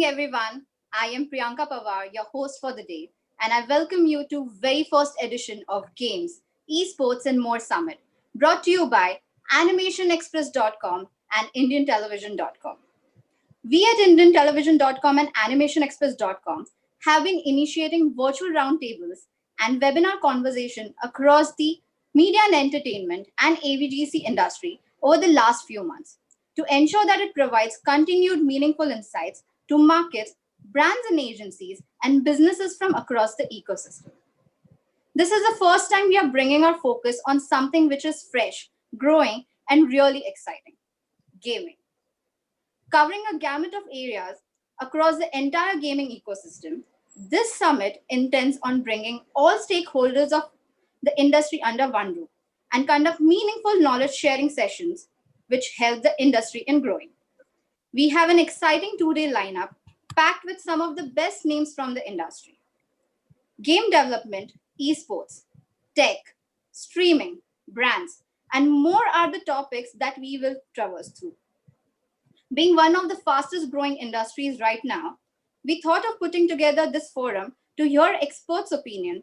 everyone. I am Priyanka Pawar, your host for the day, and I welcome you to very first edition of Games, Esports and More Summit, brought to you by animationexpress.com and indiantelevision.com. We at indiantelevision.com and animationexpress.com have been initiating virtual roundtables and webinar conversation across the media and entertainment and AVGC industry over the last few months to ensure that it provides continued meaningful insights to markets, brands and agencies, and businesses from across the ecosystem. This is the first time we are bringing our focus on something which is fresh, growing, and really exciting: gaming. Covering a gamut of areas across the entire gaming ecosystem, this summit intends on bringing all stakeholders of the industry under one roof and conduct meaningful knowledge sharing sessions which help the industry in growing. We have an exciting 2-day lineup packed with some of the best names from the industry: game development, esports, tech, streaming, brands, and more are the topics that we will traverse through. Being one of the fastest growing industries right now, we thought of putting together this forum to hear experts' opinion,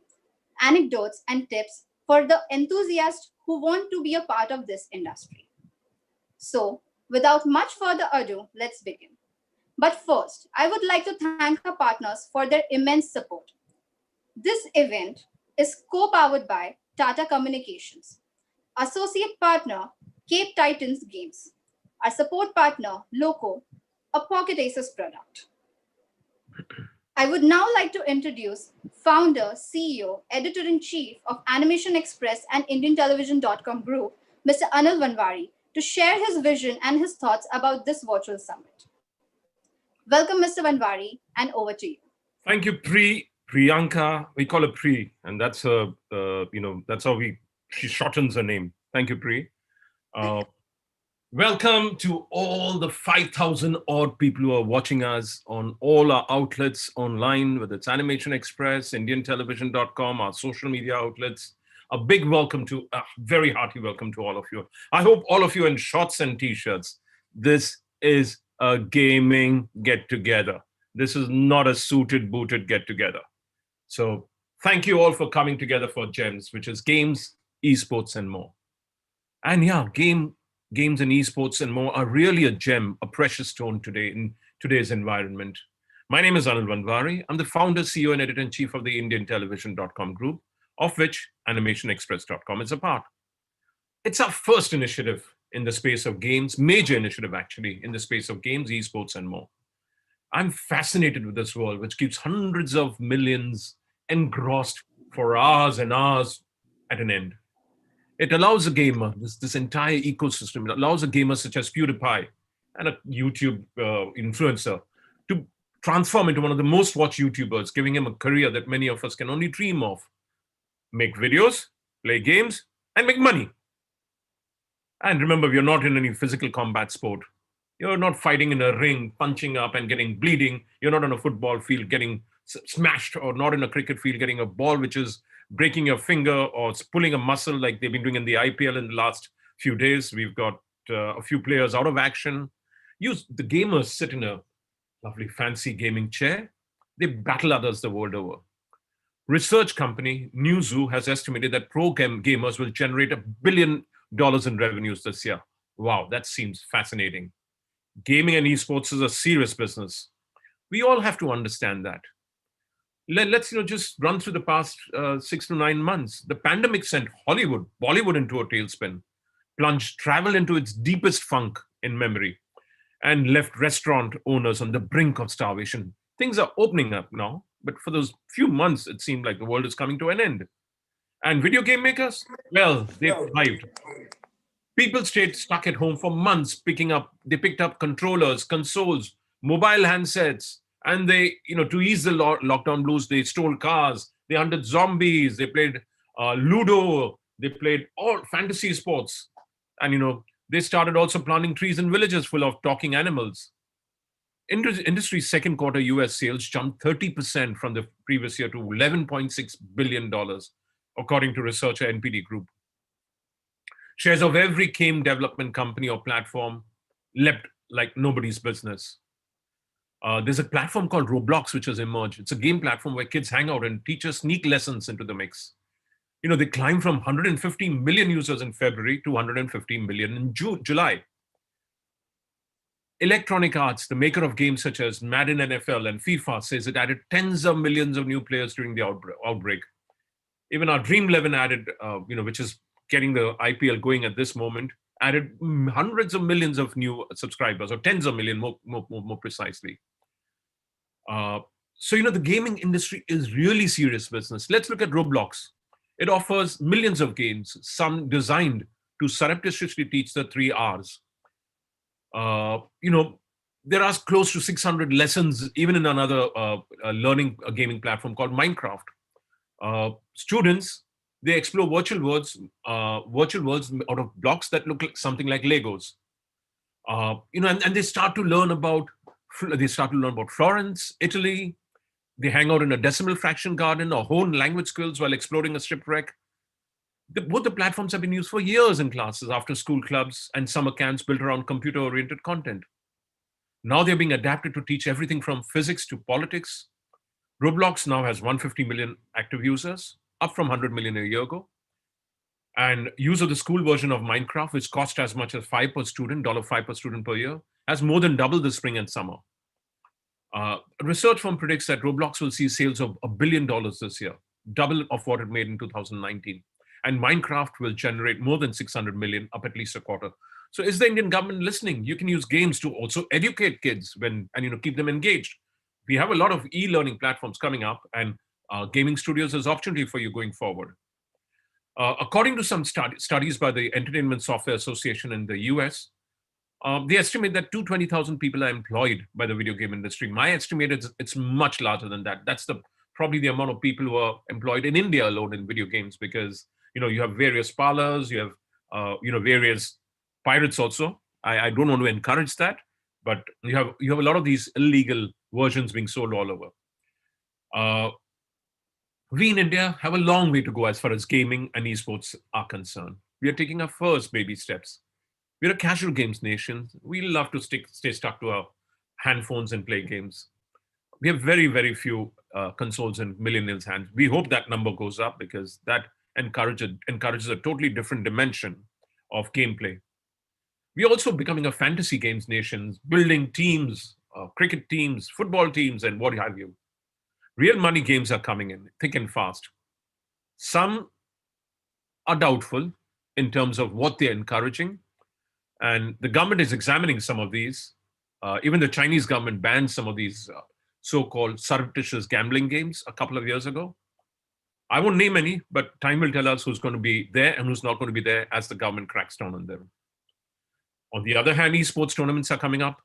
anecdotes, and tips for the enthusiasts who want to be a part of this industry. So, without much further ado, let's begin. But first, I would like to thank our partners for their immense support. This event is co-powered by Tata Communications, associate partner Cape Titans Games, our support partner Loco, a Pocket Aces product. I would now like to introduce founder, CEO, editor-in-chief of Animation Express and IndianTelevision.com Group, Mr. Anil Vanwari, to share his vision and his thoughts about this virtual summit. Welcome, Mr. Vanwari, and over to you. Thank you, Priyanka. We call her Pri, and that's her. That's how she shortens her name. Thank you, Pri. Uh, Welcome to all the 5,000 odd people who are watching us on all our outlets online, whether it's Animation Express, IndianTelevision.com, our social media outlets. A big welcome a very hearty welcome to all of you. I hope all of you in shorts and t-shirts. This is a gaming get-together. This is not a suited, booted get-together. So thank you all for coming together for GEMS, which is games, esports, and more. And yeah, games and esports and more are really a gem, a precious stone today in today's environment. My name is Anil Vanwari. I'm the founder, CEO, and editor-in-chief of the IndianTelevision.com group, of which AnimationExpress.com is a part. It's our first initiative in the space of games, major initiative actually, in the space of games, esports, and more. I'm fascinated with this world, which keeps hundreds of millions engrossed for hours and hours at an end. It allows a gamer, this entire ecosystem, it allows a gamer such as PewDiePie and a YouTube influencer to transform into one of the most watched YouTubers, giving him a career that many of us can only dream of. Make videos, play games, and make money. And remember, we're not in any physical combat sport. You're not fighting in a ring, punching up and getting bleeding. You're not on a football field getting smashed, or not in a cricket field getting a ball which is breaking your finger or pulling a muscle like they've been doing in the IPL in the last few days. We've got a few players out of action. The gamers sit in a lovely fancy gaming chair. They battle others the world over. Research company Newzoo has estimated that pro gamers will generate $1 billion in revenues this year. Wow, that seems fascinating. Gaming and esports is a serious business. We all have to understand that. Let's just run through the past 6 to 9 months. The pandemic sent Hollywood, Bollywood into a tailspin, plunged travel into its deepest funk in memory, and left restaurant owners on the brink of starvation. Things are opening up now, but for those few months, it seemed like the world is coming to an end. And video game makers, well, they thrived. People stayed stuck at home for months, they picked up controllers, consoles, mobile handsets, and they, to ease the lockdown blues, they stole cars, they hunted zombies, they played Ludo, they played all fantasy sports. And, they started also planting trees in villages full of talking animals. Industry's second quarter US sales jumped 30% from the previous year to $11.6 billion, according to researcher NPD Group. Shares of every game development company or platform leapt like nobody's business. There's a platform called Roblox, which has emerged. It's a game platform where kids hang out and teachers sneak lessons into the mix. They climbed from 150 million users in February to 150 million in July. Electronic Arts, the maker of games such as Madden NFL and FIFA, says it added tens of millions of new players during the outbreak. Even our Dream 11 added, which is getting the IPL going at this moment, added hundreds of millions of new subscribers, or tens of million more precisely. So the gaming industry is really serious business. Let's look at Roblox. It offers millions of games, some designed to surreptitiously teach the 3 Rs. There are close to 600 lessons, even in another learning gaming platform called Minecraft. Students, they explore virtual worlds out of blocks that look like something like Legos. And they start to learn about Florence, Italy. They hang out in a decimal fraction garden or hone language skills while exploring a shipwreck. Both the platforms have been used for years in classes, after school clubs, and summer camps built around computer-oriented content. Now they're being adapted to teach everything from physics to politics. Roblox now has 150 million active users, up from 100 million a year ago. And use of the school version of Minecraft, which cost as much as $5 per student per year, has more than doubled this spring and summer. A research firm predicts that Roblox will see sales of $1 billion this year, double of what it made in 2019. And Minecraft will generate more than 600 million, up at least a quarter. So is the Indian government listening? You can use games to also educate kids and keep them engaged. We have a lot of e-learning platforms coming up, and gaming studios is opportunity for you going forward. According to some studies by the Entertainment Software Association in the US, they estimate that 220,000 people are employed by the video game industry. My estimate is it's much larger than that. That's probably the amount of people who are employed in India alone in video games, because you have various parlors, you have various pirates also. I don't want to encourage that, but you have a lot of these illegal versions being sold all over. We in India have a long way to go as far as gaming and esports are concerned. We are taking our first baby steps. We're a casual games nation. We love to stay stuck to our handphones and play games. We have very, very few consoles in millennials' hands. We hope that number goes up, because that encourages a totally different dimension of gameplay. We're also becoming a fantasy games nation, building teams, cricket teams, football teams, and what have you. Real money games are coming in thick and fast. Some are doubtful in terms of what they're encouraging, and the government is examining some of these. Even the Chinese government banned some of these so-called surreptitious gambling games a couple of years ago. I won't name any, but time will tell us who's going to be there and who's not going to be there as the government cracks down on them. On the other hand, esports tournaments are coming up.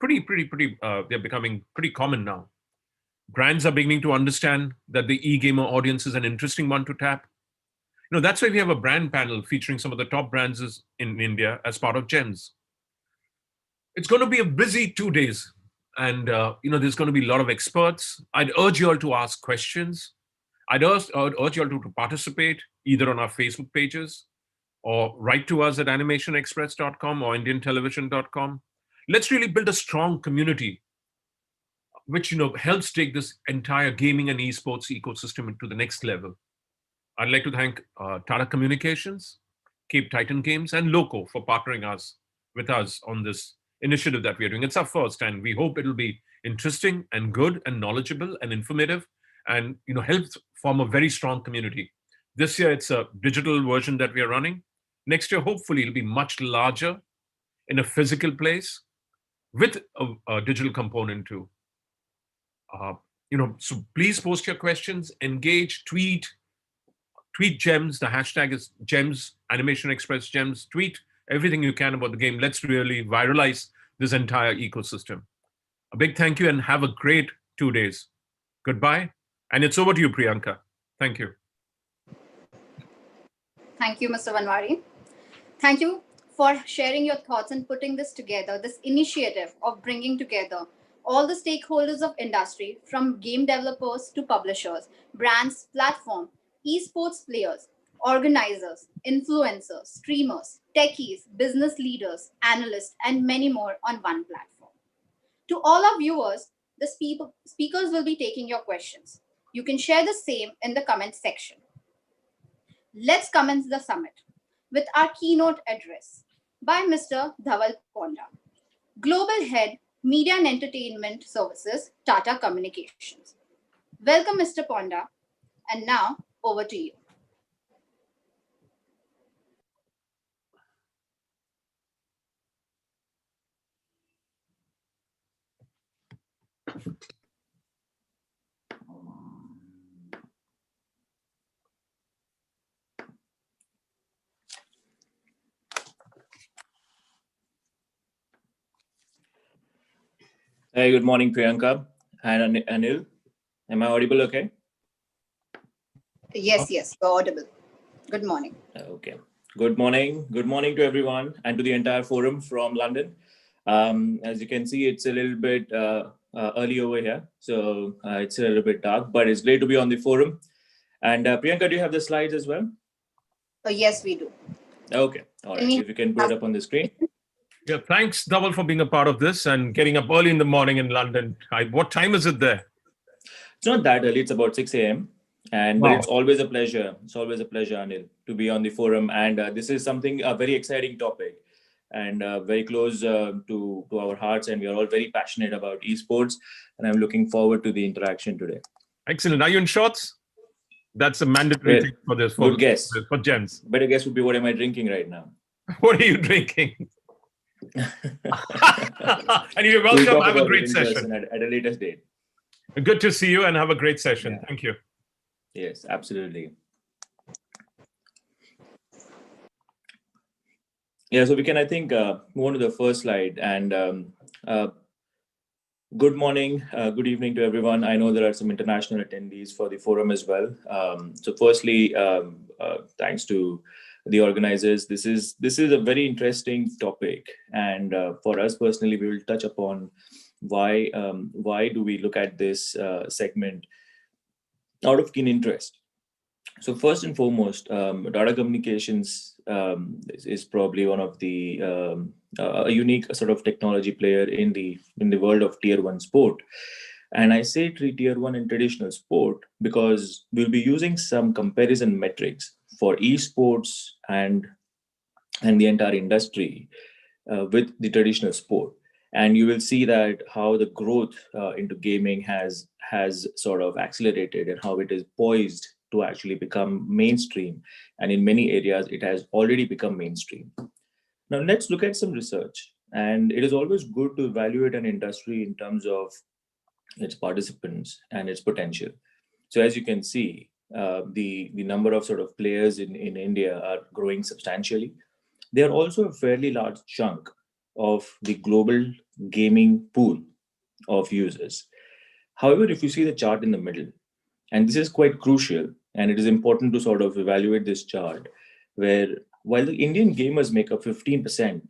They're becoming pretty common now. Brands are beginning to understand that the e-gamer audience is an interesting one to tap. That's why we have a brand panel featuring some of the top brands in India as part of GEMS. It's going to be a busy 2 days. And, there's going to be a lot of experts. I'd urge you all to ask questions. I'd urge you all to participate either on our Facebook pages or write to us at animationexpress.com or indiantelevision.com. Let's really build a strong community which helps take this entire gaming and esports ecosystem into the next level. I'd like to thank Tata Communications, Cape Titan Games, and Loco for partnering with us on this initiative that we are doing. It's our first, and we hope it'll be interesting and good and knowledgeable and informative, and help form a very strong community. This year, it's a digital version that we are running. Next year, hopefully, it'll be much larger in a physical place with a digital component too. So please post your questions, engage, tweet GEMS. The hashtag is GEMS, Animation Express GEMS. Tweet everything you can about the game. Let's really viralize this entire ecosystem. A big thank you and have a great 2 days. Goodbye. And it's over to you, Priyanka. Thank you. Thank you, Mr. Vanwari. Thank you for sharing your thoughts and putting this together, this initiative of bringing together all the stakeholders of industry, from game developers to publishers, brands, platform, esports players, organizers, influencers, streamers, techies, business leaders, analysts, and many more on one platform. To all our viewers, the speakers will be taking your questions. You can share the same in the comments section. Let's commence the summit with our keynote address by Mr. Dhaval Ponda, Global Head, Media and Entertainment Services, Tata Communications. Welcome, Mr. Ponda. And now, over to you. Hey, good morning, Priyanka and Anil. Am I audible okay? Yes, you're audible. Good morning. Okay. Good morning. Good morning to everyone and to the entire forum from London. As you can see, it's a little bit early over here, so it's a little bit dark, but it's great to be on the forum. And Priyanka, do you have the slides as well? Yes, we do. Okay. All right. If you can put it up on the screen. Yeah, thanks, Dhaval, for being a part of this and getting up early in the morning in London. What time is it there? It's not that early. It's about 6 a.m. But Wow. it's always a pleasure. It's always a pleasure, Anil, to be on the forum. And this is a very exciting topic and very close to our hearts. And we are all very passionate about esports. And I'm looking forward to the interaction today. Excellent. Are you in shorts? That's a mandatory thing for this. Good guess. For gents. Better guess would be, what am I drinking right now? What are you drinking? And you're welcome. Have a great session. At a later date. Good to see you and have a great session. Yeah. Thank you. Yes, absolutely. Yeah, so we can, I think, move on to the first slide. And good morning, good evening to everyone. I know there are some international attendees for the forum as well. So firstly, thanks to the organizers. This is a very interesting topic. And for us personally, we will touch upon why do we look at this segment out of keen interest. So first and foremost, Tata Communications is probably one of the a unique sort of technology player in the world of tier 1 sport. And I say tier 1 in traditional sport because we'll be using some comparison metrics for esports and the entire industry with the traditional sport. And you will see that how the growth into gaming has sort of accelerated and how it is poised to actually become mainstream. And in many areas, it has already become mainstream. Now, let's look at some research. And it is always good to evaluate an industry in terms of its participants and its potential. So as you can see, the number of sort of players in India are growing substantially. They are also a fairly large chunk of the global gaming pool of users. However, if you see the chart in the middle, and this is quite crucial, and it is important to sort of evaluate this chart, where while the Indian gamers make up 15%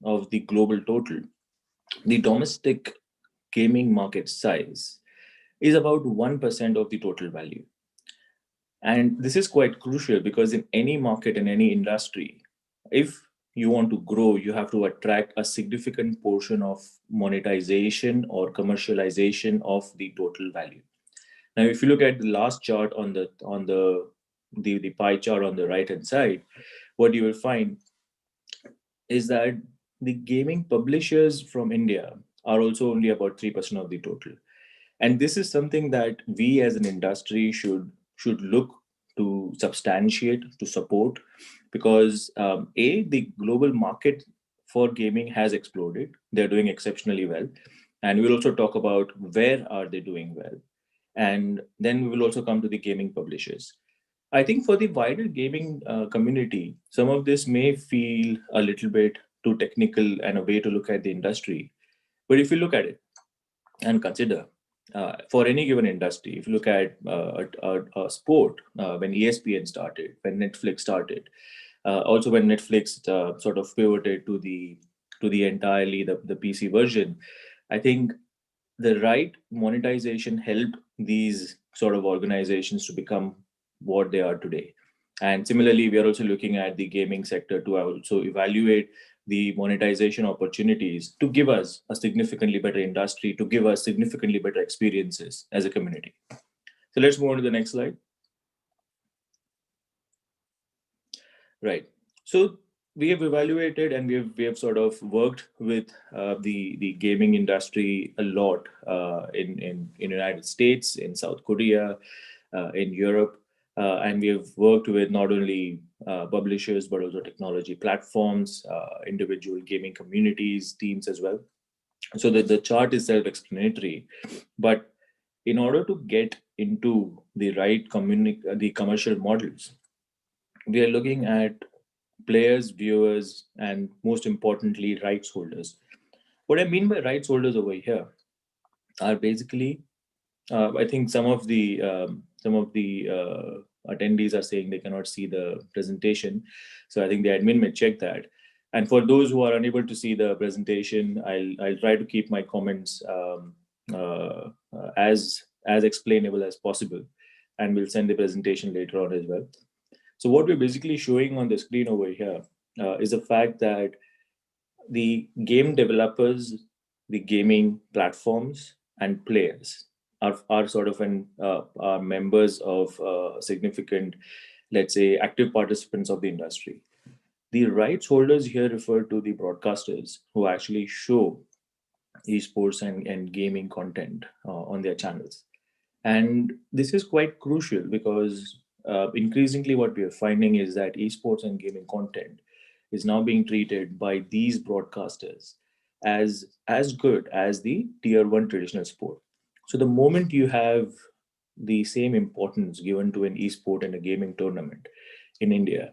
of the global total, the domestic gaming market size is about 1% of the total value. And this is quite crucial because in any market, in any industry, if you want to grow, you have to attract a significant portion of monetization or commercialization of the total value. Now, if you look at the last chart on the pie chart on the right hand side, what you will find is that the gaming publishers from India are also only about 3% of the total. And this is something that we as an industry should look to substantiate, to support, because the global market for gaming has exploded. They're doing exceptionally well. And we'll also talk about where are they doing well. And then we will also come to the gaming publishers. I think for the wider gaming community, some of this may feel a little bit too technical and a way to look at the industry. But if you look at it and consider, for any given industry, if you look at a sport, when ESPN started, when Netflix started, also when Netflix sort of pivoted to the entirely the PC version, I think the right monetization helped these sort of organizations to become what they are today. And similarly, we are also looking at the gaming sector to also evaluate the monetization opportunities to give us a significantly better industry, to give us significantly better experiences as a community. So let's move on to the next slide. Right. So we have evaluated and we have sort of worked with the gaming industry a lot in United States, in South Korea, in Europe, and we have worked with not only publishers but also technology platforms, individual gaming communities, teams as well. So the chart is self-explanatory, but in order to get into the right the commercial models, we are looking at players, viewers, and most importantly, rights holders. What I mean by rights holders over here are basically, I think some of the attendees are saying they cannot see the presentation, so I think the admin may check that. And for those who are unable to see the presentation, I'll try to keep my comments as explainable as possible, and we'll send the presentation later on as well. So what we're basically showing on the screen over here is the fact that the game developers, the gaming platforms, and players are sort of are members of significant, let's say, active participants of the industry. The rights holders here refer to the broadcasters who actually show esports and gaming content on their channels. And this is quite crucial because increasingly what we are finding is that esports and gaming content is now being treated by these broadcasters as good as the tier one traditional sport. So the moment you have the same importance given to an esport and a gaming tournament in India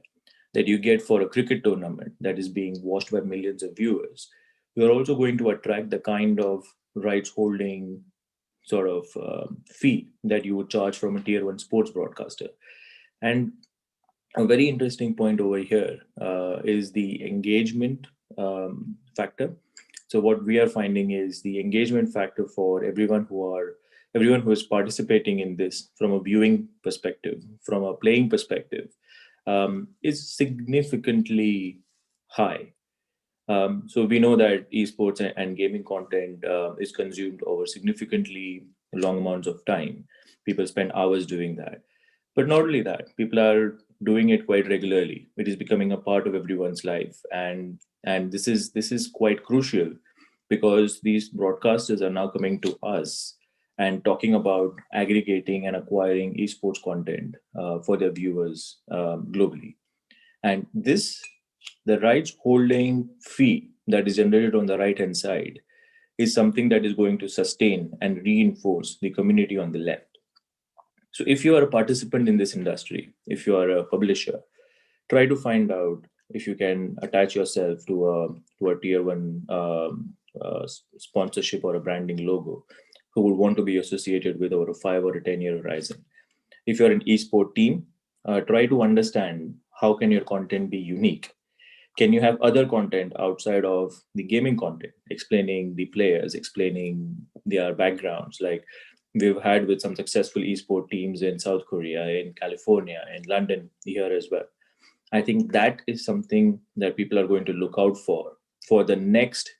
that you get for a cricket tournament that is being watched by millions of viewers, you're also going to attract the kind of rights holding sort of fee that you would charge from a tier one sports broadcaster. And a very interesting point over here is the engagement factor. So what we are finding is the engagement factor for everyone who is participating in this from a viewing perspective, from a playing perspective, is significantly high. So we know that esports and gaming content is consumed over significantly long amounts of time. People spend hours doing that. But not only that, people are doing it quite regularly. It is becoming a part of everyone's life. And this is quite crucial because these broadcasters are now coming to us and talking about aggregating and acquiring esports content for their viewers globally. And the rights holding fee that is generated on the right hand side is something that is going to sustain and reinforce the community on the left. So if you are a participant in this industry, if you are a publisher, try to find out if you can attach yourself to a tier one sponsorship or a branding logo who would want to be associated with over a 5 or a 10-year horizon. If you're an esport team, try to understand how can your content be unique. Can you have other content outside of the gaming content, explaining the players, explaining their backgrounds, like we've had with some successful esport teams in South Korea, in California, in London here as well. I think that is something that people are going to look out for the next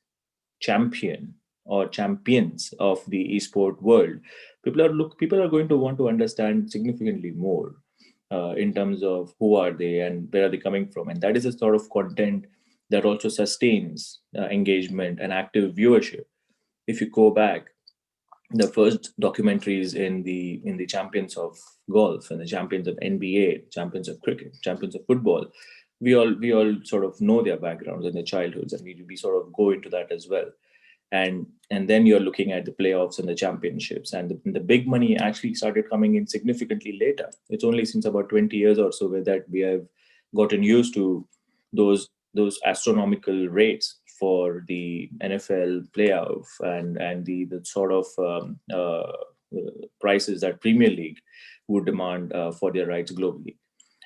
champion or champions of the esport world. People are going to want to understand significantly more in terms of who are they and where are they coming from, and that is a sort of content that also sustains engagement and active viewership. If you go back, the first documentaries in the champions of golf and the champions of NBA, champions of cricket, champions of football, we all sort of know their backgrounds and their childhoods, and we sort of go into that as well. And then you're looking at the playoffs and the championships, and the big money actually started coming in significantly later. It's only since about 20 years or so that we have gotten used to those astronomical rates for the NFL playoff and the sort of prices that Premier League would demand for their rights globally.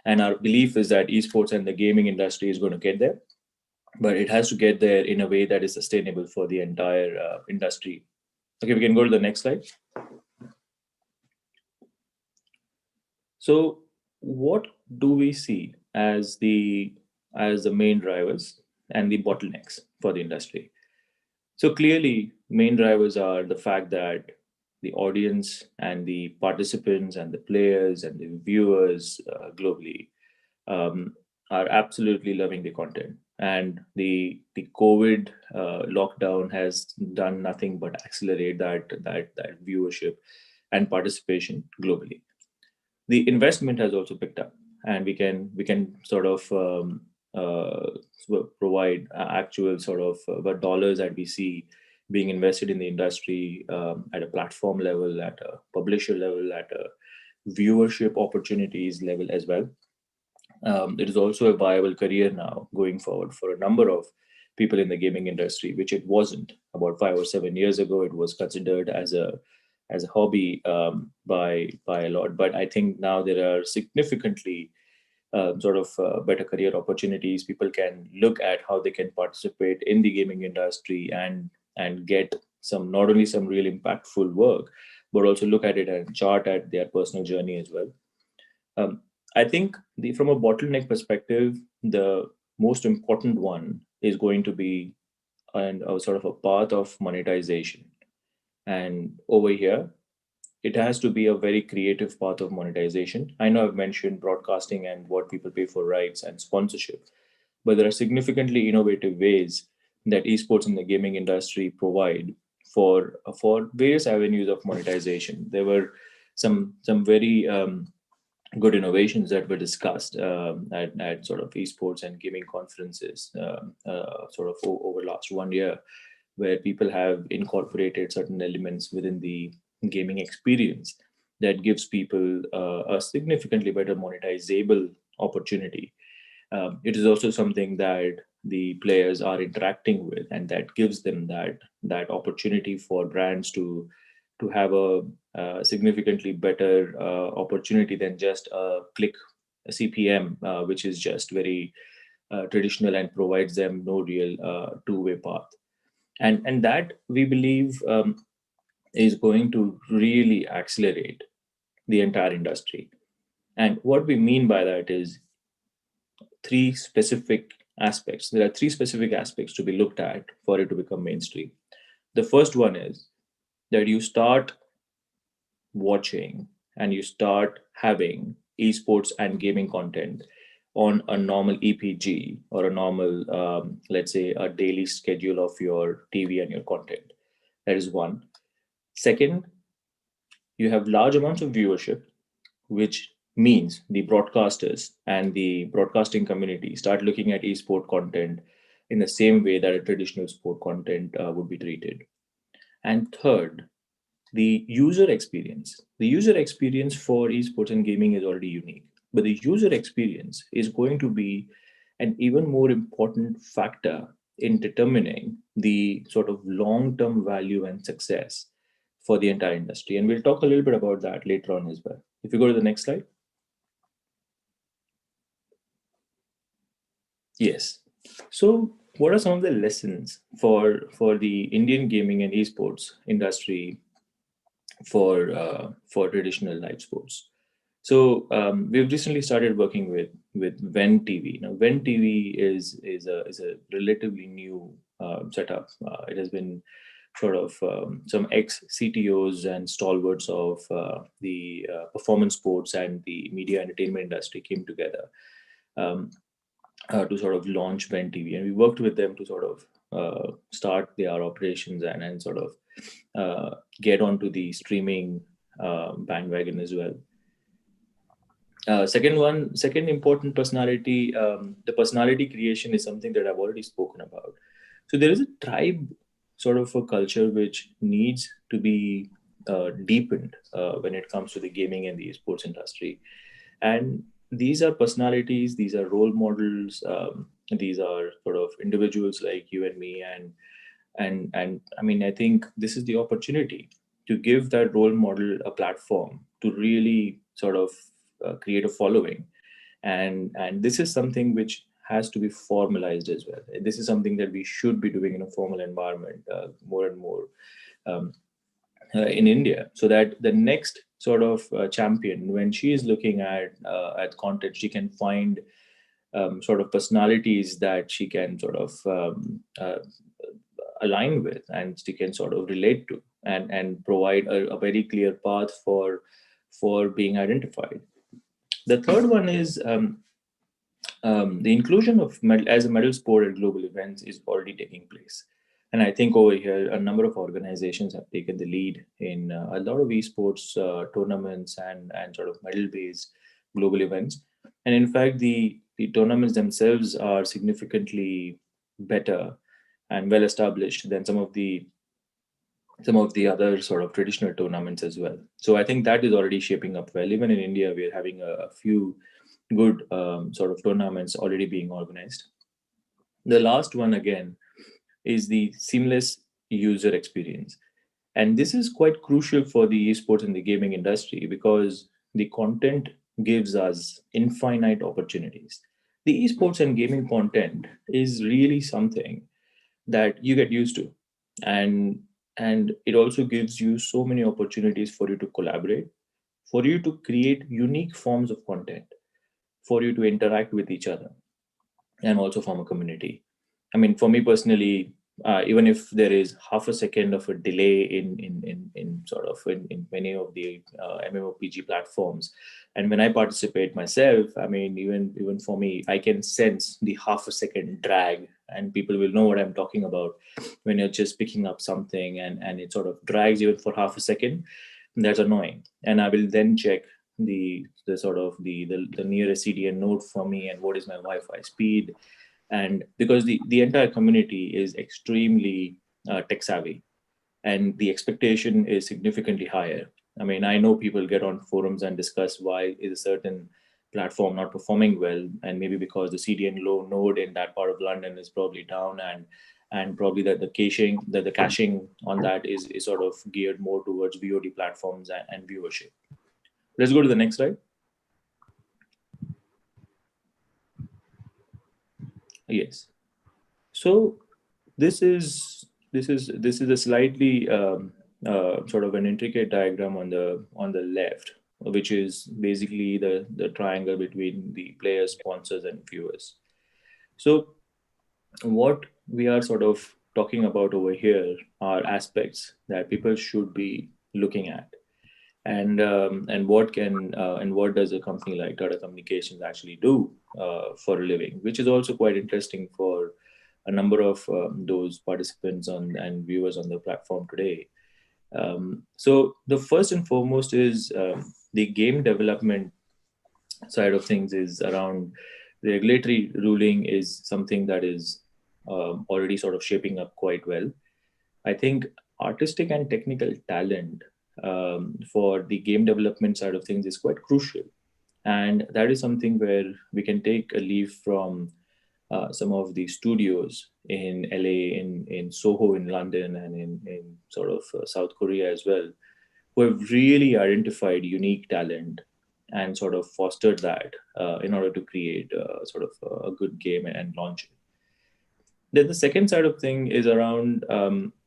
And our belief is that esports and the gaming industry is going to get there, but it has to get there in a way that is sustainable for the entire industry. Okay, we can go to the next slide. So what do we see as the main drivers? and the bottlenecks for the industry. So clearly, main drivers are the fact that the audience and the participants and the players and the viewers globally um, are absolutely loving the content. And the COVID lockdown has done nothing but accelerate that viewership and participation globally. The investment has also picked up, and we can sort of provide actual sort of dollars that we see being invested in the industry at a platform level, at a publisher level, at a viewership opportunities level as well. It is also a viable career now going forward for a number of people in the gaming industry, which it wasn't about 5 or 7 years ago. It was considered as a hobby by a lot, but I think now there are significantly better career opportunities. People can look at how they can participate in the gaming industry and get some, not only some real impactful work, but also look at it and chart at their personal journey as well. um, I think from a bottleneck perspective, the most important one is going to be a sort of a path of monetization. And over here, it has to be a very creative path of monetization. I know I've mentioned broadcasting and what people pay for rights and sponsorship, but there are significantly innovative ways that esports and the gaming industry provide for various avenues of monetization. There were some very good innovations that were discussed at sort of esports and gaming conferences over last 1 year, where people have incorporated certain elements within the gaming experience that gives people a significantly better monetizable opportunity. It is also something that the players are interacting with, and that gives them that opportunity for brands to have a significantly better opportunity than just a click CPM, which is just very traditional and provides them no real two-way path. And that we believe is going to really accelerate the entire industry. And what we mean by that is three specific aspects. There are three specific aspects to be looked at for it to become mainstream. The first one is that you start watching and you start having esports and gaming content on a normal EPG or a normal, let's say, a daily schedule of your TV and your content. That is one. Second, you have large amounts of viewership, which means the broadcasters and the broadcasting community start looking at esport content in the same way that a traditional sport content would be treated. And third, the user experience. The user experience for esports and gaming is already unique, but the user experience is going to be an even more important factor in determining the sort of long-term value and success for the entire industry. And we'll talk a little bit about that later on as well. If you go to the next slide. Yes. So what are some of the lessons for the Indian gaming and esports industry for traditional live sports? So we've recently started working with Ven TV. Now, Ven TV is a relatively new setup. It has been sort of some ex CTOs and stalwarts of the performance sports and the media entertainment industry came together to sort of launch Ven TV, and we worked with them to sort of start their operations and sort of get onto the streaming bandwagon as well. Second important personality, the personality creation is something that I've already spoken about. So there is a tribe sort of a culture which needs to be deepened when it comes to the gaming and the sports industry. And these are personalities, these are role models, these are sort of individuals like you and me. And I mean, I think this is the opportunity to give that role model a platform to really sort of create a following. And this is something which has to be formalized as well. This is something that we should be doing in a formal environment more and more in India, so that the next sort of champion, when she is looking at content, she can find sort of personalities that she can sort of align with, and she can sort of relate to, and provide a very clear path for being identified. The third one is the inclusion of as a medal sport at global events is already taking place. And I think over here, a number of organizations have taken the lead in a lot of esports tournaments and sort of medal based global events. And in fact, the tournaments themselves are significantly better and well established than some of the other sort of traditional tournaments as well. So I think that is already shaping up well. Even in India, we are having a few good sort of tournaments already being organized. The last one, again, is the seamless user experience. And this is quite crucial for the esports and the gaming industry because the content gives us infinite opportunities. The esports and gaming content is really something that you get used to. And it also gives you so many opportunities for you to collaborate, for you to create unique forms of content, for you to interact with each other, and also form a community. I mean, for me personally, even if there is half a second of a delay in sort of in many of the MMOPG platforms, and when I participate myself, I mean, even for me, I can sense the half a second drag, and people will know what I'm talking about when you're just picking up something and it sort of drags you for half a second. That's annoying, and I will then check the sort of the nearest CDN node for me and what is my Wi-Fi speed, and because the entire community is extremely tech savvy, and the expectation is significantly higher. I mean, I know people get on forums and discuss why is a certain platform not performing well, and maybe because the CDN low node in that part of London is probably down, and probably that the caching on that is sort of geared more towards VOD platforms and viewership. Let's go to the next slide. Yes. So this is a slightly sort of an intricate diagram on the left, which is basically the triangle between the players, sponsors, and viewers. So what we are sort of talking about over here are aspects that people should be looking at, and what does a company like Tata Communications actually do for a living, which is also quite interesting for a number of those participants and viewers on the platform today. So the first and foremost is the game development side of things is around the regulatory ruling is something that is already sort of shaping up quite well. I think artistic and technical talent for the game development side of things is quite crucial. And that is something where we can take a leaf from some of the studios in LA, in Soho, in London, and in sort of South Korea as well, who have really identified unique talent and sort of fostered that in order to create sort of a good game and launch it. Then the second side of thing is around,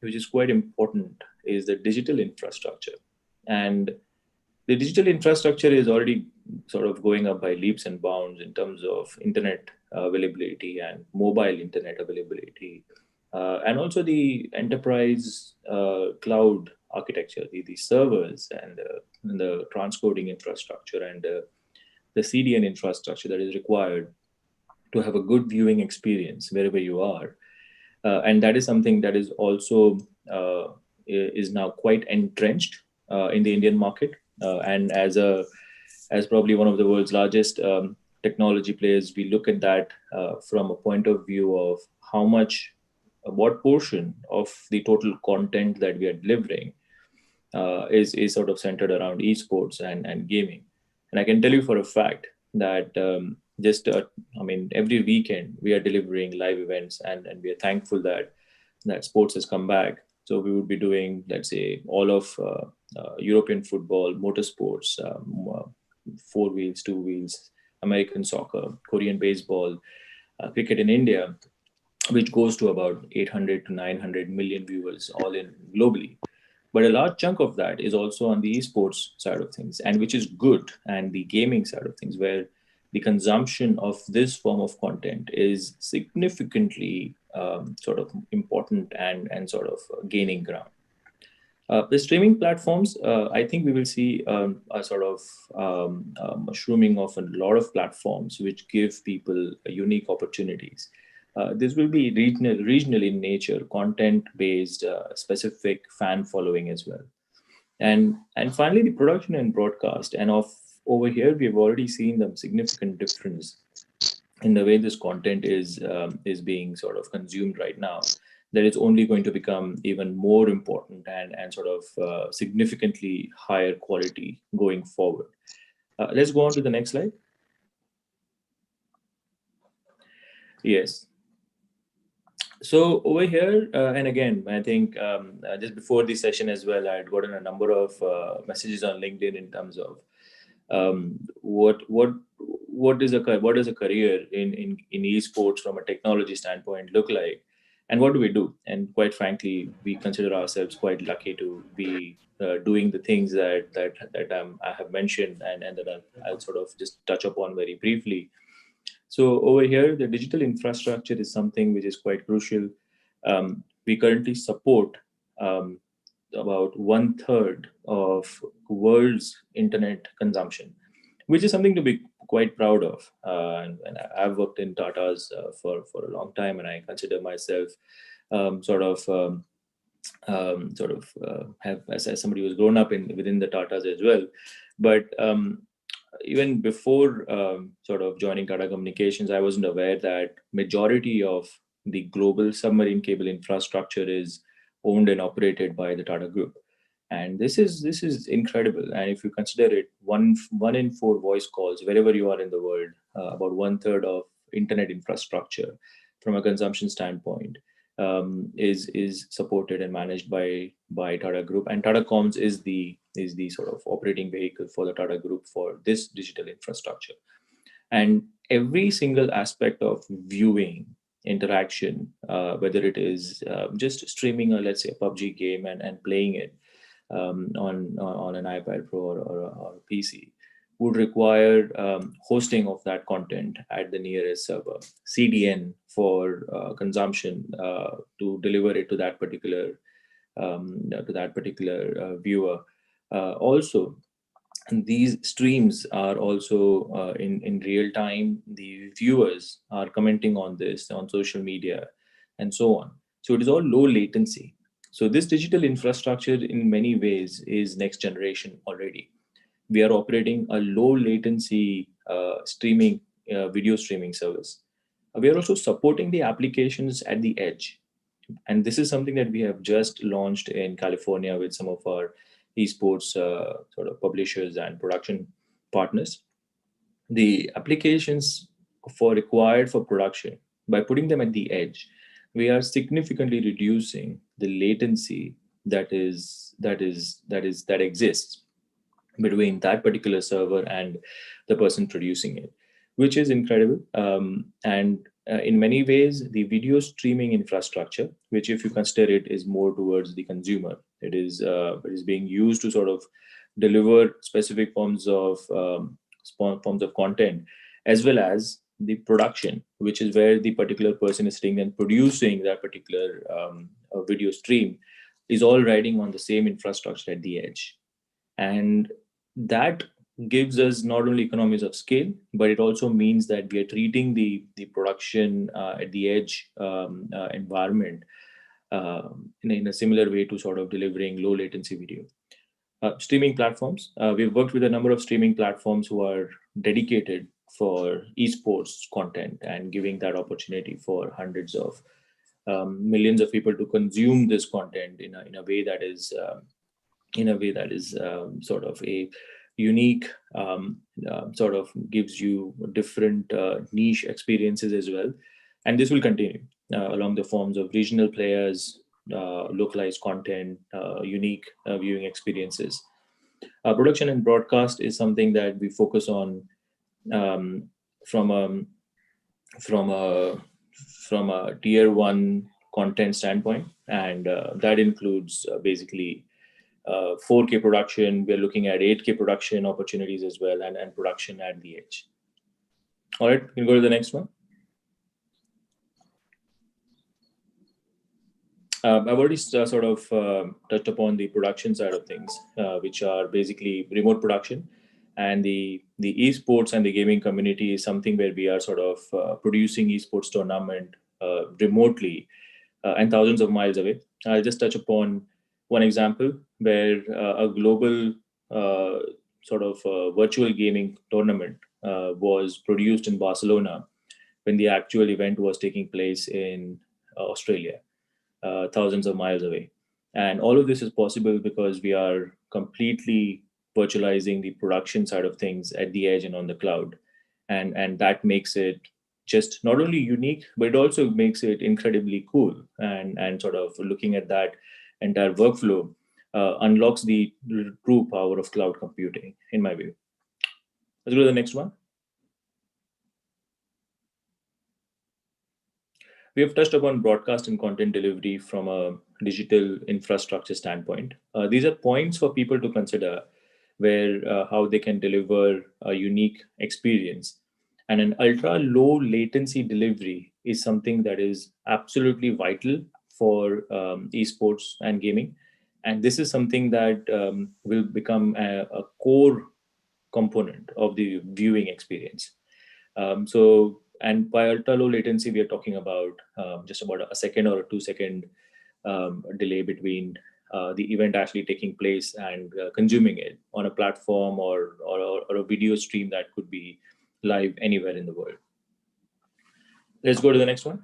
which is quite important, is the digital infrastructure. And the digital infrastructure is already sort of going up by leaps and bounds in terms of internet availability and mobile internet availability, and also the enterprise cloud architecture, the servers and the transcoding infrastructure and the CDN infrastructure that is required to have a good viewing experience wherever you are. And that is something that is also is now quite entrenched in the Indian market. And as probably one of the world's largest technology players, we look at that from a point of view of what portion of the total content that we are delivering is sort of centered around esports and gaming. And I can tell you for a fact that I mean, every weekend we are delivering live events, and we are thankful that sports has come back. So we would be doing, let's say, all of European football, motorsports, four wheels, two wheels, American soccer, Korean baseball, cricket in India, which goes to about 800 to 900 million viewers all in globally. But a large chunk of that is also on the esports side of things, and which is good, and the gaming side of things, where the consumption of this form of content is significantly sort of important and sort of gaining ground. The streaming platforms, I think we will see a sort of mushrooming of a lot of platforms which give people unique opportunities. This will be regional in nature, content-based, specific fan following as well. And finally, the production and broadcast. And over here, we've already seen the significant difference in the way this content is being sort of consumed right now, that it's only going to become even more important and sort of significantly higher quality going forward. Let's go on to the next slide. Yes. So over here, and again, I think just before this session as well, I had gotten a number of messages on LinkedIn in terms of what does a career in esports from a technology standpoint look like, and what do we do? And quite frankly, we consider ourselves quite lucky to be doing the things that I have mentioned and that I'll sort of just touch upon very briefly. So over here, the digital infrastructure is something which is quite crucial. We currently support about 1/3 of world's internet consumption, which is something to be quite proud of. And I've worked in Tata's for a long time, and I consider myself have as somebody who's grown up within the Tatas as well. But even before sort of joining Tata Communications, I wasn't aware that majority of the global submarine cable infrastructure is owned and operated by the Tata Group. And this is incredible. And if you consider it, one in 4 voice calls wherever you are in the world, about 1/3 of internet infrastructure from a consumption standpoint is supported and managed by Tata Group. And Tata Comms is the sort of operating vehicle for the Tata Group for this digital infrastructure. And every single aspect of viewing, interaction, whether it is just streaming let's say a PUBG game and playing it on an iPad Pro or a PC, would require hosting of that content at the nearest server, CDN for consumption to deliver it to that particular viewer. Also, these streams are also in real time. The viewers are commenting on this on social media and so on. So it is all low latency. So this digital infrastructure in many ways is next generation already. We are operating a low latency streaming video streaming service. We are also supporting the applications at the edge. And this is something that we have just launched in California with some of our esports sort of publishers and production partners. The applications required for production, by putting them at the edge, we are significantly reducing the latency that exists between that particular server and the person producing it, which is incredible. And in many ways, the video streaming infrastructure, which if you consider it is more towards the consumer, it is being used to sort of deliver specific forms of content, as well as the production, which is where the particular person is sitting and producing that particular video stream, is all riding on the same infrastructure at the edge. And that gives us not only economies of scale, but it also means that we are treating the production at the edge environment in a similar way to sort of delivering low latency video. Streaming platforms. We've worked with a number of streaming platforms who are dedicated for esports content and giving that opportunity for hundreds of millions of people to consume this content in a way that is sort of a unique, sort of gives you different niche experiences as well. And this will continue along the forms of regional players, localized content, unique viewing experiences. Production and broadcast is something that we focus on from a tier 1 content standpoint, and that includes basically 4K production. We're looking at 8K production opportunities as well, and production at the edge. All right, we can go to the next one. I've already sort of touched upon the production side of things, which are basically remote production, and the esports and the gaming community is something where we are sort of producing esports tournament remotely and thousands of miles away. I'll just touch upon one example where a global sort of virtual gaming tournament was produced in Barcelona when the actual event was taking place in Australia, thousands of miles away. And all of this is possible because we are completely virtualizing the production side of things at the edge and on the cloud. And that makes it just not only unique, but it also makes it incredibly cool. And sort of looking at that entire workflow unlocks the true power of cloud computing, in my view. Let's go to the next one. We have touched upon broadcast and content delivery from a digital infrastructure standpoint. These are points for people to consider where how they can deliver a unique experience. And an ultra low latency delivery is something that is absolutely vital for esports and gaming. And this is something that will become a core component of the viewing experience. And by ultra low latency, we are talking about just about a second or a 2 second delay between the event actually taking place and consuming it on a platform or a video stream that could be live anywhere in the world. Let's go to the next one.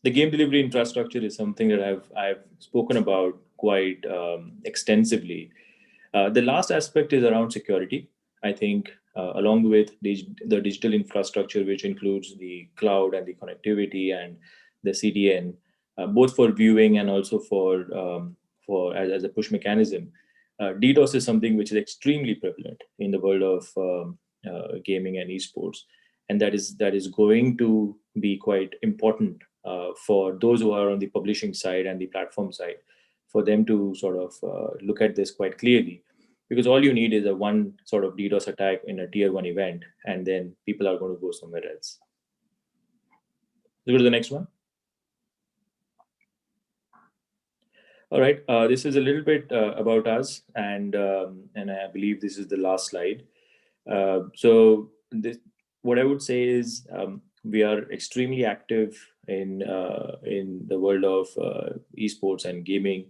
The game delivery infrastructure is something that I've spoken about quite extensively. The last aspect is around security. I think along with the digital infrastructure, which includes the cloud and the connectivity and the CDN, both for viewing and also for as a push mechanism. DDoS is something which is extremely prevalent in the world of gaming and esports, and that is going to be quite important for those who are on the publishing side and the platform side, for them to sort of look at this quite clearly, because all you need is a one sort of DDoS attack in a tier 1 event, and then people are going to go somewhere else. Let's go to the next one. All right, this is a little bit about us, and I believe this is the last slide. So what I would say is we are extremely active in the world of esports and gaming.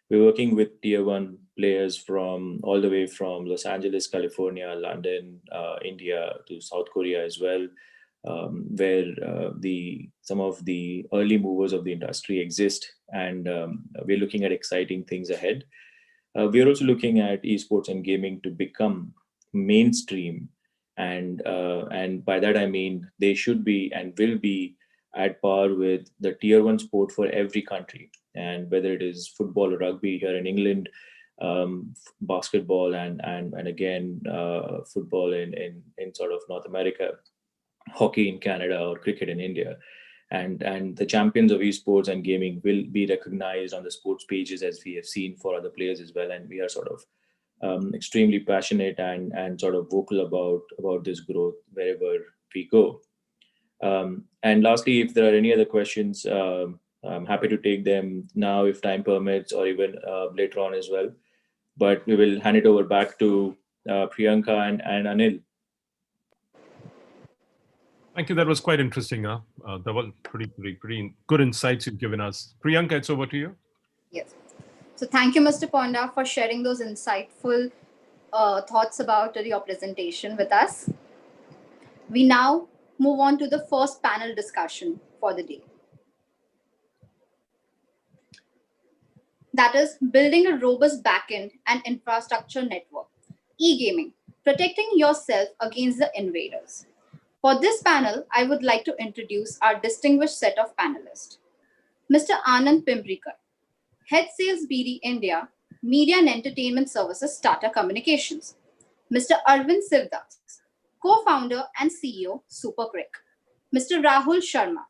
We're working with tier 1 players from all the way from Los Angeles, California, London, India to South Korea as well, where some of the early movers of the industry exist, and we're looking at exciting things ahead. We are also looking at esports and gaming to become mainstream, and by that I mean they should be and will be at par with the tier 1 sport for every country, and whether it is football or rugby here in England, basketball and again football in sort of North America, hockey in Canada, or cricket in India. And the champions of esports and gaming will be recognized on the sports pages, as we have seen for other players as well. And we are sort of extremely passionate and sort of vocal about this growth wherever we go. And lastly, if there are any other questions, I'm happy to take them now if time permits, or even later on as well. But we will hand it over back to Priyanka and Anil. Thank you. That was quite interesting. That was pretty good insights you've given us. Priyanka, it's over to you. Yes. So thank you, Mr. Ponda, for sharing those insightful thoughts about your presentation with us. We now move on to the first panel discussion for the day. That is building a robust backend and infrastructure network. E-gaming, protecting yourself against the invaders. For this panel, I would like to introduce our distinguished set of panelists. Mr. Anand Pimbrikar, Head Sales BD India, Media and Entertainment Services, Tata Communications. Mr. Arvind Sivdas, Co-founder and CEO, SuperCrick. Mr. Rahul Sharma,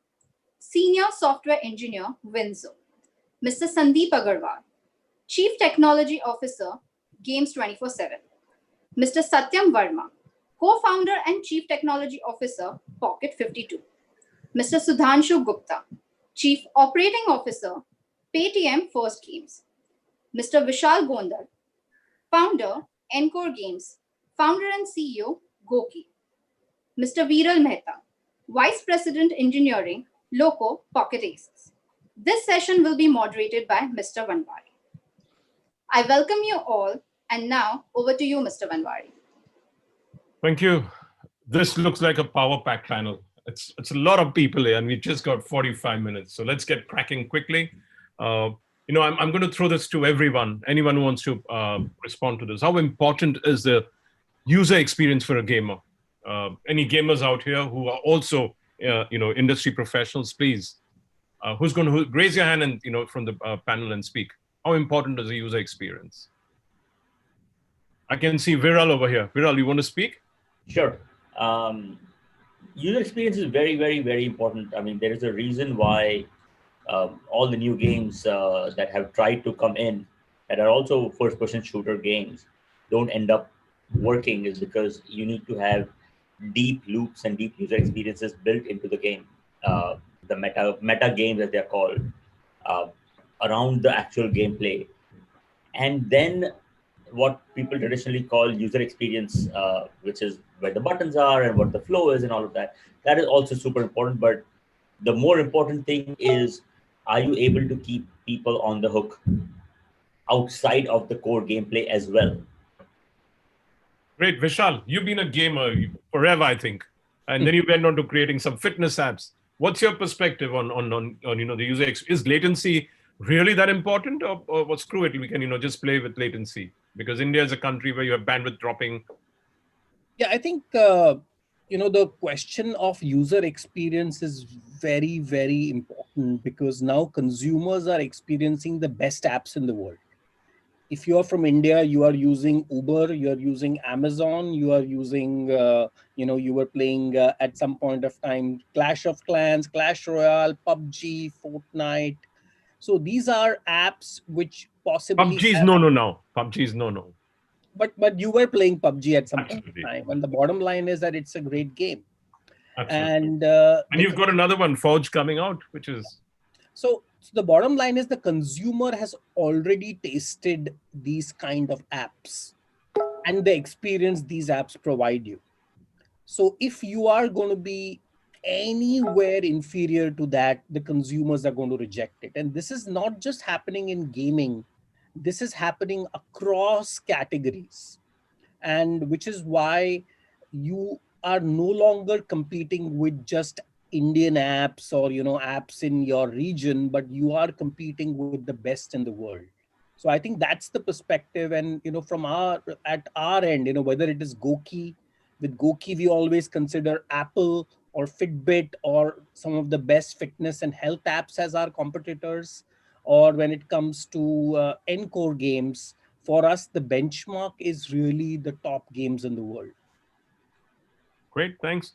Senior Software Engineer, Winzo. Mr. Sandeep Agarwal, Chief Technology Officer, Games 24/7. Mr. Satyam Verma, Co-founder and Chief Technology Officer, Pocket 52. Mr. Sudhanshu Gupta, Chief Operating Officer, Paytm First Games. Mr. Vishal Gondal, Founder, Encore Games, Founder and CEO, Goki. Mr. Viral Mehta, Vice President Engineering, Loco Pocket Aces. This session will be moderated by Mr. Vanwari. I welcome you all, and now over to you, Mr. Vanwari. Thank you. This looks like a power pack panel. It's a lot of people here, and we just got 45 minutes. So let's get cracking quickly. I'm going to throw this to everyone, anyone who wants to respond to this. How important is the user experience for a gamer? Any gamers out here who are also, industry professionals, please. Who's going to raise your hand and, from the panel and speak? How important is the user experience? I can see Viral over here. Viral, you want to speak? Sure. User experience is very, very, very important. I mean, there is a reason why all the new games that have tried to come in that are also first-person shooter games don't end up working is because you need to have deep loops and deep user experiences built into the game, the meta games as they're called, around the actual gameplay. And then what people traditionally call user experience, which is where the buttons are and what the flow is and all of that. That is also super important. But the more important thing is, are you able to keep people on the hook outside of the core gameplay as well? Great. Vishal, you've been a gamer forever, I think. And then you went on to creating some fitness apps. What's your perspective on the user experience? Is latency really that important, or screw it, we can just play with latency? Because India is a country where you have bandwidth dropping. Yeah, I think the question of user experience is very, very important because now consumers are experiencing the best apps in the world. If you are from India, you are using Uber, you are using Amazon, you are using, you were playing at some point of time Clash of Clans, Clash Royale, PUBG, Fortnite. So these are apps which possibly PUBG is no now. PUBG is no. But you were playing PUBG at some Absolutely. point of time, and the bottom line is that it's a great game. Absolutely. And you've got another one, Forge, coming out, which is... So the bottom line is the consumer has already tasted these kind of apps and the experience these apps provide you. So if you are going to be anywhere inferior to that, the consumers are going to reject it. And this is not just happening in gaming. This is happening across categories. And which is why you are no longer competing with just Indian apps or apps in your region, but you are competing with the best in the world. So I think that's the perspective. And from at our end, whether it is Goki, with Goki we always consider Apple or Fitbit or some of the best fitness and health apps as our competitors, or when it comes to Encore games, for us the benchmark is really the top games in the world. Great, thanks.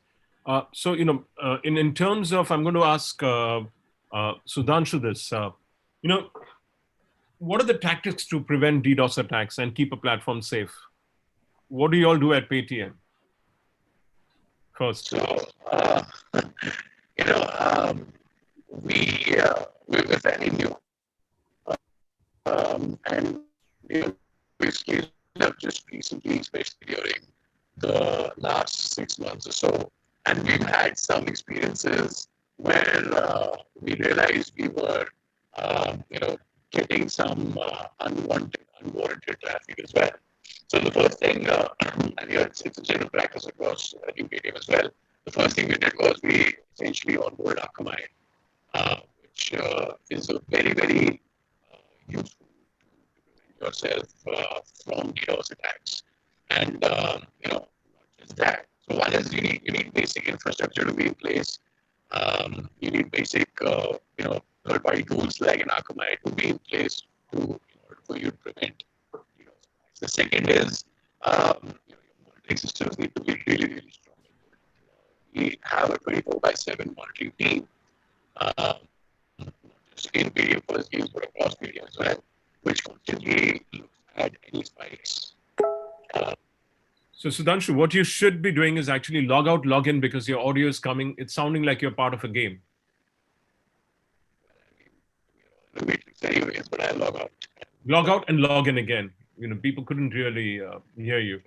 So, in terms of, I'm going to ask Sudhanshu this, what are the tactics to prevent DDoS attacks and keep a platform safe? What do you all do at Paytm? First. So, we were fairly new. And we scaled up just recently, especially during the last 6 months or so. And we've had some experiences where we realized we were, getting some unwarranted traffic as well. So the first thing, and it's a general practice across Paytm as well. The first thing we did was we essentially onboarded Akamai, which is a very, very useful to prevent yourself from DDoS attacks. And not just that. So one is you need basic infrastructure to be in place. You need basic third-party tools like an Akamai to be in place in order for you to prevent DDoS attacks. The second is your monitoring systems need to be really, really strong. We have a 24/7 monitoring team, not just in Paytm First Games, but across Paytm as well, which constantly looks at any spikes. So Sudhanshu, what you should be doing is actually log out, log in, because your audio is coming. It's sounding like you're part of a game. The matrix anyways, but I log out. Log out and log in again. People couldn't really hear you.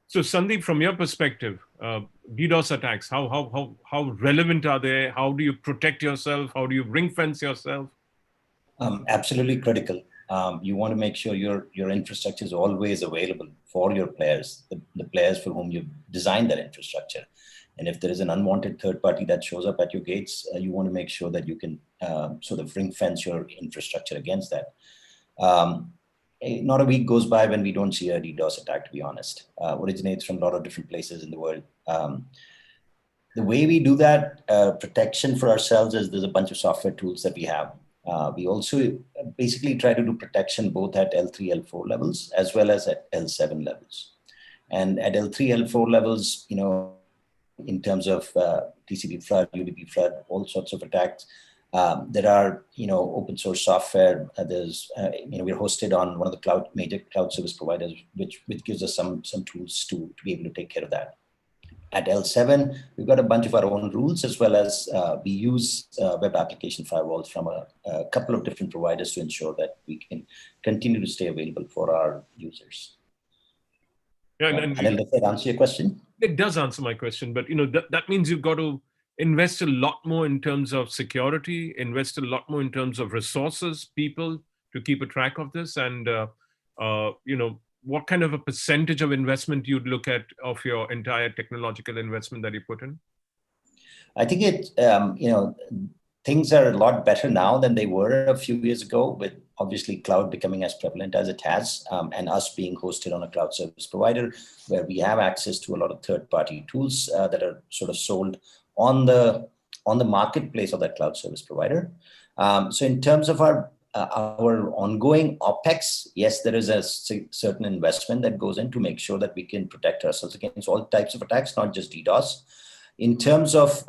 So Sandeep, from your perspective, DDoS attacks, how relevant are they? How do you protect yourself? How do you ring fence yourself? Absolutely critical. You want to make sure your infrastructure is always available for your players, the players for whom you've designed that infrastructure. And if there is an unwanted third party that shows up at your gates, you want to make sure that you can sort of ring fence your infrastructure against that. Not a week goes by when we don't see a DDoS attack, to be honest. Originates from a lot of different places in the world. The way we do that protection for ourselves is there's a bunch of software tools that we have. We also basically try to do protection both at L3, L4 levels, as well as at L7 levels. And at L3, L4 levels, in terms of TCP flood, UDP flood, all sorts of attacks, there are, open source software. There's, we're hosted on one of the major cloud service providers, which gives us some tools to be able to take care of that. At L7, we've got a bunch of our own rules, as well as we use web application firewalls from a couple of different providers to ensure that we can continue to stay available for our users. Yeah, and does that answer your question? It does answer my question, but that means you've got to invest a lot more in terms of security, invest a lot more in terms of resources, people to keep a track of this, and what kind of a percentage of investment you'd look at of your entire technological investment that you put in? I think things are a lot better now than they were a few years ago, with obviously cloud becoming as prevalent as it has, and us being hosted on a cloud service provider where we have access to a lot of third-party tools that are sort of sold on the marketplace of that cloud service provider. So in terms of our ongoing OpEx, yes, there is a certain investment that goes in to make sure that we can protect ourselves against all types of attacks, not just DDoS. In terms of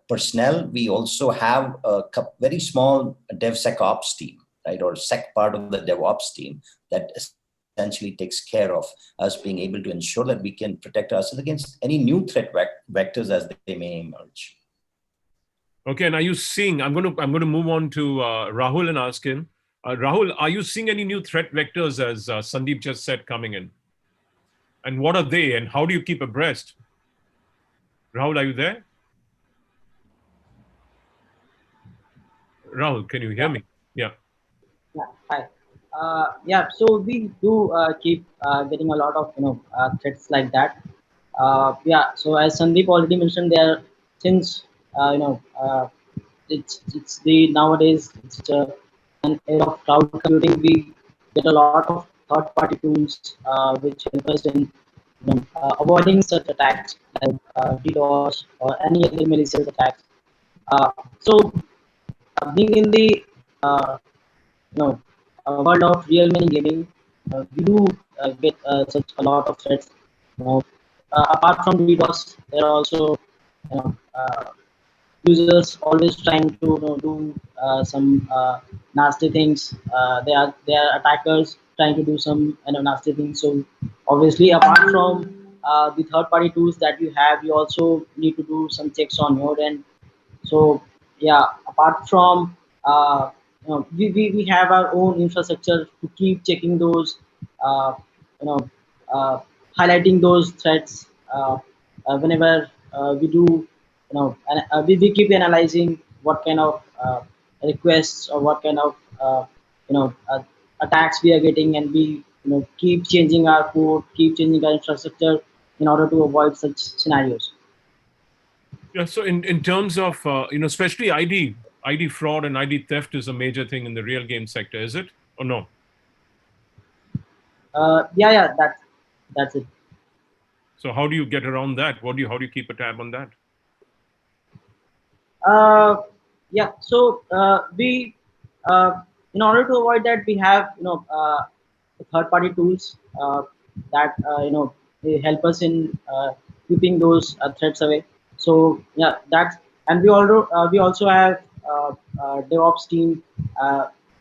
personnel, we also have a very small DevSecOps team, right, or sec part of the DevOps team that essentially takes care of us being able to ensure that we can protect ourselves against any new threat vectors as they may emerge. Okay, and are you seeing? I'm going to move on to Rahul and ask him. Rahul, are you seeing any new threat vectors, as Sandeep just said, coming in? And what are they, and how do you keep abreast? Rahul, are you there? Rahul, can you hear me? Yeah. Yeah. Hi. So we do keep getting a lot of threats like that. So as Sandeep already mentioned, there since it's the nowadays it's an era of cloud computing. We get a lot of third-party tools which help us in avoiding such attacks like DDoS or any other malicious attacks. So being in the world of real money gaming, we do get such a lot of threats. Apart from DDoS, there are also users always trying to do some nasty things. They are attackers trying to do some nasty things. So obviously, apart from the third-party tools that you have, you also need to do some checks on your end. So yeah, apart from we have our own infrastructure to keep checking those, uh, you know, highlighting those threats whenever we do, and we keep analyzing what kind of requests or what kind of attacks we are getting, and we keep changing our code, keep changing our infrastructure in order to avoid such scenarios. Yeah. So in terms of especially ID fraud and ID theft is a major thing in the real game sector, is it or no? Yeah, that's it. So how do you get around that? How do you keep a tab on that? Yeah, so we in order to avoid that, we have third-party tools that they help us in keeping those threats away. So yeah, and we also have DevOps team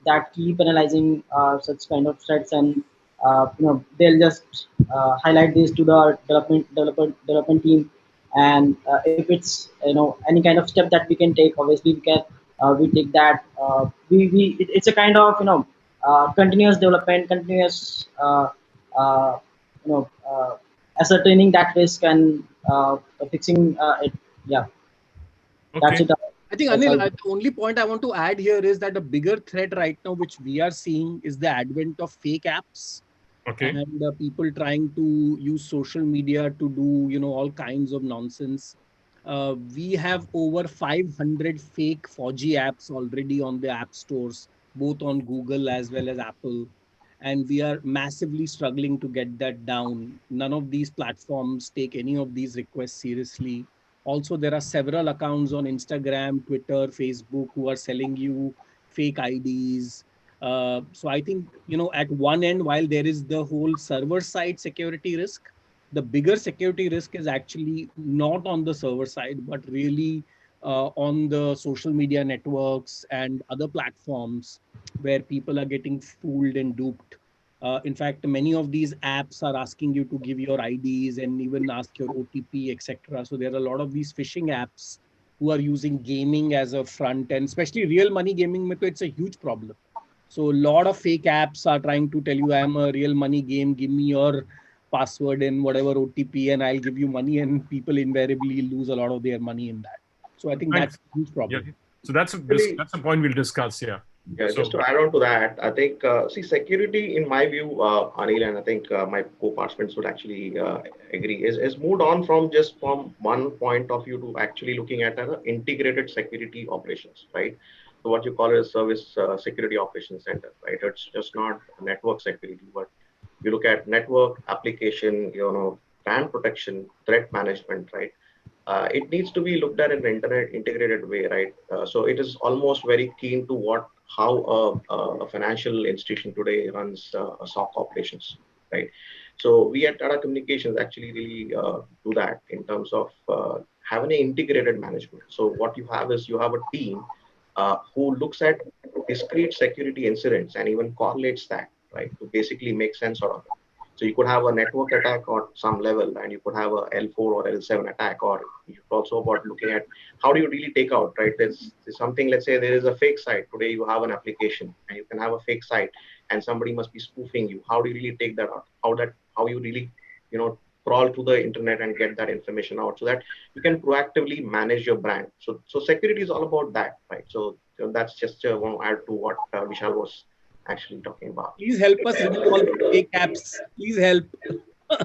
that keep analyzing such kind of threats, and they'll just highlight this to the development team, and if it's any kind of step that we can take, obviously we take that. It's a kind of continuous development, continuous ascertaining that risk and fixing it. Yeah, that's Okay. it. I think, That's Anil, how. the only point I want to add here is that a bigger threat right now, which we are seeing, is the advent of fake apps Okay. and people trying to use social media to do, all kinds of nonsense. We have over 500 fake 4G apps already on the app stores, both on Google as well as Apple. And we are massively struggling to get that down. None of these platforms take any of these requests seriously. Also, there are several accounts on Instagram, Twitter, Facebook who are selling you fake IDs. So I think, at one end, while there is the whole server side security risk, the bigger security risk is actually not on the server side, but really on the social media networks and other platforms where people are getting fooled and duped. In fact, many of these apps are asking you to give your IDs and even ask your OTP, etc. So there are a lot of these phishing apps who are using gaming as a front end, especially real money gaming. It's a huge problem. So a lot of fake apps are trying to tell you, I'm a real money game, give me your password and whatever OTP and I'll give you money, and people invariably lose a lot of their money in that. So I think that's Thanks. a huge Yeah. problem. So that's a point we'll discuss. Yeah. Yeah, So just to add on to that, I think, see, security, in my view, Anil, and I think my co-participants would actually agree, is moved on from just from one point of view to actually looking at an integrated security operations, right? So what you call a service security operations center, right? It's just not network security, but you look at network application, brand protection, threat management, right? It needs to be looked at in an internet integrated way, right? So it is almost very keen to how a financial institution today runs SOC operations, right? So we at Tata Communications actually really do that in terms of having an integrated management. So what you have is you have a team who looks at discrete security incidents and even correlates that, right, to basically make sense out of it. So you could have a network attack on some level, and you could have a L4 or L7 attack, or you could also about looking at how do you really take out, right? There's something, let's say there is a fake site. Today you have an application and you can have a fake site and somebody must be spoofing you. How do you really take that out? How you really, crawl to the internet and get that information out so that you can proactively manage your brand. So security is all about that, right? So that's just want to add to what Vishal was actually talking about. Please help us remove all the fake apps. Please help.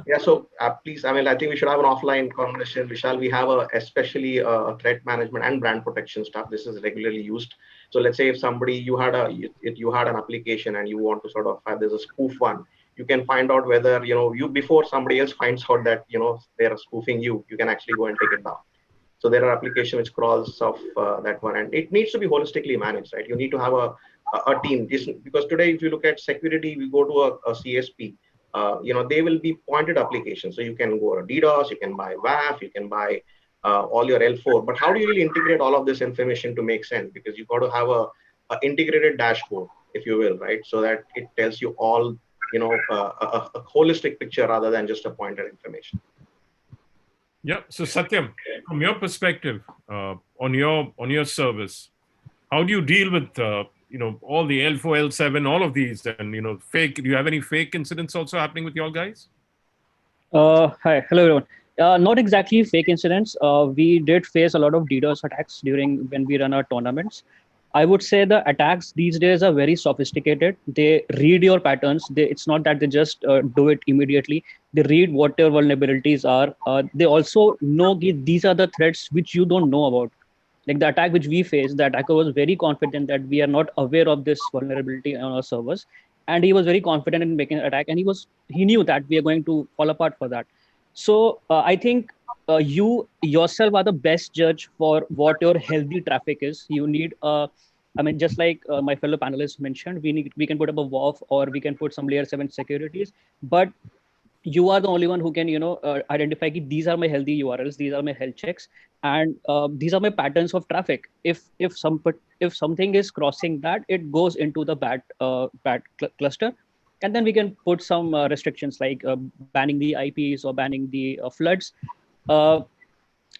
Yeah, so please, I mean, I think we should have an offline conversation. Vishal, we have especially a threat management and brand protection stuff. This is regularly used. So let's say if somebody, you had an application and you want to sort of have, there's a spoof one, you can find out whether, you before somebody else finds out that, they're spoofing you, you can actually go and take it down. So there are application which crawls off that one, and it needs to be holistically managed, right? You need to have a team. Because today, if you look at security, we go to a CSP. They will be pointed applications. So you can go to DDoS, you can buy WAF, you can buy all your L4. But how do you really integrate all of this information to make sense? Because you've got to have a integrated dashboard, if you will, right? So that it tells you all, a holistic picture rather than just a pointed information. yeah. So Satyam, from your perspective, on your service, how do you deal with all the L4, L7, all of these, and fake? Do you have any fake incidents also happening with y'all guys? Hi, hello everyone. Not exactly fake incidents. We did face a lot of DDoS attacks during when we run our tournaments. I would say the attacks these days are very sophisticated. They read your patterns. It's not that they just do it immediately. They read what your vulnerabilities are. They also know these are the threats which you don't know about. Like the attack which we faced, the attacker was very confident that we are not aware of this vulnerability on our servers, and he was very confident in making an attack, and he knew that we are going to fall apart for that. So I think you yourself are the best judge for what your healthy traffic is. You need I mean, just like my fellow panelists mentioned, we can put up a WAF or we can put some layer 7 securities, but you are the only one who can identify these are my healthy URLs, these are my health checks, and these are my patterns of traffic. If something is crossing that, it goes into the bad cluster. and then we can put some restrictions like banning the IPs or banning the floods.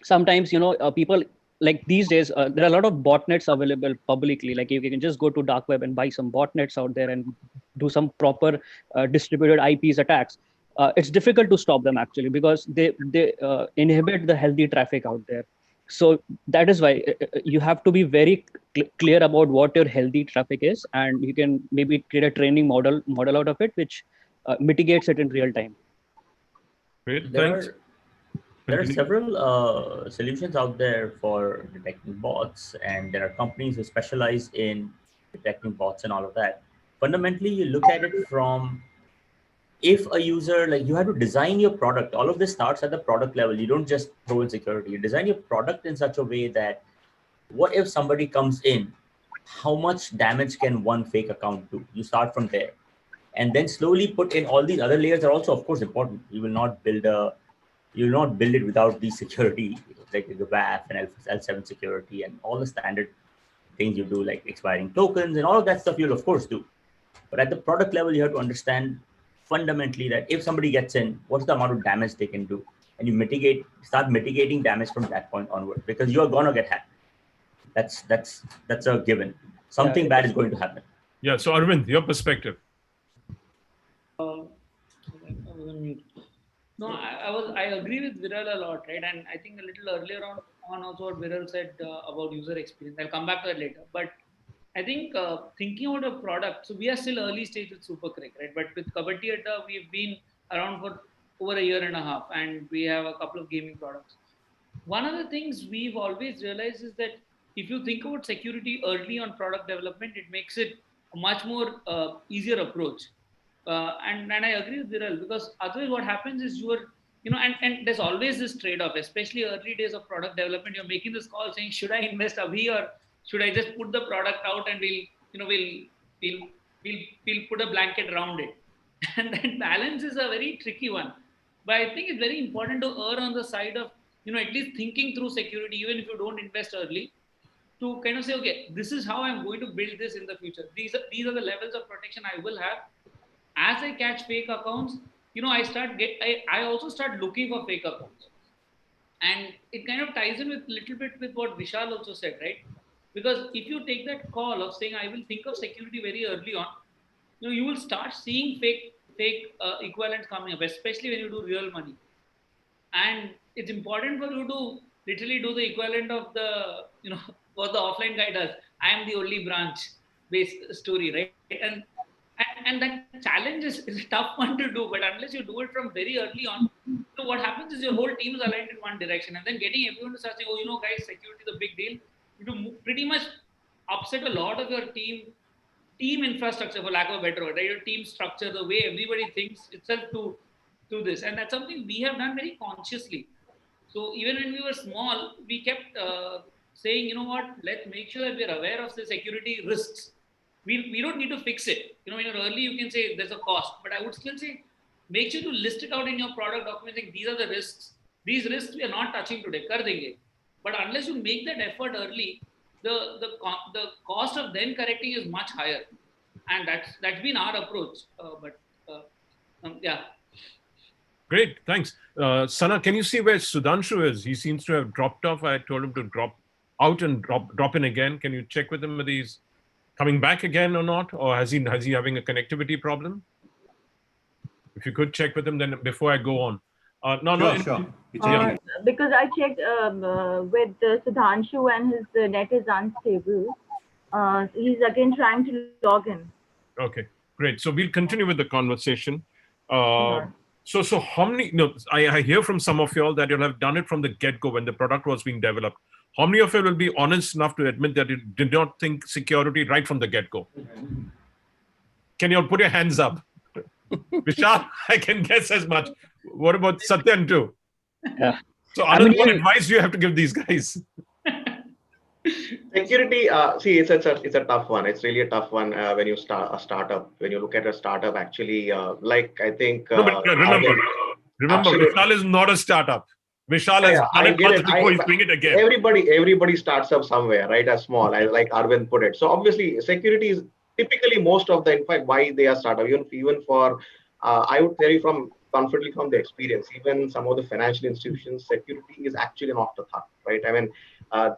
Sometimes people, like these days there are a lot of botnets available publicly. Like you can just go to dark web and buy some botnets out there and do some proper distributed IPs attacks. It's difficult to stop them actually, because they inhibit the healthy traffic out there. So that is why you have to be very clear about what your healthy traffic is, and you can maybe create a training model out of it, which mitigates it in real time. Great, There thanks. there are Continue. several solutions out there for detecting bots, and there are companies who specialize in detecting bots and all of that. Fundamentally, you look at it from, if a user, like, you have to design your product. All of this starts at the product level. You don't just throw in security. You design your product in such a way that, what if somebody comes in, how much damage can one fake account do? You start from there, and then slowly put in all these other layers are also, of course, important. You will not build it without the security, like the WAF and L7 security and all the standard things you do, like expiring tokens and all of that stuff you'll of course do. But at the product level, you have to understand fundamentally that if somebody gets in, what's the amount of damage they can do? And you start mitigating damage from that point onward, because you're gonna get hacked. That's a given. Something bad is going to happen. Yeah. So Arvind, your perspective. I was on mute. No, I agree with Viral a lot, right? And I think a little earlier on also what Viral said about user experience. I'll come back to that later. But I think thinking about a product, so we are still early stage with SuperCrick, right? But with Kabaddi Adda, we've been around for over a year and a half, and we have a couple of gaming products. One of the things we've always realized is that if you think about security early on product development, it makes it a much more easier approach. And I agree with Viral, because otherwise what happens is and there's always this trade-off, especially early days of product development. You're making this call saying, should I invest abhi, or should I just put the product out and we'll put a blanket around it? And that balance is a very tricky one. But I think it's very important to err on the side of, at least thinking through security, even if you don't invest early, to kind of say, okay, this is how I'm going to build this in the future. These are the levels of protection I will have. As I catch fake accounts, I also start looking for fake accounts. And it kind of ties in with little bit with what Vishal also said, right? Because if you take that call of saying, I will think of security very early on, you will start seeing fake equivalents coming up, especially when you do real money. And it's important for you to literally do the equivalent of the, what the offline guy does. I am the only branch based story, right? And that challenge is a tough one to do, but unless you do it from very early on, so what happens is your whole team is aligned in one direction, and then getting everyone to start saying, guys, security is a big deal. You pretty much upset a lot of your team infrastructure, for lack of a better word, right? Your team structure, the way everybody thinks itself to this. And that's something we have done very consciously. So even when we were small, we kept saying, let's make sure that we're aware of the security risks. We don't need to fix it. When you're early, you can say there's a cost, but I would still say, make sure to list it out in your product document, saying these are the risks. These risks we are not touching today, kar denge. But unless you make that effort early, the cost of then correcting is much higher. And that's been our approach. Yeah. Great, thanks. Sana, can you see where Sudhanshu is? He seems to have dropped off. I told him to drop out and drop in again. Can you check with him whether he's coming back again or not? Or has he having a connectivity problem? If you could check with him then before I go on. Sure. Because I checked with Sudhanshu and his net is unstable. He's again trying to log in. Okay, great. So we'll continue with the conversation. So how many, I hear from some of you all that you'll have done it from the get-go when the product was being developed. How many of you will be honest enough to admit that you did not think security right from the get-go? Can you all put your hands up? Vishal, I can guess as much. What about Satyan too? Yeah. So what advice do you have to give these guys? Security, see, it's a tough one. It's really a tough one when you start a startup. When you look at a startup, actually, like I think. No, but remember, Vishal is not a startup. Vishal has done it once before he's doing it again. Everybody starts up somewhere, right? As small, like Arvind put it. So obviously, security is typically most of the, in fact, why they are startup, even for, I would tell you from confidently from the experience, even some of the financial institutions, security is actually an afterthought, right? I mean,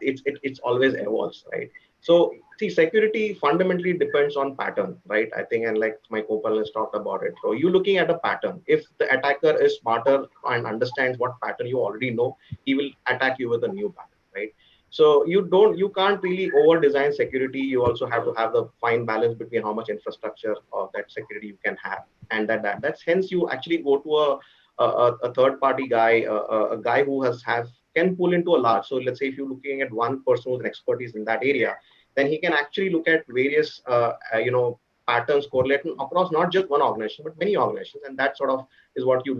it's always evolves, right? So see, security fundamentally depends on pattern, right? I think, and like my co-panel has talked about it. So you're looking at a pattern. If the attacker is smarter and understands what pattern you already know, he will attack you with a new pattern, right? So you can't really over design security. You also have to have the fine balance between how much infrastructure of that security you can have, and that's hence you actually go to a third party guy, a guy who can pull into a large. So let's say if you're looking at one person with an expertise in that area, then he can actually look at various patterns correlating across not just one organization but many organizations, and that sort of is what you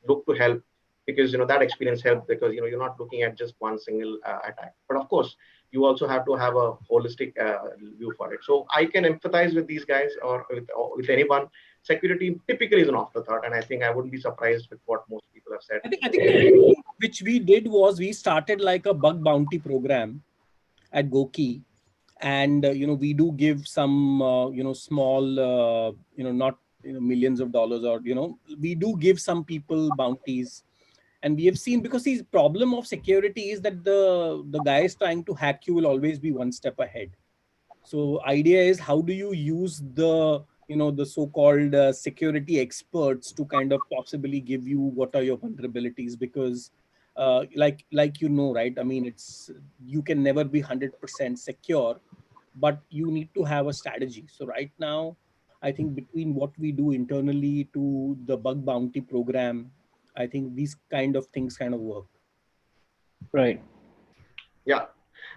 look to help, because that experience helps, because you're not looking at just one single attack. But of course you also have to have a holistic view for it. So I can empathize with these guys, or with anyone. Security typically is an afterthought, and I think I wouldn't be surprised with what most people have said. I think the thing which we did was we started like a bug bounty program at Goki, and we do give some small not millions of dollars, or we do give some people bounties. And we have seen, because the problem of security is that the guys trying to hack you will always be one step ahead. So idea is, how do you use the so-called security experts to kind of possibly give you what are your vulnerabilities? Because like right, I mean, you can never be 100% secure, but you need to have a strategy. So right now, I think between what we do internally to the bug bounty program, I think these kind of things kind of work. Right. Yeah,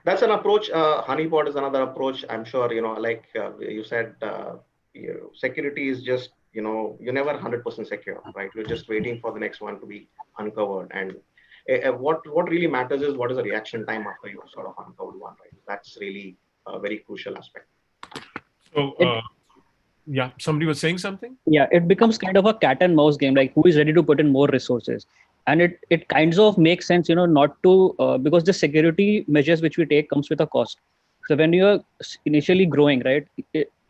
that's an approach. Honeypot is another approach. I'm sure, like you said, security is just, you're never 100% secure, right? You're just waiting for the next one to be uncovered. And what really matters is what is the reaction time after you sort of uncovered one, right? That's really a very crucial aspect. So, yeah, somebody was saying something? Yeah, it becomes kind of a cat and mouse game, like who is ready to put in more resources. And it kinds of makes sense, not to, because the security measures which we take comes with a cost. So when you're initially growing, right,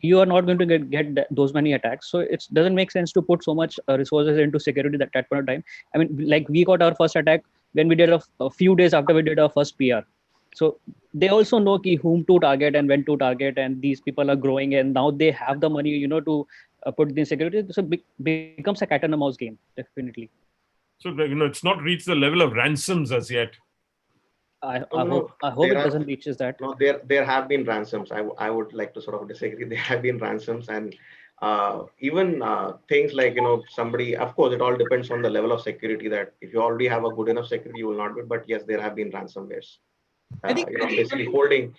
you are not going to get those many attacks. So it doesn't make sense to put so much resources into security at that point of time. I mean, like we got our first attack when we did a few days after we did our first PR. So they also know whom to target and when to target, and these people are growing, and now they have the money, to put the security. So becomes a cat and a mouse game, definitely. So it's not reached the level of ransoms as yet. I hope it doesn't reaches that. No, there have been ransoms. I would like to sort of disagree. There have been ransoms, and even things like somebody. Of course, it all depends on the level of security. That if you already have a good enough security, you will not be. But yes, there have been ransomwares. I think basically holding.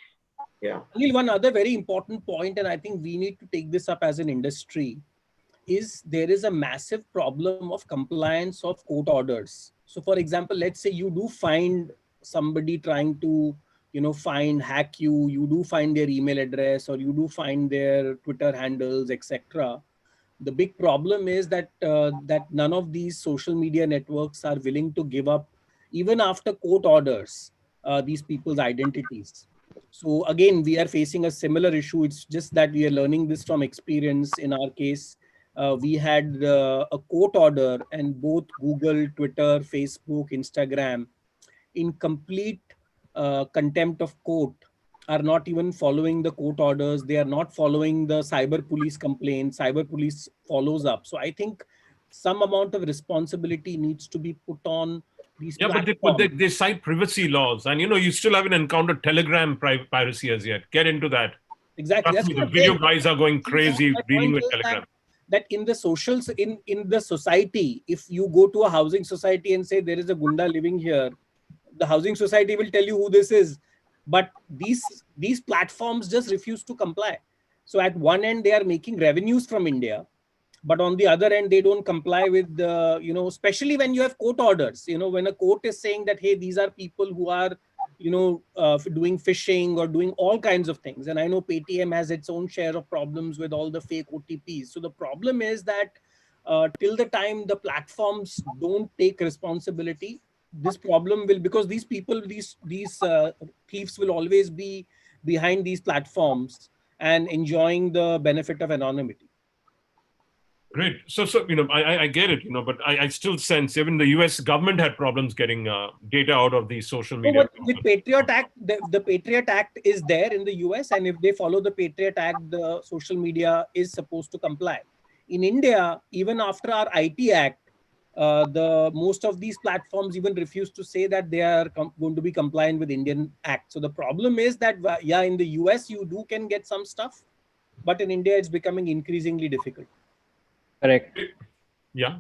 Yeah. One other very important point, and I think we need to take this up as an industry, is there is a massive problem of compliance of court orders. So for example, let's say you do find somebody trying to hack you, you do find their email address, or you do find their Twitter handles, etc. The big problem is that that none of these social media networks are willing to give up, even after court orders, these people's identities. So again, we are facing a similar issue. It's just that we are learning this from experience. In our case, we had a court order, and both Google, Twitter, Facebook, Instagram, in complete contempt of court, are not even following the court orders. They are not following the cyber police complaint. Cyber police follows up. So I think some amount of responsibility needs to be put on these platforms. But they cite privacy laws, and you still haven't encountered Telegram piracy as yet. Get into that. Exactly. That's the video guys are going crazy dealing with Telegram. That in the socials, in the society, if you go to a housing society and say there is a Gunda living here, the housing society will tell you who this is. But these platforms just refuse to comply. So at one end, they are making revenues from India, but on the other end, they don't comply with the, especially when you have court orders. When a court is saying that, hey, these are people who are, doing phishing or doing all kinds of things. And I know Paytm has its own share of problems with all the fake OTPs. So the problem is that till the time the platforms don't take responsibility, this problem will, because these people, these thieves will always be behind these platforms, and enjoying the benefit of anonymity. Great. So I get it, but I still sense even the US government had problems getting data out of these social media. So with Patriot Act, the Patriot Act is there in the US, and if they follow the Patriot Act, the social media is supposed to comply. In India, even after our IT Act, the most of these platforms even refuse to say that they are going to be compliant with Indian Act. So the problem is that in the US you can get some stuff, but in India it's becoming increasingly difficult. Correct. Yeah.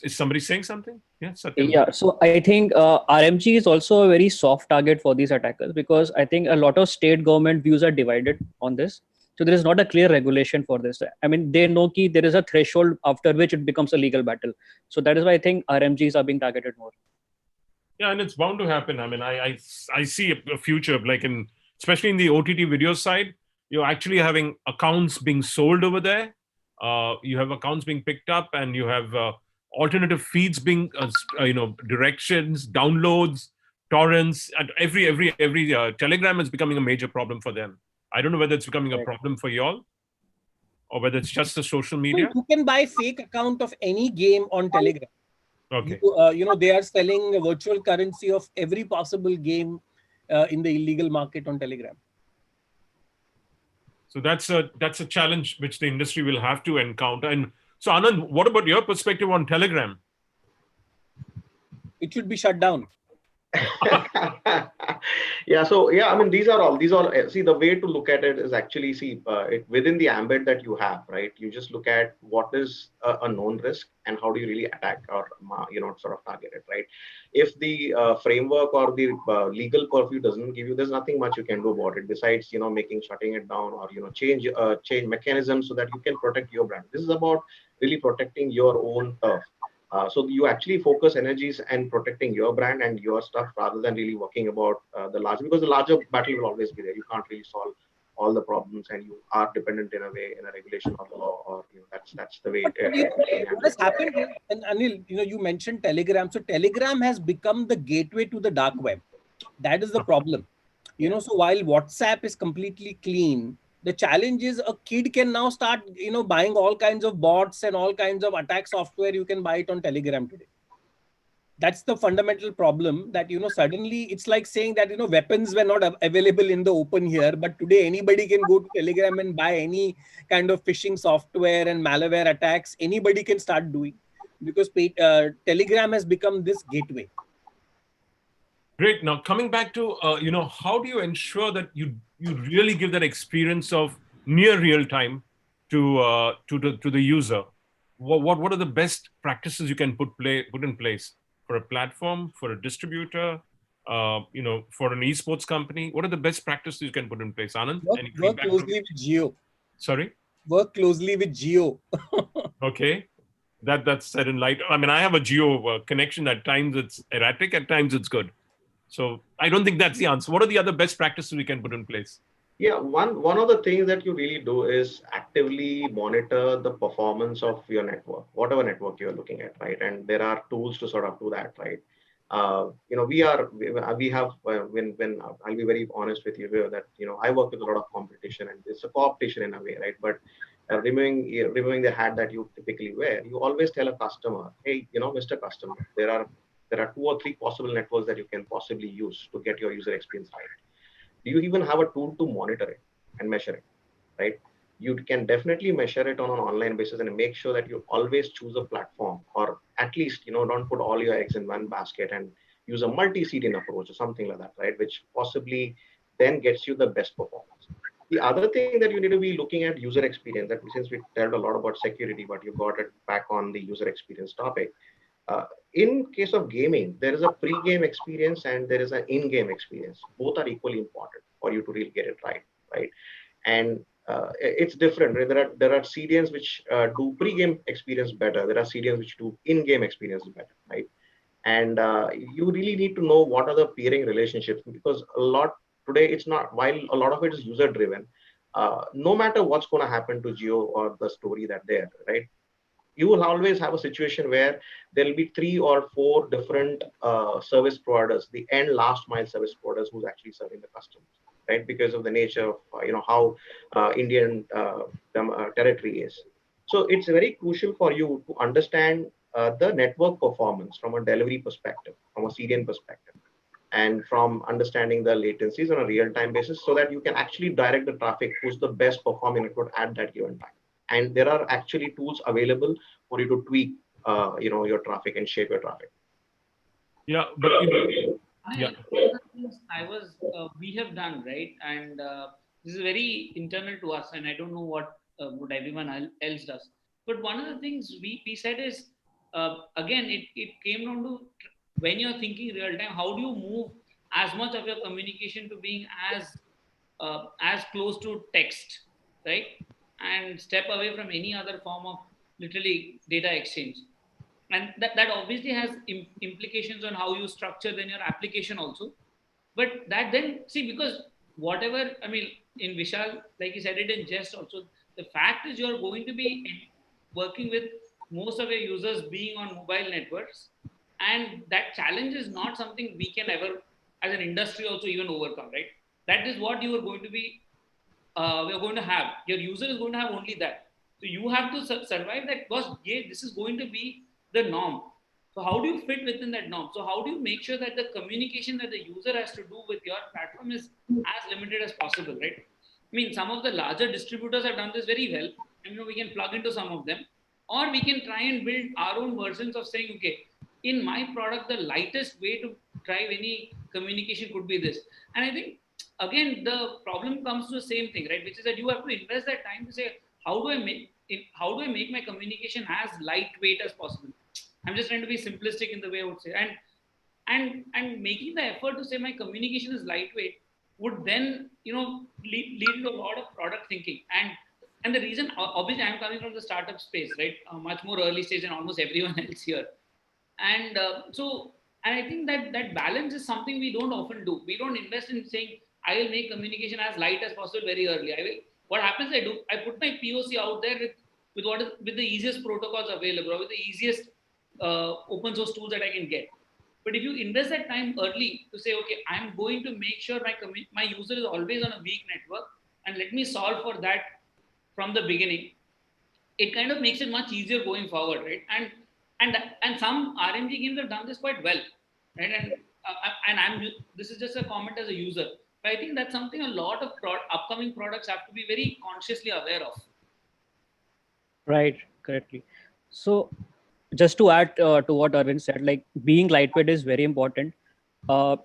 Is somebody saying something? Yeah. Yeah. So I think RMG is also a very soft target for these attackers, because I think a lot of state government views are divided on this. So there is not a clear regulation for this. I mean, they know that there is a threshold after which it becomes a legal battle. So that is why I think RMGs are being targeted more. Yeah, and it's bound to happen. I mean, I see a future, like especially in the OTT video side, you're actually having accounts being sold over there. You have accounts being picked up, and you have alternative feeds being, directions, downloads, torrents, and every Telegram is becoming a major problem for them. I don't know whether it's becoming a problem for y'all, or whether it's just the social media. You can buy fake account of any game on Telegram. Okay. They are selling a virtual currency of every possible game in the illegal market on Telegram. So that's a challenge which the industry will have to encounter. And so, Anand, what about your perspective on Telegram? It should be shut down. Yeah, so I mean, these are all see, the way to look at it is actually within the ambit that you have, right? You just look at what is a known risk and how do you really attack or sort of target it, right? If the framework or the legal purview doesn't give you, there's nothing much you can do about it besides shutting it down, or change mechanisms so that you can protect your brand. This is about really protecting your own turf. So you actually focus energies and protecting your brand and your stuff rather than really working about because the larger battle will always be there. You can't really solve all the problems, and you are dependent in a way in a regulation of the law, or that's the way. What has happened, and Anil, you mentioned Telegram. So Telegram has become the gateway to the dark web. That is the problem. So while WhatsApp is completely clean, the challenge is a kid can now start, buying all kinds of bots and all kinds of attack software. You can buy it on Telegram today. That's the fundamental problem, that, suddenly it's like saying that, weapons were not available in the open here, but today anybody can go to Telegram and buy any kind of phishing software and malware attacks. Anybody can start doing, because Telegram has become this gateway. Great. Now, coming back to, how do you ensure that you really give that experience of near real time to the user? What are the best practices you can put in place for a platform, for a distributor, for an esports company? What are the best practices you can put in place, Anand? Work closely with Geo. Sorry? Work closely with Geo. Okay. That's set in light. I mean, I have a Geo connection. At times it's erratic, at times it's good. So I don't think that's the answer. What are the other best practices we can put in place? Yeah, one of the things that you really do is actively monitor the performance of your network, whatever network you're looking at, right? And there are tools to sort of do that, right? We have when I'll be very honest with you here that I work with a lot of competition, and it's a competition in a way, right? But removing the hat that you typically wear, you always tell a customer, hey, Mr. Customer, there are 2 or 3 possible networks that you can possibly use to get your user experience right. Do you even have a tool to monitor it and measure it, right? You can definitely measure it on an online basis and make sure that you always choose a platform, or at least, don't put all your eggs in one basket and use a multi-seeding approach or something like that, right? Which possibly then gets you the best performance. The other thing that you need to be looking at user experience, that since we told a lot about security, but you got it back on the user experience topic. In case of gaming, there is a pre-game experience and there is an in-game experience. Both are equally important for you to really get it right? And it's different. Right? There are CDNs which do pre-game experience better. There are CDNs which do in-game experience better, right? And you really need to know what are the peering relationships, because today it's not, while a lot of it is user-driven, no matter what's going to happen to Geo or the story that they're, right? You will always have a situation where there will be 3 or 4 different service providers, the last mile service providers who's actually serving the customers. right? Because of the nature of how Indian territory is. So it's very crucial for you to understand the network performance from a delivery perspective, from a CDN perspective, and from understanding the latencies on a real-time basis, so that you can actually direct the traffic who's the best performing network at that given time. And there are actually tools available for you to tweak your traffic and shape your traffic. Yeah, but yeah. We have done, right, and this is very internal to us, and I don't know what everyone else does. But one of the things we said is, again, it came down to when you're thinking real time, how do you move as much of your communication to being as close to text, right, and step away from any other form of literally data exchange. And that obviously has implications on how you structure then your application also. But that then, see, because whatever, I mean, in Vishal, like you said it in jest also, the fact is you're going to be working with most of your users being on mobile networks, and that challenge is not something we can ever, as an industry, also even overcome, right? That is what you are going to be, we're going to have. Your user is going to have only that. So you have to survive that, because yeah, this is going to be the norm. So how do you fit within that norm? So how do you make sure that the communication that the user has to do with your platform is as limited as possible, right? I mean, some of the larger distributors have done this very well. And, we can plug into some of them, or we can try and build our own versions of saying, okay, in my product, the lightest way to drive any communication could be this. And I think, again, the problem comes to the same thing, right? Which is that you have to invest that time to say, how do I make my communication as lightweight as possible? I'm just trying to be simplistic in the way I would say, and making the effort to say my communication is lightweight would then lead to a lot of product thinking. And the reason, obviously, I'm coming from the startup space, right? Much more early stage than almost everyone else here. And and I think that balance is something we don't often do. We don't invest in saying, I will make communication as light as possible very early. What happens, I put my POC out there with the easiest protocols available, or with the easiest open source tools that I can get. But if you invest that time early to say, okay, I'm going to make sure my user is always on a weak network, and let me solve for that from the beginning, it kind of makes it much easier going forward, right? And some RMG games have done this quite well, right? And this is just a comment as a user, but I think that's something a lot of upcoming products have to be very consciously aware of. Right, correctly. So just to add to what Arvind said, like being lightweight is very important.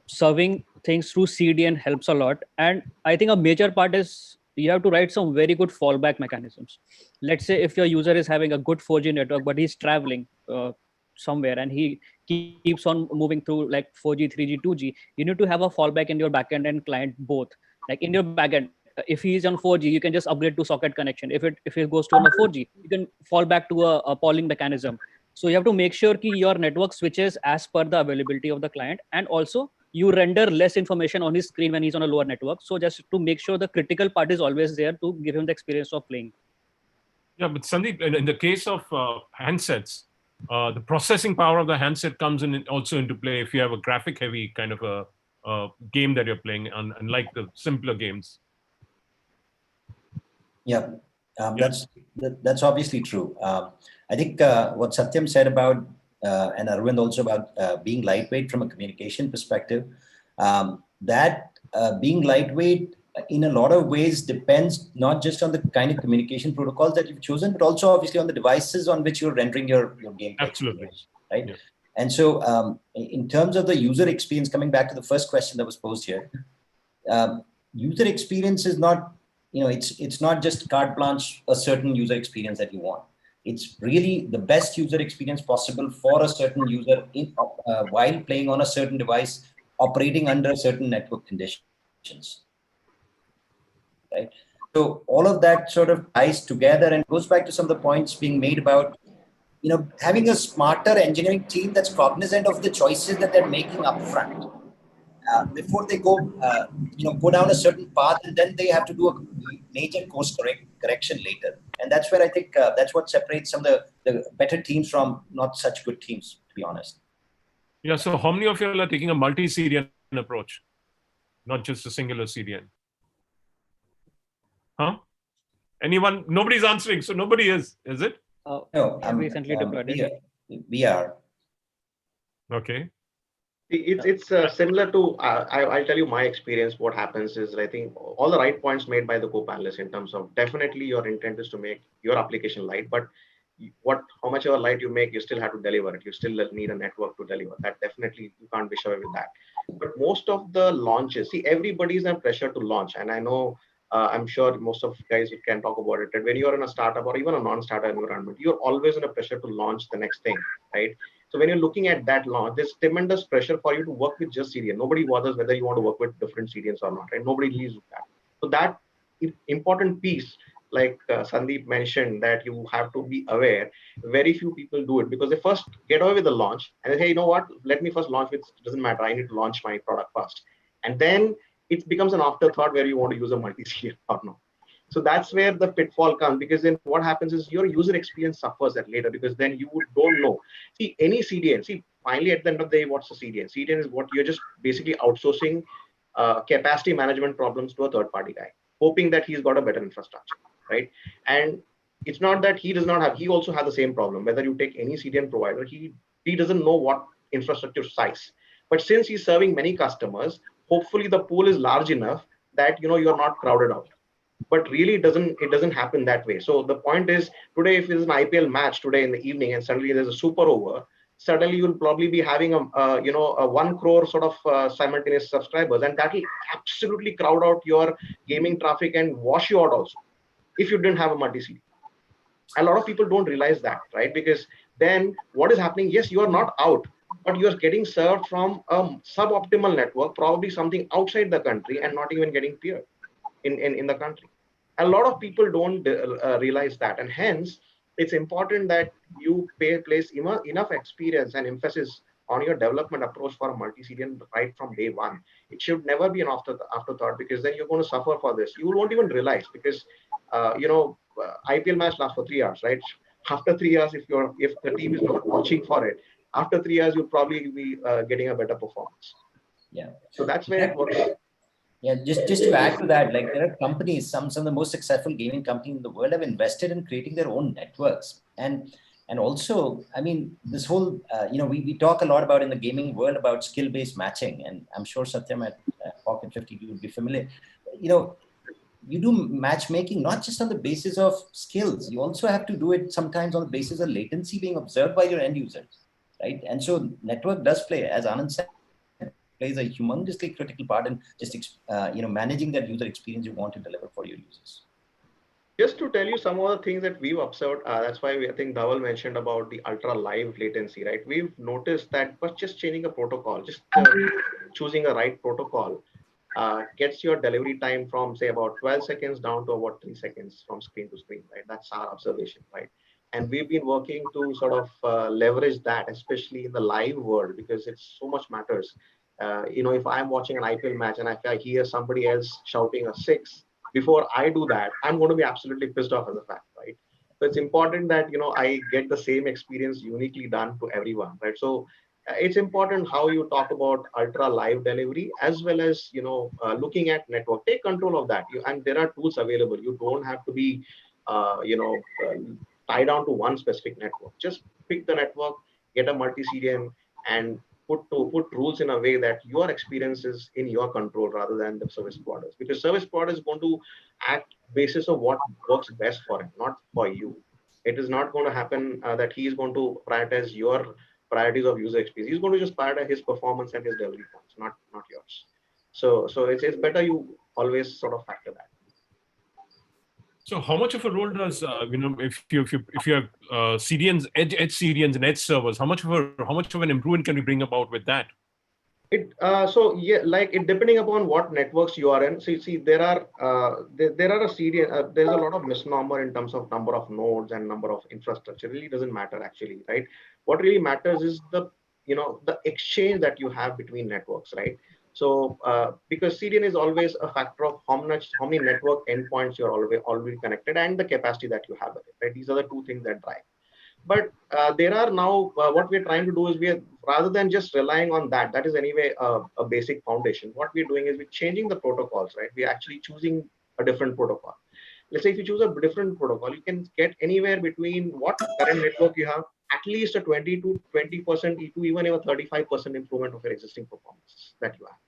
Serving things through CDN helps a lot. And I think a major part is you have to write some very good fallback mechanisms. Let's say if your user is having a good 4G network, but he's traveling somewhere and he keeps on moving through like 4G, 3G, 2G, you need to have a fallback in your backend and client both. Like in your backend, if he is on 4G, you can just upgrade to socket connection. If it goes to on a 4G, you can fall back to a polling mechanism. So you have to make sure that your network switches as per the availability of the client, and also you render less information on his screen when he's on a lower network. So just to make sure the critical part is always there to give him the experience of playing. Yeah, but Sandeep, in the case of handsets, the processing power of the handset comes in also into play if you have a graphic heavy kind of a game that you're playing, unlike the simpler games. Yeah, that's obviously true. I think what Satyam said about, and Arvind also about being lightweight from a communication perspective, that being lightweight in a lot of ways depends not just on the kind of communication protocols that you've chosen, but also obviously on the devices on which you're rendering your gameplay. Absolutely. Right? Yeah. And so in terms of the user experience, coming back to the first question that was posed here, user experience is not, it's not just carte blanche, a certain user experience that you want. It's really the best user experience possible for a certain user while playing on a certain device, operating under certain network conditions. Right? So all of that sort of ties together and goes back to some of the points being made about, having a smarter engineering team that's cognizant of the choices that they're making upfront. Before they go down a certain path, and then they have to do a major course correction later. And that's where I think that's what separates some of the better teams from not such good teams, to be honest. Yeah. So how many of you are taking a multi-CDN approach, not just a singular CDN? Huh? Anyone? Nobody's answering, so nobody is it? No, recently deployed it. we are. Okay. It's similar to I'll tell you my experience. What happens is I think all the right points made by the co-panelists in terms of definitely your intent is to make your application light, but how much of a light you make, you still have to deliver it. You still need a network to deliver that. Definitely you can't be sure with that. But most of the launches, see, everybody's under pressure to launch, and I know I'm sure most of guys can talk about it. That when you're in a startup or even a non-startup environment, you're always under pressure to launch the next thing, right? So when you're looking at that launch, there's tremendous pressure for you to work with just CDN. Nobody bothers whether you want to work with different CDNs or not, right? Nobody leaves with that. So that important piece, like Sandeep mentioned, that you have to be aware. Very few people do it because they first get away with the launch and they say, you know what? Let me first launch with. Doesn't matter. I need to launch my product first, and then it becomes an afterthought where you want to use a multi-CDN or not. So that's where the pitfall comes, because then what happens is your user experience suffers at later, because then you don't know. See, any CDN, finally at the end of the day, what's a CDN? CDN is what you're just basically outsourcing capacity management problems to a third party guy, hoping that he's got a better infrastructure, right? And it's not that he does not have, he also has the same problem. Whether you take any CDN provider, he doesn't know what infrastructure size. But since he's serving many customers, hopefully the pool is large enough that you're not crowded out. But really it doesn't happen that way. So the point is, today if there's an IPL match today in the evening and suddenly there's a super over, suddenly you'll probably be having a 1 crore sort of simultaneous subscribers, and that will absolutely crowd out your gaming traffic and wash you out also if you didn't have a multi-CD. A lot of people don't realize that, right? Because then what is happening? Yes, you are not out, but you are getting served from a suboptimal network, probably something outside the country, and not even getting peered in the country. A lot of people don't realize that, and hence it's important that you place enough experience and emphasis on your development approach for a multi-CDN right from day one. It should never be an afterthought, because then you're going to suffer for this. You won't even realize, because IPL match lasts for 3 hours, right? After 3 hours, if the team is not watching for it, after 3 hours you'll probably be getting a better performance. Yeah. So that's where it works. Yeah, just to add to that, like there are companies, some of the most successful gaming companies in the world have invested in creating their own networks. And also, I mean, this whole, we talk a lot about in the gaming world about skill-based matching, and I'm sure Satyam at Pocket 50 would be familiar. You do matchmaking not just on the basis of skills. You also have to do it sometimes on the basis of latency being observed by your end users, right? And so network does play, as Anand said, plays a humongously critical part in just managing that user experience you want to deliver for your users. Just to tell you some of the things that we've observed, that's why I think Dhaval mentioned about the ultra live latency, right? We've noticed that but just changing a protocol, just choosing a right protocol gets your delivery time from say about 12 seconds down to about 3 seconds from screen to screen, right? That's our observation, right? And we've been working to sort of leverage that, especially in the live world, because it's so much matters. If I'm watching an IPL match and I hear somebody else shouting a 6, before I do that, I'm going to be absolutely pissed off as a fan, right? So it's important that, I get the same experience uniquely done to everyone, right? So it's important how you talk about ultra live delivery, as well as, looking at network, take control of that. And there are tools available. You don't have to be, tied down to one specific network. Just pick the network, get a multi-CDN, and put rules in a way that your experience is in your control rather than the service provider, because service provider is going to act basis of what works best for him, not for you. It is not going to happen that he is going to prioritize your priorities of user experience. He's going to just prioritize his performance and his delivery points, not yours. So it's better you always sort of factor that. So how much of a role does if you have CDNs, edge CDNs and edge servers, how much of an improvement can we bring about with that? It depending upon what networks you are in. So you see, there are a CDN. There's a lot of misnomer in terms of number of nodes and number of infrastructure. It really doesn't matter actually, right? What really matters is the exchange that you have between networks, right? So because CDN is always a factor of how many network endpoints you're already connected and the capacity that you have with it, right? These are the two things that drive. But there are now, what we're trying to do is rather than just relying on that is anyway a basic foundation. What we're doing is we're changing the protocols, right? We're actually choosing a different protocol. let's say if you choose a different protocol, you can get anywhere between what current network you have, at least a 20 to 20% to even a 35% improvement of your existing performance that you have,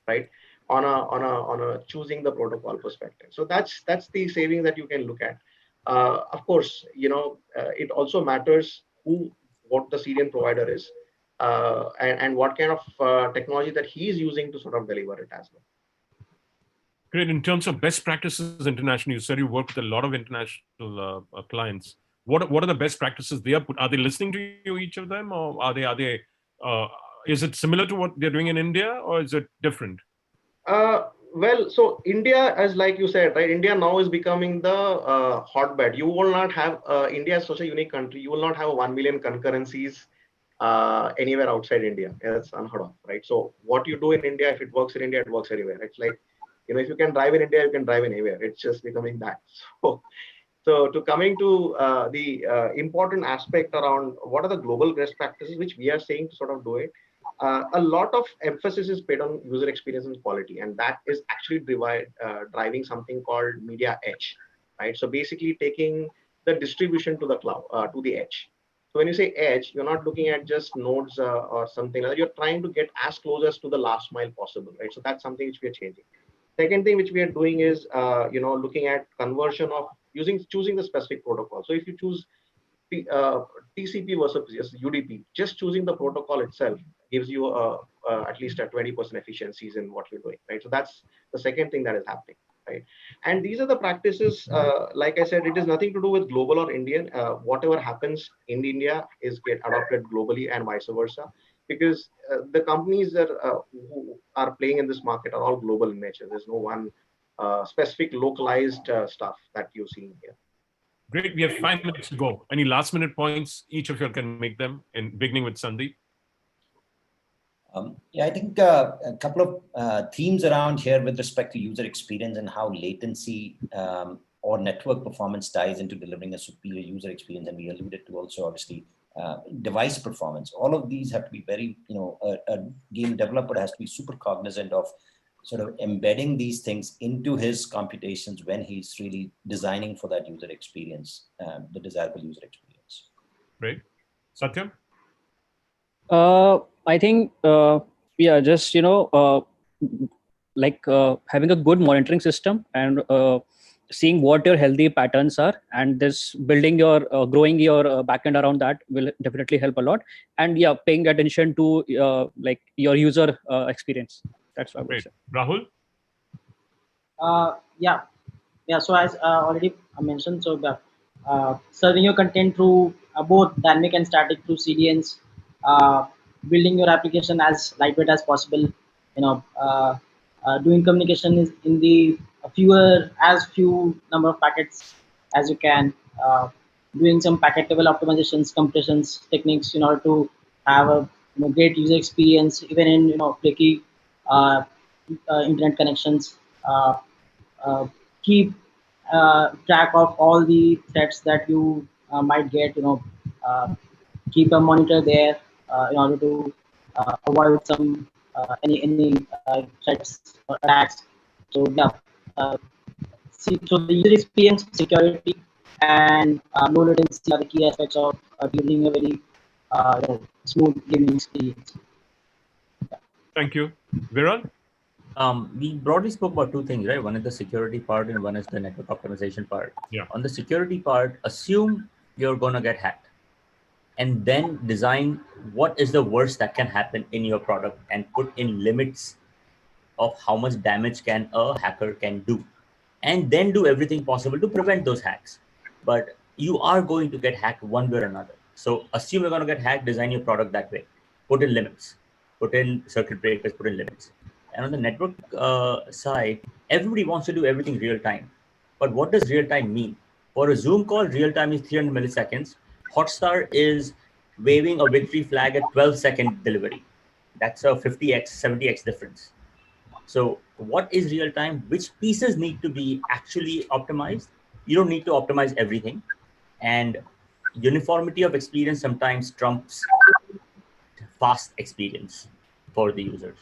right? On a choosing the protocol perspective. So that's the saving that you can look at. Of course, it also matters what the CDN provider is, and what kind of technology that he is using to sort of deliver it as well. Great. In terms of best practices internationally, you said you work with a lot of international clients. What are the best practices they are they listening to you, each of them, or are they is it similar to what they're doing in India, or is it different? Well, so India, as like you said, right? India now is becoming the hotbed. You will not have India is such a unique country. You will not have 1 million concurrencies anywhere outside India. That's unheard of, right? So what you do in India, if it works in India, it works everywhere. It's like, if you can drive in India, you can drive anywhere. It's just becoming that. So to coming to the important aspect around what are the global best practices, which we are saying to sort of do it. A lot of emphasis is paid on user experience and quality, and that is actually driving something called media edge, right? So basically taking the distribution to the cloud, to the edge. So when you say edge, you're not looking at just nodes or something like that. You're trying to get as close as to the last mile possible, right? So that's something which we are changing. Second thing which we are doing is, looking at conversion of choosing the specific protocol. So if you choose TCP versus UDP, just choosing the protocol itself gives you at least a 20% efficiencies in what you're doing, right? So that's the second thing that is happening, right? And these are the practices, like I said, it is nothing to do with global or Indian. Whatever happens in India is get adopted globally and vice versa, because the companies that who are playing in this market are all global in nature. There's no one specific localized stuff that you see here. Great. We have 5 minutes to go. Any last minute points? Each of you can make them, beginning with Sandeep. Yeah, I think a couple of themes around here with respect to user experience and how latency or network performance ties into delivering a superior user experience. And we alluded to also, obviously, device performance. All of these have to be very, a game developer has to be super cognizant of sort of embedding these things into his computations when he's really designing for that user experience, the desirable user experience. Great. Satyam? I think, just, having a good monitoring system and seeing what your healthy patterns are, and this building growing your backend around that will definitely help a lot. And paying attention to your user experience. That's what I would say. Rahul? So as already mentioned, so serving your content through both dynamic and static through CDNs, building your application as lightweight as possible, doing communication is in the few number of packets as you can, doing some packet level optimizations, compressions techniques in order to have a great user experience even in flaky internet connections. Keep track of all the threats that you might get. Keep a monitor there in order to avoid some any threats or attacks. So so the user experience, security, and low latency are the key aspects of building a very smooth gaming experience. Thank you. Viral? We broadly spoke about two things, right? One is the security part and one is the network optimization part. Yeah. On the security part, assume you're going to get hacked and then design what is the worst that can happen in your product and put in limits of how much damage can a hacker can do, and then do everything possible to prevent those hacks. But you are going to get hacked one way or another. So assume you're going to get hacked, design your product that way. Put in limits, put in circuit breakers, put in limits. And on the network side, everybody wants to do everything real time. But what does real time mean? For a Zoom call, real time is 300 milliseconds. Hotstar is waving a victory flag at 12-second delivery. That's a 50x, 70x difference. So what is real time? Which pieces need to be actually optimized? You don't need to optimize everything. And uniformity of experience sometimes trumps fast experience for the users.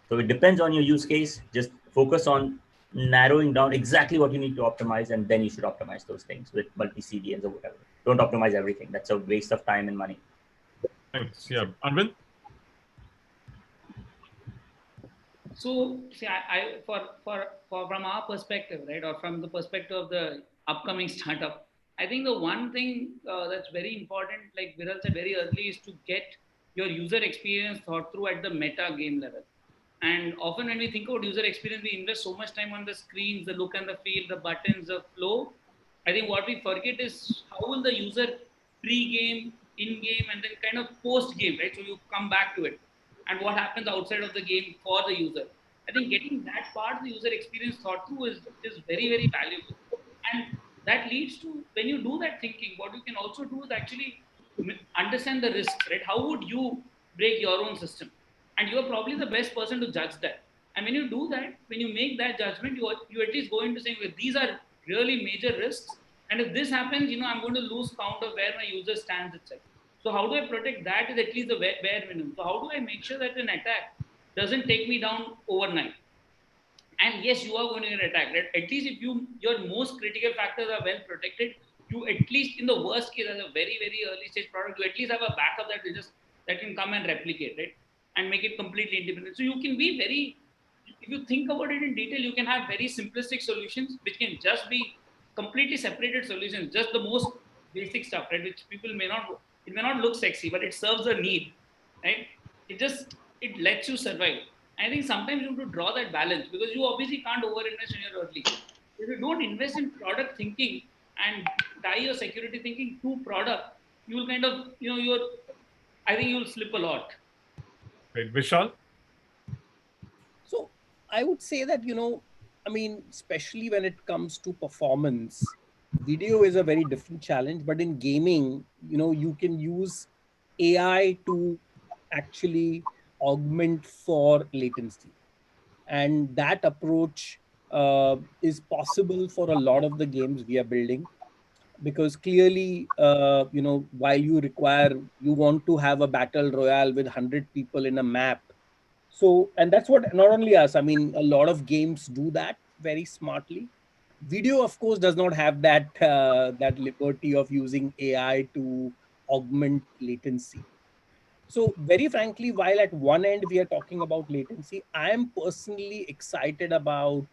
So it depends on your use case. Just focus on narrowing down exactly what you need to optimize, and then you should optimize those things with multi-CDNs or whatever. Don't optimize everything. That's a waste of time and money. Thanks. Yeah. Arvind? So, see, from our perspective, right, or from the perspective of the upcoming startup, I think the one thing that's very important, like Viral said very early, is to get your user experience thought through at the meta game level. And often when we think about user experience, we invest so much time on the screens, the look and the feel, the buttons, the flow. I think what we forget is how will the user pre-game, in-game, and then kind of post-game, right? So you come back to it. And what happens outside of the game for the user. I think getting that part of the user experience thought through is very, very valuable. And that leads to, when you do that thinking, what you can also do is actually understand the risks, right? How would you break your own system? And you're probably the best person to judge that. And when you do that, when you make that judgment, you at least go into saying, well, these are really major risks. And if this happens, I'm going to lose count of where my user stands itself. So how do I protect that is at least the bare minimum. So how do I make sure that an attack doesn't take me down overnight? And yes, you are going to get attacked. Right? At least if your most critical factors are well protected, you at least in the worst case as a very, very early stage product, you at least have a backup that can come and replicate, right? And make it completely independent. So you can be very, if you think about it in detail, you can have very simplistic solutions, which can just be completely separated solutions, just the most basic stuff, right? Which people it may not look sexy, but it serves a need, right? It lets you survive. I think sometimes you have to draw that balance because you obviously can't overinvest when you're early. If you don't invest in product thinking and tie your security thinking to product, you will kind of, I think you'll slip a lot. Right. Vishal? So I would say that, especially when it comes to performance, video is a very different challenge. But in gaming, you can use AI to actually augment for latency. And that approach is possible for a lot of the games we are building. Because clearly, while you want to have a battle royale with 100 people in a map. So, and that's what, not only us, a lot of games do that very smartly. Video, of course, does not have that liberty of using AI to augment latency. So very frankly, while at one end we are talking about latency, I am personally excited about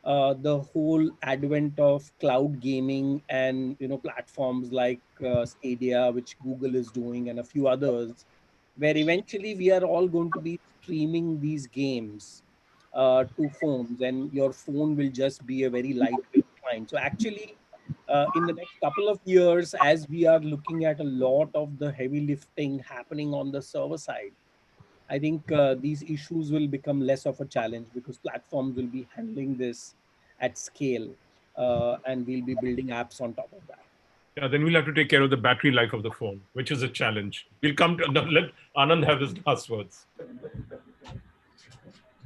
the whole advent of cloud gaming and platforms like Stadia, which Google is doing, and a few others, where eventually we are all going to be streaming these games to phones, and your phone will just be a very lightweight client. So actually, in the next couple of years, as we are looking at a lot of the heavy lifting happening on the server side, I think these issues will become less of a challenge because platforms will be handling this at scale, and we'll be building apps on top of that. Yeah, then we'll have to take care of the battery life of the phone, which is a challenge. We'll come to let Anand have his last words.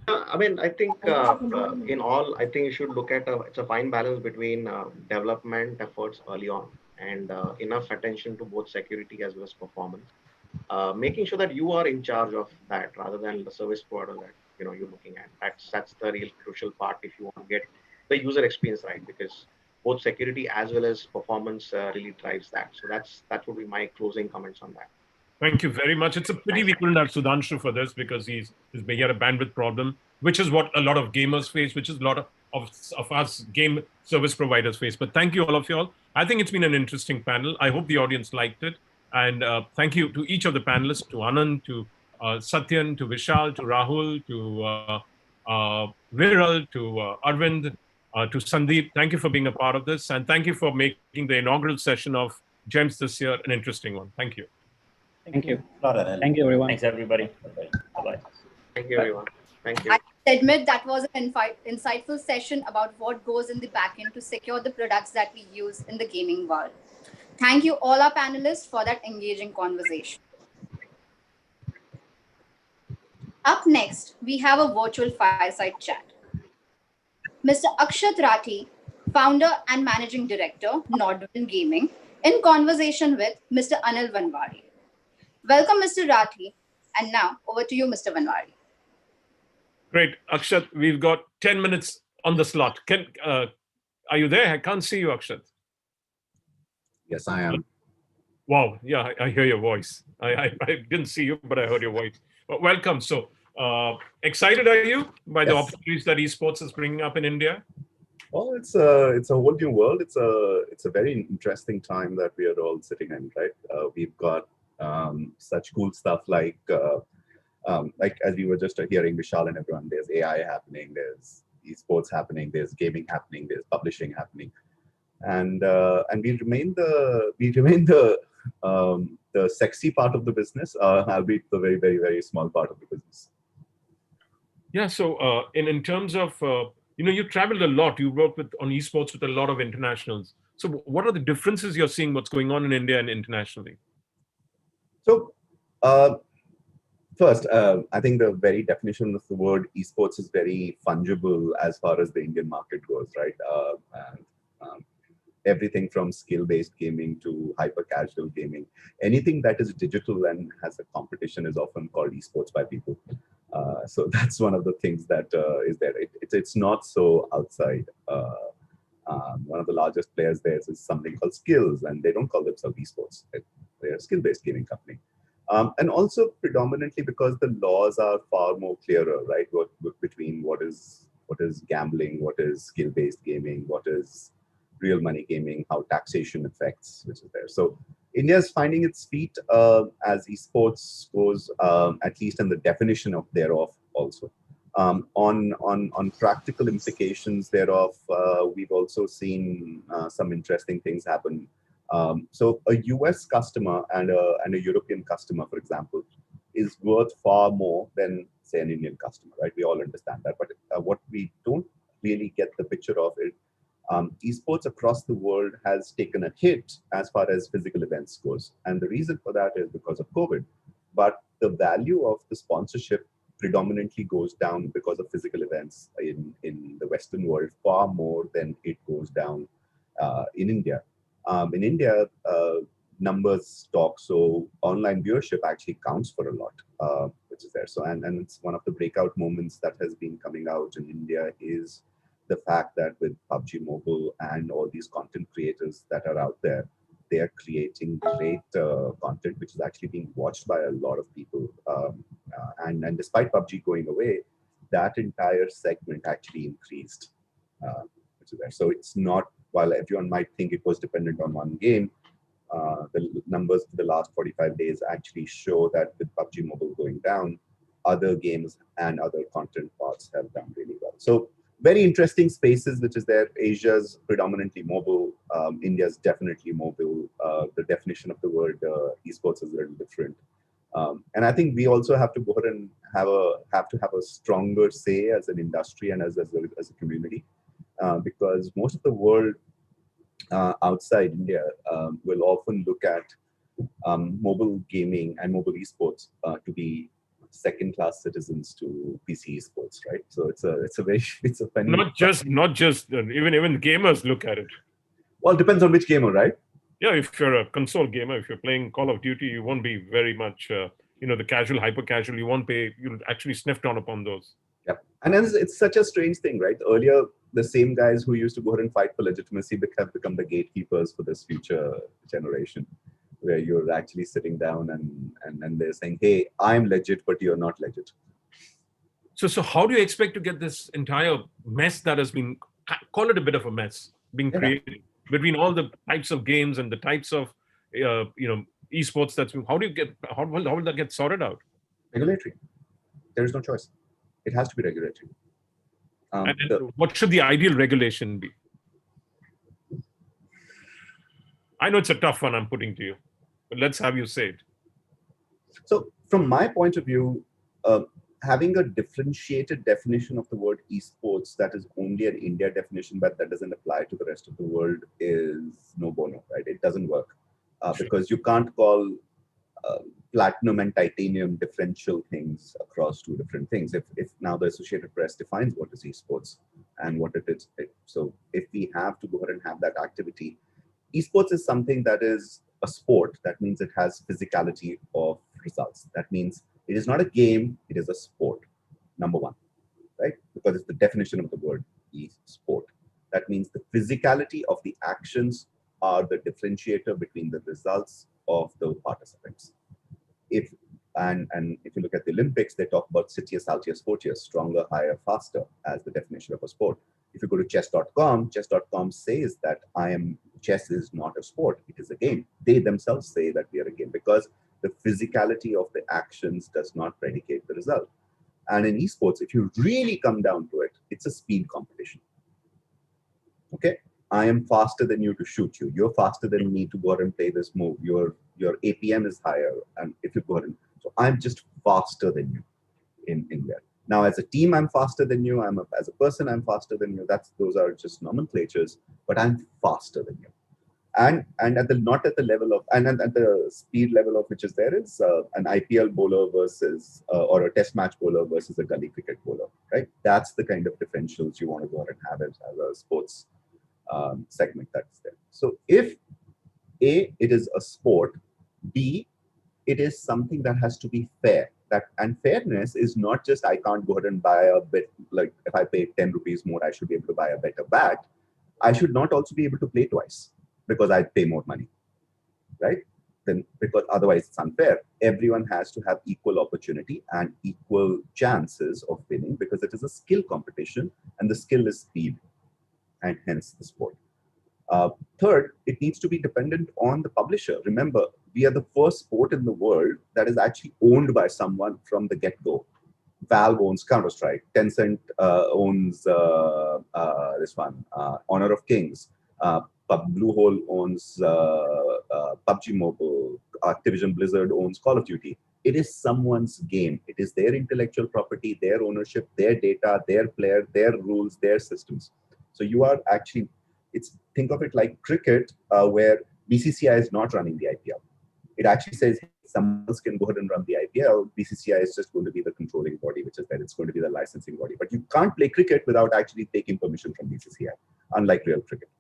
I think in all, I think you should look at it's a fine balance between development efforts early on and enough attention to both security as well as performance. Making sure that you are in charge of that rather than the service provider that you're looking at. That's the real crucial part if you want to get the user experience right, because both security as well as performance really drives that. So that would be my closing comments on that. Thank you very much. It's a pity we couldn't have Sudhanshu for this because he had a bandwidth problem, which is what a lot of gamers face, which is a lot of us game service providers face. But thank you all of you all. I think it's been an interesting panel. I hope the audience liked it. And thank you to each of the panelists, to Anand, to Satyan, to Vishal, to Rahul, to Viral, to Arvind, to Sandeep. Thank you for being a part of this. And thank you for making the inaugural session of GEMS this year an interesting one. Thank you. Thank you. Thank you, everyone. Thanks, everybody. Bye-bye. Thank you, everyone. Thank you. I admit that was an insightful session about what goes in the backend to secure the products that we use in the gaming world. Thank you all our panelists for that engaging conversation. Up next, we have a virtual fireside chat. Mr. Akshat Rathi, founder and managing director, Nordwind Gaming, in conversation with Mr. Anil Vanwari. Welcome, Mr. Rathi. And now, over to you, Mr. Vanwari. Great. Akshat, we've got 10 minutes on the slot. Are you there? I can't see you, Akshat. Yes, I am. Wow. Yeah, I hear your voice. I didn't see you, but I heard your voice. Well, welcome. So, excited are you by the Yes. opportunities that esports is bringing up in India? Well, it's a whole new world. It's a very interesting time that we are all sitting in, right? We've got such cool stuff like as we were just hearing Vishal and everyone. There's AI happening. There's esports happening. There's gaming happening. There's publishing happening, and we remain the sexy part of the business, albeit the very very very small part of the business. Yeah. So, in terms of you traveled a lot. You worked on esports with a lot of internationals. So, what are the differences you're seeing? What's going on in India and internationally? So, first, I think the very definition of the word esports is very fungible as far as the Indian market goes, right? And, everything from skill-based gaming to hyper-casual gaming, anything that is digital and has a competition is often called esports by people. So that's one of the things that is there. It's not so outside. One of the largest players there is something called Skills, and they don't call themselves esports. They're a skill-based gaming company. And also predominantly because the laws are far more clearer, right? Between what is gambling, what is skill-based gaming, what is real money gaming, how taxation affects, which is there. So India is finding its feet as esports goes, at least in the definition of thereof also. On practical implications thereof, we've also seen some interesting things happen. So a US customer and a European customer, for example, is worth far more than, say, an Indian customer, right? We all understand that. But what we don't really get the picture of is esports across the world has taken a hit as far as physical events goes. And the reason for that is because of COVID. But the value of the sponsorship predominantly goes down because of physical events in the Western world far more than it goes down in India. In India, numbers talk, so online viewership actually counts for a lot, which is there. So, and it's one of the breakout moments that has been coming out in India is the fact that with PUBG Mobile and all these content creators that are out there, they are creating great content, which is actually being watched by a lot of people. And despite PUBG going away, that entire segment actually increased, which is there. So it's not, while everyone might think it was dependent on one game, the numbers for the last 45 days actually show that with PUBG Mobile going down, other games and other content parts have done really well. So very interesting spaces, which is there. Asia's predominantly mobile. India's definitely mobile. The definition of the word esports is a little different. And I think we also have to go ahead and have to have a stronger say as an industry and as a community, because most of the world outside India will often look at mobile gaming and mobile esports to be second-class citizens to PC esports, right? So it's a funny. Not just even gamers look at it. Well, it depends on which gamer, right? Yeah, if you're a console gamer, if you're playing Call of Duty, you won't be very much, the casual, hyper casual. You'll actually sniff down upon those. Yeah, and it's such a strange thing, right? Earlier, the same guys who used to go ahead and fight for legitimacy have become the gatekeepers for this future generation, where you're actually sitting down and they're saying, hey, I'm legit, but you're not legit. So how do you expect to get this entire mess that has been, call it a bit of a mess, being created between all the types of games and the types of, esports how will that get sorted out? Regulatory. There is no choice. It has to be regulatory. And what should the ideal regulation be? I know it's a tough one I'm putting to you, but let's have you say it. So from my point of view, having a differentiated definition of the word esports that is only an India definition, but that doesn't apply to the rest of the world is no bueno, right? It doesn't work because you can't call platinum and titanium differential things across two different things. If now the Associated Press defines what is esports and what it is, so if we have to go ahead and have that activity, esports is something that is a sport. That means it has physicality of results. That means it is not a game, it is a sport, number one, right? Because it's the definition of the word means the physicality of the actions are the differentiator between the results of the participants. And if you look at the Olympics, they talk about Citius, Altius, Fortius, stronger, higher, faster as the definition of a sport. If you go to chess.com says that chess is not a sport, it is a game. They themselves say that we are a game because the physicality of the actions does not predicate the result. And in esports, if you really come down to it, it's a speed competition. Okay, I am faster than you to shoot you. You're faster than me to go out and play this move. Your APM is higher, and if you go out and so I'm just faster than you in there. Now, as a team, I'm faster than you. As a person, I'm faster than you. Those are just nomenclatures, but I'm faster than you. And at the not at the level of and at the speed level of which is there is an IPL bowler versus or a test match bowler versus a gully cricket bowler, right? That's the kind of differentials you want to go out and have as a sports segment that's there. So if A, it is a sport, B, it is something that has to be fair. And fairness is not just I can't go ahead and buy a bit, like if I pay 10 rupees more, I should be able to buy a better bat. I should not also be able to play twice because I pay more money, right? Then because otherwise it's unfair. Everyone has to have equal opportunity and equal chances of winning because it is a skill competition and the skill is speed and hence the sport. Third, it needs to be dependent on the publisher. Remember, we are the first sport in the world that is actually owned by someone from the get-go. Valve owns Counter-Strike. Tencent owns this one, Honor of Kings. Bluehole owns PUBG Mobile. Activision Blizzard owns Call of Duty. It is someone's game. It is their intellectual property, their ownership, their data, their player, their rules, their systems. So you are actually, think of it like cricket, where BCCI is not running the IPL. It actually says someone else can go ahead and run the IPL. BCCI is just going to be the controlling body, which is that it's going to be the licensing body. But you can't play cricket without actually taking permission from BCCI, unlike real cricket.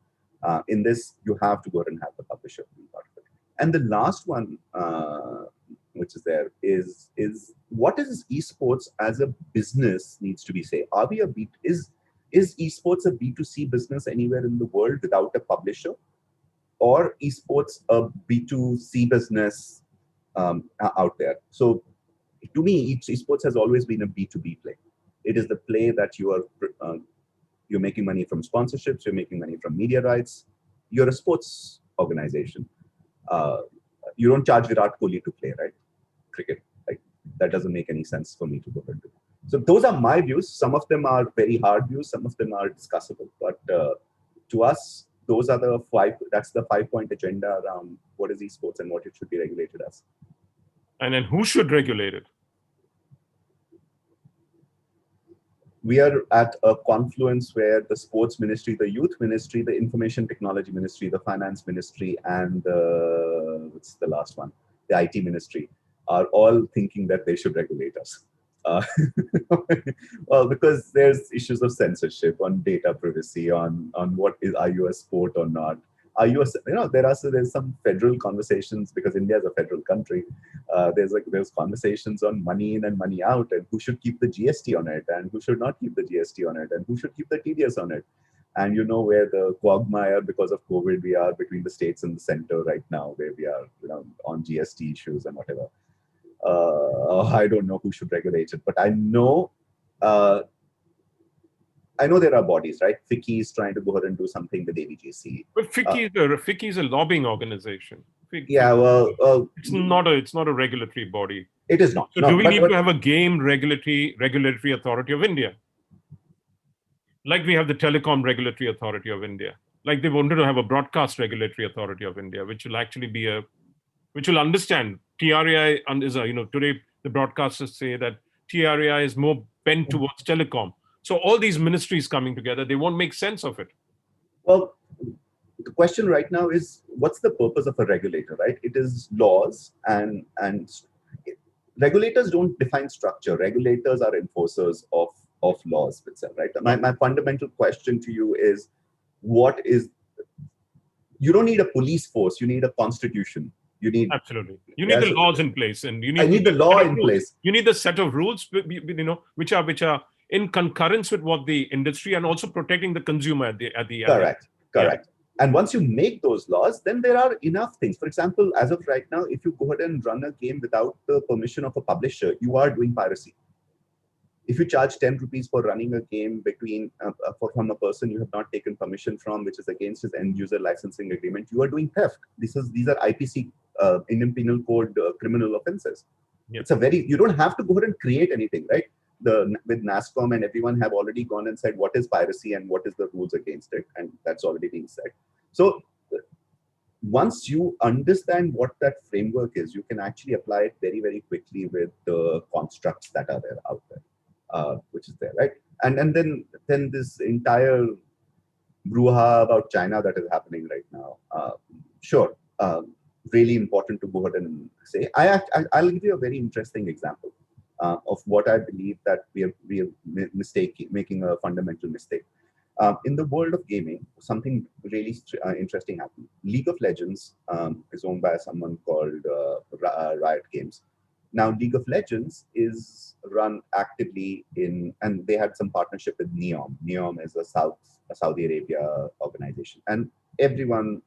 In this, you have to go ahead and have the publisher be part of it. And the last one, which is there, is what is esports as a business needs to be say. Are we is esports a B2C business anywhere in the world without a publisher? Or esports a B2C business out there? So to me, esports has always been a B2B play. It is the play that you're making money from sponsorships, you're making money from media rights. You're a sports organization. You don't charge Virat Kohli to play, right? Cricket. Like, that doesn't make any sense for me to go into. So those are my views. Some of them are very hard views. Some of them are discussable. But to us, those are that's the 5-point agenda around what is esports and what it should be regulated as. And then who should regulate it? We are at a confluence where the sports ministry, the youth ministry, the information technology ministry, the finance ministry, and what's the last one? The IT ministry are all thinking that they should regulate us. Well, because there's issues of censorship on data privacy, on are you a sport or not? Are you there's some federal conversations because India is a federal country. There's conversations on money in and money out, and who should keep the GST on it, and who should not keep the GST on it, and who should keep the TDS on it. And you know where the quagmire because of COVID we are between the states and the center right now, where we are on GST issues and whatever. I don't know who should regulate it, but I know there are bodies, right? FICCI is trying to go ahead and do something with ABGC. But FICCI is a lobbying organization. Yeah, well, it's not a regulatory body. It is not. So do we need to have a game regulatory authority of India? Like we have the Telecom Regulatory Authority of India. Like they wanted to have a Broadcast Regulatory Authority of India, which will actually which will understand TRAI is today the broadcasters say that TRAI is more bent towards telecom. So all these ministries coming together, they won't make sense of it. Well, the question right now is, what's the purpose of a regulator, right? It is laws and regulators don't define structure. Regulators are enforcers of laws itself, right? My fundamental question to you is, you don't need a police force, you need a constitution. Absolutely. You need the laws in place, and I need the law in place. You need the set of rules, which are in concurrence with what the industry and also protecting the consumer at the Correct. Yeah. And once you make those laws, then there are enough things. For example, as of right now, if you go ahead and run a game without the permission of a publisher, you are doing piracy. If you charge 10 rupees for running a game from a person you have not taken permission from, which is against his end user licensing agreement, you are doing theft. These are IPC, Indian Penal Code criminal offenses. Yep. You don't have to go ahead and create anything, right? With NASCOM and everyone have already gone and said what is piracy and what is the rules against it, and that's already being said. So once you understand what that framework is, you can actually apply it very, very quickly with the constructs that are out there, which is there, right? And then this entire brouhaha about China that is happening right now. Sure, really important to go ahead and say. I'll give you a very interesting example of what I believe that we are making a fundamental mistake. In the world of gaming, something really interesting happened. League of Legends is owned by someone called Riot Games. Now, League of Legends is run actively and they had some partnership with NEOM. NEOM is a Saudi Arabia organization. And everyone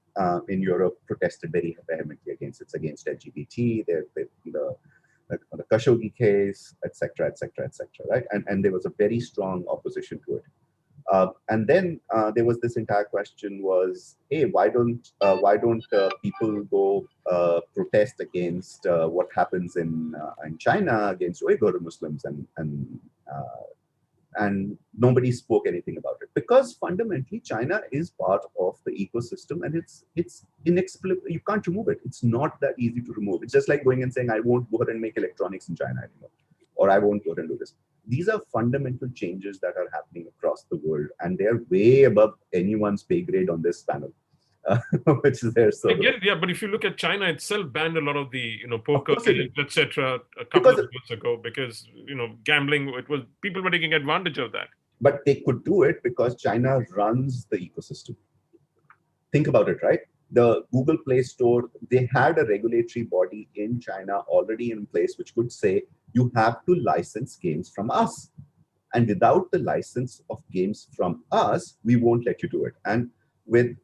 in Europe protested very vehemently against it. It's against LGBT, the Khashoggi case, etc., right? And there was a very strong opposition to it. And then there was this entire question was, hey, why don't people go protest against what happens in China against Uyghur Muslims, and nobody spoke anything about it, because fundamentally China is part of the ecosystem and it's inexplicable. You can't remove it. It's not that easy to remove. It's just like going and saying, I won't go ahead and make electronics in China anymore, or I won't go ahead and do this. These are fundamental changes that are happening across the world, and they're way above anyone's pay grade on this panel, which is there. So but if you look at China itself, banned a lot of the poker games, etc. a couple of months ago, because gambling, people were taking advantage of that. But they could do it because China runs the ecosystem. Think about it, right? The Google Play Store, they had a regulatory body in China already in place which could say, you have to license games from us. And without the license of games from us, we won't let you do it. And with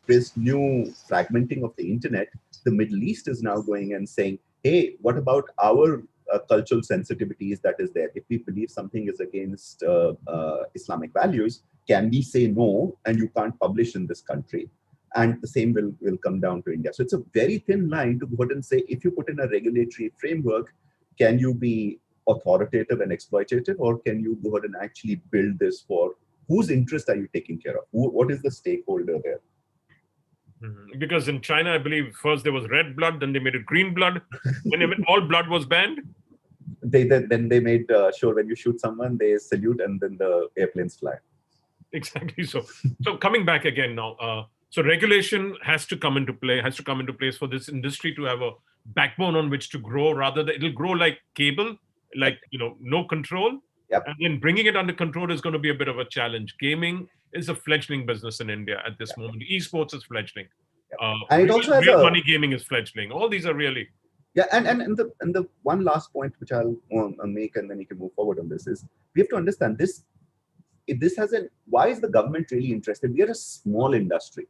this new fragmenting of the internet, the Middle East is now going and saying, hey, what about our cultural sensitivities that is there? If we believe something is against Islamic values, can we say no, and you can't publish in this country? And the same will come down to India. So it's a very thin line to go ahead and say, if you put in a regulatory framework, can you be authoritative and exploitative, or can you go ahead and actually build this for whose interest are you taking care of? What is the stakeholder there? Mm-hmm. Because in China, I believe first there was red blood, then they made it green blood. When all blood was banned, then they made sure when you shoot someone, they salute and then the airplanes fly. Exactly. So coming back again now. So regulation has to come into place for this industry to have a backbone on which to grow, rather than it'll grow like cable, like, no control. Yep. And then bringing it under control is going to be a bit of a challenge. Gaming is a fledgling business in India at this moment. Esports is fledgling. Yep. And it also has real money gaming is fledgling. All these are really. Yeah, and the one last point which I'll make, and then you can move forward on this, is we have to understand this. If this hasn't, why is the government really interested? We are a small industry.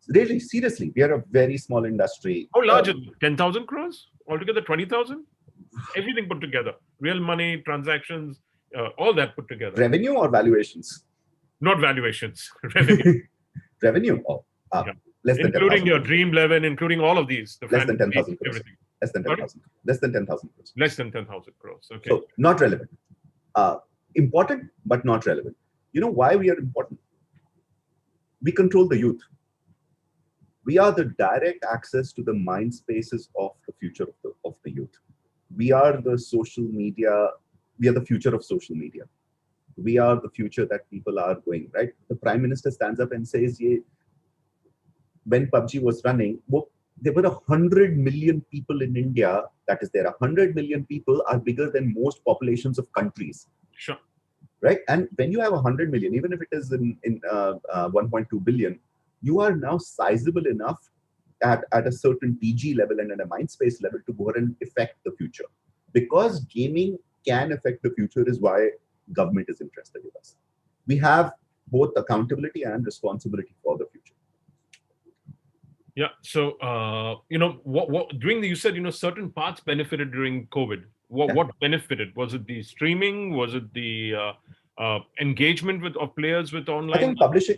Really, seriously, we are a very small industry. How large is it? 10,000 crores? Altogether 20,000? Everything put together. Real money, transactions, all that put together. Revenue or valuations? Not valuations. Revenue. Revenue? Less than including your Dream11, including all of these. Less than 10,000 crores. Everything. Less than 10,000. Less than 10,000 crores. Less than 10,000 crores. Okay. So not relevant. Important, but not relevant. You know why we are important? We control the youth. We are the direct access to the mind spaces of the future of the youth. We are the social media. We are the future of social media. We are the future that people are going, right? The Prime Minister stands up and says, when PUBG was running, there were 100 million people in India. That is, there 100 million people are bigger than most populations of countries. Sure. Right? And when you have 100 million, even if it is in 1.2 billion, you are now sizable enough at a certain PG level and at a mind space level to go ahead and affect the future. Because gaming can affect the future is why government is interested in us. We have both accountability and responsibility for the future. Yeah. So, what during the, you said, certain parts benefited during COVID. What benefited? Was it the streaming? Was it the engagement of players with online?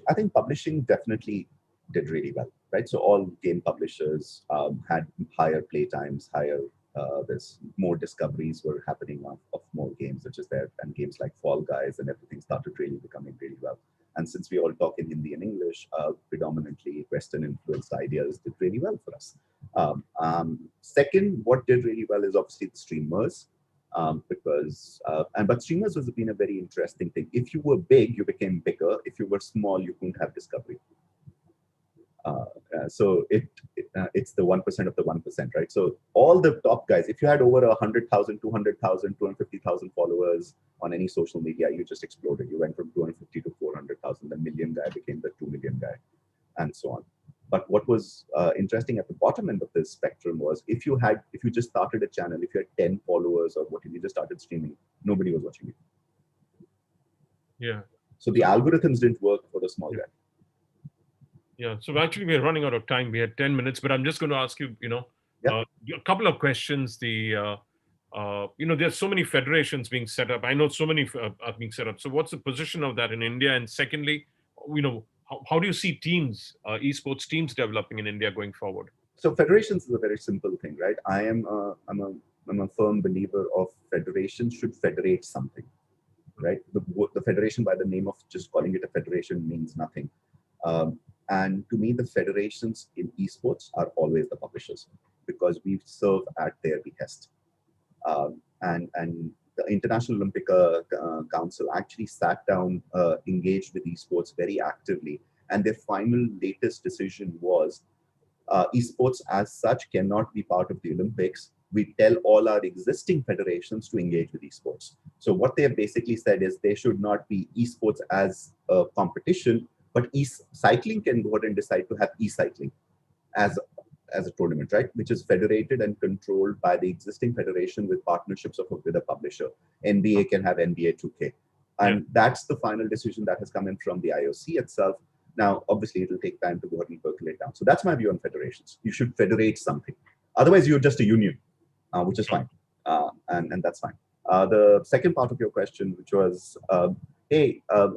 I think publishing definitely did really well, right? So all game publishers had higher play times, there's more discoveries were happening of more games, which is there, and games like Fall Guys and everything started really becoming really well. And since we all talk in Hindi and English, predominantly Western influenced ideas did really well for us. Second, what did really well is obviously the streamers. But streamers has been a very interesting thing. If you were big, you became bigger. If you were small, you couldn't have discovery. So it's the 1% of the 1%, right? So all the top guys, if you had over 100,000, 200,000, 250,000 followers on any social media, you just exploded. You went from 250 to 400,000. The million guy became the 2 million guy, and so on. But what was interesting at the bottom end of this spectrum was if you just started a channel, if you had 10 followers or what, if you just started streaming, nobody was watching you. Yeah. So the algorithms didn't work for the small guy. Yeah. So actually, we're running out of time. We had 10 minutes, but I'm just going to ask you, a couple of questions. There's so many federations being set up. I know so many are being set up. So what's the position of that in India? And secondly, how do you see teams, esports teams developing in India going forward? So federations is a very simple thing, right? I'm a firm believer of federations should federate something, right? The federation by the name of just calling it a federation means nothing. And to me, the federations in esports are always the publishers because we serve at their behest. And the International Olympic Council actually sat down, engaged with esports very actively. And their final latest decision was esports as such cannot be part of the Olympics. We tell all our existing federations to engage with esports. So what they have basically said is they should not be esports as a competition, but cycling can go ahead and decide to have e-cycling as a tournament, right? Which is federated and controlled by the existing federation with partnerships with a publisher. NBA can have NBA 2K. And that's the final decision that has come in from the IOC itself. Now, obviously, it'll take time to go ahead and percolate down. So that's my view on federations. You should federate something. Otherwise, you're just a union, which is fine. And that's fine. The second part of your question, which was,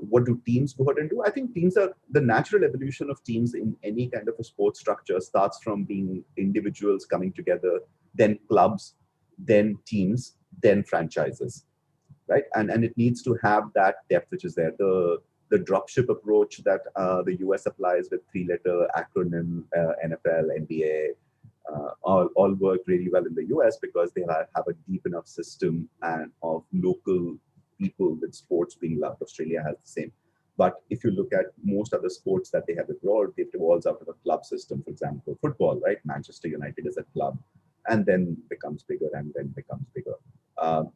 what do teams go ahead and do? I think teams are the natural evolution of teams in any kind of a sports structure starts from being individuals coming together, then clubs, then teams, then franchises, right? And it needs to have that depth, which is there. The dropship approach that the US applies with 3-letter acronym, NFL, NBA, all work really well in the US because they have a deep enough system and of local people with sports being loved. Australia has the same. But if you look at most other sports that they have abroad, it evolves out of a club system. For example, football, right? Manchester United is a club and then becomes bigger and then becomes bigger.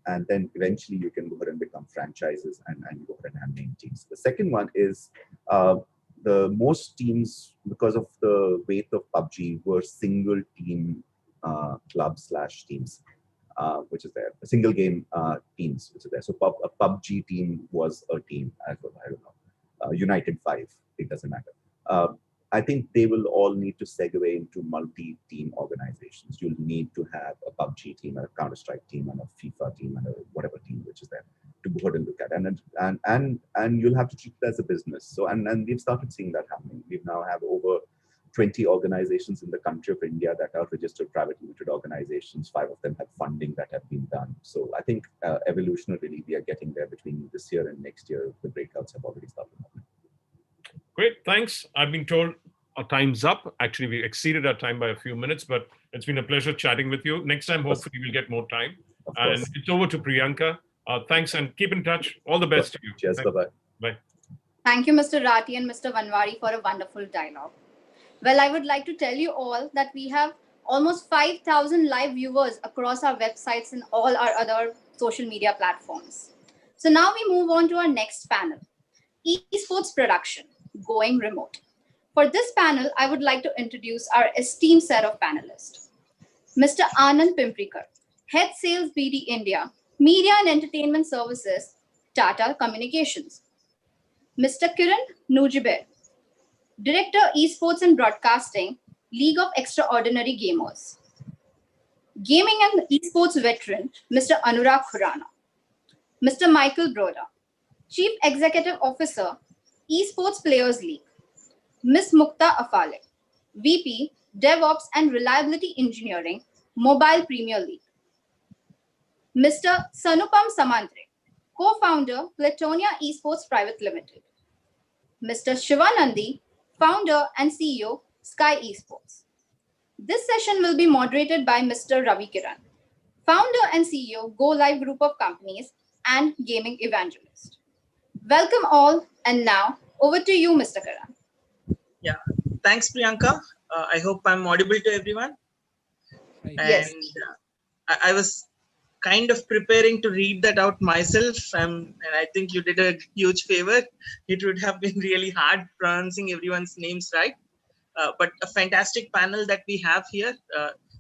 And then eventually you can go ahead and become franchises and go ahead and have name teams. The second one is the most teams, because of the weight of PUBG, were single team club/teams. Which is there, single game teams, which is there. So a PUBG team was a team, I don't know, United 5, it doesn't matter. I think they will all need to segue into multi-team organizations. You'll need to have a PUBG team, a Counter-Strike team, and a FIFA team, and a whatever team which is there to go ahead and look at. And you'll have to treat it as a business. So and we've started seeing that happening. We now have over 20 organizations in the country of India that are registered private limited organizations. 5 of them have funding that have been done. So I think evolutionarily we are getting there. Between this year and next year, the breakouts have already started happening. Great, thanks. I've been told our time's up. Actually, we exceeded our time by a few minutes, but it's been a pleasure chatting with you. Next time, hopefully we'll get more time. And it's over to Priyanka. Thanks and keep in touch. All the best to you. Cheers, bye-bye. Bye. Thank you, Mr. Rathi and Mr. Vanwari, for a wonderful dialogue. Well, I would like to tell you all that we have almost 5,000 live viewers across our websites and all our other social media platforms. So now we move on to our next panel, Esports Production, Going Remote. For this panel, I would like to introduce our esteemed set of panelists. Mr. Anand Pimprikar, Head Sales BD India, Media and Entertainment Services, Tata Communications. Mr. Kiran Nujiber, Director Esports and Broadcasting, League of Extraordinary Gamers. Gaming and Esports veteran, Mr. Anurag Khurana. Mr. Michael Broda, Chief Executive Officer, Esports Players League. Ms. Mukta Afale, VP, DevOps and Reliability Engineering, Mobile Premier League. Mr. Sanupam Samantre, co-founder, Platonia Esports Private Limited. Mr. Shivanandi, founder and CEO, Sky Esports. This session will be moderated by Mr. Ravi Kiran, founder and CEO, Go Live Group of Companies and gaming evangelist. Welcome all, and now over to you, Mr. Kiran. Yeah, thanks, Priyanka. I hope I'm audible to everyone. Yes. And I was kind of preparing to read that out myself, and I think you did a huge favor. It would have been really hard pronouncing everyone's names right. But a fantastic panel that we have here.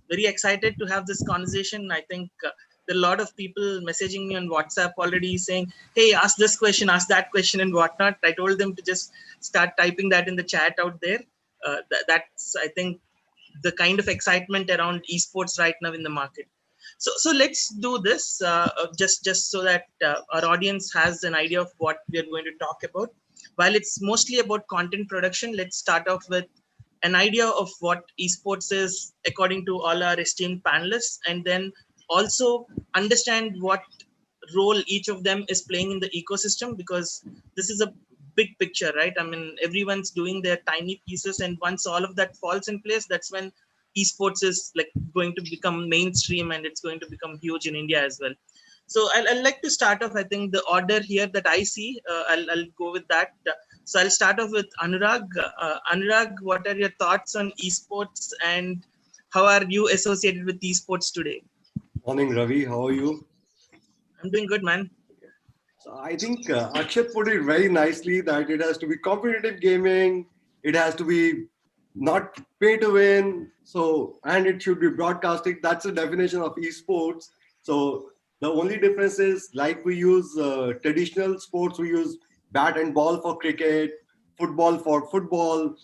Very excited to have this conversation. I think there are a lot of people messaging me on WhatsApp already saying, hey, ask this question, ask that question and whatnot. I told them to just start typing that in the chat out there. That's, I think, the kind of excitement around esports right now in the market. So let's do this just so that our audience has an idea of what we are going to talk about. While it's mostly about content production, let's start off with an idea of what esports is according to all our esteemed panelists, and then also understand what role each of them is playing in the ecosystem, because this is a big picture, right? I mean, everyone's doing their tiny pieces, and once all of that falls in place, that's when esports is like going to become mainstream and it's going to become huge in India as well. So I'll like to start off, I think the order here that I see, I'll go with that. So I'll start off with Anurag. Anurag, what are your thoughts on esports and how are you associated with esports today? Morning, Ravi. How are you? I'm doing good, man. So I think Akshat put it very nicely that it has to be competitive gaming. It has to be not pay to win. So, and it should be broadcasting. That's the definition of esports. So the only difference is like we use traditional sports, we use bat and ball for cricket, football for football,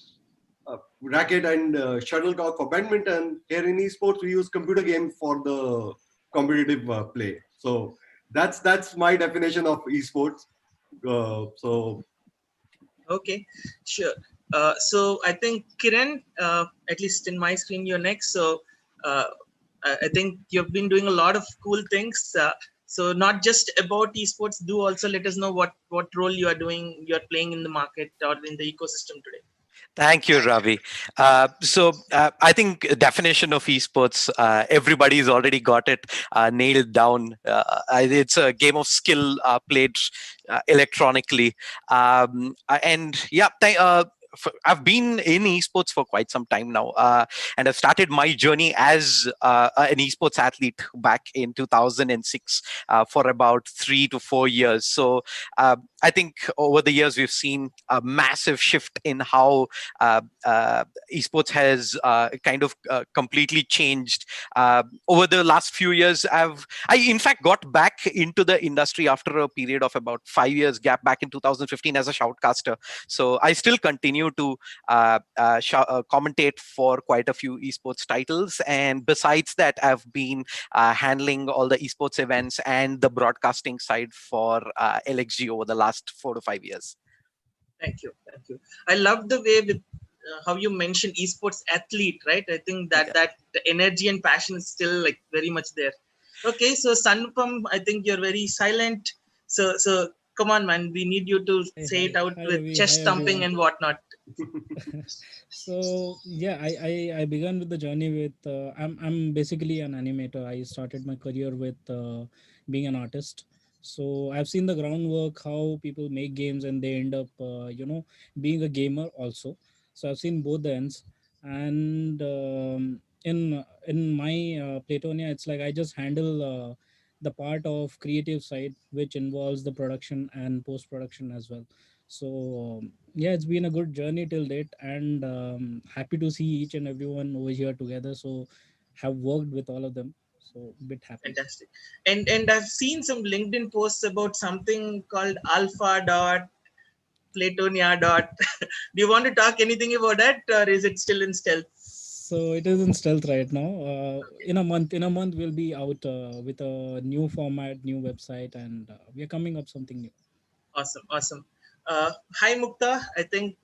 racket and shuttlecock for badminton. Here in esports, we use computer game for the competitive play. So that's my definition of esports. Okay, sure. So I think Kiran, at least in my screen, you're next. So I think you've been doing a lot of cool things. So not just about esports, do also let us know what role you are doing, you're playing in the market or in the ecosystem today. Thank you, Ravi. I think definition of esports, everybody's already got it nailed down. It's a game of skill played electronically. And yeah, I've been in esports for quite some time now, and I've started my journey as an esports athlete back in 2006 for about 3 to 4 years. So I think over the years we've seen a massive shift in how esports has kind of completely changed. Over the last few years, I in fact got back into the industry after a period of about 5 years gap back in 2015 as a shoutcaster. So I still continue to commentate for quite a few esports titles. And besides that, I've been handling all the esports events and the broadcasting side for LXG over the last 4 to 5 years. Thank you. Thank you. I love the way with how you mentioned esports athlete, right? I think that the energy and passion is still like very much there. Okay, so Sanupam, I think you're very silent. So come on, man, we need you to say it out with chest thumping and whatnot. So yeah, I began with the journey with I'm basically an animator. I started my career with being an artist. So I've seen the groundwork, how people make games and they end up being a gamer also. So I've seen both the ends. And in my Platonia, it's like I just handle the part of creative side, which involves the production and post production as well. So yeah, it's been a good journey till date, and happy to see each and everyone over here together. So have worked with all of them. So a bit happy. Fantastic. And I've seen some LinkedIn posts about something called alpha dot Platonia dot. Do you want to talk anything about that, or is it still in stealth? So it is in stealth right now. In a month we'll be out with a new format, new website, and we are coming up something new. Awesome. Hi Mukta. I think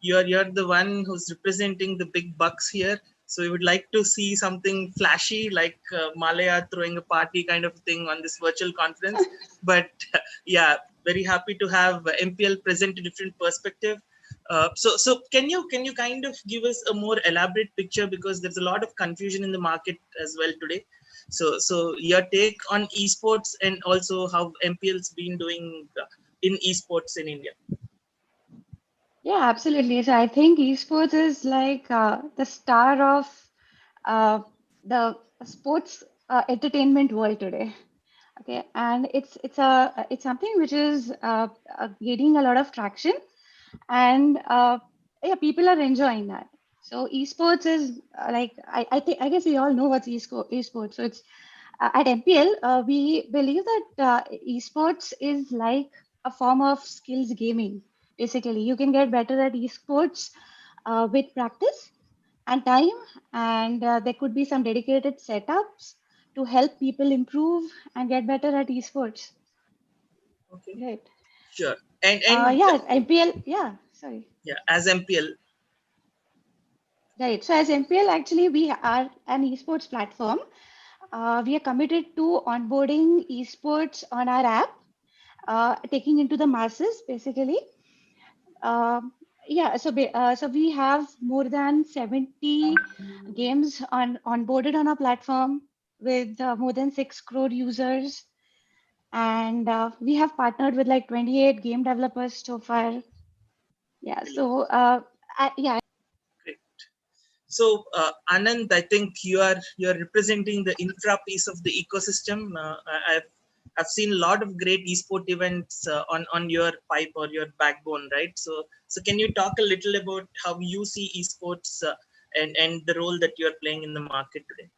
you're the one who's representing the big bucks here. So we would like to see something flashy, like Malaya throwing a party kind of thing on this virtual conference. But yeah, very happy to have MPL present a different perspective. So can you kind of give us a more elaborate picture, because there's a lot of confusion in the market as well today. So your take on esports, and also how MPL's been doing in esports in India. Yeah, absolutely. So I think esports is like the star of the sports entertainment world today. Okay, and it's something which is gaining a lot of traction, and yeah, people are enjoying that. So esports is I think I guess we all know what's esports. So it's at MPL we believe that esports is like a form of skills gaming. Basically, you can get better at esports with practice and time, and there could be some dedicated setups to help people improve and get better at esports. Okay. Right. Sure. And yeah, MPL. Yeah, sorry. Yeah, as MPL. Right. So as MPL, actually, we are an esports platform. We are committed to onboarding esports on our app, taking into the masses, basically. Yeah, so we have more than 70 games onboarded on our platform with more than 6 crore users, and we have partnered with like 28 game developers so far. Yeah, so yeah. Great. So Anand, I think you're representing the infra piece of the ecosystem. I've seen a lot of great esport events on your pipe or your backbone, right? So can you talk a little about how you see esports and the role that you're playing in the market today?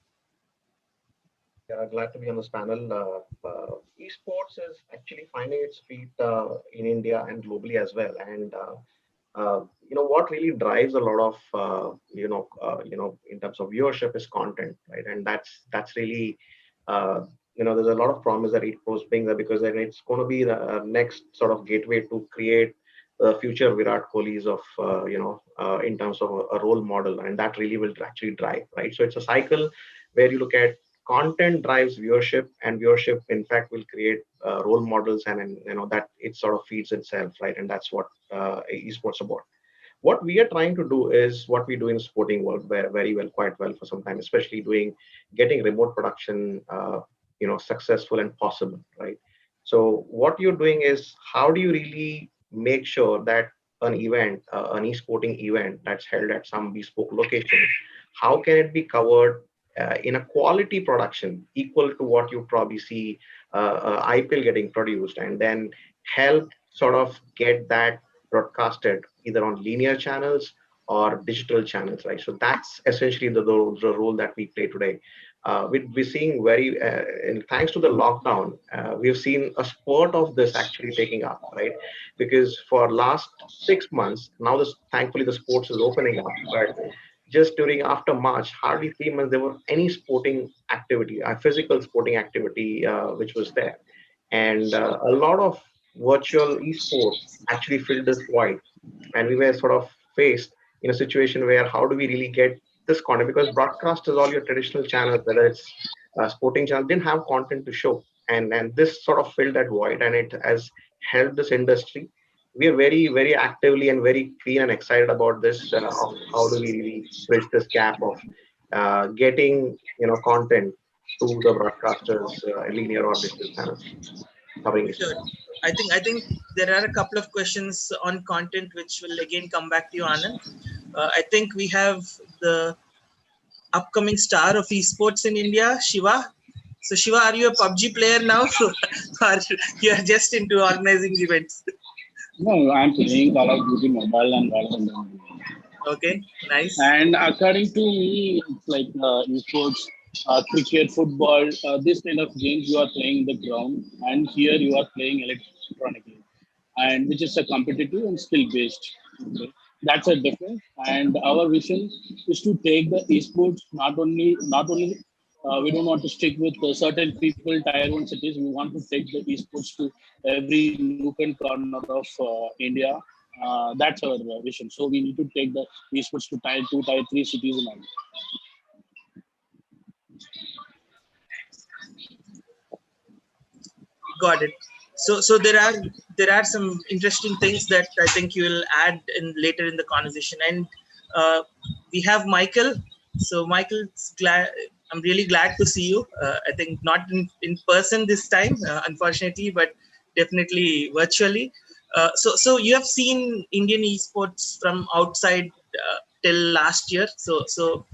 Yeah, glad to be on this panel. Esports is actually finding its feet in India and globally as well. And what really drives a lot of in terms of viewership is content, right? And that's really there's a lot of promise that esports brings there, because then it's going to be the next sort of gateway to create the future Virat Kohlis of in terms of a role model, and that really will actually drive, right? So it's a cycle where you look at content drives viewership, and viewership in fact will create role models, and that it sort of feeds itself, right? And that's what esports about. What we are trying to do is what we do in sporting world very well, quite well for some time, especially getting remote production successful and possible, right? So what you're doing is, how do you really make sure that an event, an esporting event that's held at some bespoke location, how can it be covered in a quality production equal to what you probably see IPL getting produced, and then help sort of get that broadcasted either on linear channels or digital channels, right? So that's essentially the role that we play today. We're seeing and thanks to the lockdown, we've seen a spurt of this actually taking up, right? Because for last 6 months now, thankfully the sports is opening up, but just during after March, hardly 3 months, there were any sporting activity, physical sporting activity, which was there. And a lot of virtual esports actually filled this void. And we were sort of faced in a situation where, how do we really get this content? Because broadcasters, all your traditional channels, whether it's sporting channel, didn't have content to show. And this sort of filled that void, and it has helped this industry. We are very, very actively and very keen and excited about this, of how do we really bridge this gap of getting content to the broadcasters, linear or digital channels covering it. Sure. I think there are a couple of questions on content which will again come back to you, Anand. I think we have the upcoming star of esports in India, Shiva. So Shiva, are you a PUBG player now, or you are just into organizing events? No, I'm playing Call of Duty Mobile and Valorant. Okay, nice. And according to me, it's like esports cricket, football, this kind of games you are playing the ground, and here you are playing electronically, and which is a competitive and skill based. Okay. That's a difference. And our vision is to take the esports not only we don't want to stick with certain people, tier one cities. We want to take the esports to every nook and corner of India. That's our vision. So we need to take the esports to tier two, tier three cities and all. Got it. So there are some interesting things that I think you will add in later in the conversation, and we have Michael. So Michael, I'm really glad to see you. I think not in person this time, unfortunately, but definitely virtually. So you have seen Indian esports from outside till last year. So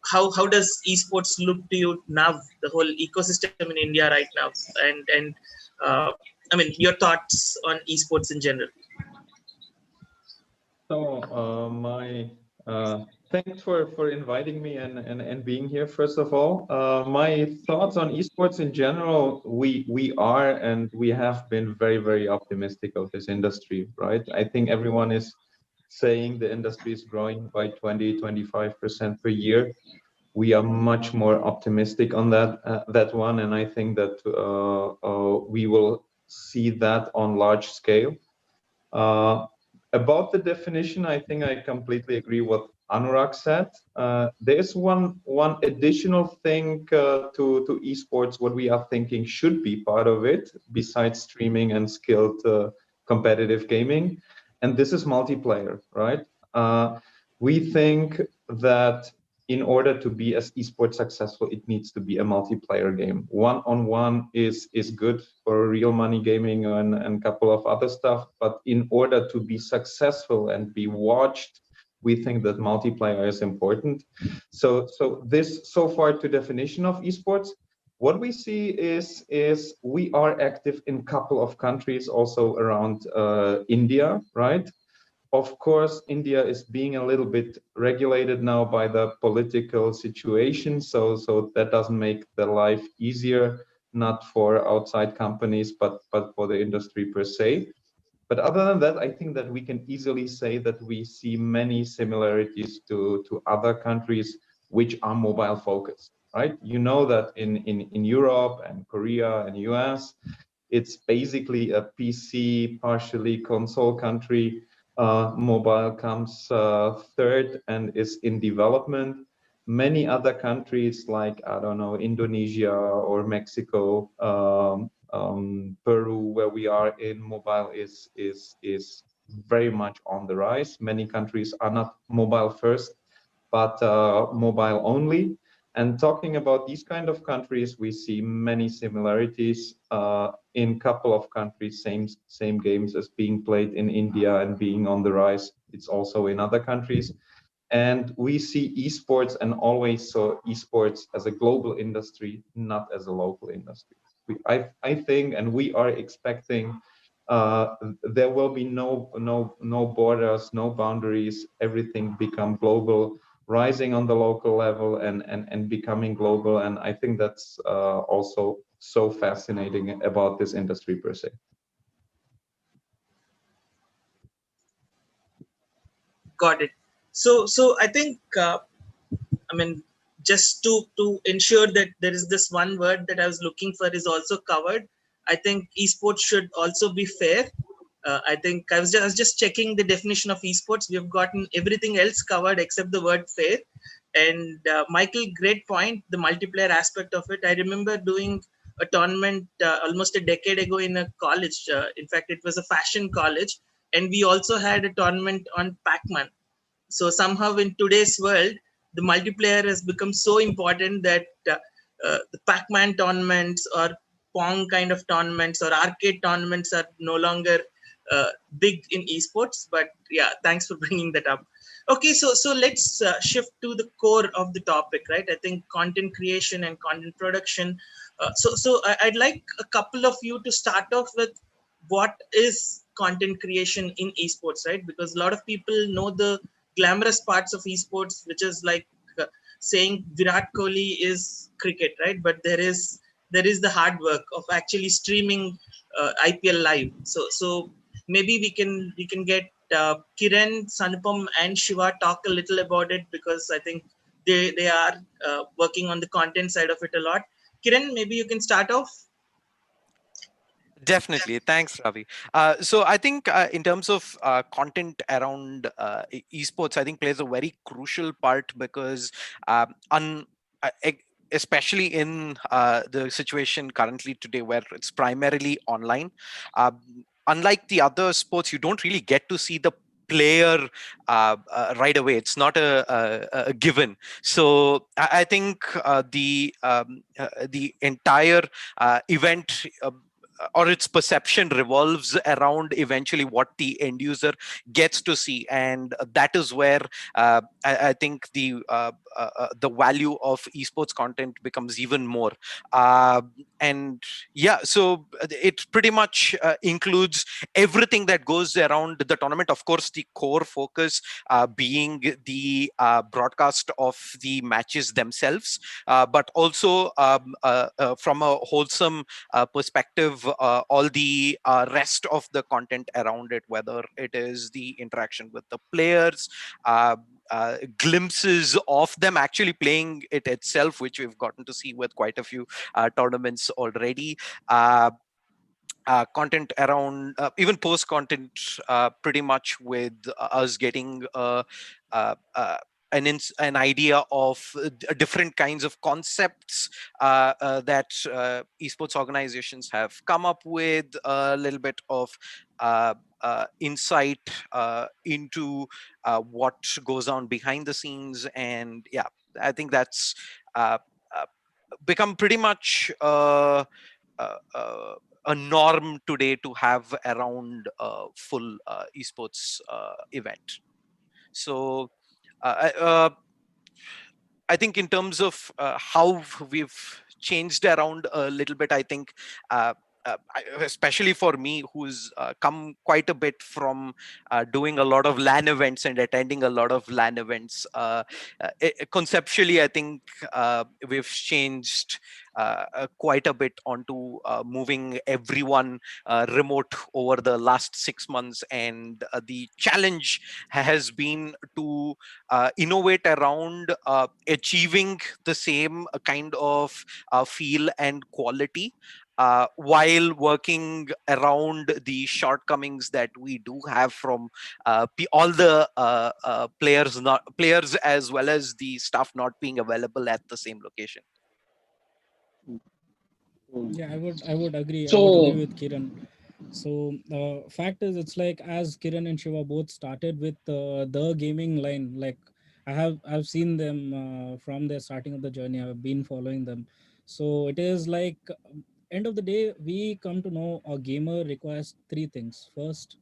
how does esports look to you now? The whole ecosystem in India right now, and I mean your thoughts on esports in general. So my thanks for inviting me and being here. First of all, my thoughts on esports in general. We are and we have been very optimistic of this industry, right? I think everyone is saying the industry is growing by 20-25% per year. We are much more optimistic on that one, and I think that we will see that on large scale. About the definition, I think I completely agree what Anurag said. There's one additional thing to esports. What we are thinking should be part of it, besides streaming and skilled competitive gaming, and this is multiplayer, right? We think that in order to be as esports successful, it needs to be a multiplayer game. One-on-one is good for real money gaming and a couple of other stuff, but in order to be successful and be watched, we think that multiplayer is important. So this so far to definition of esports. What we see is we are active in a couple of countries also around India, right? Of course, India is being a little bit regulated now by the political situation, so that doesn't make the life easier, not for outside companies, but for the industry per se. But other than that, I think that we can easily say that we see many similarities to other countries which are mobile focused, right? You know that in Europe and Korea and US, it's basically a PC, partially console country. Mobile comes third and is in development. Many other countries like, I don't know, Indonesia or Mexico, Peru, where we are in, mobile is very much on the rise. Many countries are not mobile first, but mobile only. And talking about these kind of countries, we see many similarities. In a couple of countries, same games as being played in India and being on the rise. It's also in other countries. And we see esports and always saw esports as a global industry, not as a local industry. I think, and we are expecting, there will be no borders, no boundaries, everything become global, rising on the local level and becoming global. And I think that's also so fascinating about this industry per se. Got it. So I think I mean, just to ensure that there is this one word that I was looking for is also covered. I think esports should also be fair. I think I was just checking the definition of esports. We have gotten everything else covered except the word fair. And Michael, great point. The multiplayer aspect of it. I remember doing a tournament almost a decade ago in a college. In fact, it was a fashion college, and we also had a tournament on Pac-Man. So somehow in today's world, the multiplayer has become so important that the Pac-Man tournaments or Pong kind of tournaments or arcade tournaments are no longer big in esports. But yeah, thanks for bringing that up. Okay, so let's shift to the core of the topic, right? I think content creation and content production. So I'd like a couple of you to start off with what is content creation in esports, right? Because a lot of people know the glamorous parts of esports, which is like saying Virat Kohli is cricket, right? But there is the hard work of actually streaming IPL live. So maybe we can get Kiran, Sanupam, and Shiva talk a little about it, because I think they are working on the content side of it a lot. Kiran, maybe you can start off. Definitely. Thanks, Ravi. So I think in terms of content around esports, I think plays a very crucial part because uh, e- especially in the situation currently today where it's primarily online, uh, unlike the other sports, you don't really get to see the player right away. It's not a given. So I think the entire event or its perception revolves around eventually what the end user gets to see, and that is where I think the value of esports content becomes even more. uh, and yeah, so it pretty much includes everything that goes around the tournament. Of course, the core focus being the broadcast of the matches themselves, but also from a wholesome perspective, all the rest of the content around it, whether it is the interaction with the players, glimpses of them actually playing it itself, which we've gotten to see with quite a few tournaments already. Content around even post content, pretty much with us getting an idea of different kinds of concepts that esports organizations have come up with, a little bit of insight into what goes on behind the scenes. And yeah, I think that's uh, become pretty much uh, uh, a norm today to have around a full esports event. So I think in terms of how we've changed around a little bit, I think especially for me, who's come quite a bit from doing a lot of LAN events and attending a lot of LAN events, conceptually, I think we've changed quite a bit onto moving everyone remote over the last 6 months. And the challenge has been to innovate around achieving the same kind of feel and quality, while working around the shortcomings that we do have from all the players as well as the staff not being available at the same location. Yeah, I would agree. I would So, agree with Kiran. So fact is, it's like as Kiran and Shiva both started with the gaming line. Like I've seen them from the starting of the journey. I've been following them. So it is like end of the day, we come to know a gamer requires three things. First,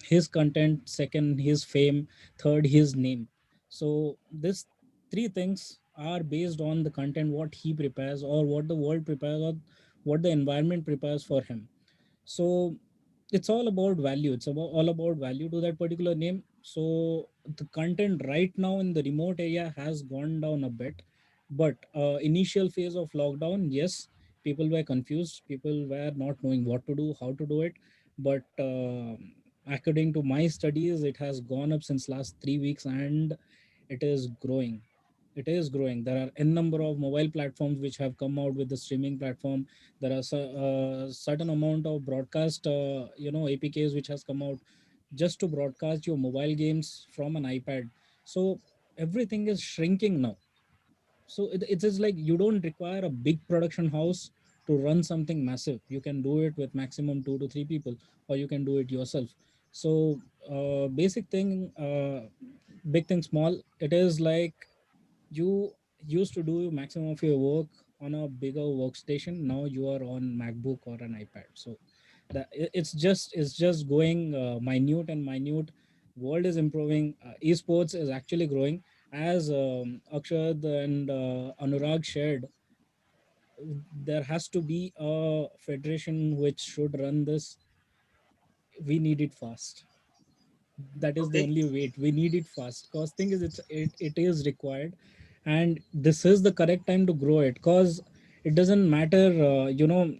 his content. Second, his fame. Third, his name. So this three things are based on the content what he prepares, or what the world prepares, or what the environment prepares for him. So it's all about value. It's about all about value to that particular name. So the content right now in the remote area has gone down a bit, but initial phase of lockdown, yes, people were confused, people were not knowing what to do, how to do it. But according to my studies, it has gone up since last 3 weeks, and it is growing. It is growing. There are n number of mobile platforms which have come out with the streaming platform. There are certain amount of broadcast apks which has come out just to broadcast your mobile games from an ipad. So everything is shrinking now. So it is like you don't require a big production house to run something massive. You can do it with maximum 2 to 3 people, or you can do it yourself. So basic thing, big thing, small, it is like you used to do maximum of your work on a bigger workstation. Now you are on macbook or an ipad. So it's just going minute and minute. World is improving. Esports is actually growing. As Akshad and Anurag shared, there has to be a federation which should run this. We need it fast. That is the Okay. only way. We need it fast, because thing is, it is required. and this is the correct time to grow it, because it doesn't matter,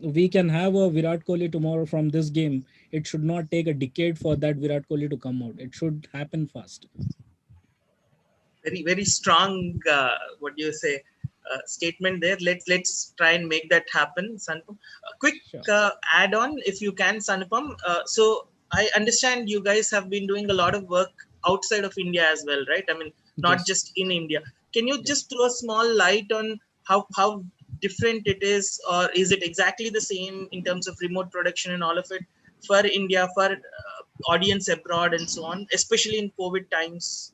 we can have a Virat Kohli tomorrow from this game. It should not take a decade for that Virat Kohli to come out. It should happen fast. Very very strong, what do you say, statement there. Let's try and make that happen, Sanupam. A quick add on if you can, Sanupam. So I understand you guys have been doing a lot of work outside of India as well, right? I mean, not Yes. just in India. Can you just throw a small light on how different it is, or is it exactly the same in terms of remote production and all of it for India, for audience abroad and so on, especially in COVID times?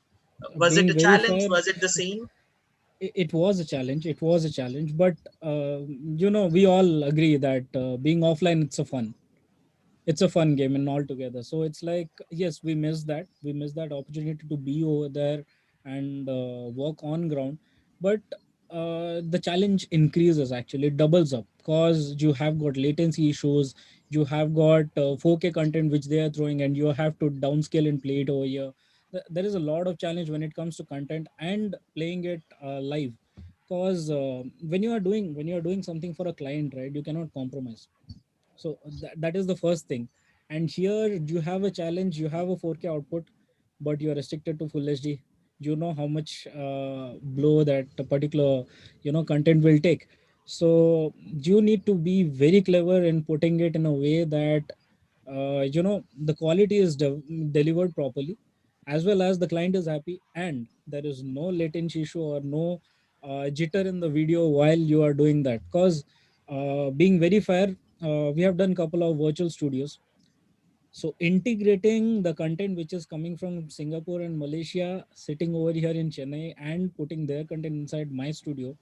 Was it Being a very challenge? fair, Was it the same? it was a challenge. It was a challenge, but we all agree that being offline, it's a fun game and all together. So it's like, yes, we miss that opportunity to be over there and work on ground. But the challenge increases, actually it doubles up, because you have got latency issues, you have got 4K content which they are throwing, and you have to downscale and play it over here. There is a lot of challenge when it comes to content and playing it live, because when you are doing something for a client, right, you cannot compromise. So that is the first thing. And here you have a challenge, you have a 4K output, but you are restricted to full HD. You know how much blow that particular content will take. So you need to be very clever in putting it in a way that the quality is delivered properly, as well as the client is happy, and there is no latency issue or no jitter in the video while you are doing that. Because being very fair, we have done a couple of virtual studios. So integrating the content which is coming from Singapore and Malaysia, sitting over here in Chennai and putting their content inside my studio,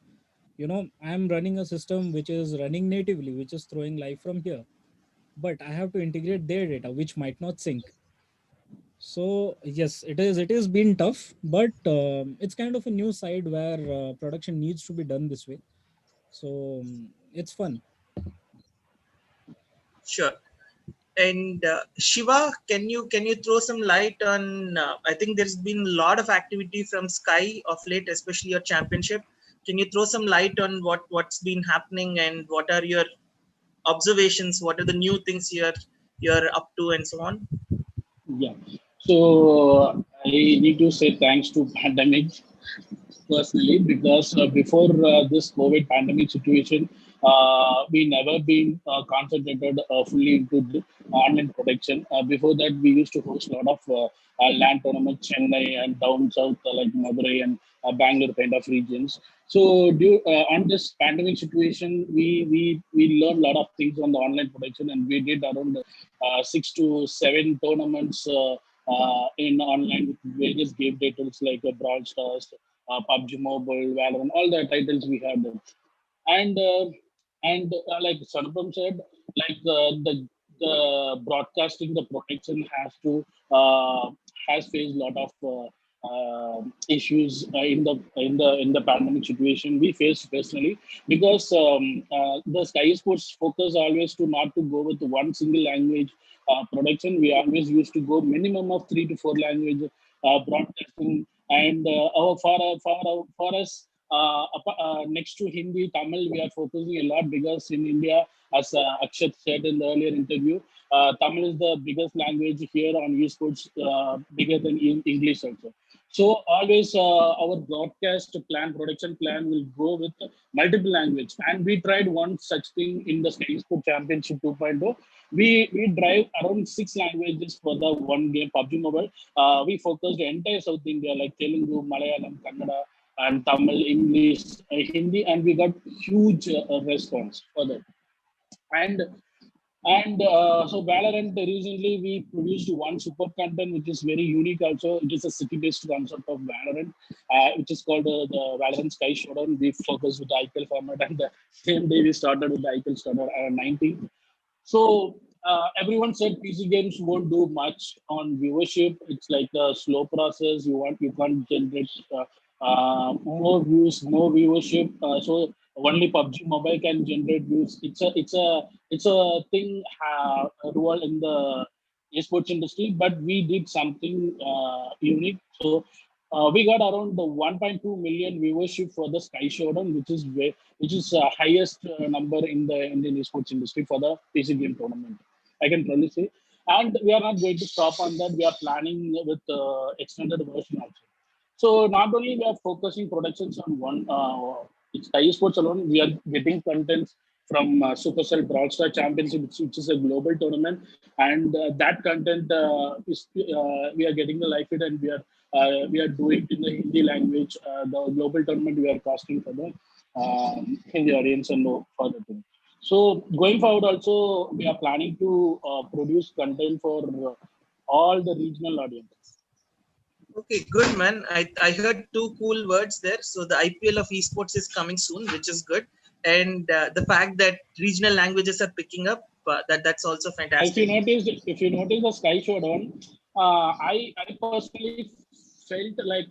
I'm running a system which is running natively, which is throwing live from here, but I have to integrate their data, which might not sync. So yes, it is been tough, but it's kind of a new side where production needs to be done this way. So it's fun. Sure. And Shiva, can you throw some light on? I think there's been a lot of activity from Sky of late, especially your championship. Can you throw some light on what's been happening and what are your observations? What are the new things you're up to and so on? Yeah. So I need to say thanks to pandemic personally, because before this COVID pandemic situation, we never been concentrated fully into the online production. Before that, we used to host a lot of land tournaments, Chennai and down south like Madurai and Bangalore kind of regions. So on this pandemic situation, we learned a lot of things on the online production, and we did around 6 to 7 tournaments in online with various game titles like Brawl Stars, PUBG Mobile, Valorant, all the titles we had. And like Sarupam said, like the broadcasting, the protection has faced a lot of issues in the pandemic situation we faced personally, because the Sky Sports focus always to not to go with one single language production. We always used to go minimum of 3 to 4 language broadcasting, and for us, next to Hindi, Tamil, we are focusing a lot, because in India, as Akshat said in the earlier interview, Tamil is the biggest language here on esports, bigger than English also. So always our broadcast plan, production plan will go with multiple language. And we tried one such thing in the Sky Sport Championship 2.0. We drive around 6 languages for the one game PUBG Mobile. We focused the entire South India like Telugu, Malayalam, Kannada, and Tamil, English, Hindi, and we got huge response for that. And so Valorant, recently we produced one super content which is very unique also. It is a city-based concept of Valorant, which is called the Valorant Sky Showdown. We focused with the IPL format, and the same day we started with the IPL started at 19. So everyone said PC games won't do much on viewership. It's like a slow process. You can't generate more views, more viewership. So only PUBG Mobile can generate views. It's a thing role in the esports industry. But we did something unique. So we got around the 1.2 million viewership for the Sky Showdown, which is highest number in the Indian esports industry for the PC game tournament. I can probably say, and we are not going to stop on that. We are planning with extended version also. So not only we are focusing productions on one Sky Sports alone, we are getting contents from Supercell Brawl Star Championship, which is a global tournament, and that content is we are getting the live feed, and we are doing it in the Hindi language. The global tournament we are casting for the Hindi audience and for the thing. So going forward, also we are planning to produce content for all the regional audiences. Okay, good man. I heard two cool words there. So the IPL of esports is coming soon, which is good, and the fact that regional languages are picking up, that's also fantastic. If you notice the Sky Showdown, I personally felt like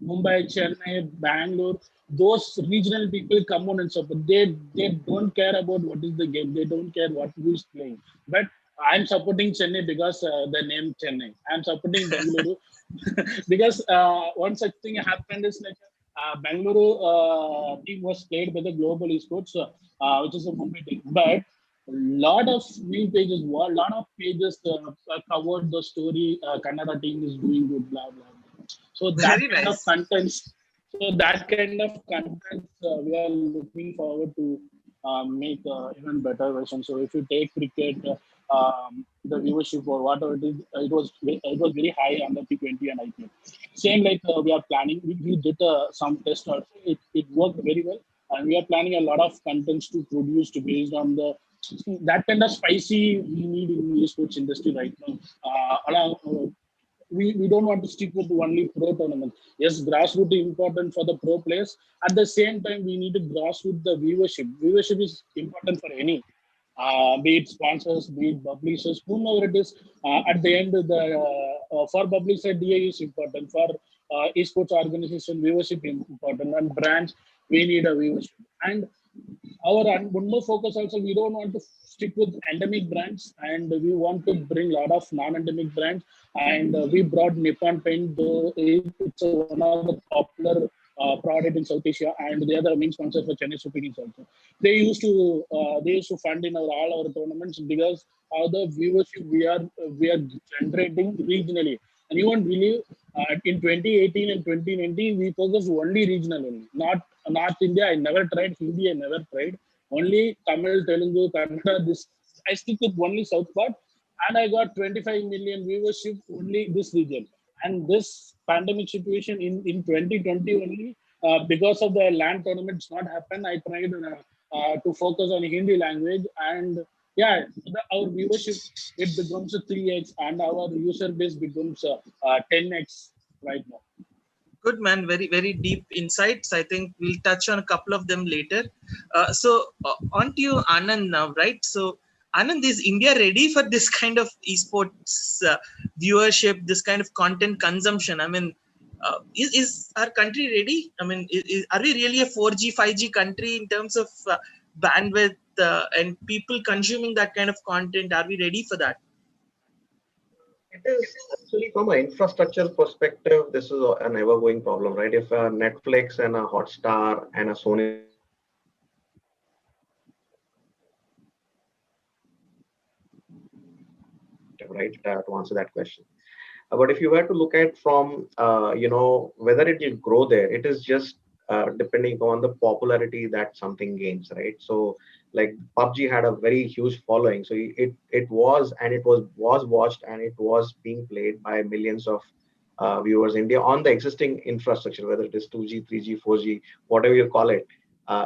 Mumbai, Chennai, Bangalore, those regional people come on and support. They don't care about what is the game. They don't care what who is playing. But I'm supporting Chennai because the name Chennai. I'm supporting Bangalore because one such thing happened is like Bangalore team was played by the Global Esports, which is a Mumbai team. But lot of new pages, lot of pages covered the story. Kannada team is doing good, blah blah blah. So that Very kind of nice. contents. So that kind of contents we are looking forward to make even better version. So if you take cricket, the viewership or whatever it is, it was very high on the T20 and IPL. Same like we are planning. We did some test also. It worked very well, and we are planning a lot of contents to produce to based on the that kind of spicy we need in the esports industry right now. We don't want to stick with only pro tournaments. Yes, grassroots is important for the pro players. At the same time, we need to grassroots the viewership. Viewership is important for any, be it sponsors, be it publishers, whomever it is. At the end, for publisher, DA is important. For esports organization, viewership is important. And brands, we need a viewership. And our one more focus also, we don't want to stick with endemic brands, and we want to bring a lot of non-endemic brands. And we brought Nippon Paint, though it's one of the popular product in South Asia, and they are the main sponsor for Chennai Super Kings also. They used to fund in all our tournaments because of the viewership we are generating regionally. And you won't believe, in 2018 and 2019, we focused only regional only, not North India. I never tried Hindi. I never tried only Tamil, Telugu, Kannada. This I stick with only South part, and I got 25 million viewership only this region. And this pandemic situation in 2020 only, because of the land tournaments not happen, I tried to focus on Hindi language, and yeah, our viewership it becomes a 3x, and our user base becomes 10x right now. Good man, very deep insights. I think we'll touch on a couple of them later. On to you, Anand, now, right? So Anand, is India ready for this kind of esports viewership, this kind of content consumption? I mean, is our country ready? I mean, are we really a 4G, 5G country in terms of bandwidth and people consuming that kind of content? Are we ready for that? It is actually from an infrastructure perspective, this is an ever-going problem, right? If a Netflix and a Hotstar and a Sony, right, to answer that question. But if you were to look at from, whether it will grow there, it is just depending on the popularity that something gains, right? So like PUBG had a very huge following. So it was, and it was watched, and it was being played by millions of viewers in India on the existing infrastructure, whether it is 2G, 3G, 4G, whatever you call it.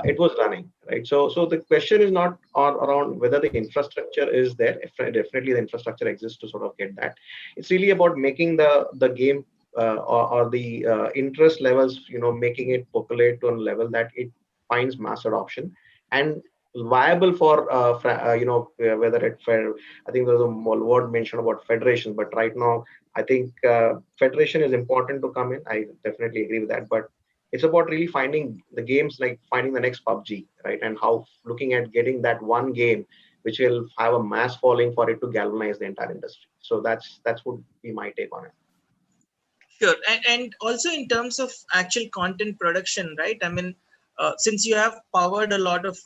It was running, right? So the question is not around whether the infrastructure is there. Definitely the infrastructure exists to sort of get that. It's really about making the game or the interest levels, making it populate to a level that it finds mass adoption and viable for whether it I think there's a word mentioned about federation, but right now I think federation is important to come in. I definitely agree with that, but it's about really finding the games, like finding the next PUBG, right? And how looking at getting that one game which will have a mass following for it to galvanize the entire industry. So that's would be my take on it. Sure, and also in terms of actual content production, right? I mean, since you have powered a lot of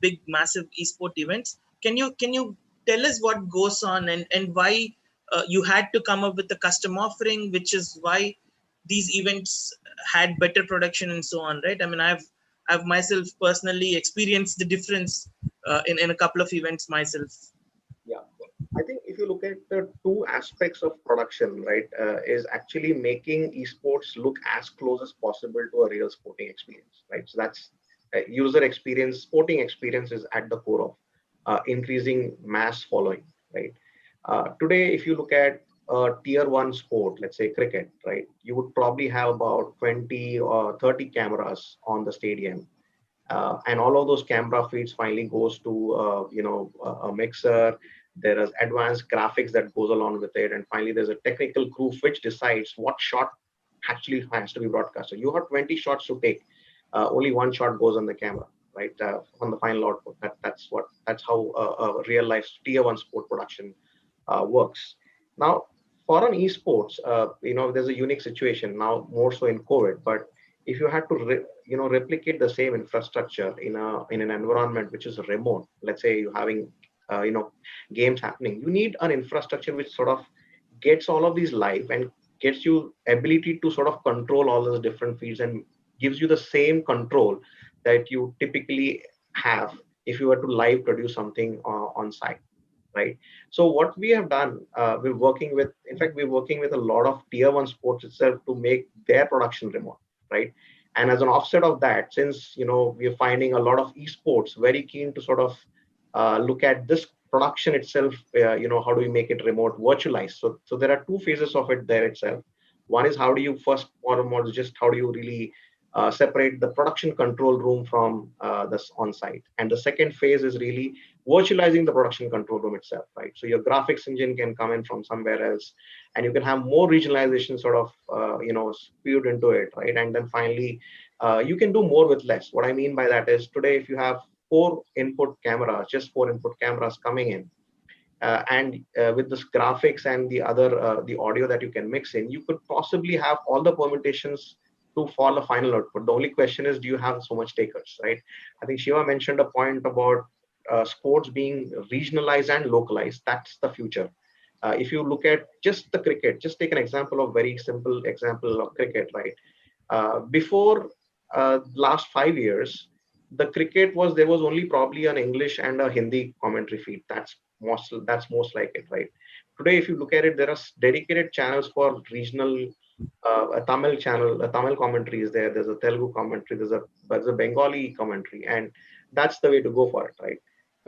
big, massive esport events, can you tell us what goes on and why you had to come up with a custom offering, which is why these events had better production and so on, right? I mean, I've myself personally experienced the difference in a couple of events myself. Yeah, I think if you look at the two aspects of production, right, is actually making esports look as close as possible to a real sporting experience, right? So that's user experience, sporting experience is at the core of increasing mass following, right? Today, if you look at a tier one sport, let's say cricket, right, you would probably have about 20 or 30 cameras on the stadium, and all of those camera feeds finally goes to a mixer. There is advanced graphics that goes along with it, and finally there's a technical crew which decides what shot actually has to be broadcasted. You have 20 shots to take, only one shot goes on the camera, right, on the final output. That's how a real life tier one sport production works. Now, for an esports, there's a unique situation now, more so in COVID. But if you had to, replicate the same infrastructure in an environment which is remote, let's say you're having, games happening, you need an infrastructure which sort of gets all of these live and gets you ability to sort of control all those different feeds and gives you the same control that you typically have if you were to live produce something on site, right? So what we have done, in fact, we're working with a lot of tier one sports itself to make their production remote, right? And as an offset of that, since we're finding a lot of esports very keen to sort of look at this production itself, how do we make it remote, virtualized? So there are two phases of it there itself. One is how do you first or just how do you really separate the production control room from this on-site, and the second phase is really virtualizing the production control room itself, right? So your graphics engine can come in from somewhere else, and you can have more regionalization sort of spewed into it, right? And then finally, you can do more with less. What I mean by that is today, if you have just four input cameras coming in, and with this graphics and the other the audio that you can mix in, you could possibly have all the permutations to fall a final output. The only question is, do you have so much takers, right? I think Shiva mentioned a point about sports being regionalized and localized. That's the future. If you look at just the cricket, just take an example of very simple example of cricket, right? Before last 5 years, the cricket was there was only probably an English and a Hindi commentary feed. That's most like it, right? Today, if you look at it, there are dedicated channels for regional. A Tamil channel, a Tamil commentary is there. There's a Telugu commentary. There's a Bengali commentary, and that's the way to go for it, right?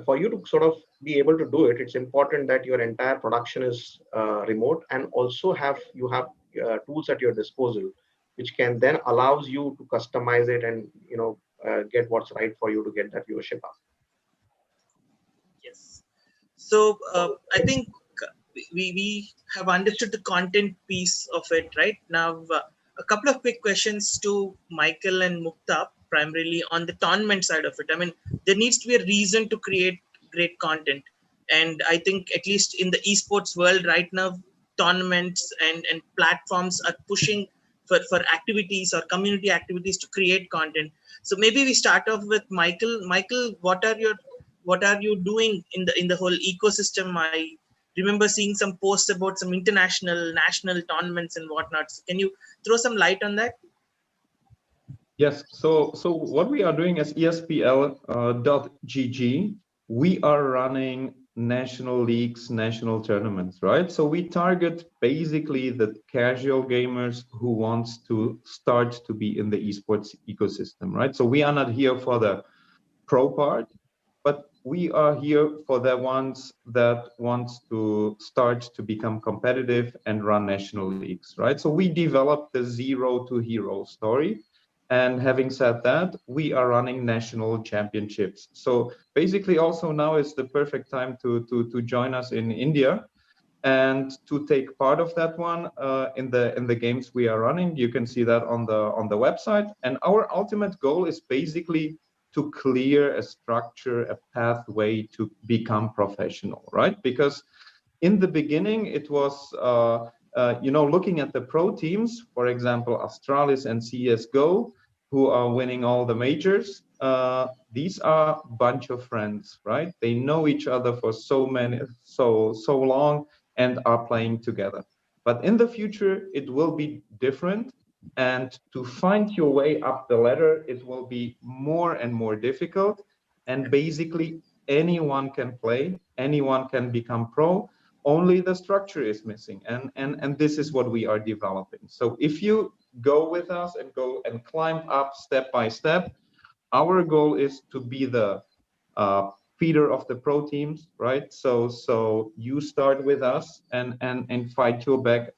For you to sort of be able to do it, it's important that your entire production is remote, and also you have tools at your disposal, which can then allows you to customize it and get what's right for you to get that viewership up. Yes. So I think we have understood the content piece of it, right? Now, a couple of quick questions to Michael and Mukta, primarily on the tournament side of it. I mean, there needs to be a reason to create great content. And I think at least in the esports world right now, tournaments and platforms are pushing for activities or community activities to create content. So maybe we start off with Michael. Michael, what are you doing in the whole ecosystem? I remember seeing some posts about some international, national tournaments and whatnot. So can you throw some light on that? Yes. So what we are doing as ESPL.GG, we are running national leagues, national tournaments, right? So we target basically the casual gamers who wants to start to be in the esports ecosystem, right? So we are not here for the pro part, but we are here for the ones that wants to start to become competitive and run national leagues, right? So we developed the zero to hero story. And having said that, we are running national championships. So basically also now is the perfect time to join us in India and to take part of that one in the games we are running. You can see that on the website. And our ultimate goal is basically to clear a structure, a pathway to become professional, right? Because in the beginning, it was looking at the pro teams, for example, Astralis and CSGO, who are winning all the majors, these are a bunch of friends, right? They know each other for so long and are playing together. But in the future, it will be different. And to find your way up the ladder, it will be more and more difficult. And basically, anyone can play, anyone can become pro, only the structure is missing. And this is what we are developing. So if you go with us and go and climb up step by step, our goal is to be the feeder of the pro teams, right? So you start with us and fight your back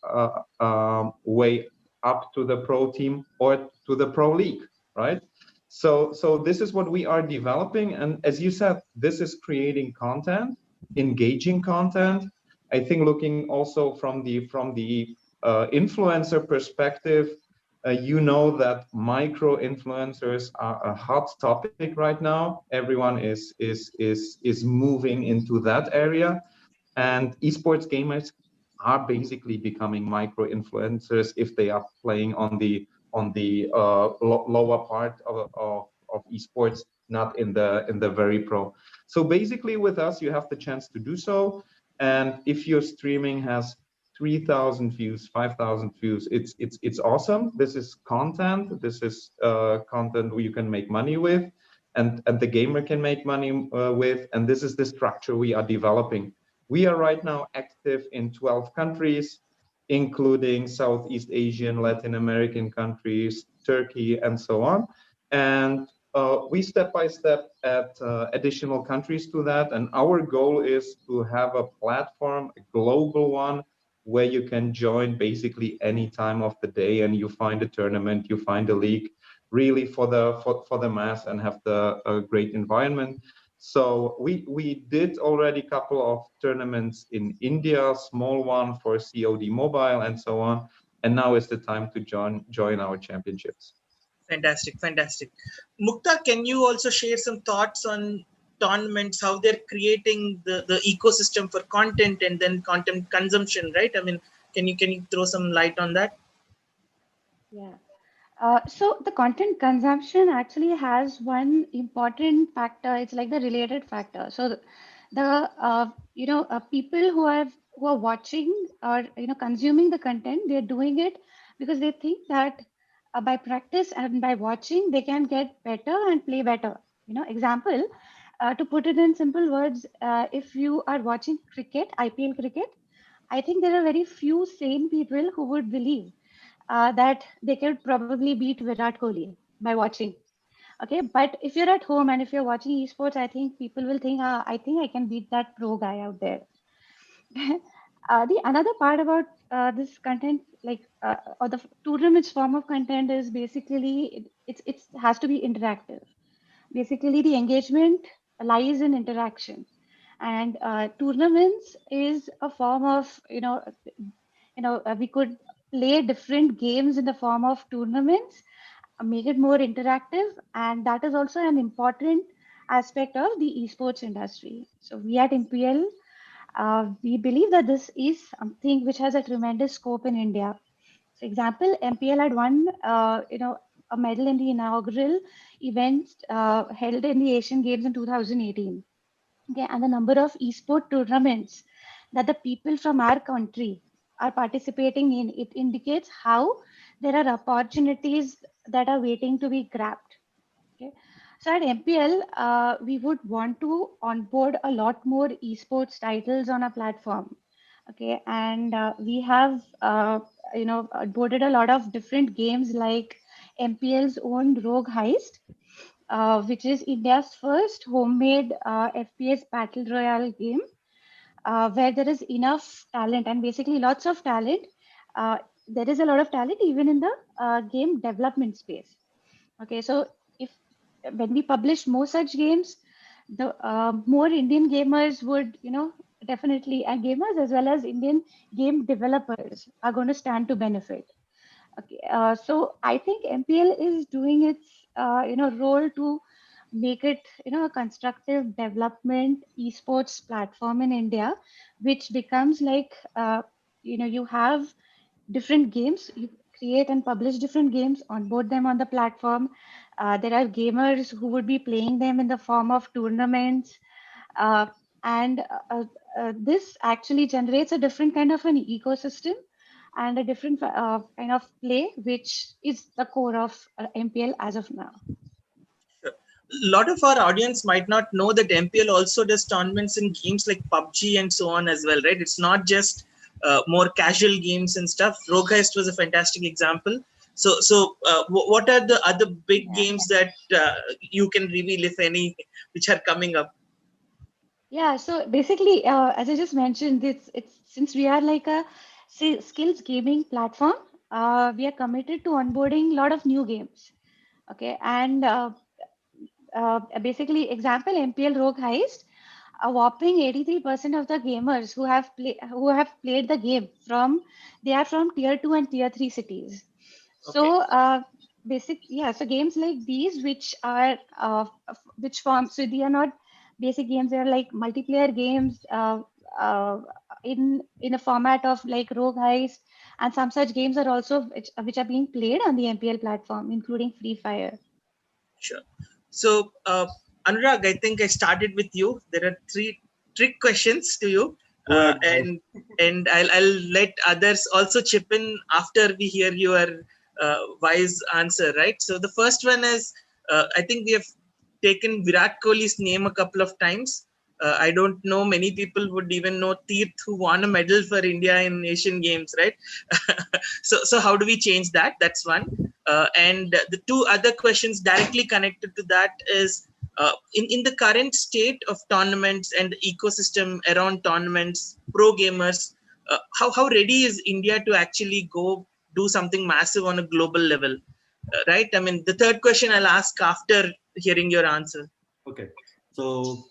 way up to the pro team or to the pro league, right? So this is what we are developing, and as you said, this is creating content, engaging content. I think looking also from the influencer perspective, you know that micro influencers are a hot topic right now. Everyone is moving into that area, and esports gamers are basically becoming micro influencers if they are playing on the lower part of esports, not in the very pro. So basically, with us, you have the chance to do so, and if your streaming has 3,000 views, 5,000 views, it's awesome. This is content. This is content you can make money with, and the gamer can make money with. And this is the structure we are developing. We are right now active in 12 countries, including Southeast Asian, Latin American countries, Turkey, and so on. And we step by step add additional countries to that. And our goal is to have a platform, a global one, where you can join basically any time of the day, and you find a tournament, you find a league, really for the mass, and have the great environment. So we did already a couple of tournaments in India, small one for COD Mobile and so on, and now is the time to join our championships. Fantastic, fantastic. Mukta, can you also share some thoughts on tournaments, how they're creating the ecosystem for content and then content consumption, right? I mean, can you throw some light on that? Yeah. So the content consumption actually has one important factor. It's like the related factor. So people who are watching or consuming the content, they're doing it because they think that by practice and by watching they can get better and play better. Example, to put it in simple words, if you are watching cricket, IPL cricket, I think there are very few sane people who would believe that they could probably beat Virat Kohli by watching. Okay, but if you're at home and if you're watching esports, I think people will think, I think I can beat that pro guy out there. The another part about this content, or the tournaments form of content, is basically it has to be interactive. Basically, the engagement lies in interaction, and tournaments is a form of we could play different games in the form of tournaments, make it more interactive, and that is also an important aspect of the esports industry. So we at MPL, we believe that this is something which has a tremendous scope in India. For example, MPL had won a medal in the inaugural event held in the Asian Games in 2018. Okay, and the number of esport tournaments that the people from our country are participating in, it indicates how there are opportunities that are waiting to be grabbed. Okay, so at MPL, we would want to onboard a lot more esports titles on our platform. Okay, and we have onboarded a lot of different games like MPL's own Rogue Heist, which is India's first homemade FPS battle royale game, where there is enough talent and basically lots of talent. There is a lot of talent even in the game development space. Okay, so if when we publish more such games, the more Indian gamers would, definitely, and gamers as well as Indian game developers are going to stand to benefit. Okay, so I think MPL is doing its role to make it a constructive development esports platform in India, which becomes like you have different games. You create and publish different games, onboard them on the platform. There are gamers who would be playing them in the form of tournaments. Uh, and this actually generates a different kind of an ecosystem and a different kind of play, which is the core of MPL as of now. A lot of our audience might not know that MPL also does tournaments in games like PUBG and so on as well, right? It's not just more casual games and stuff. Rogue Heist was a fantastic example. What are the other big games that you can reveal, if any, which are coming up? Yeah, so basically, as I just mentioned, it's since we are like a skills gaming platform, we are committed to onboarding a lot of new games. Okay, and basically, example MPL Rogue Heist, a whopping 83% of the gamers who have played the game they are from tier 2 and tier 3 cities. So so games like these, which are which form, so they are not basic games, they are like multiplayer games uh, in a format of like Rogue Heist, and some such games are also which are being played on the MPL platform, including Free Fire. Sure. So, Anurag, I think I started with you. There are 3 trick questions to you, and I'll let others also chip in after we hear your wise answer. Right. So the first one is, I think we have taken Virat Kohli's name a couple of times. I don't know many people would even know Teerth, who won a medal for India in Asian Games, right? So how do we change that? That's one. And the 2 other questions directly connected to that is, in the current state of tournaments and the ecosystem around tournaments, pro gamers, how ready is India to actually go do something massive on a global level? Right? I mean, the third question I'll ask after hearing your answer. Okay. So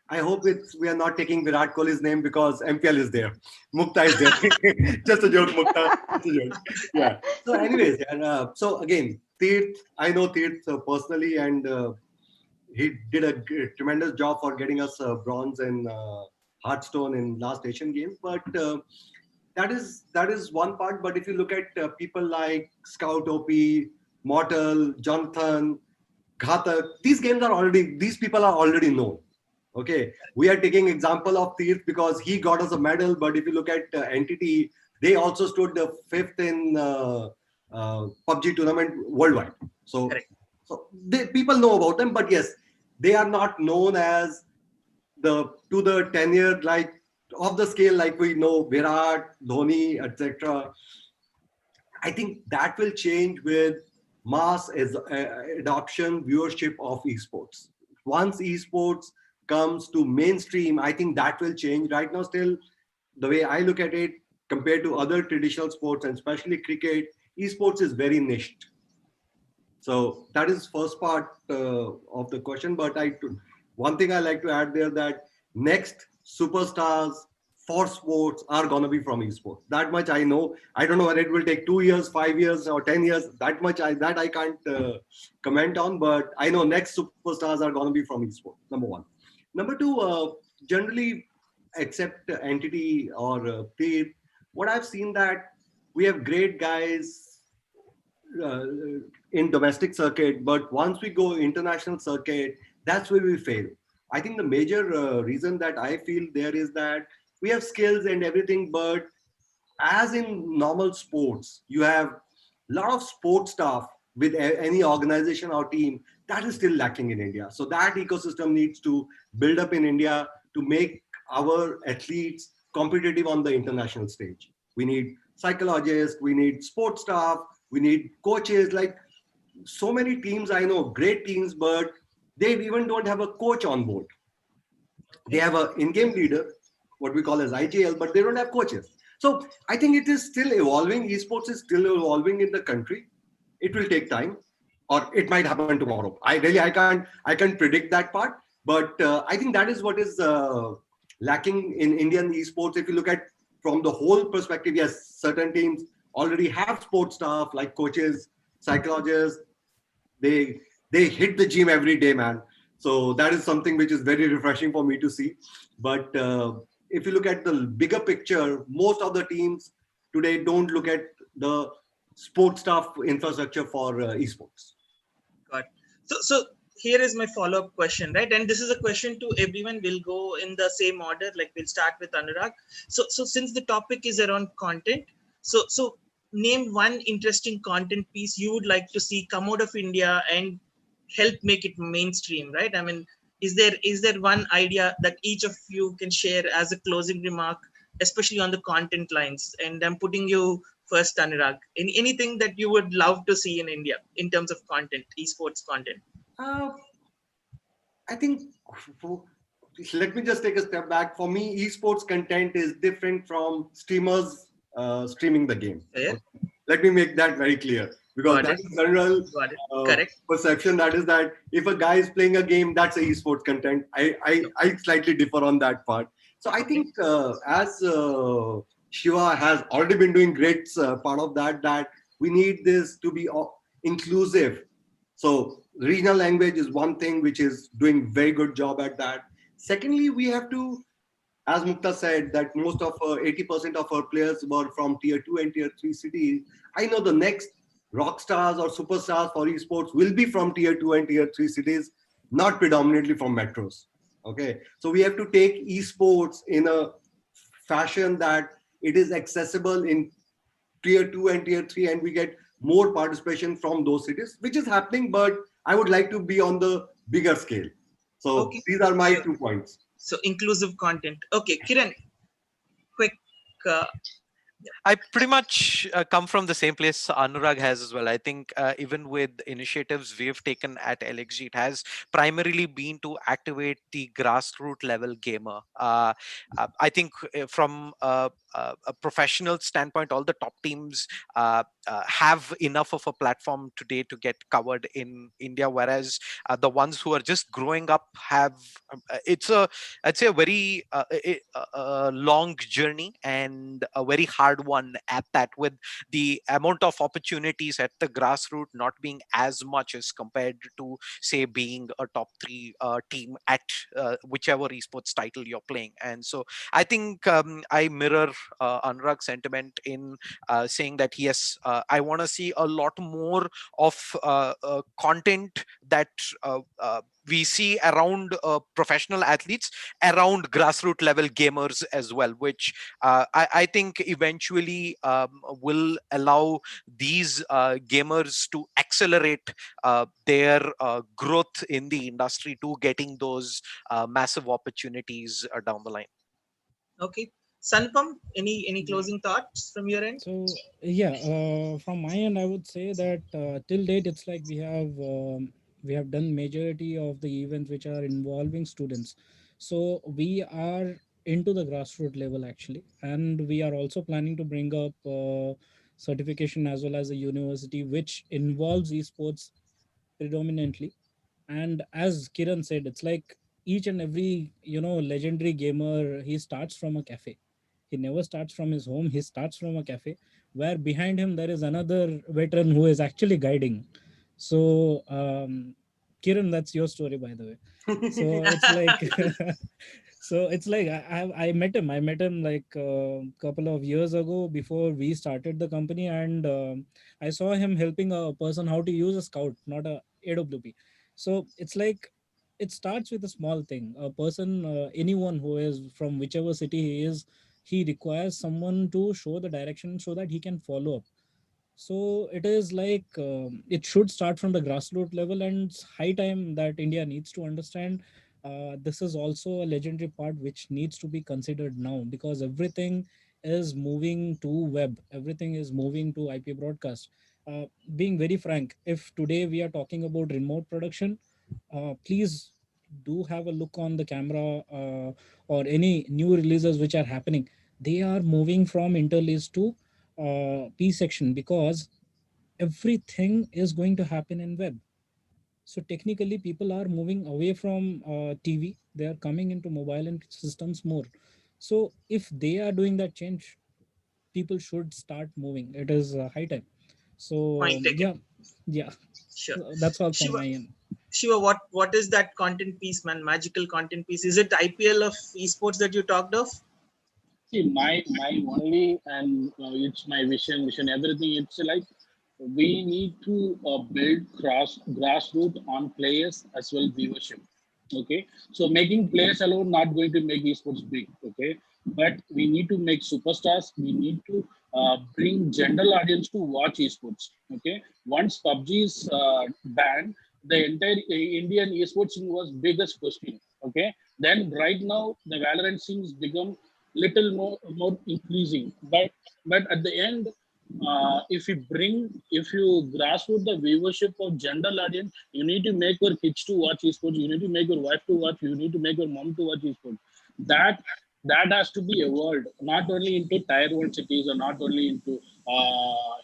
I hope we are not taking Virat Kohli's name because MPL is there. Mukta is there. Just a joke, Mukta. Just a joke. Yeah. So anyways, and so again, Teerth, I know Teerth personally, and he did a tremendous job for getting us bronze in Hearthstone in last Asian Games. But that is one part. But if you look at people like Scout OP, Mortal, Jonathan, Ghatak, these people are already known. Okay, we are taking example of Teerth because he got us a medal. But if you look at Entity, they also stood the 5th in PUBG tournament worldwide. So people know about them, but yes, they are not known as to the tenure like of the scale like we know Virat, Dhoni, etc. I think that will change with mass adoption, viewership of esports. Once esports comes to mainstream, I think that will change. Right now, still, the way I look at it, compared to other traditional sports, and especially cricket, esports is very niched. So that is first part of the question. But one thing I like to add there, that next superstars for sports are going to be from esports. That much I know. I don't know whether it will take 2 years, 5 years, or 10 years. That much I can't comment on. But I know next superstars are going to be from esports. Number one. Number two, generally, except Entity or Teerth, what I've seen that we have great guys in domestic circuit, but once we go international circuit, that's where we fail. I think the major reason that I feel there is that we have skills and everything, but as in normal sports, you have a lot of sports staff with any organization or team that is still lacking in India. So that ecosystem needs to build up in India to make our athletes competitive on the international stage. We need psychologists, we need sports staff, we need coaches. Like so many teams I know, great teams, but they even don't have a coach on board. They have an in-game leader, what we call as IGL, but they don't have coaches. So I think it is still evolving. Esports is still evolving in the country. It will take time, or it might happen tomorrow. I can't predict that part. But I think that is what is lacking in Indian esports. If you look at from the whole perspective, yes, certain teams already have sports staff like coaches, psychologists. They hit the gym every day, man. So that is something which is very refreshing for me to see. But if you look at the bigger picture, most of the teams today don't look at the sports stuff infrastructure for esports. Got. So here is my follow-up question, right? And this is a question to everyone. We'll go in the same order. Like we'll start with Anurag. So since the topic is around content, so name one interesting content piece you would like to see come out of India and help make it mainstream, right? I mean, is there one idea that each of you can share as a closing remark, especially on the content lines? And I'm putting you first, Anurag. Anything that you would love to see in India in terms of content, esports content? I think, let me just take a step back. For me, esports content is different from streamers streaming the game. Yeah. Let me make that very clear, because that is general perception. That is that if a guy is playing a game, that's a esports content. I slightly differ on that part. So I think as Shiva has already been doing great part of that we need this to be inclusive. So regional language is one thing which is doing very good job at that. Secondly, we have to, as Mukta said, that most of 80% of our players were from tier 2 and tier 3 cities. I know the next rock stars or superstars for esports will be from tier 2 and tier 3 cities, not predominantly from metros. Okay, so we have to take esports in a fashion that it is accessible in tier 2 and tier 3, and we get more participation from those cities, which is happening, but I would like to be on the bigger scale. So these are my 2 points. So inclusive content. Okay, Kiran, quick. I pretty much come from the same place Anurag has as well. I think even with initiatives we've taken at LXG, it has primarily been to activate the grassroots level gamer. I think from a professional standpoint, all the top teams have enough of a platform today to get covered in India, whereas the ones who are just growing up have, I'd say a very long journey and a very hard one at that, with the amount of opportunities at the grassroots not being as much as compared to, say, being a top 3 team at whichever esports title you're playing. And so I think I mirror Anurag's sentiment in saying that yes, I want to see a lot more of content that we see around professional athletes, around grassroots level gamers as well, which I think eventually will allow these gamers to accelerate their growth in the industry to getting those massive opportunities down the line. Okay. Sanpam, any closing thoughts from your end? So yeah, from my end, I would say that till date, it's like we have done majority of the events which are involving students. So we are into the grassroots level actually, and we are also planning to bring up certification as well as a university which involves esports predominantly. And as Kiran said, it's like each and every legendary gamer, he starts from a cafe. He never starts from his home, he starts from a cafe where behind him there is another veteran who is actually guiding. So Kiran, that's your story, by the way. So it's like so it's like I met him. I met him like a couple of years ago before we started the company, and I saw him helping a person how to use a scout, not a AWP. So it's like it starts with a small thing. A person, anyone who is from whichever city he is, he requires someone to show the direction so that he can follow up. So it is like it should start from the grassroots level, and it's high time that India needs to understand this is also a legendary part which needs to be considered now, because everything is moving to web, everything is moving to IP broadcast. Being very frank, if today we are talking about remote production, please do have a look on the camera or any new releases which are happening. They are moving from interlace to P section, because everything is going to happen in web. So technically people are moving away from TV, they are coming into mobile and systems more. So if they are doing that change, people should start moving. It is high time. So Point taken. yeah, Sure. that's all from Shiva, my end. Shiva, what is that content piece, man? Magical content piece. Is it IPL of esports that you talked of? See, my only and it's my vision, everything. It's like we need to build grassroots on players as well viewership. Okay, so making players alone not going to make esports big. Okay, but we need to make superstars. We need to bring general audience to watch esports. Okay, once PUBG is banned, the entire Indian esports scene was biggest question. Okay, then right now the Valorant scene has become little more increasing, but at the end, if you grassroots the viewership of general audience, you need to make your kids to watch esports, you need to make your wife to watch, you need to make your mom to watch esports. That has to be evolved, not only into tier one cities or not only into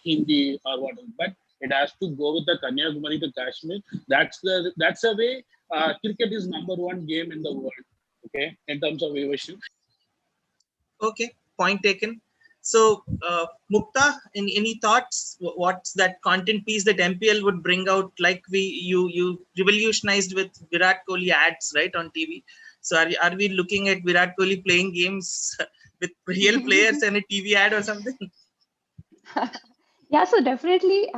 Hindi or whatever, but it has to go with the Kanyakumari to Kashmir. That's the way cricket is number one game in the world. Okay, in terms of viewership. Okay, point taken. So, Mukta, any thoughts? What's that content piece that MPL would bring out? Like you revolutionized with Virat Kohli ads, right, on TV. So are we looking at Virat Kohli playing games with real players and a TV ad or something? Yeah, so definitely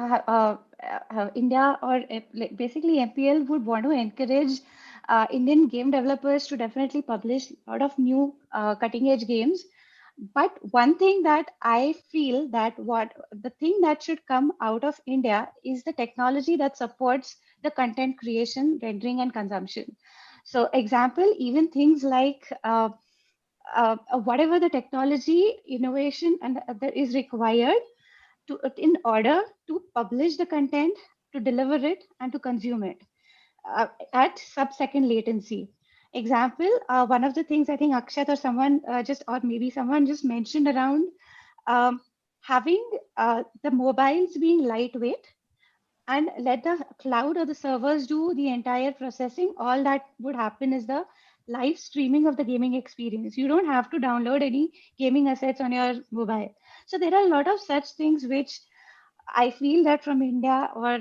India or like basically MPL would want to encourage Indian game developers to definitely publish a lot of new cutting edge games. But one thing that I feel that what the thing that should come out of India is the technology that supports the content creation, rendering, and consumption. So, example, even things like whatever the technology innovation and that is required to in order to publish the content, to deliver it, and to consume it at sub-second latency. Example, one of the things I think Akshat or someone or maybe someone just mentioned around having the mobiles being lightweight and let the cloud or the servers do the entire processing. All that would happen is the live streaming of the gaming experience. You don't have to download any gaming assets on your mobile. So there are a lot of such things which I feel that from India or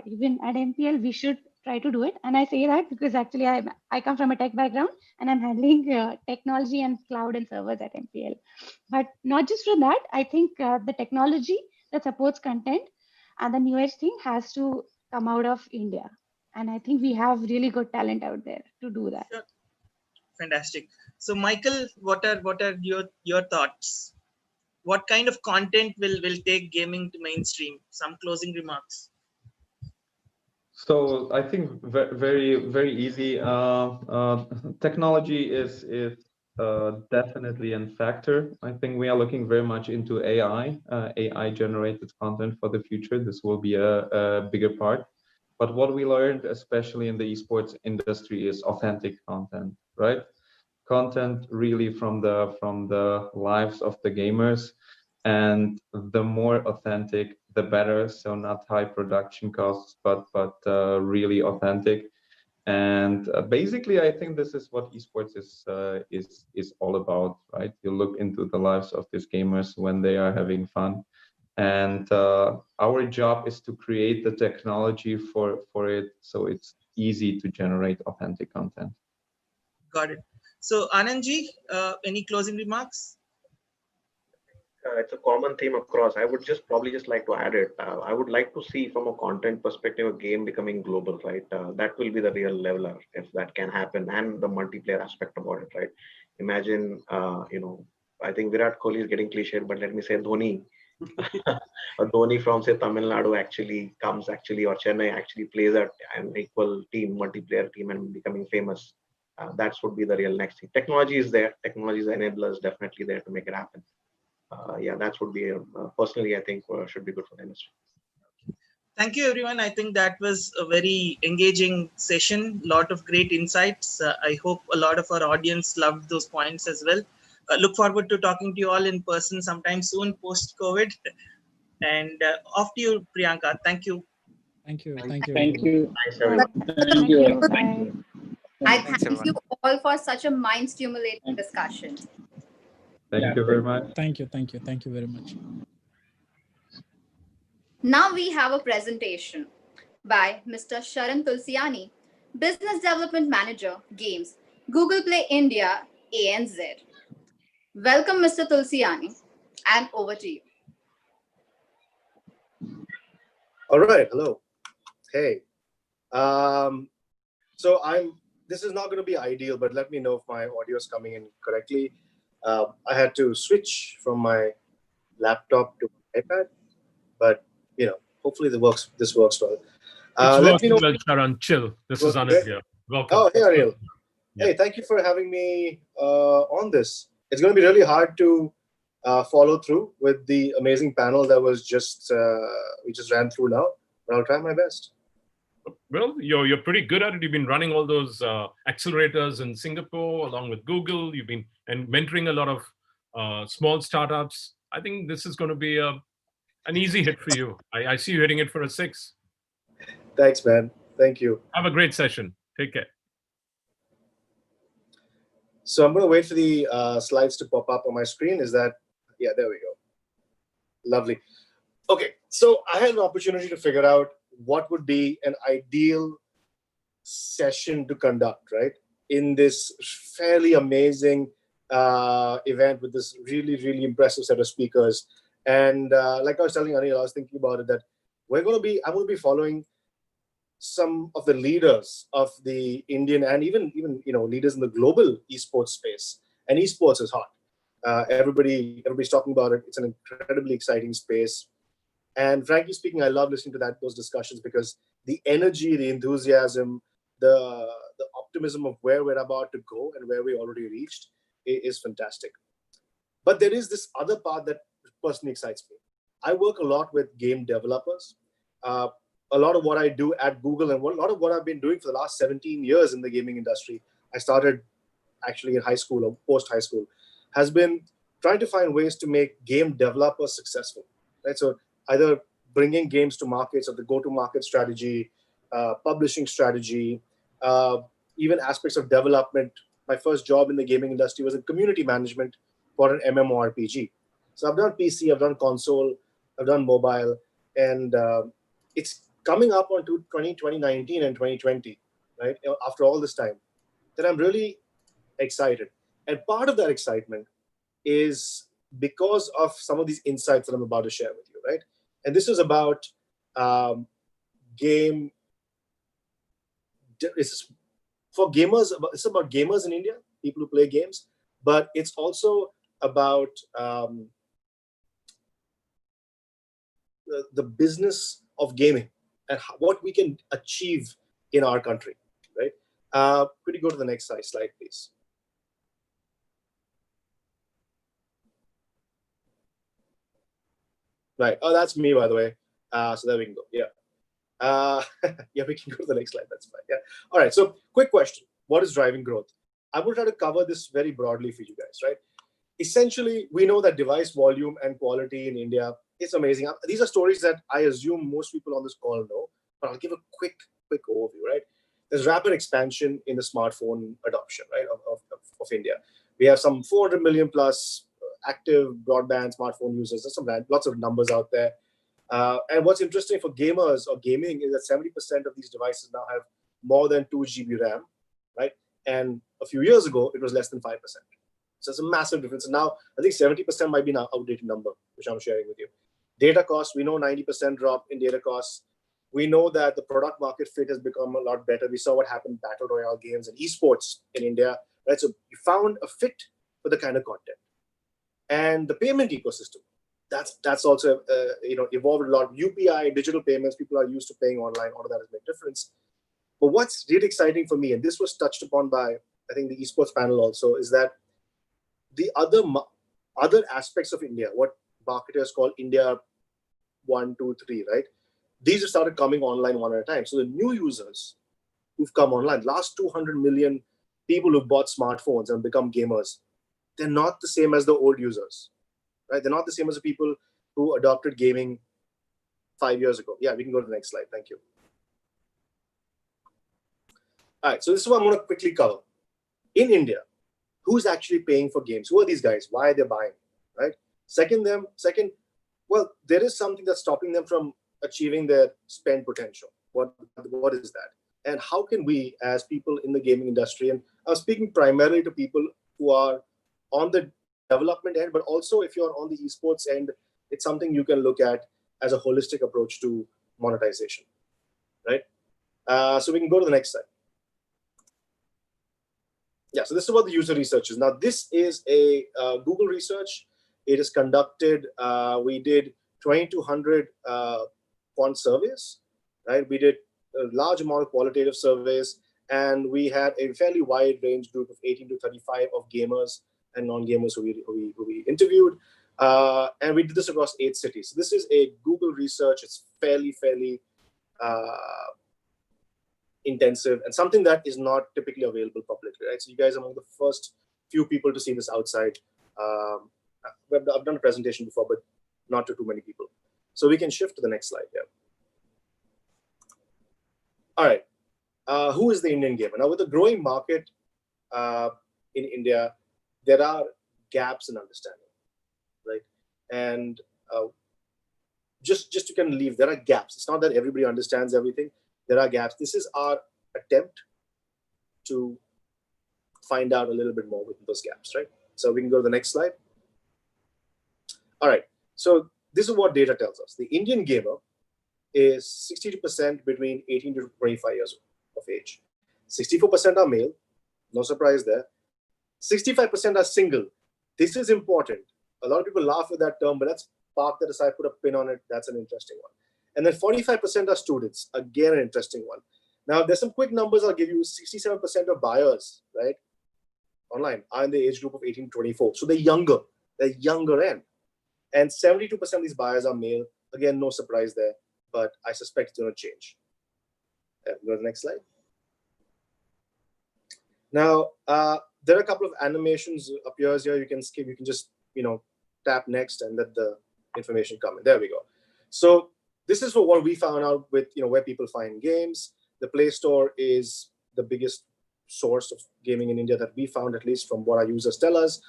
even at MPL, we should try to do it. And I say that because actually I come from a tech background and I'm handling technology and cloud and servers at MPL. But not just for that, I think the technology that supports content and the newest thing has to come out of India. And I think we have really good talent out there to do that. Sure. Fantastic. So, Michael, what are your thoughts? What kind of content will take gaming to mainstream? Some closing remarks. So I think very easy. Technology is definitely a factor. I think we are looking very much into AI generated content for the future. This will be a bigger part. But what we learned, especially in the esports industry, is authentic content, right? Content really from the lives of the gamers, and the more authentic the better. So not high production costs, but really authentic. And basically I think this is what esports is all about, right? You look into the lives of these gamers when they are having fun, and our job is to create the technology for it so it's easy to generate authentic content. Got it. So Anandji, any closing remarks? It's a common theme across. I would probably just like to add it. I would like to see from a content perspective a game becoming global, right? That will be the real leveler if that can happen, and the multiplayer aspect about it, right? Imagine, I think Virat Kohli is getting cliched, but let me say Dhoni. A Dhoni from say Tamil Nadu actually comes or Chennai actually plays an equal team, multiplayer team, and becoming famous. That would be the real next thing. Technology is there. Technology is enablers definitely there to make it happen. That would be personally I think should be good for the industry. Thank you, everyone. I think that was a very engaging session. Lot of great insights. I hope a lot of our audience loved those points as well. Look forward to talking to you all in person sometime soon post-COVID. And off to you, Priyanka. Thank you. Thank you. Thank you. Thank you. Thanks, everyone. Thank you. Thank you. I thank you all for such a mind-stimulating discussion. Thank you very much. Thank you. Thank you. Thank you very much. Now we have a presentation by Mr. Sharan Tulsiani, Business Development Manager, Games, Google Play India, ANZ. Welcome, Mr. Tulsiani, and over to you. All right. Hello. Hey. So this is not going to be ideal, but let me know if my audio is coming in correctly. I had to switch from my laptop to my iPad, but hopefully this works well. It's Let me working know. well, Sharan. Chill. This is Working Anil great? here. Welcome. Oh, hey, Ariel. Yeah. Hey, thank you for having me on this. It's going to be really hard to follow through with the amazing panel that was we just ran through now, but I'll try my best. Well, you're pretty good at it. You've been running all those accelerators in Singapore along with Google. You've been mentoring a lot of small startups. I think this is going to be an easy hit for you. I see you hitting it for a 6. Thanks, man. Thank you. Have a great session. Take care. So I'm going to wait for the slides to pop up on my screen. Yeah, there we go. Lovely. Okay, so I had an opportunity to figure out what would be an ideal session to conduct, right? In this fairly amazing event with this really, really impressive set of speakers. And like I was telling Anil, I was thinking about it that I'm going to be following some of the leaders of the Indian and even leaders in the global esports space. And esports is hot. Everybody's talking about it. It's an incredibly exciting space. And frankly speaking, I love listening to those discussions because the energy, the enthusiasm, the optimism of where we're about to go and where we already reached is fantastic. But there is this other part that personally excites me. I work a lot with game developers. A lot of what I do at Google and a lot of what I've been doing for the last 17 years in the gaming industry, I started actually in high school or post-high school, has been trying to find ways to make game developers successful. Right? So either bringing games to markets or the go-to-market strategy, publishing strategy, even aspects of development. My first job in the gaming industry was in community management for an MMORPG. So I've done PC, I've done console, I've done mobile, and it's coming up on 2019 and 2020, right? After all this time, that I'm really excited. And part of that excitement is because of some of these insights that I'm about to share with you, right? And this is about game. It's for gamers. It's about gamers in India, people who play games, but it's also about the business of gaming and what we can achieve in our country, right? Could you go to the next slide, please? Right. Oh, that's me, by the way. So there we can go. Yeah. Yeah, we can go to the next slide. That's fine. Yeah. All right. So quick question. What is driving growth? I will try to cover this very broadly for you guys, right? Essentially, we know that device volume and quality in India is amazing. These are stories that I assume most people on this call know, but I'll give a quick overview, right? There's rapid expansion in the smartphone adoption, right, of India. We have some 400 million plus active broadband smartphone users. There's lots of numbers out there. And what's interesting for gamers or gaming is that 70% of these devices now have more than 2 GB RAM, right? And a few years ago, it was less than 5%. So it's a massive difference. And now I think 70% might be an outdated number, which I'm sharing with you. Data costs, we know 90% drop in data costs. We know that the product market fit has become a lot better. We saw what happened in Battle Royale games and esports in India, right? So you found a fit for the kind of content. And the payment ecosystem, that's also evolved a lot. UPI, digital payments, people are used to paying online. All of that has made a difference. But what's really exciting for me, and this was touched upon by, I think, the esports panel also, is that the other aspects of India, what marketers call India 1, 2, 3, right? These have started coming online one at a time. So the new users who've come online, last 200 million people who've bought smartphones and become gamers, they're not the same as the old users, right? They're not the same as the people who adopted gaming 5 years ago. Yeah, we can go to the next slide. Thank you. All right, so this is what I'm going to quickly cover. In India, who's actually paying for games? Who are these guys? Why are they buying, right? Second, well, there is something that's stopping them from achieving their spend potential. What is that? And how can we, as people in the gaming industry, and I'm speaking primarily to people who are on the development end, but also if you're on the esports end, it's something you can look at as a holistic approach to monetization, right? So we can go to the next slide. Yeah, so this is what the user research is. Now, this is a Google research. It is conducted. We did 2,200 quant surveys, right? We did a large amount of qualitative surveys, and we had a fairly wide range group of 18 to 35 of gamers and non-gamers who we interviewed. And we did this across 8 cities. So this is a Google research. It's fairly intensive and something that is not typically available publicly, right? So you guys are among the first few people to see this outside. I've done a presentation before, but not to too many people. So we can shift to the next slide here. All right. Who is the Indian gamer? Now, with the growing market in India, there are gaps in understanding, right? And just to kind of leave, there are gaps. It's not that everybody understands everything. There are gaps. This is our attempt to find out a little bit more within those gaps, right? So we can go to the next slide. All right. So this is what data tells us. The Indian gamer is 62% between 18 to 25 years of age. 64% are male. No surprise there. 65% are single. This is important. A lot of people laugh at that term, but let's park that aside, put a pin on it. That's an interesting one. And then 45% are students. Again, an interesting one. Now, there's some quick numbers I'll give you. 67% of buyers, right, online are in the age group of 18 to 24. So they're younger. They're younger end. And 72% of these buyers are male. Again, no surprise there, but I suspect it's going to change. Go to the next slide. Now, there are a couple of animations appears here. You can skip. You can just, tap next and let the information come in. There we go. So this is for what we found out with, where people find games. The Play Store is the biggest source of gaming in India that we found, at least from what our users tell us.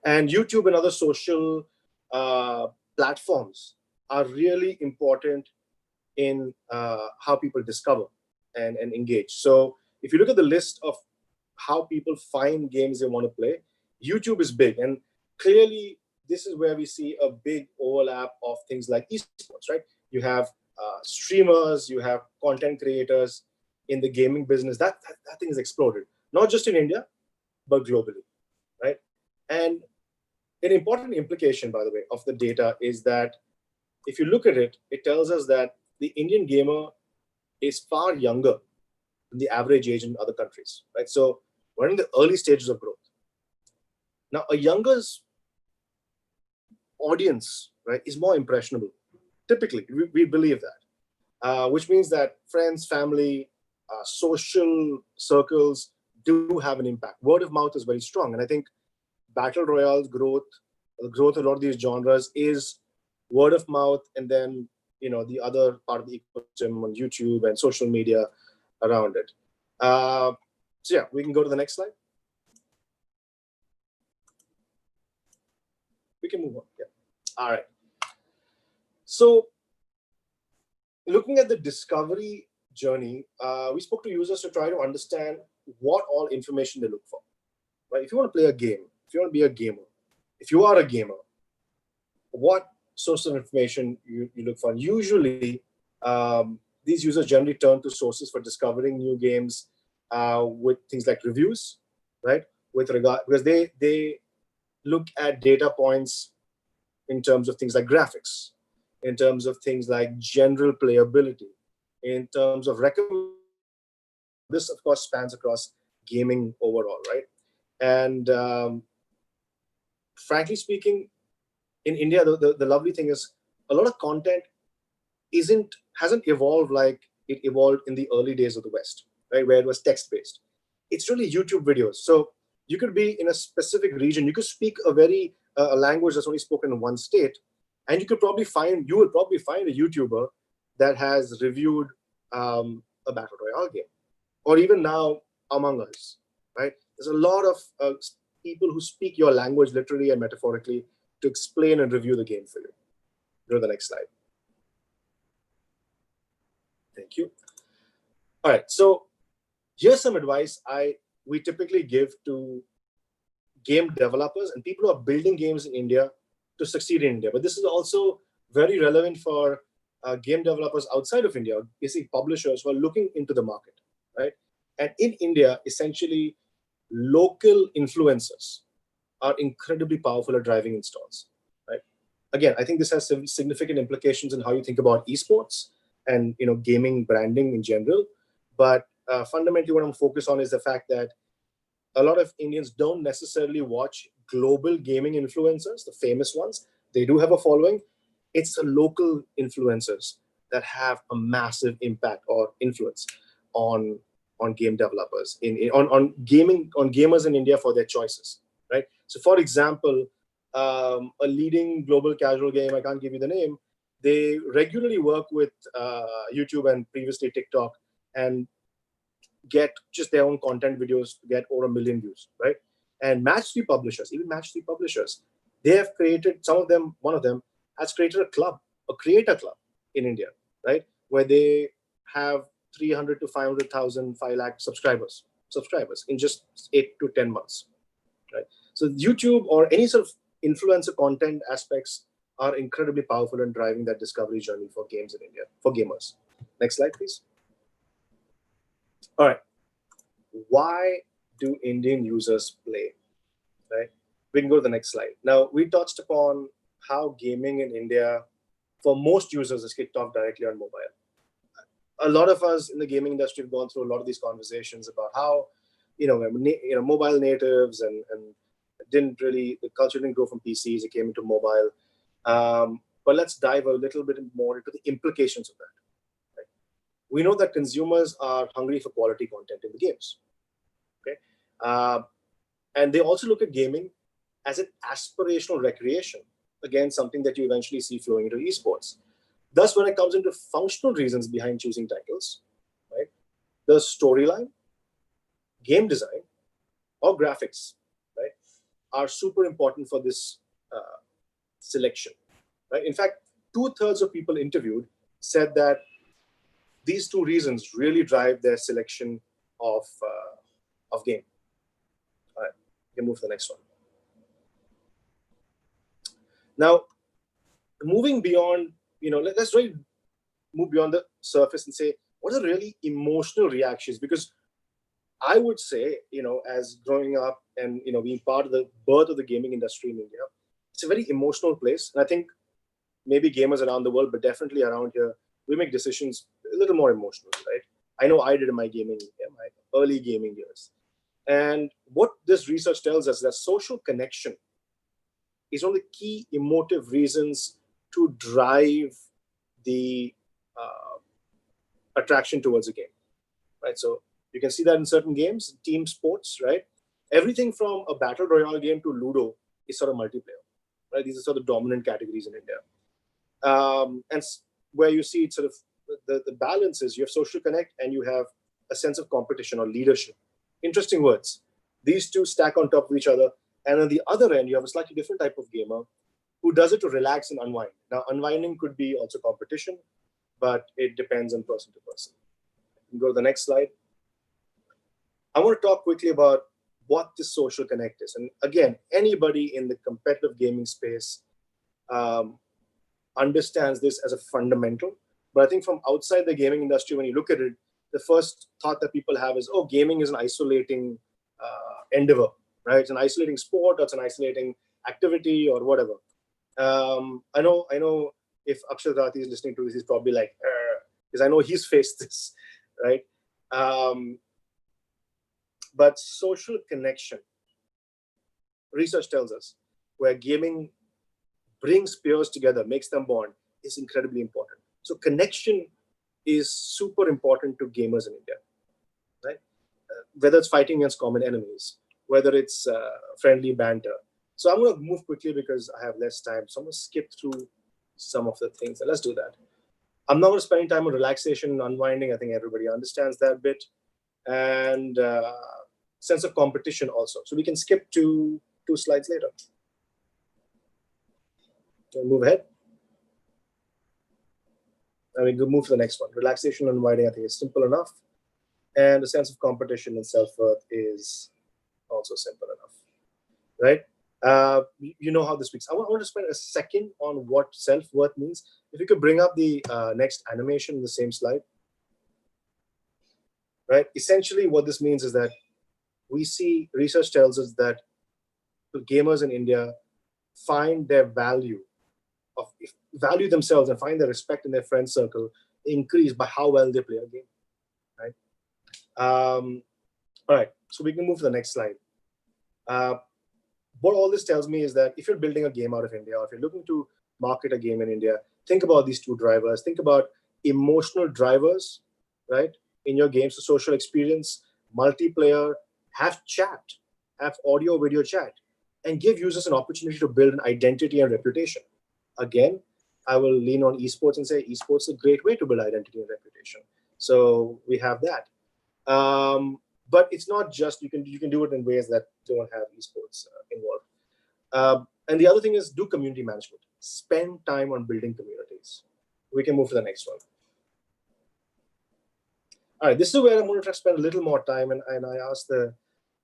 And YouTube and other social platforms are really important in how people discover and engage. So if you look at the list of how people find games they want to play, YouTube is big. And clearly, this is where we see a big overlap of things like esports, right? You have streamers, you have content creators in the gaming business. That thing has exploded, not just in India, but globally, right? And an important implication, by the way, of the data is that if you look at it, it tells us that the Indian gamer is far younger than the average age in other countries, right? So we're in the early stages of growth. Now, a younger's audience, right, is more impressionable. Typically, we believe that, which means that friends, family, social circles do have an impact. Word of mouth is very strong. And I think Battle Royale's growth, the growth of a lot of these genres is word of mouth, and then, the other part of the ecosystem on YouTube and social media around it. So yeah, we can go to the next slide. We can move on. Yeah. All right. So looking at the discovery journey, we spoke to users to try to understand what all information they look for. Right? If you want to play a game, if you want to be a gamer, if you are a gamer, what source of information you look for? And usually, these users generally turn to sources for discovering new games with things like reviews, right? Because they look at data points in terms of things like graphics, in terms of things like general playability, in terms of recommendation. This, of course, spans across gaming overall, right? And frankly speaking, in India, the lovely thing is a lot of content hasn't evolved like it evolved in the early days of the West, right, where it was text-based. It's really YouTube videos. So you could be in a specific region. You could speak a language that's only spoken in one state, and you will probably find a YouTuber that has reviewed a Battle Royale game, or even now Among Us, right? There's a lot of people who speak your language literally and metaphorically to explain and review the game for you. Go to the next slide. Thank you. All right, so here's some advice we typically give to game developers and people who are building games in India to succeed in India. But this is also very relevant for game developers outside of India, basically publishers who are looking into the market, right? And in India, essentially, local influencers are incredibly powerful at driving installs, right? Again, I think this has some significant implications in how you think about esports and gaming branding in general. But fundamentally, what I'm focused on is the fact that a lot of Indians don't necessarily watch global gaming influencers, the famous ones. They do have a following. It's the local influencers that have a massive impact or influence on game developers, on gamers in India for their choices, right? So, for example, a leading global casual game, I can't give you the name, they regularly work with YouTube and previously TikTok and get just their own content videos to get over 1 million views, right? And match 3 publishers, even match 3 publishers, they have created, one of them has created a club, a creator club in India, right? Where they have 300 to 500,000, 5 lakh subscribers in just 8 to 10 months, right? So YouTube or any sort of influencer content aspects are incredibly powerful in driving that discovery journey for games in India, for gamers. Next slide, please. All right. Why do Indian users play, right? We can go to the next slide. Now, we touched upon how gaming in India, for most users, is kicked off directly on mobile. A lot of us in the gaming industry have gone through a lot of these conversations about how, mobile natives and the culture didn't grow from PCs, it came into mobile. But let's dive a little bit more into the implications of that. Right? We know that consumers are hungry for quality content in the games. Okay, and they also look at gaming as an aspirational recreation. Again, something that you eventually see flowing into esports. Thus, when it comes into functional reasons behind choosing titles, right, the storyline, game design, or graphics, right, are super important for this selection. Right? In fact, 2/3 of people interviewed said that these 2 reasons really drive their selection of game. All right, we can move to the next one. Now, moving beyond, let's really move beyond the surface and say, what are really emotional reactions? Because I would say, as growing up and, being part of the birth of the gaming industry in India, it's a very emotional place. And I think maybe gamers around the world, but definitely around here, we make decisions a little more emotional, right? I know I did in my early gaming years. And what this research tells us is that social connection is one of the key emotive reasons to drive the attraction towards a game, right? So you can see that in certain games, team sports, right? Everything from a battle royale game to Ludo is sort of multiplayer, right? These are sort of dominant categories in India. And where you see it sort of the balance is you have social connect and you have a sense of competition or leadership. Interesting words. These 2 stack on top of each other. And on the other end, you have a slightly different type of gamer who does it to relax and unwind. Now, unwinding could be also competition, but it depends on person to person. Go to the next slide. I want to talk quickly about what this social connect is. And again, anybody in the competitive gaming space understands this as a fundamental. But I think from outside the gaming industry, when you look at it, the first thought that people have is, oh, gaming is an isolating endeavor, right? It's an isolating sport, or it's an isolating activity, or whatever. I know if Akshat Rathi is listening to this, he's probably like, because I know he's faced this, right? But social connection, research tells us, where gaming brings peers together, makes them bond, is incredibly important. So connection is super important to gamers in India, right? Whether it's fighting against common enemies, whether it's friendly banter. So I'm going to move quickly because I have less time. So I'm going to skip through some of the things. Let's do that. I'm not going to spend any time on relaxation and unwinding. I think everybody understands that bit. And sense of competition also. So we can skip to 2 slides later. We'll move ahead. And we can move to the next one. Relaxation and unwinding, I think, is simple enough. And the sense of competition and self-worth is also simple enough. right? You know how this speaks. I want to spend a second on what self-worth means. If you could bring up the next animation in the same slide. Right? Essentially, what this means is that we see research tells us that gamers in India find their value themselves and find their respect in their friend circle increase by how well they play a game. Right? All right, so we can move to the next slide. What all this tells me is that if you're building a game out of India, or if you're looking to market a game in India, think about these two drivers. Think about emotional drivers, right? In your games, the social experience, multiplayer, have chat, have audio, video chat, and give users an opportunity to build an identity and reputation. Again, I will lean on esports and say esports is a great way to build identity and reputation. So we have that. But it's not just, you can do it in ways that don't have esports involved. And the other thing is do community management. Spend time on building communities. We can move to the next one. All right, this is where I'm going to try to spend a little more time, and I ask the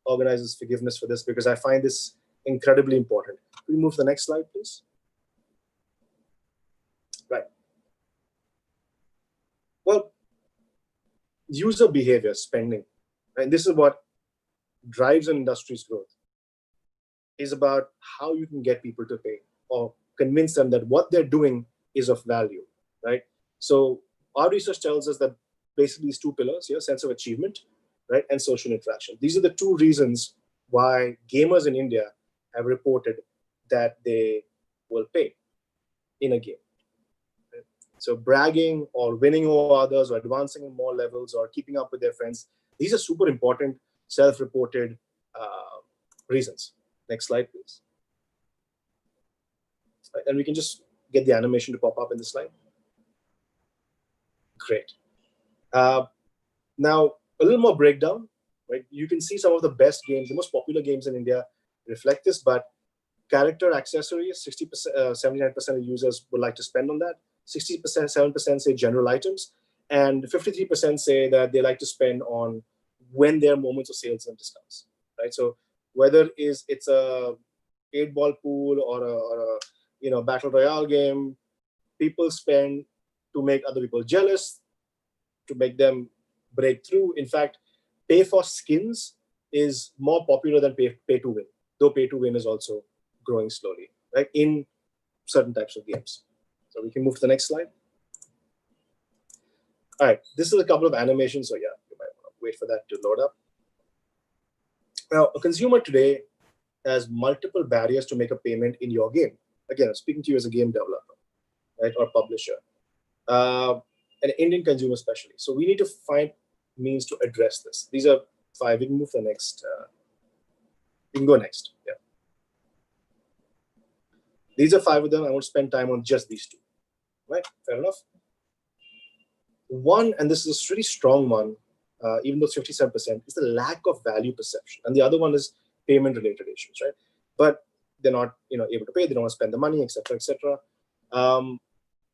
organizers forgiveness for this because I find this incredibly important. Can we move to the next slide, please? Right. Well, user behavior, spending, and this is what drives an industry's growth, is about how you can get people to pay or convince them that what they're doing is of value, right? So our research tells us that basically these two pillars here, sense of achievement, right, and social interaction. These are the two reasons why gamers in India have reported that they will pay in a game. Right? So bragging or winning over others or advancing in more levels or keeping up with their friends, these are super important self-reported reasons. Next slide, please. And we can just get the animation to pop up in the slide. Great. Now, a little more breakdown, right? You can see some of the best games, the most popular games in India reflect this, but character accessories, 79% of users would like to spend on that. 60%, 7% say general items, and 53% say that they like to spend on when there are moments of sales and discounts, right? So whether it's a 8-ball pool or a battle royale game, people spend to make other people jealous, to make them break through. In fact, pay for skins is more popular than pay to win, though pay to win is also growing slowly, right, in certain types of games. So we can move to the next slide. All right, this is a couple of animations, so yeah, you might want to wait for that to load up. Now, a consumer today has multiple barriers to make a payment in your game. Again, I'm speaking to you as a game developer, right, or publisher, an Indian consumer especially. So we need to find means to address this. These are 5. We can move to the next. We can go next. Yeah. These are 5 of them. I won't spend time on just these 2. Right? Fair enough. One, and this is a pretty strong one, even though it's 57%, is the lack of value perception. And the other one is payment-related issues, right? But they're not, able to pay. They don't want to spend the money, etc., etc.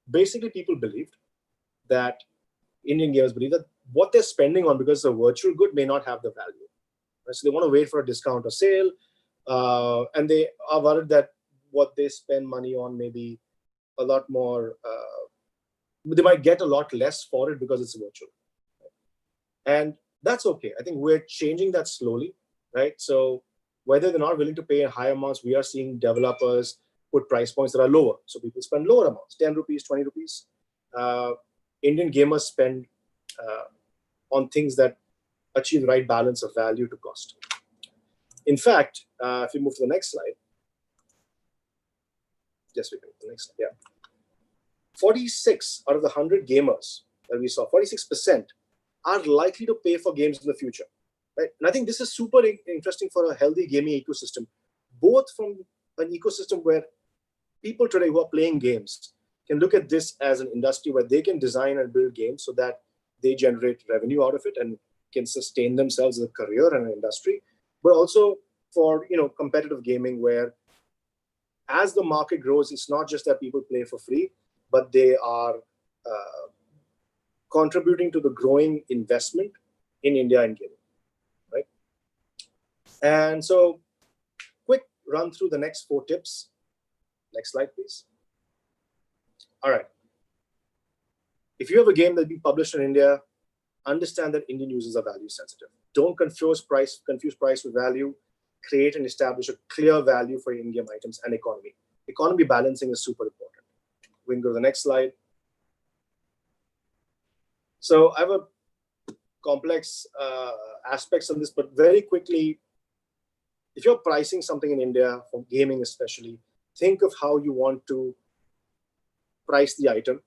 Basically, people believed that Indian gamers believe that what they're spending on because it's a virtual good may not have the value. Right? So they want to wait for a discount or sale, and they are worried that what they spend money on may be a lot more, they might get a lot less for it because it's virtual. Right? And that's okay. I think we're changing that slowly, right? So whether they're not willing to pay high amounts, we are seeing developers put price points that are lower. So people spend lower amounts, 10 rupees, 20 rupees. Indian gamers spend on things that achieve the right balance of value to cost. In fact, if you move to the next slide. Yes, we can move to the next slide. Yeah. 46 out of the 100 gamers that we saw, 46% are likely to pay for games in the future. Right? And I think this is super interesting for a healthy gaming ecosystem, both from an ecosystem where people today who are playing games can look at this as an industry where they can design and build games so that they generate revenue out of it and can sustain themselves as a career and an industry, but also for competitive gaming where as the market grows, it's not just that people play for free, but they are contributing to the growing investment in India in gaming, right? And so quick run through the next 4 tips. Next slide, please. All right. If you have a game that's being published in India, understand that Indian users are value sensitive. Don't confuse price with value. Create and establish a clear value for in-game items and economy. Economy balancing is super important. We can go to the next slide. So I have a complex aspects on this, but very quickly, if you're pricing something in India, for gaming especially, think of how you want to price the item,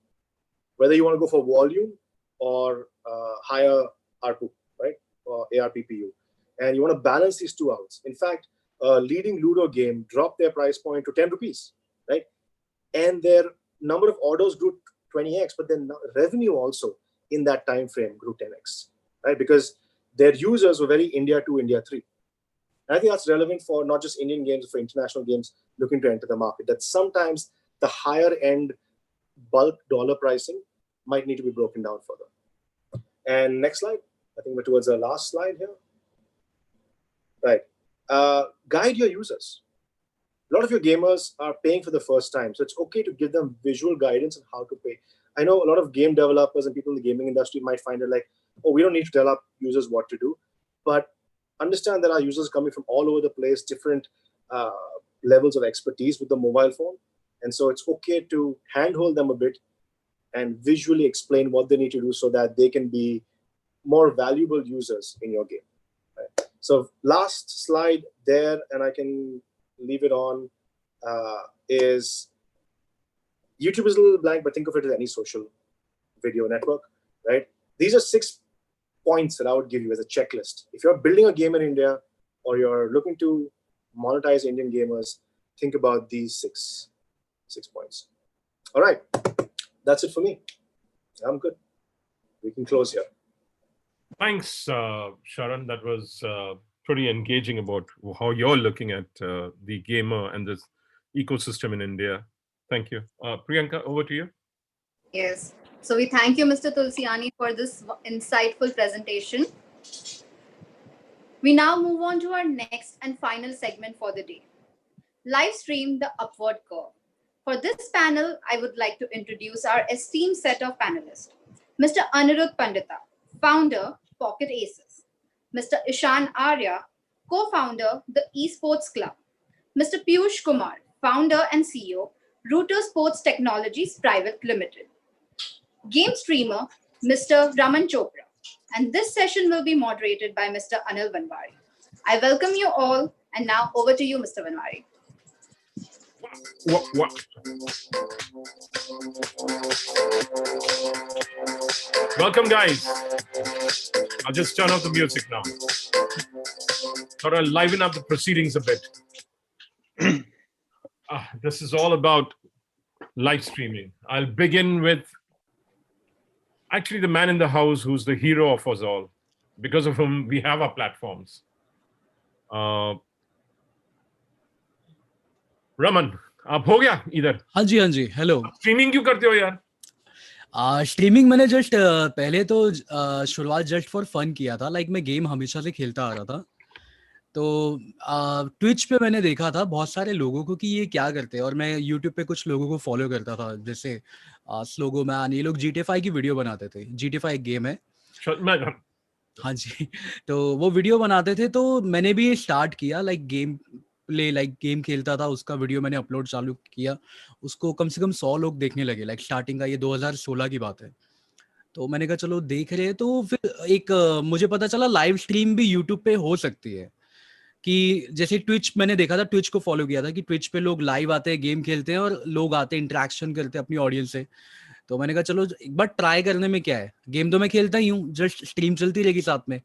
whether you want to go for volume or higher ARPU, right, or ARPPU. And you want to balance these two out. In fact, a leading Ludo game dropped their price point to 10 rupees, right? And their number of orders grew 20x, but then revenue also in that time frame grew 10x, right? Because their users were very India 2, India 3. And I think that's relevant for not just Indian games, but for international games looking to enter the market. That sometimes the higher end bulk dollar pricing might need to be broken down further. And next slide. I think we're towards the last slide here. Right. Guide your users. A lot of your gamers are paying for the first time, so it's okay to give them visual guidance on how to pay. I know a lot of game developers and people in the gaming industry might find it like, oh, we don't need to tell our users what to do. But understand that our users are coming from all over the place, different levels of expertise with the mobile phone. And so it's okay to handhold them a bit and visually explain what they need to do so that they can be more valuable users in your game. Right? So last slide there, and I can leave it on, is YouTube is a little blank, but think of it as any social video network, right? These are 6 points that I would give you as a checklist. If you're building a game in India or you're looking to monetize Indian gamers, think about these six points. All right, that's it for me. I'm good. We can close here. Thanks, Sharan. That was pretty engaging about how you're looking at the gamer and this ecosystem in India. Thank you. Priyanka, over to you. Yes. So we thank you, Mr. Tulsiani, for this insightful presentation. We now move on to our next and final segment for the day. Live stream the upward curve. For this panel, I would like to introduce our esteemed set of panelists. Mr. Anirudh Pandita, founder, Pocket Aces. Mr. Ishan Arya, co-founder, the Esports Club. Mr. Piyush Kumar, founder and CEO, Router Sports Technologies Private Limited. Game streamer, Mr. Raman Chopra. And this session will be moderated by Mr. Anil Vanwari. I welcome you all, and now over to you, Mr. Vanwari. Welcome, guys. I'll just turn off the music now. Thought I'll liven up the proceedings a bit. This is all about live streaming. I'll begin with actually the man in the house who's the hero of us all, because of whom we have our platforms. Raman, आप हो गया इधर? हाँ जी, hello. Streaming क्यों करते हो यार? Streaming मैंने जस्ट पहले तो शुरुआत जस्ट फॉर फन किया था, लाइक मैं गेम हमेशा से खेलता आ रहा था। तो ट्विच पे मैंने देखा था बहुत सारे लोगों को कि ये क्या करते हैं, और मैं यूट्यूब पे कुछ लोगों को फॉलो करता था, जैसे स्लोगो मैन, ये लोग GTA 5 की वीडियो बनाते थे। GTA 5 एक गेम है। हाँ जी, तो वो वीडियो बनाते थे, तो मैंने भी स्टार्ट किया, लाइक गेम खेलता था, उसका वीडियो मैंने अपलोड चालू किया। उसको कम से कम 100 लोग देखने लगे, लाइक स्टार्टिंग का, ये 2016 की बात है। तो मैंने कहा चलो देख रहे हैं, तो फिर एक मुझे पता चला लाइव स्ट्रीम भी यूट्यूब पे हो सकती है। कि जैसे ट्विच मैंने देखा था, ट्विच को फॉलो किया था कि ट्विच पे लोग लाइव आते हैं, गेम खेलते हैं, और लोग आते हैं, इंटरेक्शन करते हैं अपनी ऑडियंस से। तो मैंने कहा चलो एक बार ट्राई करने में क्या है, गेम तो मैं खेलता ही हूँ, जस्ट स्ट्रीम चलती रहेगी साथ में।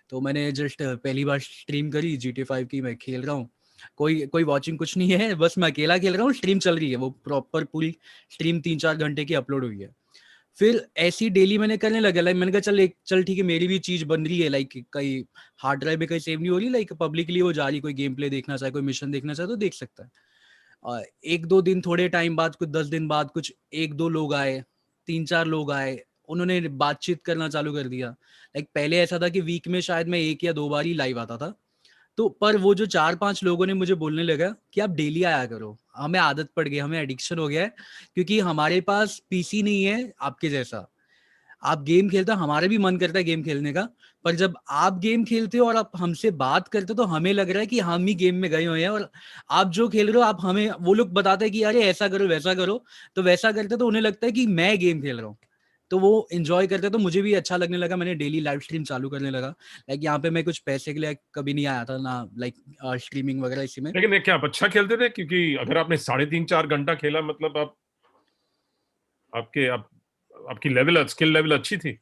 तो मैंने जस्ट पहली बार स्ट्रीम करी GTA 5 की, मैं खेल रहा हूँ, कोई वॉचिंग कुछ नहीं है, बस मैं अकेला खेल रहा हूँ, स्ट्रीम चल रही है, वो प्रॉपर पूरी स्ट्रीम 3-4 घंटे की अपलोड हुई है। फिर ऐसी डेली मैंने करने लगा, लाइक मैंने कहा चल ठीक है, मेरी भी चीज बन रही है, लाइक कहीं हार्ड ड्राइव में कहीं सेव नहीं हो रही, लाइक पब्लिकली वो जा रही, कोई गेम प्ले देखना चाहे, कोई मिशन देखना चाहे तो देख सकता है। 1-2 दिन, थोड़े टाइम बाद, कुछ 10 दिन बाद, कुछ 1-2 लोग आए, 3-4 लोग आए, उन्होंने बातचीत करना चालू कर दिया। लाइक पहले ऐसा था कि वीक में शायद मैं 1 या 2 बार ही लाइव आता था, तो पर वो जो 4-5 लोगों ने मुझे बोलने लगा कि आप डेली आया करो, हमें आदत पड़ गई, हमें एडिक्शन हो गया है, क्योंकि हमारे पास पीसी नहीं है आपके जैसा, आप गेम खेलते हो, हमारा भी मन करता है गेम खेलने का, पर जब आप गेम खेलते हो और आप हमसे बात करते हो तो हमें लग रहा है कि हम ही गेम में गए हुए हैं, और आप जो खेल रहे हो, आप हमें, वो लोग बताते हैं कि अरे ऐसा करो वैसा करो, तो वैसा करते तो उन्हें लगता है कि मैं गेम खेल रहा हूँ, तो वो एंजॉय करते, तो मुझे भी अच्छा लगने लगा, मैंने डेली लाइव स्ट्रीम चालू करने लगा। लाइक यहाँ पे मैं कुछ पैसे के लिए कभी नहीं आया था ना, लाइक स्ट्रीमिंग वगैरह इसी में। लेकिन क्या आप अच्छा खेलते थे? क्योंकि अगर आपने 3.5-4 घंटा खेला, मतलब आपकी स्किल लेवल अच्छी थी।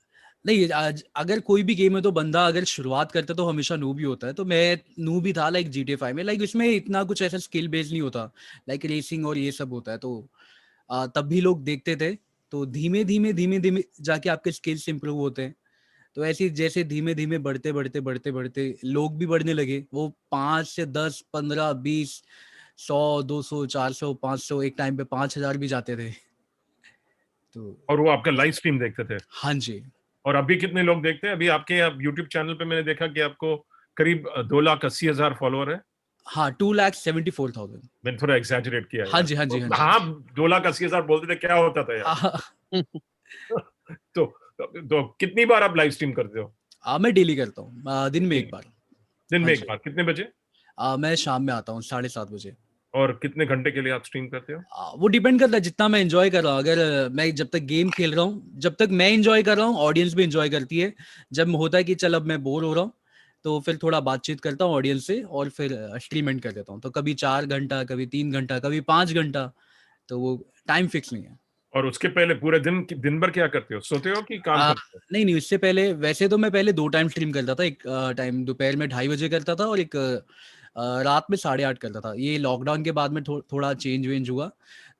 नहीं, अगर कोई भी गेम है तो बंदा अगर शुरुआत करता है तो हमेशा नूब ही होता है, तो मैं नूब ही था लाइक GTA 5 में, लाइक इसमें इतना कुछ ऐसा स्किल बेस्ड नहीं होता, लाइक रेसिंग और ये सब होता है, तो तब भी लोग देखते थे, तो धीमे धीमे धीमे धीमे जाके आपके स्किल्स इंप्रूव होते हैं, तो ऐसे ही जैसे धीमे धीमे बढ़ते बढ़ते बढ़ते बढ़ते लोग भी बढ़ने लगे, वो 5 से 10 15 20 100 200 400 500, एक टाइम पे 5000 भी जाते थे। तो और वो आपका लाइव स्ट्रीम देखते थे? हाँ जी। और अभी कितने लोग देखते हैं? अभी आपके यूट्यूब चैनल पे मैंने देखा कि आपको करीब 2,80,000 फॉलोअर है। हाँ, 2,74,000। मैंने थोड़ा एग्जैजरेट किया हाँ यार। जी, हाँ जी, हाँ जी। हाँ, 2,80,000 बोलते थे, क्या होता था यार। तो कितनी बार आप लाइव स्ट्रीम करते हो? मैं डेली करता हूँ, दिन में एक बार। दिन हाँ में जी। एक बार? कितने बजे? मैं शाम में आता हूँ 7:30 बजे। और कितने घंटे के लिए आप स्ट्रीम करते हो? वो डिपेंड करता है जितना मैं एंजॉय कर रहा हूँ, अगर मैं जब तक गेम खेल रहा हूँ, जब तक मैं एंजॉय कर रहा हूँ ऑडियंस भी एंजॉय करती है, जब होता है कि चल अब मैं बोर हो रहा हूँ तो फिर थोड़ा बातचीत करता हूँ ऑडियंस से और फिर स्ट्रीम एंड कर देता हूँ, तो कभी 4 घंटा, कभी 3 घंटा, कभी 5 घंटा, तो वो टाइम फिक्स नहीं है। और उसके पहले पूरे दिन भर क्या करते हो? सोते हो कि काम करते हो? नहीं, इससे पहले वैसे तो मैं पहले 2 टाइम स्ट्रीम करता था, एक टाइम दोपहर में 2:30 बजे करता था और एक रात में 8:30 करता था, ये लॉकडाउन के बाद में थोड़ा चेंज वेंज हुआ,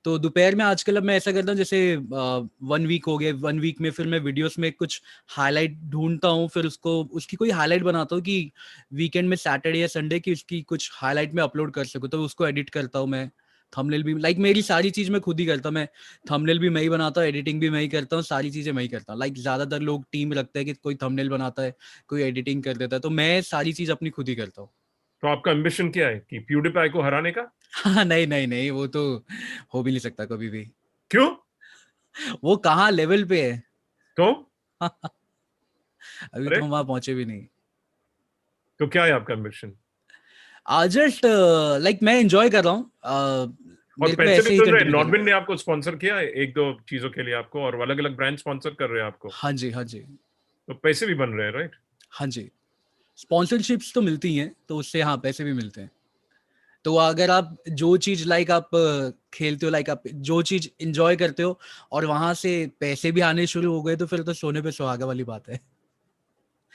तो दोपहर में आजकल अब मैं ऐसा करता हूँ, जैसे 1 वीक हो गया, 1 वीक में फिर मैं वीडियोस में कुछ हाईलाइट ढूंढता हूँ, फिर उसकी कोई हाईलाइट बनाता हूँ कि वीकेंड में सैटरडे या संडे की उसकी कुछ हाईलाइट में अपलोड कर सकूँ, तो उसको एडिट करता हूँ मैं, थंबनेल भी, लाइक मेरी सारी चीज मैं खुद ही करता हूँ, मैं थंबनेल भी मैं ही बनाता हूँ, एडिटिंग भी मैं ही करता हूँ, सारी चीजें मैं ही करता हूँ, लाइक ज्यादातर लोग टीम रखते हैं कि कोई थंबनेल बनाता है, कोई एडिटिंग कर देता है, तो मैं सारी चीज अपनी खुद ही करता हूँ। तो आपका एम्बिशन क्या है, कि प्यूडीपाई को हराने का? हाँ, नहीं नहीं नहीं, वो तो हो भी नहीं सकता कभी भी। क्यों? वो कहाँ लेवल पे है। तो अभी अरे तो हम वहां पहुंचे भी नहीं। तो क्या है आपका एम्बिशन? जस्ट लाइक मैं एंजॉय कर रहा हूँ, और मेरे को पैसे भी ऐसे ही मिल रहे हैं? कंटिन्यू करना नॉर्बिन है। ने आपको स्पॉन्सर किया है 1-2 चीजों के लिए आपको, और अलग अलग ब्रांड स्पॉन्सर कर रहे हैं आपको? हाँ जी, हाँ जी। तो पैसे भी बन रहे हैं, राइट? हाँ जी, स्पॉन्सरशिप्स तो मिलती हैं, तो उससे हाँ पैसे भी मिलते हैं, तो अगर आप जो चीज लाइक आप खेलते हो, लाइक आप जो चीज एंजॉय करते हो और वहां से पैसे भी आने शुरू हो गए, तो फिर तो सोने पे सुहागा वाली बात है।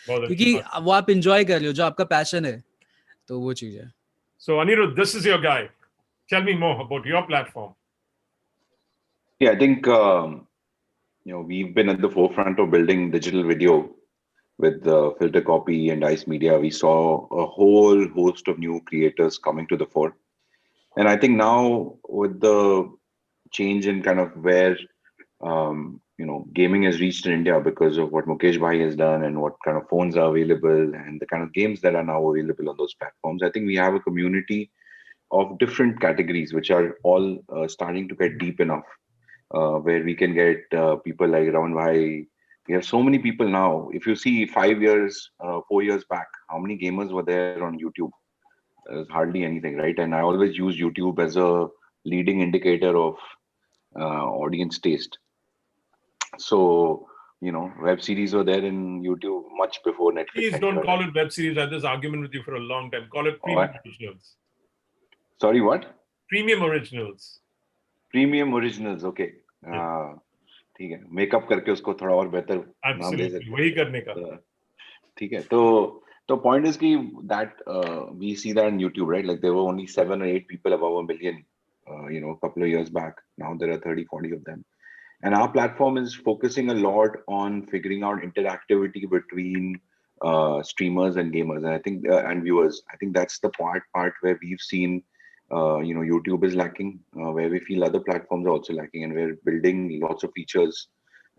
बहुत अच्छी क्योंकि बात। वो आप एंजॉय कर रहे हो, जो आपका पैशन है, तो वो चीज है। So Anirudh, this is your guy. Tell me more about your platform. Yeah, I think we've been at the forefront of building digital video with Filter Copy and Ice Media. We saw a whole host of new creators coming to the fore, and I think now with the change in kind of where gaming has reached in India because of what Mukesh Bhai has done and what kind of phones are available and the kind of games that are now available on those platforms, I think we have a community of different categories which are all starting to get deep enough where we can get people like Raman Bhai. We have so many people now. If you see 5 years, 4 years back, how many gamers were there on YouTube? There's hardly anything, right? And I always use YouTube as a leading indicator of audience taste. So, web series were there in YouTube much before Netflix Please don't entered. call it web series. I had this argument with you for a long time. Call it premium originals. Sorry, what? Premium originals. Premium originals, okay. ठीक है, makeup करके उसको थोड़ा और बेहतर नाम दे सकते हैं। वही करने का। ठीक है, तो point is कि that we see that on YouTube, right? Like there were only 7 or 8 people above 1 million, a couple of years back. Now there are 30, 40 of them. And our platform is focusing a lot on figuring out interactivity between streamers and gamers, and I think and viewers. I think that's the part where we've seen, YouTube is lacking, where we feel other platforms are also lacking, and we're building lots of features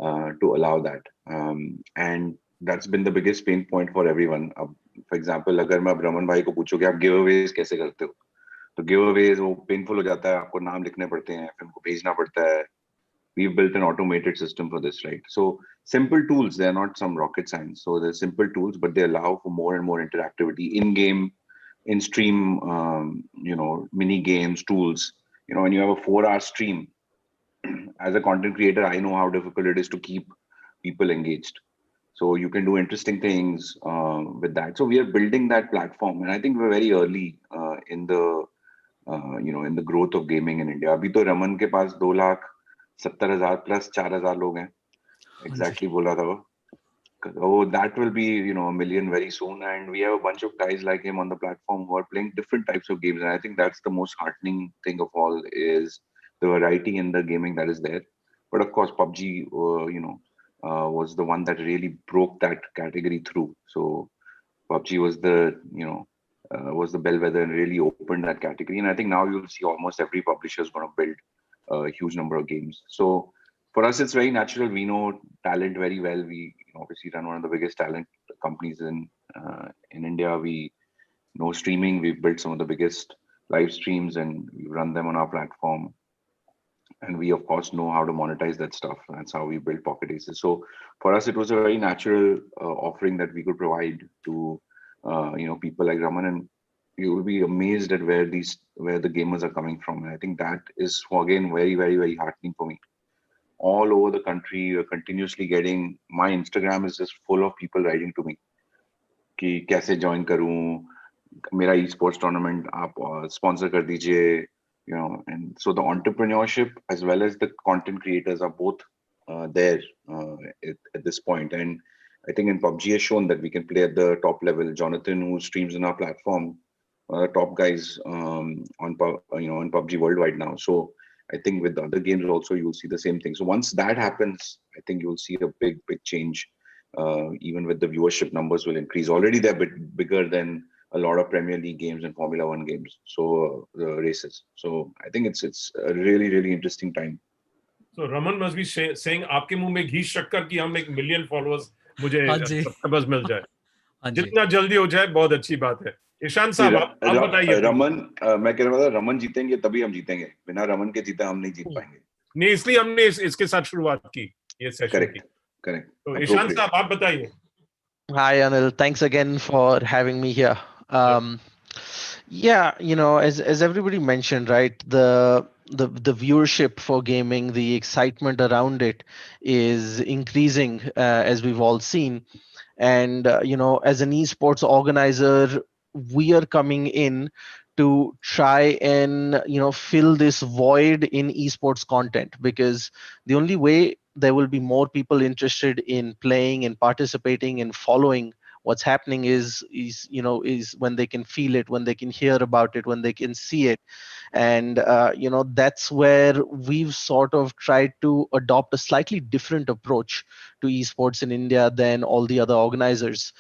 to allow that. And that's been the biggest pain point for everyone. For example अगर मैं अब रमन भाई को पूछूं कि आप give Awez कैसे करते हो, तो गिव अवेज वो पेनफुल हो जाता है, आपको नाम लिखने पड़ते हैं, फिर उनको भेजना पड़ता है. We've built an automated system for this, right? So simple tools, they're not some rocket science. So they're simple tools, but they allow for more and more interactivity in game, in stream, mini games, tools. When you have a 4-hour stream, as a content creator, I know how difficult it is to keep people engaged. So you can do interesting things with that. So we are building that platform, and I think we're very early in the in the growth of gaming in India. अभी तो रमन के पास 2,70,000 plus 4,000 लोग हैं. Exactly बोला था वो. So that will be, 1 million very soon, and we have a bunch of guys like him on the platform who are playing different types of games, and I think that's the most heartening thing of all is the variety in the gaming that is there. But of course, PUBG, was the one that really broke that category through. So PUBG was the bellwether and really opened that category. And I think now you'll see almost every publisher is going to build a huge number of games. So for us, it's very natural. We know talent very well. We obviously run one of the biggest talent companies in India. We know streaming. We've built some of the biggest live streams and we run them on our platform. And we of course know how to monetize that stuff. That's how we build Pocket Aces. So for us, it was a very natural offering that we could provide to people like Raman, and you will be amazed at where the gamers are coming from. And I think that is again very, very, very heartening for me. All over the country, you're continuously getting, my Instagram is just full of people writing to me कि कैसे join करूं, मेरा esports tournament आप sponsor कर दीजिए, and so the entrepreneurship as well as the content creators are both there at this point. And I think in PUBG has shown that we can play at the top level. Jonathan, who streams on our platform, top guys on PUBG worldwide now. So I think with the other games also you'll see the same thing. So once that happens, I think you'll see a big change. Even with the viewership numbers will increase. Already they're a bit bigger than a lot of Premier League games and Formula One games. So the races. So I think it's a really, really interesting time. So Raman must be saying, "आपके मुंह में घी शक्कर कि हम 1 million followers मुझे subscribers मिल जाए, जितना जल्दी हो जाए बहुत अच्छी बात है." ईशान साहब आप बताइए. रमन, मैं कह रहा था रमन जीतेंगे तभी हम जीतेंगे, बिना रमन के जीते हम नहीं जीत पाएंगे. नहीं, इसलिए हमने इसके साथ शुरुआत की ये सेशन की. Correct. तो ईशान साहब आप बताइए. Hi Anil, thanks again for having me here. Yeah, as everybody mentioned, right, the viewership for gaming, the excitement around it is increasing, as we've all seen. And as an esports organizer, we are coming in to try and fill this void in esports content, because the only way there will be more people interested in playing and participating and following what's happening is when they can feel it, when they can hear about it, when they can see it. And that's where we've sort of tried to adopt a slightly different approach to esports in India than all the other organizers.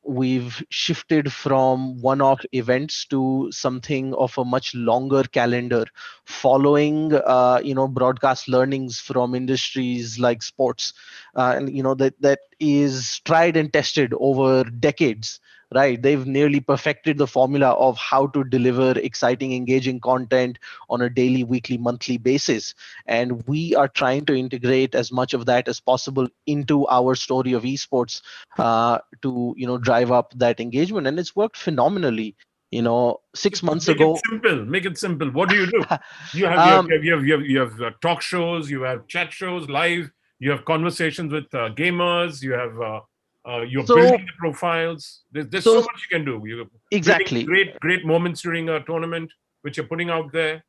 We've shifted from one-off events to something of a much longer calendar, following broadcast learnings from industries like sports, and that is tried and tested over decades. Right, they've nearly perfected the formula of how to deliver exciting, engaging content on a daily, weekly, monthly basis. And we are trying to integrate as much of that as possible into our story of esports to drive up that engagement. And it's worked phenomenally. 6 months ago. Make it simple. What do you do? You have talk shows, you have chat shows live, you have conversations with gamers, you have you're building the profiles. There's so much you can do. You're exactly great moments during a tournament which you're putting out there.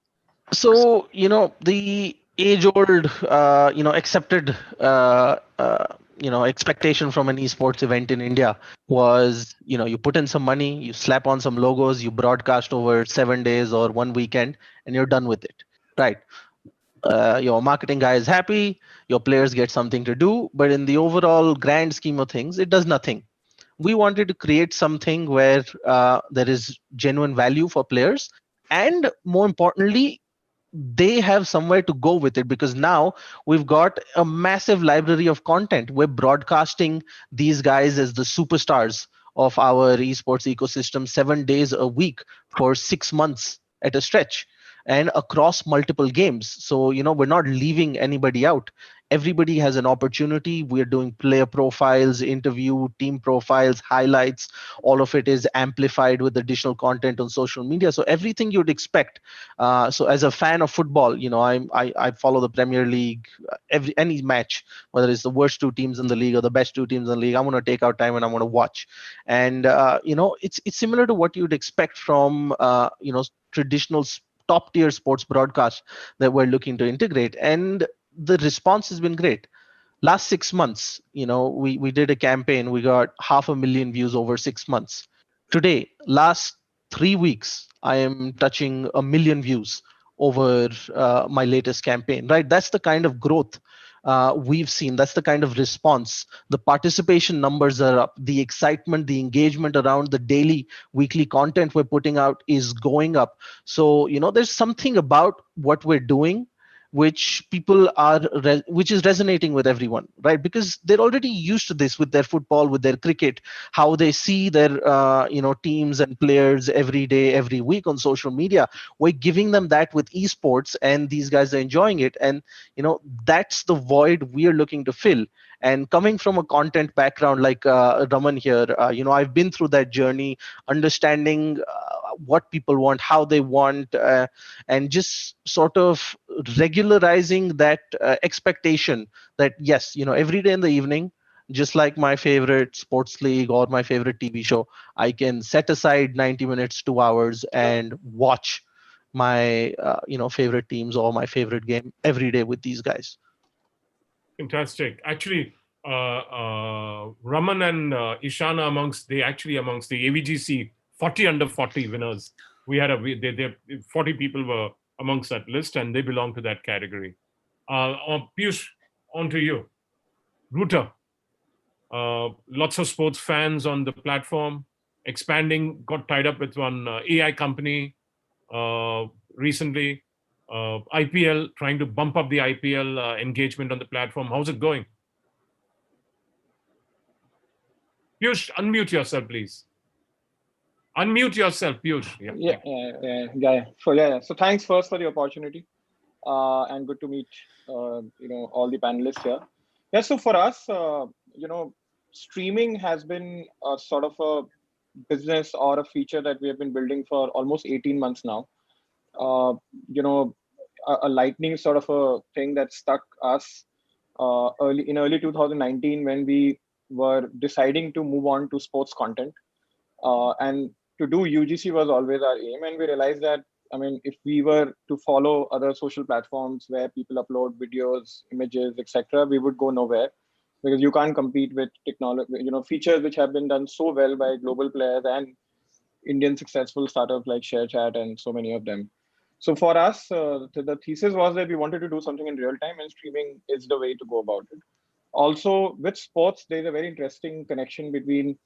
So the age-old accepted expectation from an esports event in India was you put in some money, you slap on some logos, you broadcast over 7 days or one weekend, and you're done with it, right? Your marketing guy is happy, your players get something to do, but in the overall grand scheme of things, it does nothing. We wanted to create something where there is genuine value for players, and more importantly, they have somewhere to go with it, because now we've got a massive library of content. We're broadcasting these guys as the superstars of our esports ecosystem 7 days a week for 6 months at a stretch and across multiple games. So, we're not leaving anybody out. Everybody has an opportunity. We're doing player profiles, interview, team profiles, highlights. All of it is amplified with additional content on social media. So everything you'd expect. So as a fan of football, I follow the Premier League, any match, whether it's the worst two teams in the league or the best two teams in the league. I'm going to take out time and I'm going to watch. And it's similar to what you'd expect from traditional top tier sports broadcast that we're looking to integrate. And the response has been great. Last 6 months, we did a campaign. We got 500,000 views over 6 months. Today, last 3 weeks, I am touching 1 million views over my latest campaign. Right, that's the kind of growth we've seen. That's the kind of response. The participation numbers are up. The excitement, the engagement around the daily, weekly content we're putting out is going up. So there's something about what we're doing which people are which is resonating with everyone, right? Because they're already used to this with their football, with their cricket, how they see their teams and players every day, every week on social media. We're giving them that with esports, and these guys are enjoying it. And that's the void we are looking to fill. And coming from a content background like Raman here, I've been through that journey, understanding what people want, how they want, and just sort of regularizing that expectation that yes, every day in the evening, just like my favorite sports league or my favorite TV show, I can set aside 90 minutes, 2 hours, and watch my favorite teams or my favorite game every day with these guys. Fantastic. Actually, Raman and Ishana amongst the AVGC 40 under 40 winners. We had 40 people were amongst that list, and they belong to that category. Piyush, on to you. Router. Lots of sports fans on the platform, expanding, got tied up with one AI company recently. IPL, trying to bump up the IPL engagement on the platform. How's it going? Piyush, unmute yourself, please. Unmute yourself, Piyush. So thanks first for the opportunity, and good to meet all the panelists here. Yeah, so for us, streaming has been a sort of a business or a feature that we have been building for almost 18 months now. A lightning sort of a thing that stuck us early 2019 when we were deciding to move on to sports content, and to do UGC was always our aim. And we realized that, if we were to follow other social platforms where people upload videos, images, etc., we would go nowhere, because you can't compete with technology, features which have been done so well by global players and Indian successful startups like ShareChat and so many of them. So for us, the thesis was that we wanted to do something in real time, and streaming is the way to go about it. Also, with sports, there's a very interesting connection between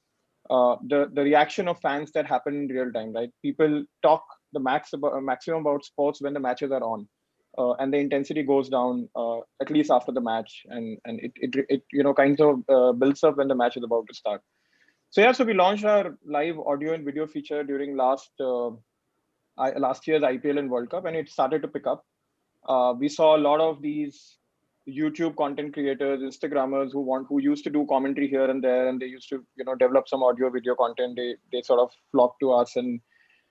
the reaction of fans that happen in real time, right? People talk the maximum about sports when the matches are on, and the intensity goes down at least after the match, and it kind of builds up when the match is about to start. So yeah, so we launched our live audio and video feature during last year's IPL and World Cup, and it started to pick up. We saw a lot of these YouTube content creators, Instagrammers who used to do commentary here and there, and they used to develop some audio video content. They sort of flocked to us, and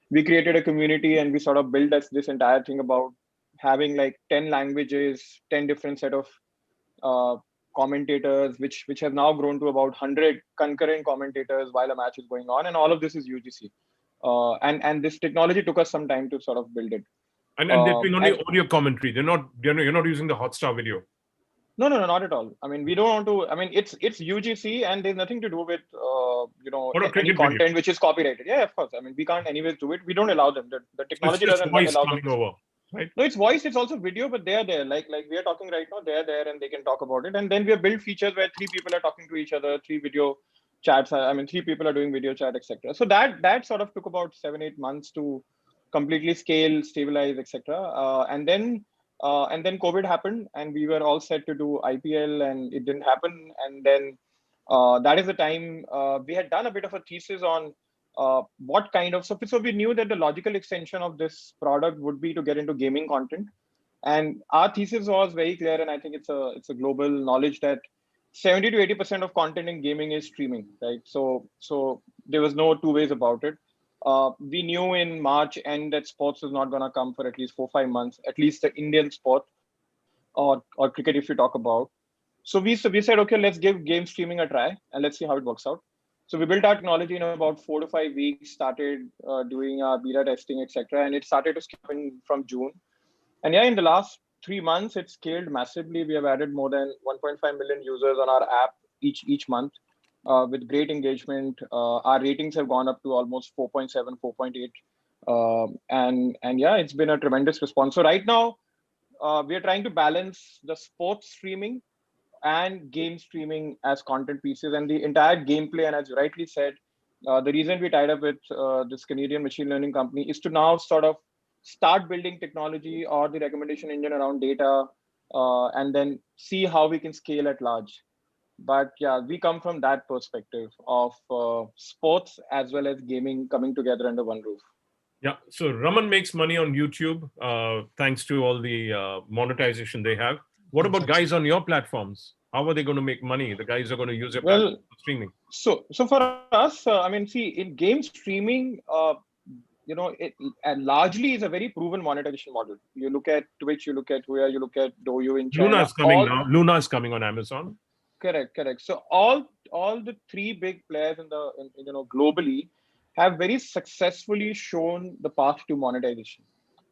we created a community, and we sort of built this entire thing about having like 10 languages, 10 different set of commentators, which have now grown to about 100 concurrent commentators while a match is going on, and all of this is UGC. And this technology took us some time to sort of build it. And they're doing only audio commentary. You're not using the Hotstar video. No, not at all. We don't want to. It's UGC, and there's nothing to do with any content video, which is copyrighted. Yeah, of course. We can't anyways do it. We don't allow them. The technology doesn't allow them. Over, right? No, it's voice. It's also video, but they are there. Like we are talking right now, they are there, and they can talk about it. And then we have built features where 3 people are talking to each other, 3 video chats. 3 people are doing video chat, etc. So that sort of took about 7-8 months to completely scale, stabilize, etc. And then COVID happened, and we were all set to do IPL, and it didn't happen. And then That is the time we had done a bit of a thesis on what kind of, so we knew that the logical extension of this product would be to get into gaming content. And our thesis was very clear, and I think it's a global knowledge that 70 to 80% of content in gaming is streaming, right? So there was no two ways about it. We knew in March end that sports is not going to come for at least 4-5 months, at least the Indian sport or cricket if you talk about. So we said, okay, let's give game streaming a try and let's see how it works out. So we built our technology in about 4 to 5 weeks, started doing our beta testing, etc., and it started to scale from June. And yeah, in the last 3 months, it's scaled massively. We have added more than 1.5 million users on our app each month with great engagement. Our ratings have gone up to almost 4.7, 4.8. And yeah, it's been a tremendous response. So right now, we are trying to balance the sports streaming and game streaming as content pieces and the entire gameplay. And as you rightly said, the reason we tied up with this Canadian machine learning company is to now sort of start building technology or the recommendation engine around data and then see how we can scale at large. But yeah, we come from that perspective of sports as well as gaming coming together under one roof. Yeah, so Raman makes money on YouTube thanks to all the monetization they have. What about guys on your platforms? How are they going to make money? The guys are going to use your platform for streaming. So for us, I mean, see, in game streaming, it largely is a very proven monetization model. You look at Twitch, you look at Huya, you look at Douyu in China. Luna is coming now. Luna is coming on Amazon. Correct. So all the three big players globally have very successfully shown the path to monetization.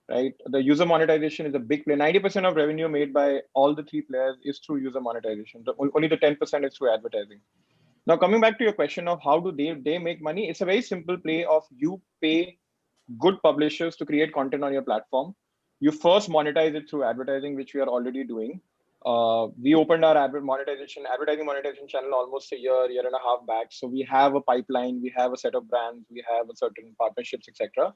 Right, the user monetization is a big play. 90% of revenue made by all the three players is through user monetization. Only the 10% is through advertising. Now, coming back to your question of how do they make money, it's a very simple play of you pay good publishers to create content on your platform. You first monetize it through advertising, which we are already doing. We opened our advertising monetization channel almost a year and a half back. So we have a pipeline, we have a set of brands, we have a certain partnerships, etc.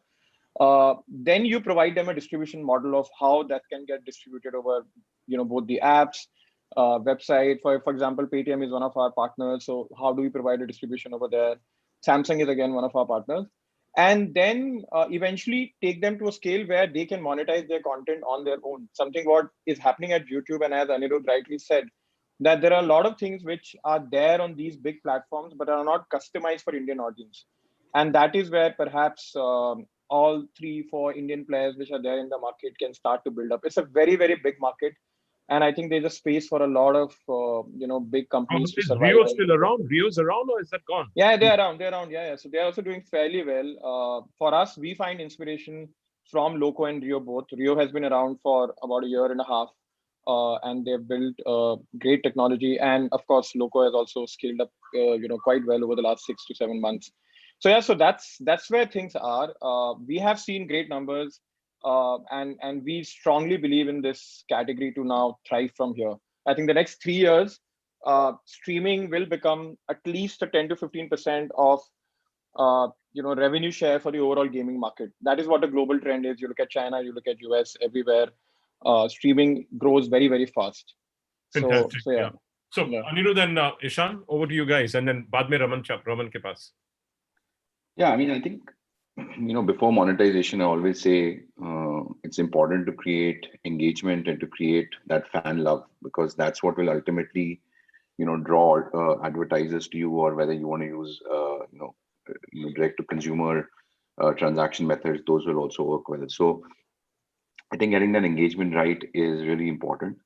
Then you provide them a distribution model of how that can get distributed over, both the apps, website. For example, Paytm is one of our partners. So how do we provide a distribution over there? Samsung is again one of our partners. And then eventually take them to a scale where they can monetize their content on their own. Something what is happening at YouTube, and as Anirudh rightly said, that there are a lot of things which are there on these big platforms, but are not customized for Indian audience. And that is where perhaps all 3-4 Indian players which are there in the market can start to build up. It's a very, very big market. And I think there's a space for a lot of, big companies to survive. Rio still around? Rio's around, or is that gone? Yeah, they're around. Yeah. So they're also doing fairly well. For us, we find inspiration from Loco and Rio both. Rio has been around for about a year and a half. And they've built great technology. And of course, Loco has also scaled up, quite well over the last 6 to 7 months. So yeah, so that's where things are. We have seen great numbers. And we strongly believe in this category to now thrive from here. I think the next 3 years, streaming will become at least a 10 to 15% of revenue share for the overall gaming market. That is what the global trend is. You look at China, you look at US, everywhere. Streaming grows very, very fast. Fantastic. So yeah. So Anirudh and Ishan, over to you guys, and then baad mein Raman ke paas. Yeah, I mean, I think before monetization, I always say it's important to create engagement and to create that fan love, because that's what will ultimately, draw advertisers to you, or whether you want to use, direct to consumer transaction methods, those will also work well. So I think getting that engagement right is really important.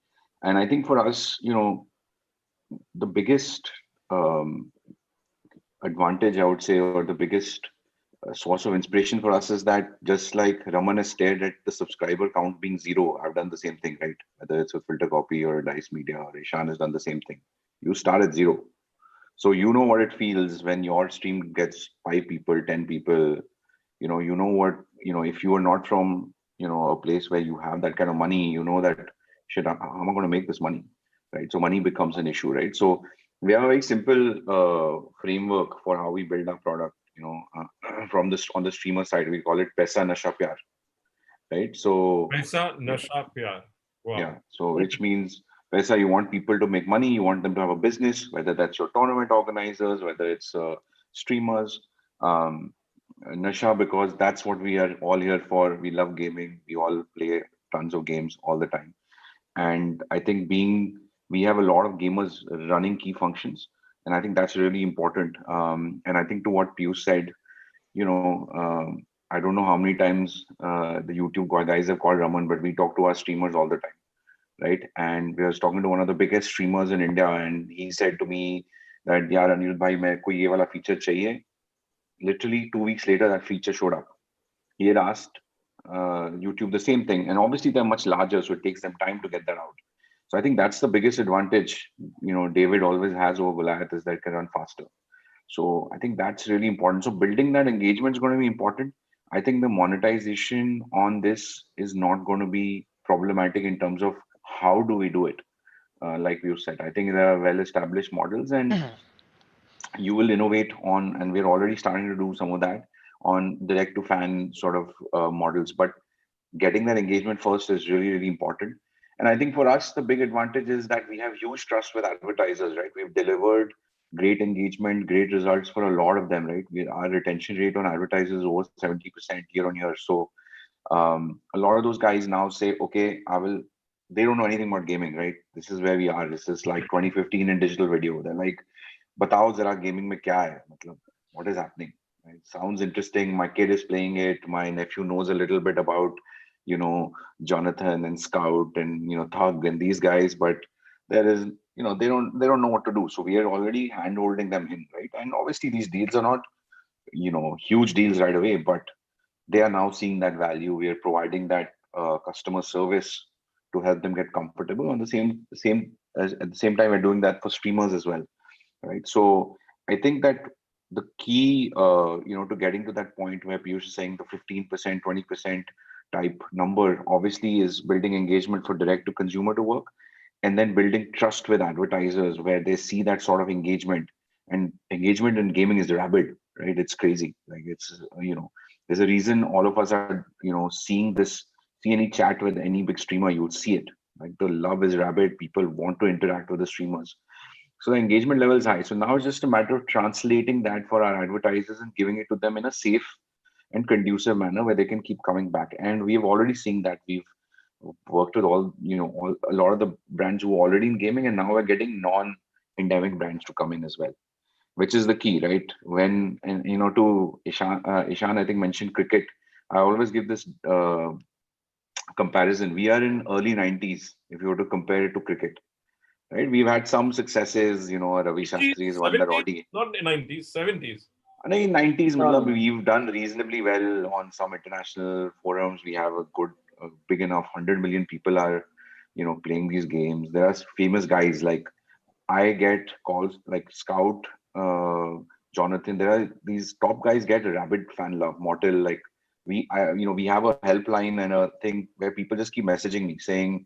And I think for us, the biggest advantage, I would say, or the biggest source of inspiration for us is that just like Raman has stared at the subscriber count being 0, I've done the same thing, right? Whether it's a Filter Copy or a Dice Media, or Ishan has done the same thing. You start at 0. So you know what it feels when your stream gets 5 people, 10 people, you know what, if you are not from, a place where you have that kind of money, you know that, shit, how am I going to make this money, right? So money becomes an issue, right? So we have a very simple framework for how we build our product. From this on the streamer side, we call it Paisa Nasha Pyar, right? So Paisa Nasha Pyar. Wow. Yeah. So which means Paisa, you want people to make money, you want them to have a business, whether that's your tournament organizers, whether it's streamers, um, Nasha, because that's what we are all here for. We love gaming. We all play tons of games all the time. And I think we have a lot of gamers running key functions. And I think that's really important. And I think to what Piyush said, I don't know how many times the YouTube guys have called Raman, but we talk to our streamers all the time, right? And we was talking to one of the biggest streamers in India, and he said to me that, "Yaar, Anil bhai, मेरे को ये वाला feature चाहिए." Literally 2 weeks later, that feature showed up. He had asked YouTube the same thing, and obviously they're much larger, so it takes them time to get that out. So I think that's the biggest advantage, David always has over Goliath, is that it can run faster. So I think that's really important. So building that engagement is going to be important. I think the monetization on this is not going to be problematic in terms of how do we do it. Like you said, I think there are well-established models, and you will innovate on, and we're already starting to do some of that on direct-to-fan sort of models. But getting that engagement first is really, really important. And I think for us, the big advantage is that we have huge trust with advertisers, right? We've delivered great engagement, great results for a lot of them, right? Our retention rate on advertisers is over 70% year on year. So a lot of those guys now say, okay, they don't know anything about gaming, right? This is where we are. This is like 2015 in digital video. They're like, batao zara gaming mein kya hai? Matlab, what is happening? Right? Sounds interesting. My kid is playing it. My nephew knows a little bit about, Jonathan and Scout and, Thug and these guys, but there is, they don't know what to do. So we are already hand holding them in, right? And obviously these deals are not, huge deals right away, but they are now seeing that value. We are providing that customer service to help them get comfortable. On the at the same time, we're doing that for streamers as well, right? So I think that the key, to getting to that point where Piyush is saying the 15%, 20% type number, obviously is building engagement for direct to consumer to work, and then building trust with advertisers where they see that sort of engagement. And engagement in gaming is rabid, right? It's crazy. Like it's, there's a reason all of us are, see any chat with any big streamer, you would see it. Like the love is rabid. People want to interact with the streamers. So the engagement level is high. So now it's just a matter of translating that for our advertisers and giving it to them in a safe and conducive manner where they can keep coming back. And we've already seen that. We've worked with a lot of the brands who are already in gaming, and now we're getting non-endemic brands to come in as well, which is the key, right? To Ishan, I think mentioned cricket. I always give this comparison. We are in early 90s if you were to compare it to cricket, right? We've had some successes, Ravi Shastri has won that 70s, ODI. not the 90s, 70s. In 90s, No, no. we've done reasonably well on some international forums. We have a big enough 100 million people are, playing these games. There are famous guys like I get calls like Scout, Jonathan. There are these top guys get rabid fan love. Mortal, like we have a helpline and a thing where people just keep messaging me saying,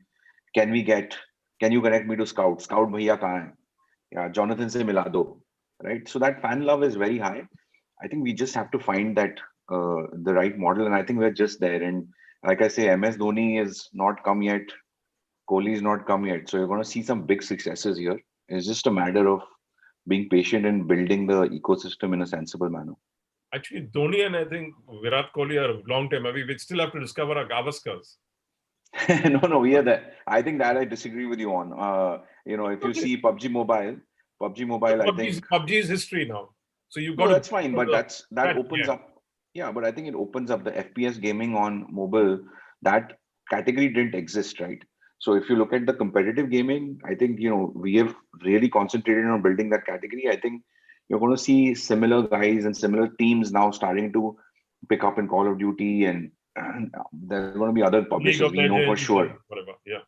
can you connect me to Scout? Scout bhaiya kahan hai? Yeah, Jonathan se mila do. Right. So that fan love is very high. I think we just have to find that the right model, and I think we're just there. And like I say, MS Dhoni is not come yet. Kohli is not come yet. So you're going to see some big successes here. It's just a matter of being patient and building the ecosystem in a sensible manner. Actually, Dhoni and I think Virat Kohli are a long time away. We still have to discover our Gavaskars. No, we are there. I think that I disagree with you on. If you see PUBG Mobile, I think PUBG's history now. So you've got no, that's fine, but that opens up. Yeah, but I think it opens up the FPS gaming on mobile. That category didn't exist, right? So if you look at the competitive gaming, I think we have really concentrated on building that category. I think you're going to see similar guys and similar teams now starting to pick up in Call of Duty, and there's going to be other publishers. We know for sure. Whatever, yeah.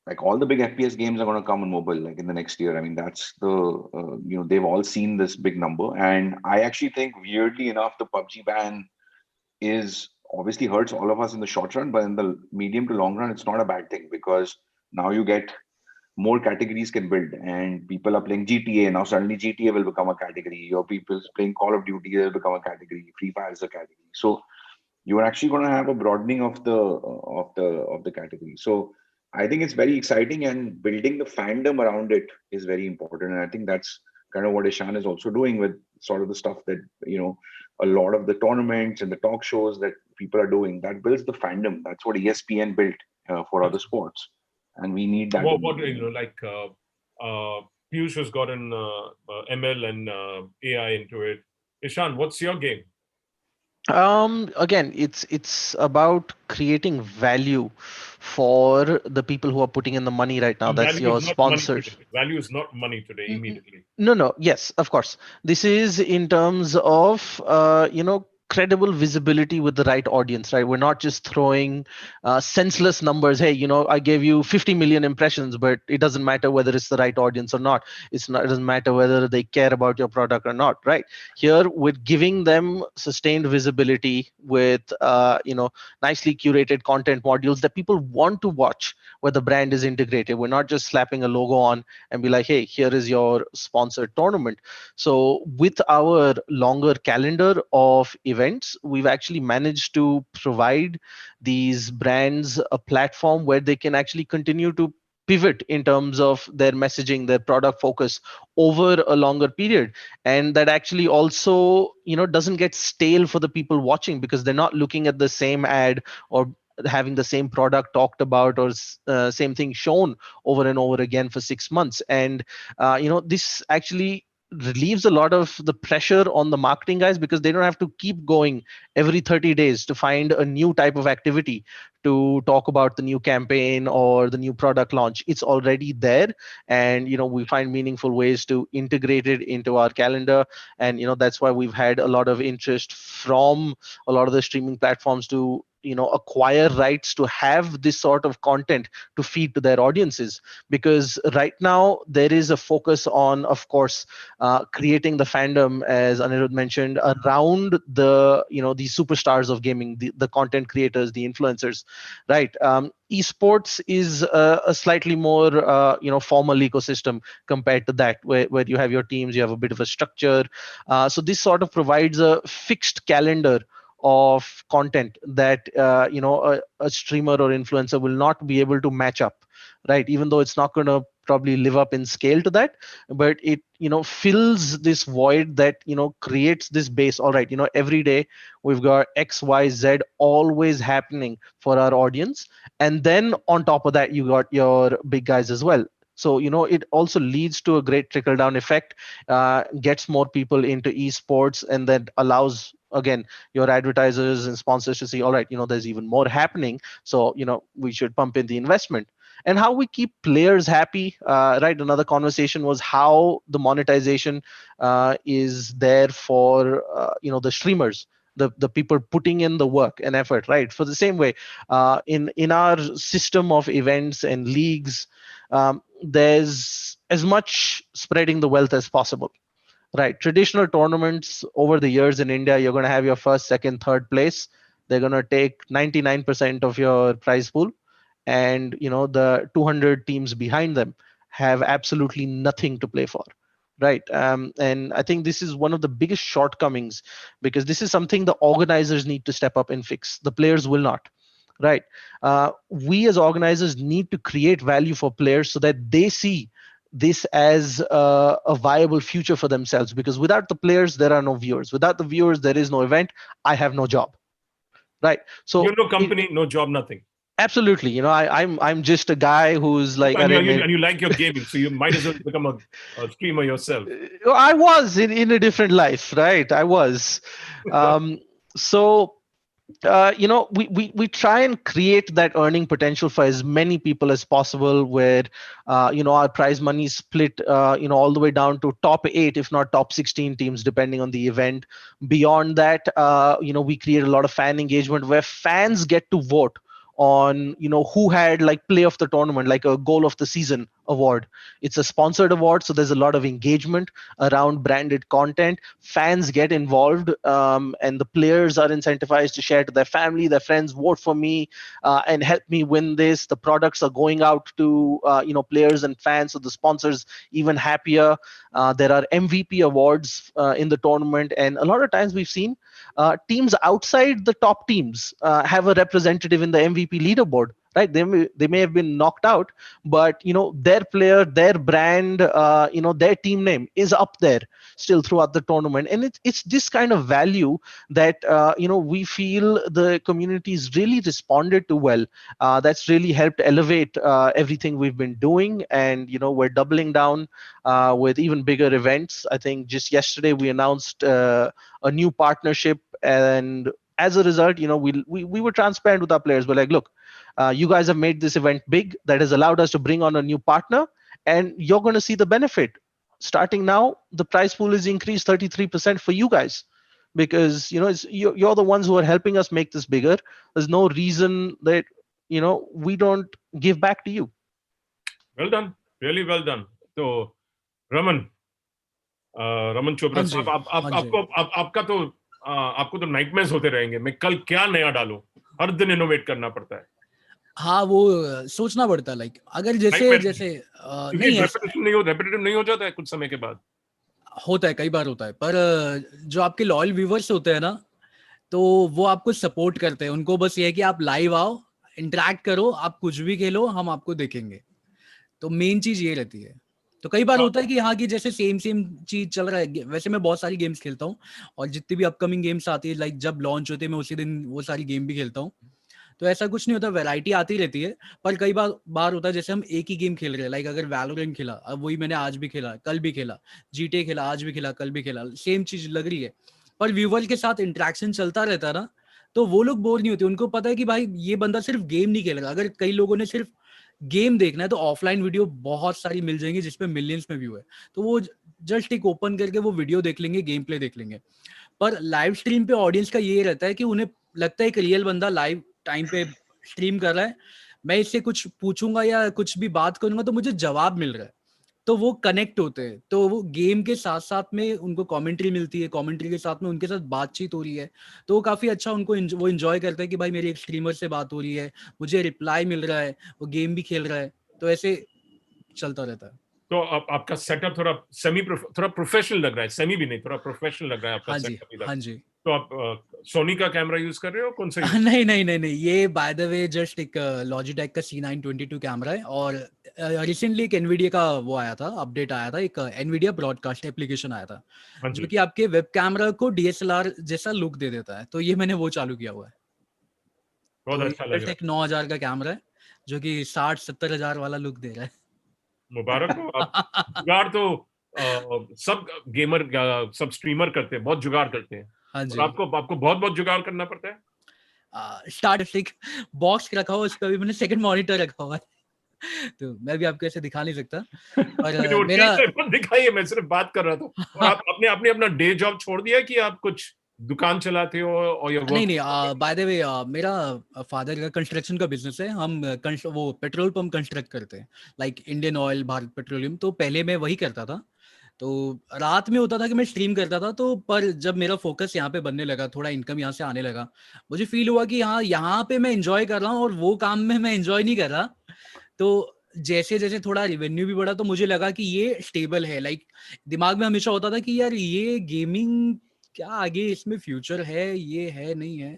Like all the big FPS games are going to come on mobile, like in the next year. I mean, that's the they've all seen this big number, and I actually think weirdly enough, the PUBG ban is obviously hurts all of us in the short run, but in the medium to long run, it's not a bad thing because now you get more categories can build, and people are playing GTA now. Suddenly, GTA will become a category. Your people playing Call of Duty will become a category. Free Fire is a category. So you are actually going to have a broadening of the category. So I think it's very exciting, and building the fandom around it is very important. And I think that's kind of what Ishan is also doing with sort of the stuff that, a lot of the tournaments and the talk shows that people are doing. That builds the fandom. That's what ESPN built for other sports. And we need that. What Piyush has gotten ML and AI into it. Ishan, what's your game? Again, it's about creating value for the people who are putting in the money right now. And That's value your is not money sponsors. today. Value is not money today. Immediately. No, yes, of course. This is in terms of credible visibility with the right audience, right? We're not just throwing senseless numbers. Hey, I gave you 50 million impressions, but it doesn't matter whether it's the right audience or not. It doesn't matter whether they care about your product or not, right? Here, with giving them sustained visibility with nicely curated content modules that people want to watch, where the brand is integrated. We're not just slapping a logo on and be like, hey, here is your sponsored tournament. So with our longer calendar of events, we've actually managed to provide these brands a platform where they can actually continue to pivot in terms of their messaging, their product focus over a longer period. And that actually also doesn't get stale for the people watching, because they're not looking at the same ad or having the same product talked about, or same thing shown over and over again for 6 months. And this actually relieves a lot of the pressure on the marketing guys, because they don't have to keep going every 30 days to find a new type of activity to talk about the new campaign or the new product launch. It's already there, and we find meaningful ways to integrate it into our calendar. And that's why we've had a lot of interest from a lot of the streaming platforms to acquire rights to have this sort of content to feed to their audiences. Because right now there is a focus on, of course, creating the fandom, as Anirudh mentioned, around the these superstars of gaming, the content creators, the influencers, right? Esports is a slightly more formal ecosystem compared to that, where you have your teams, you have a bit of a structure. So this sort of provides a fixed calendar of content that a streamer or influencer will not be able to match up, right? Even though it's not going to probably live up in scale to that, but it fills this void that creates this base. All right, every day we've got XYZ always happening for our audience, and then on top of that you got your big guys as well. So it also leads to a great trickle down effect, gets more people into esports, and then allows, again, your advertisers and sponsors to see, all right, there's even more happening, so we should pump in the investment. And how we keep players happy, right? Another conversation was how the monetization is there for the streamers, the people putting in the work and effort, right? For the same way, in our system of events and leagues, there's as much spreading the wealth as possible. Right. Traditional tournaments over the years in India, you're going to have your first, second, third place. They're going to take 99% of your prize pool. And, the 200 teams behind them have absolutely nothing to play for. Right. And I think this is one of the biggest shortcomings, because this is something the organizers need to step up and fix. The players will not. Right. We as organizers need to create value for players so that they see this as a viable future for themselves. Because without the players, there are no viewers. Without the viewers, there is no event. I have no job. Right. So you have no company, no job, nothing. Absolutely. I'm just a guy who's like, and you like your gaming, so you might as well become a streamer yourself. I was in a different life, right? I was. So we try and create that earning potential for as many people as possible, where our prize money is split all the way down to top 8, if not top 16 teams, depending on the event. Beyond that, we create a lot of fan engagement where fans get to vote on who had like play of the tournament, like a goal of the season award. It's a sponsored award, so there's a lot of engagement around branded content. Fans get involved, and the players are incentivized to share to their family, their friends, vote for me and help me win this. The products are going out to players and fans, so the sponsors even happier. There are MVP awards in the tournament, and a lot of times we've seen teams outside the top teams have a representative in the MVP leaderboard right? They may have been knocked out, but their player, their brand, their team name is up there still throughout the tournament. And it's this kind of value that we feel the community's really responded to well. That's really helped elevate everything we've been doing, and we're doubling down with even bigger events. I think just yesterday we announced a new partnership, and as a result, we were transparent with our players. We're like, look, you guys have made this event big. That has allowed us to bring on a new partner, and you're going to see the benefit. Starting now, the prize pool is increased 33% for you guys, because you're the ones who are helping us make this bigger. There's no reason that we don't give back to you. Well done, really well done. So, Raman Chopra साहब, आपको तो nightmares होते रहेंगे, मैं कल क्या नया डालूं, हर दिन इनोवेट करना पड़ता है। हाँ, वो सोचना पड़ता है, लाइक अगर जैसे रेपिटेटिव नहीं हो जाता है कुछ समय के बाद। होता है, कई बार होता है, पर जो आपके लॉयल व्यूवर्स होते हैं ना, तो वो आपको सपोर्ट करते हैं। उनको बस ये है कि आप लाइव आओ, इंटरेक्ट करो, आप कुछ भी खेलो, हम आपको देखेंगे। तो मेन चीज ये रहती है। तो कई बार होता है कि हाँ, कि जैसे सेम चीज चल रहा है। वैसे मैं बहुत सारी गेम्स खेलता हूँ, और जितनी भी अपकमिंग गेम्स आती है, लाइक जब लॉन्च होते हैं, मैं उसी दिन वो सारी गेम भी खेलता हूँ। तो ऐसा कुछ नहीं होता, वैरायटी आती रहती है। पर कई बार होता है जैसे हम एक ही गेम खेल रहे हैं, लाइक अगर वैलोरेंट खेला, अब वही मैंने आज भी खेला, कल भी खेला, जीटे खेला, आज भी खेला, कल भी खेला, सेम चीज लग रही है, पर व्यूवर के साथ इंटरेक्शन चलता रहता है ना, तो वो लोग बोर नहीं होते। उनको पता है कि भाई ये बंदा सिर्फ गेम नहीं खेलेगा। अगर कई लोगों ने सिर्फ गेम देखना है, तो ऑफलाइन वीडियो बहुत सारी मिल जाएंगी जिसपे मिलियंस में व्यू है, तो वो जस्ट एक ओपन करके वो वीडियो देख लेंगे, गेम प्ले देख लेंगे। पर लाइव स्ट्रीम पे ऑडियंस का ये रहता है कि उन्हें लगता है एक रियल बंदा लाइव टाइम पे स्ट्रीम कर रहा है, मैं इससे कुछ पूछूंगा या कुछ भी बात करूंगा तो मुझे जवाब मिल रहा है, तो वो कनेक्ट होते हैं। तो वो गेम के साथ साथ में उनको कमेंट्री मिलती है, कमेंट्री के साथ में उनके साथ बातचीत हो रही है, तो वो काफी अच्छा उनको वो एंजॉय करते हैं कि भाई मेरी एक स्ट्रीमर से बात हो रही है, मुझे रिप्लाई मिल रहा है, वो गेम भी खेल रहा है, तो ऐसे चलता रहता है। तो आपका सेटअप थोड़ा प्रोफेशनल लग रहा है, सेमी भी नहीं, थोड़ा प्रोफेशनल लग रहा है आपका सेटअप। हाँ जी। तो आप सोनी का कैमरा यूज कर रहे हो, कौन सा? नहीं, ये बाय द वे जस्ट एक लॉजिटेक का C922 कैमरा है, और रिसेंटली एक एनवीडिया का वो आया था, अपडेट आया था, एक एनवीडिया ब्रॉडकास्ट एप्लीकेशन आया था, जो कि आपके वेब कैमरा को DSLR जैसा लुक दे देता है। तो ये मैंने वो चालू किया हुआ है। बहुत अच्छा लग रहा है। एक 9000 का कैमरा है, जो कि 60-70 हजार वाला लुक दे रहा है। मुबारक हो आप। जुगाड़ तो सब गेमर, सब स्ट्रीमर करते हैं, बहुत जुगाड़ करते हैं। हाँ जी। आपको बहुत जुगाड़ करना पड़ता है। स्टार्ट बॉक्स रखा हुआ, उस पर भी मैंने सेकंड मॉनिटर रखा हुआ है, तो मैं भी आपको ऐसे दिखा नहीं सकता, पर मेरा दिखाइए, मैं सिर्फ बात कर रहा था। और आप आपने अपना डे जॉब छोड़ दिया कि आप कुछ दुकान चलाते हो और ये नहीं, बाय द वे मेरा फादर का कंस्ट्रक्शन का बिजनेस है। हम वो पेट्रोल पंप कंस्ट्रक्ट करते हैं, like Indian oil, Bharat petroleum. तो पहले मैं वही करता था, तो रात में होता था कि मैं स्ट्रीम करता था। तो पर जब मेरा फोकस यहाँ पे बनने लगा, थोड़ा इनकम यहाँ से आने लगा, मुझे फील हुआ कि हाँ, यहाँ पे मैं एंजॉय कर रहा हूँ और वो काम में मैं एंजॉय नहीं कर रहा। तो जैसे जैसे थोड़ा रेवेन्यू भी बढ़ा, तो मुझे लगा कि ये स्टेबल है। लाइक दिमाग में हमेशा होता था कि यार ये गेमिंग क्या आगे इसमें फ्यूचर है, ये है नहीं है,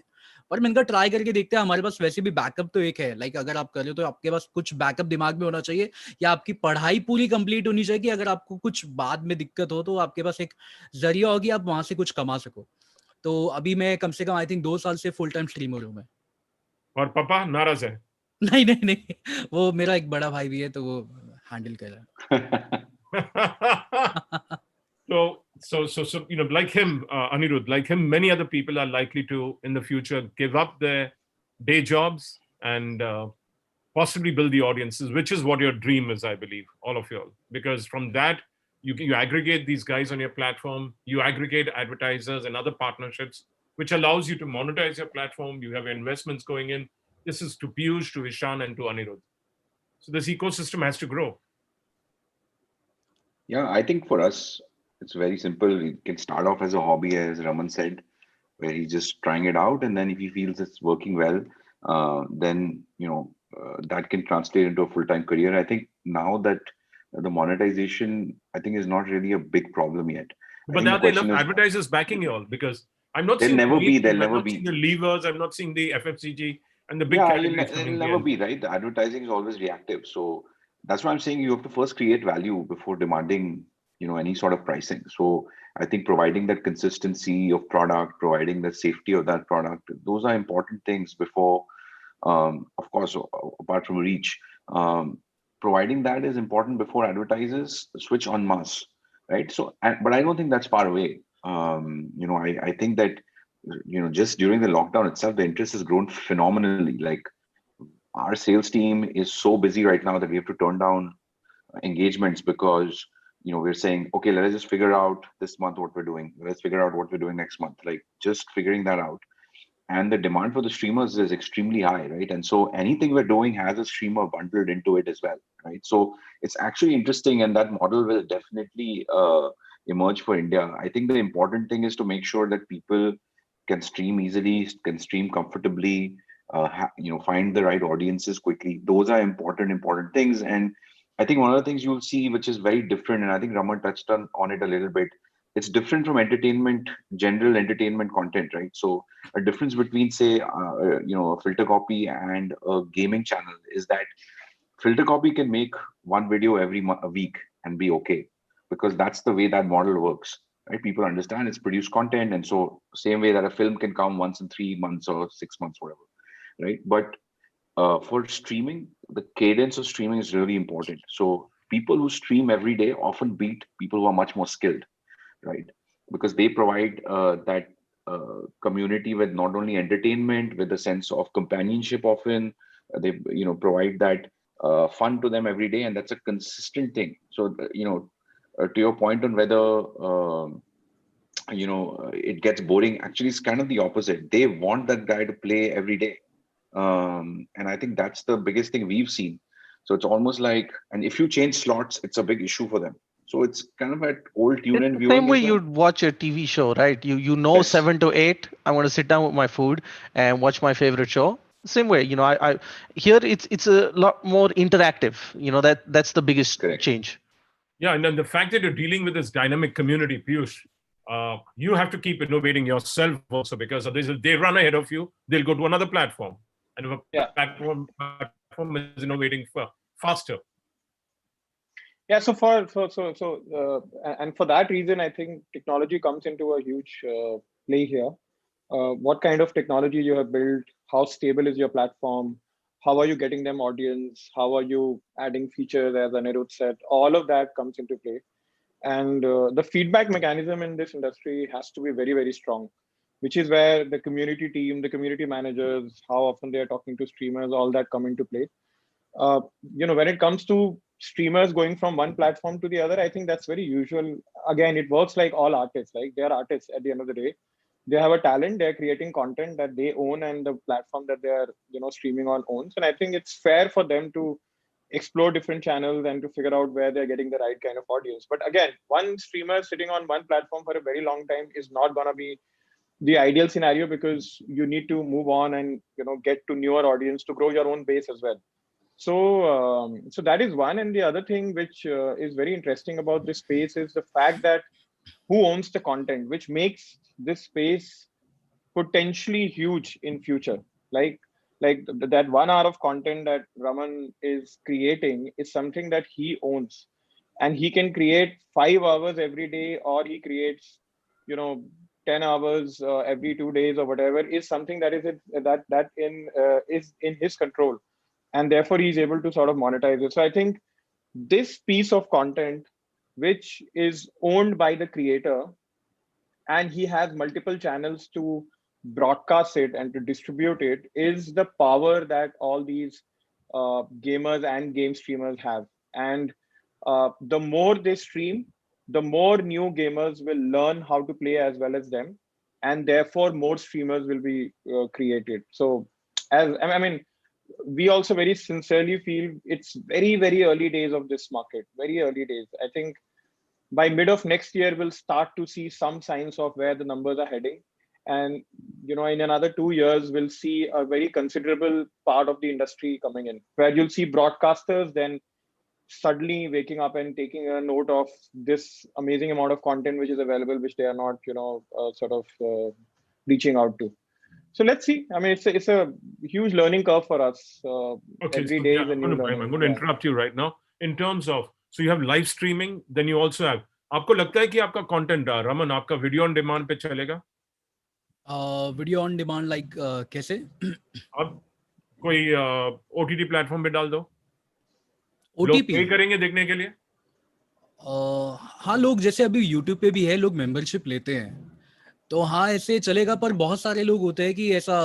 पर मैंने कहा ट्राई करके देखते हैं। हमारे पास वैसे भी बैकअप तो एक है, लाइक अगर आप कर रहे हो तो आपके पास कुछ बैकअप दिमाग में होना चाहिए, या आपकी पढ़ाई पूरी कंप्लीट होनी चाहिए कि अगर आपको कुछ बाद में दिक्कत हो तो आपके पास एक जरिया हो कि आप वहां से कुछ कमा सको। तो अभी मैं कम से कम आई थिंक 2 साल से फुल टाइम स्ट्रीमर हूँ मैं। और पापा नाराज है? नहीं, वो मेरा एक बड़ा भाई भी है, तो वो हैंडल कर रहा है। So, like him, Anirudh, like him, many other people are likely to, in the future, give up their day jobs and possibly build the audiences, which is what your dream is, I believe, all of you all. Because from that, you aggregate these guys on your platform, you aggregate advertisers and other partnerships, which allows you to monetize your platform. You have investments going in. This is to Piyush, to Ishan, and to Anirudh. So this ecosystem has to grow. Yeah, I think for us, it's very simple. It can start off as a hobby, as Raman said, where he's just trying it out. And then if he feels it's working well, then, that can translate into a full-time career. I think now that the monetization, I think, is not really a big problem yet. But are there enough advertisers backing you all? Because I'm not There'll seeing never be. the levers, I'm not seeing the FFCG, And the big Yeah, categories it'll coming never in. be, right? The advertising is always reactive. So that's why I'm saying you have to first create value before demanding, any sort of pricing. So I think providing that consistency of product, providing the safety of that product, those are important things before, of course, apart from reach, providing that is important before advertisers switch en masse, right? So, but I don't think that's far away. I think that, just during the lockdown itself, the interest has grown phenomenally. Like, our sales team is so busy right now that we have to turn down engagements because we're saying, okay, let us just figure out this month what we're doing, let's figure out what we're doing next month, like just figuring that out. And the demand for the streamers is extremely high, right? And so anything we're doing has a streamer bundled into it as well, right? So it's actually interesting, and that model will definitely emerge for India. I think the important thing is to make sure that people can stream easily, can stream comfortably, find the right audiences quickly. Those are important things. And I think one of the things you'll see, which is very different, and I think Raman touched on it a little bit, it's different from general entertainment content, right? So a difference between, say, a filter copy and a gaming channel is that filter copy can make one video a week and be okay, because that's the way that model works, right? People understand it's produced content, and so same way that a film can come once in 3 months or 6 months, whatever, right? But for streaming, the cadence of streaming is really important. So people who stream every day often beat people who are much more skilled, right? Because they provide that community with not only entertainment, with a sense of companionship. Often they provide that fun to them every day, and that's a consistent thing. So to your point on whether it gets boring, actually it's kind of the opposite. They want that guy to play every day, and I think that's the biggest thing we've seen. So it's almost like, and if you change slots, it's a big issue for them. So it's kind of an old tune It's and the same viewing way as well. you'd watch a TV show, right? Yes. 7 to 8, I'm going to sit down with my food and watch my favorite show. Same way, I here it's a lot more interactive. That's the biggest change. Yeah, and then the fact that you're dealing with this dynamic community, Piyush, you have to keep innovating yourself also, because they run ahead of you, they'll go to another platform, and if a platform is innovating faster. Yeah, so and for that reason, I think technology comes into a huge play here. What kind of technology you have built, how stable is your platform, how are you getting them audience, how are you adding features, as Anirudh said, all of that comes into play. And the feedback mechanism in this industry has to be very, very strong, which is where the community team, the community managers, how often they are talking to streamers, all that come into play. When it comes to streamers going from one platform to the other, I think that's very usual. Again, it works like all artists. Like, they're artists at the end of the day. They have a talent, they're creating content that they own, and the platform that they're streaming on owns. And I think it's fair for them to explore different channels and to figure out where they're getting the right kind of audience. But again, one streamer sitting on one platform for a very long time is not going to be the ideal scenario, because you need to move on and get to newer audience to grow your own base as well. So that is one. And the other thing which is very interesting about this space is the fact that who owns the content, which makes this space potentially huge in future. That 1 hour of content that Raman is creating is something that he owns, and he can create 5 hours every day, or he creates 10 hours every 2 days or whatever, is something that is in his control, and therefore he's able to sort of monetize it. So I think this piece of content, which is owned by the creator, and he has multiple channels to broadcast it and to distribute it, is the power that all these gamers and game streamers have. And the more they stream, the more new gamers will learn how to play as well as them, and therefore more streamers will be created. So I mean, we also very sincerely feel it's very, very early days of this market, very early days. I think by mid of next year, we'll start to see some signs of where the numbers are heading. And, in another 2 years, we'll see a very considerable part of the industry coming in, where you'll see broadcasters then suddenly waking up and taking a note of this amazing amount of content which is available, which they are not, reaching out to. So let's see. I mean, it's a huge learning curve for us. Okay, Every so day yeah, is a new learning. I'm going to interrupt you right now. In terms of, so you have live streaming, then you also have, आपको लगता है कि आपका content, Raman, आपका video on demand पे चलेगा? Video on demand like कैसे? अब कोई OTT प्लेटफॉर्म पे डाल दो, लोग ओटीपी पे करेंगे देखने के लिए? हाँ, लोग जैसे अभी यूट्यूब पे भी है, लोग मेंबरशिप लेते हैं, तो हाँ ऐसे चलेगा। पर बहुत सारे लोग होते हैं कि ऐसा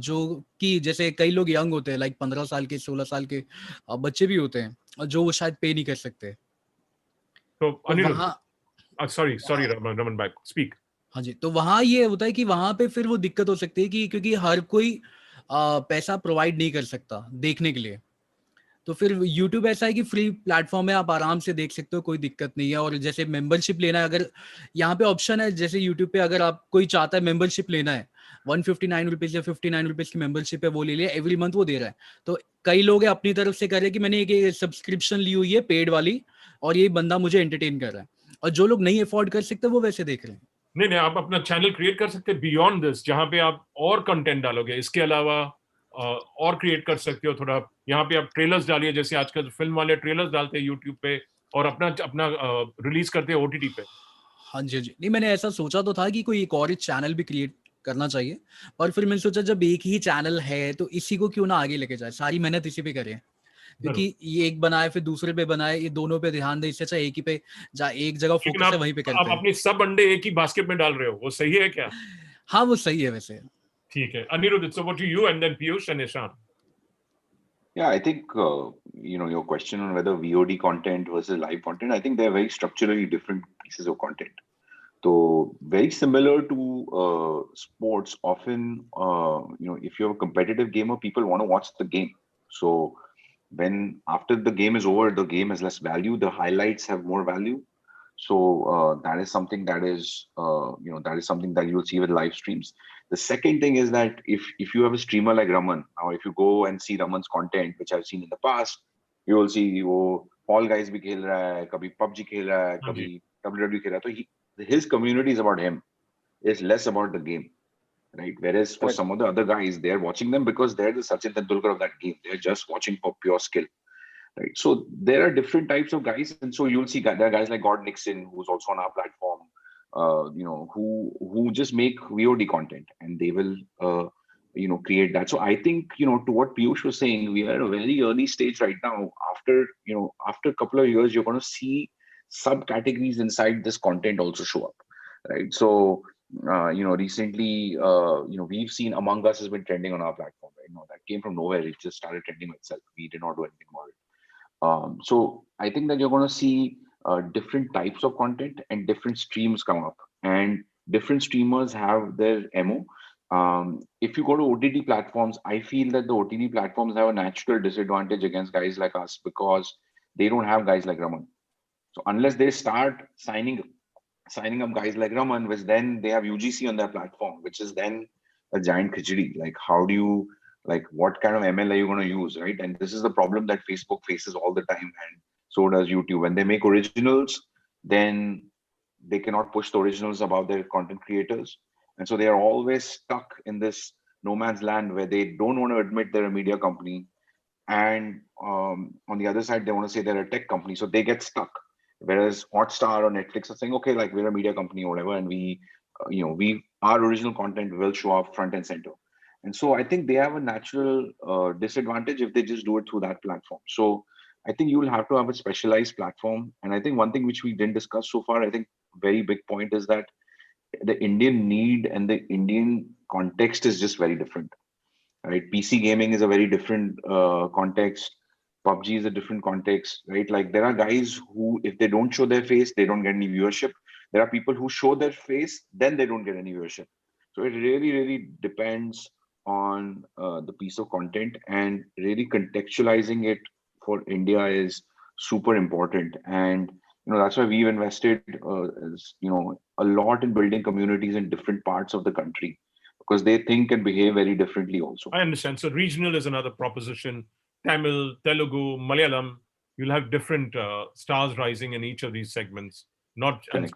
जो कि जैसे कई लोग यंग होते हैं, लाइक 15 साल के, 16 साल के बच्चे भी होते हैं जो वो शायद पे नहीं कर सकते। तो तो अनिरुद्ध, वहाँ सॉरी रमन बैक, स्पीक। हाँ जी, तो वहाँ ये होता है कि वहाँ पे फिर वो दिक्कत हो सकती है कि क्योंकि हर कोई पैसा प्रोवाइड नहीं कर सकता देखने के लिए। तो फिर यूट्यूब ऐसा है कि फ्री प्लेटफॉर्म है, आप आराम से देख सकते हो, कोई दिक्कत नहीं है। और जैसे मेंबरशिप लेना है, अगर यहाँ पे ऑप्शन है, जैसे यूट्यूब पे अगर आप कोई चाहता है मेंबरशिप लेना है, 159 रुपीज या 59 रुपीज की मेंबरशिप है, वो ले लिया, एवरी मंथ वो दे रहा है। तो कई लोग हैं अपनी तरफ से कर रहे हैं कि मैंने एक सब्सक्रिप्शन ली हुई है पेड वाली, और ये बंदा मुझे एंटरटेन कर रहा है। और जो लोग नहीं अफोर्ड कर सकते वो वैसे देख रहे हैं। नहीं, आप अपना चैनल क्रिएट कर सकते हैं बियॉन्ड दिस, जहां पे आप और कंटेंट डालोगे, इसके अलावा और क्रिएट कर सकते हो थोड़ा। यहाँ पे आप ट्रेलर्स डालिए, जैसे आजकल फिल्म वाले ट्रेलर्स डालते हैं यूट्यूब पे, और अपना रिलीज करते हैं OTT पे। हाँ जी, हाँ जी। नहीं, मैंने ऐसा सोचा तो था कि कोई एक और चैनल भी क्रिएट करना चाहिए, पर फिर मैंने सोचा जब एक ही चैनल है तो इसी को क्यों ना आगे लेके जाए, सारी मेहनत इसी पे करें। क्योंकि ये एक बनाए फिर दूसरे पे बनाए, ये दोनों पे ध्यान दे, इससे अच्छा एक ही पे एक जगह लेकिन फोकस है वहीं पे आप करते हैं। अपनी सब अंडे एक ही बास्केट में डाल रहे हो, वो सही है क्या? हाँ, वो सही है वैसे। ठीक है, Anirudh, so what do you, and then Piyush and Ishan. Yeah, I think your question on whether VOD content versus live content, I think they're very structurally different pieces of content. So very similar to sports. Often, if you're a competitive gamer, people want to watch the game. So when after the game is over, the game has less value. The highlights have more value. So that is something that is something that you'll see with live streams. The second thing is that if you have a streamer like Raman, or if you go and see Raman's content, which I've seen in the past, you will see Fall Guys bhi khel raha hai, kabhi PUBG khel raha hai, kabhi WWE khel raha hai. So his community is about him. It's less about the game, right? Whereas for some of the other guys, they're watching them because they're the Sachin Tendulkar of that game. They're just watching for pure skill. Right. So there are different types of guys, and so you'll see there are guys like God Nixon, who's also on our platform, who just make VOD content, and they will create that. So I think to what Piyush was saying, we are at a very early stage right now. After a couple of years, you're going to see subcategories inside this content also show up, right? So recently, we've seen Among Us has been trending on our platform, right? That came from nowhere. It just started trending itself. We did not do anything about it. So I think that you're going to see different types of content and different streams come up, and different streamers have their MO. If you go to OTT platforms, I feel that the OTT platforms have a natural disadvantage against guys like us because they don't have guys like Raman. So unless they start signing up guys like Raman, which then they have UGC on their platform, which is then a giant khichdi. Like, how do you, like, what kind of ML are you going to use, right? And this is the problem that Facebook faces all the time, and so does YouTube. When they make originals, then they cannot push the originals above their content creators, and so they are always stuck in this no man's land where they don't want to admit they're a media company, and on the other side they want to say they're a tech company, so they get stuck. Whereas Hotstar or Netflix are saying, okay, like, we're a media company or whatever, and we our original content will show up front and center. And so I think they have a natural disadvantage if they just do it through that platform. So I think you will have to have a specialized platform. And I think one thing which we didn't discuss so far, I think very big point, is that the Indian need and the Indian context is just very different, right? PC gaming is a very different context. PUBG is a different context, right? Like, there are guys who, if they don't show their face, they don't get any viewership. There are people who show their face, then they don't get any viewership. So it really, really depends on the piece of content, and really contextualizing it for India is super important. And that's why we've invested a lot in building communities in different parts of the country, because they think and behave very differently also. I understand. So regional is another proposition. Tamil, Telugu, Malayalam, you'll have different stars rising in each of these segments. Not, and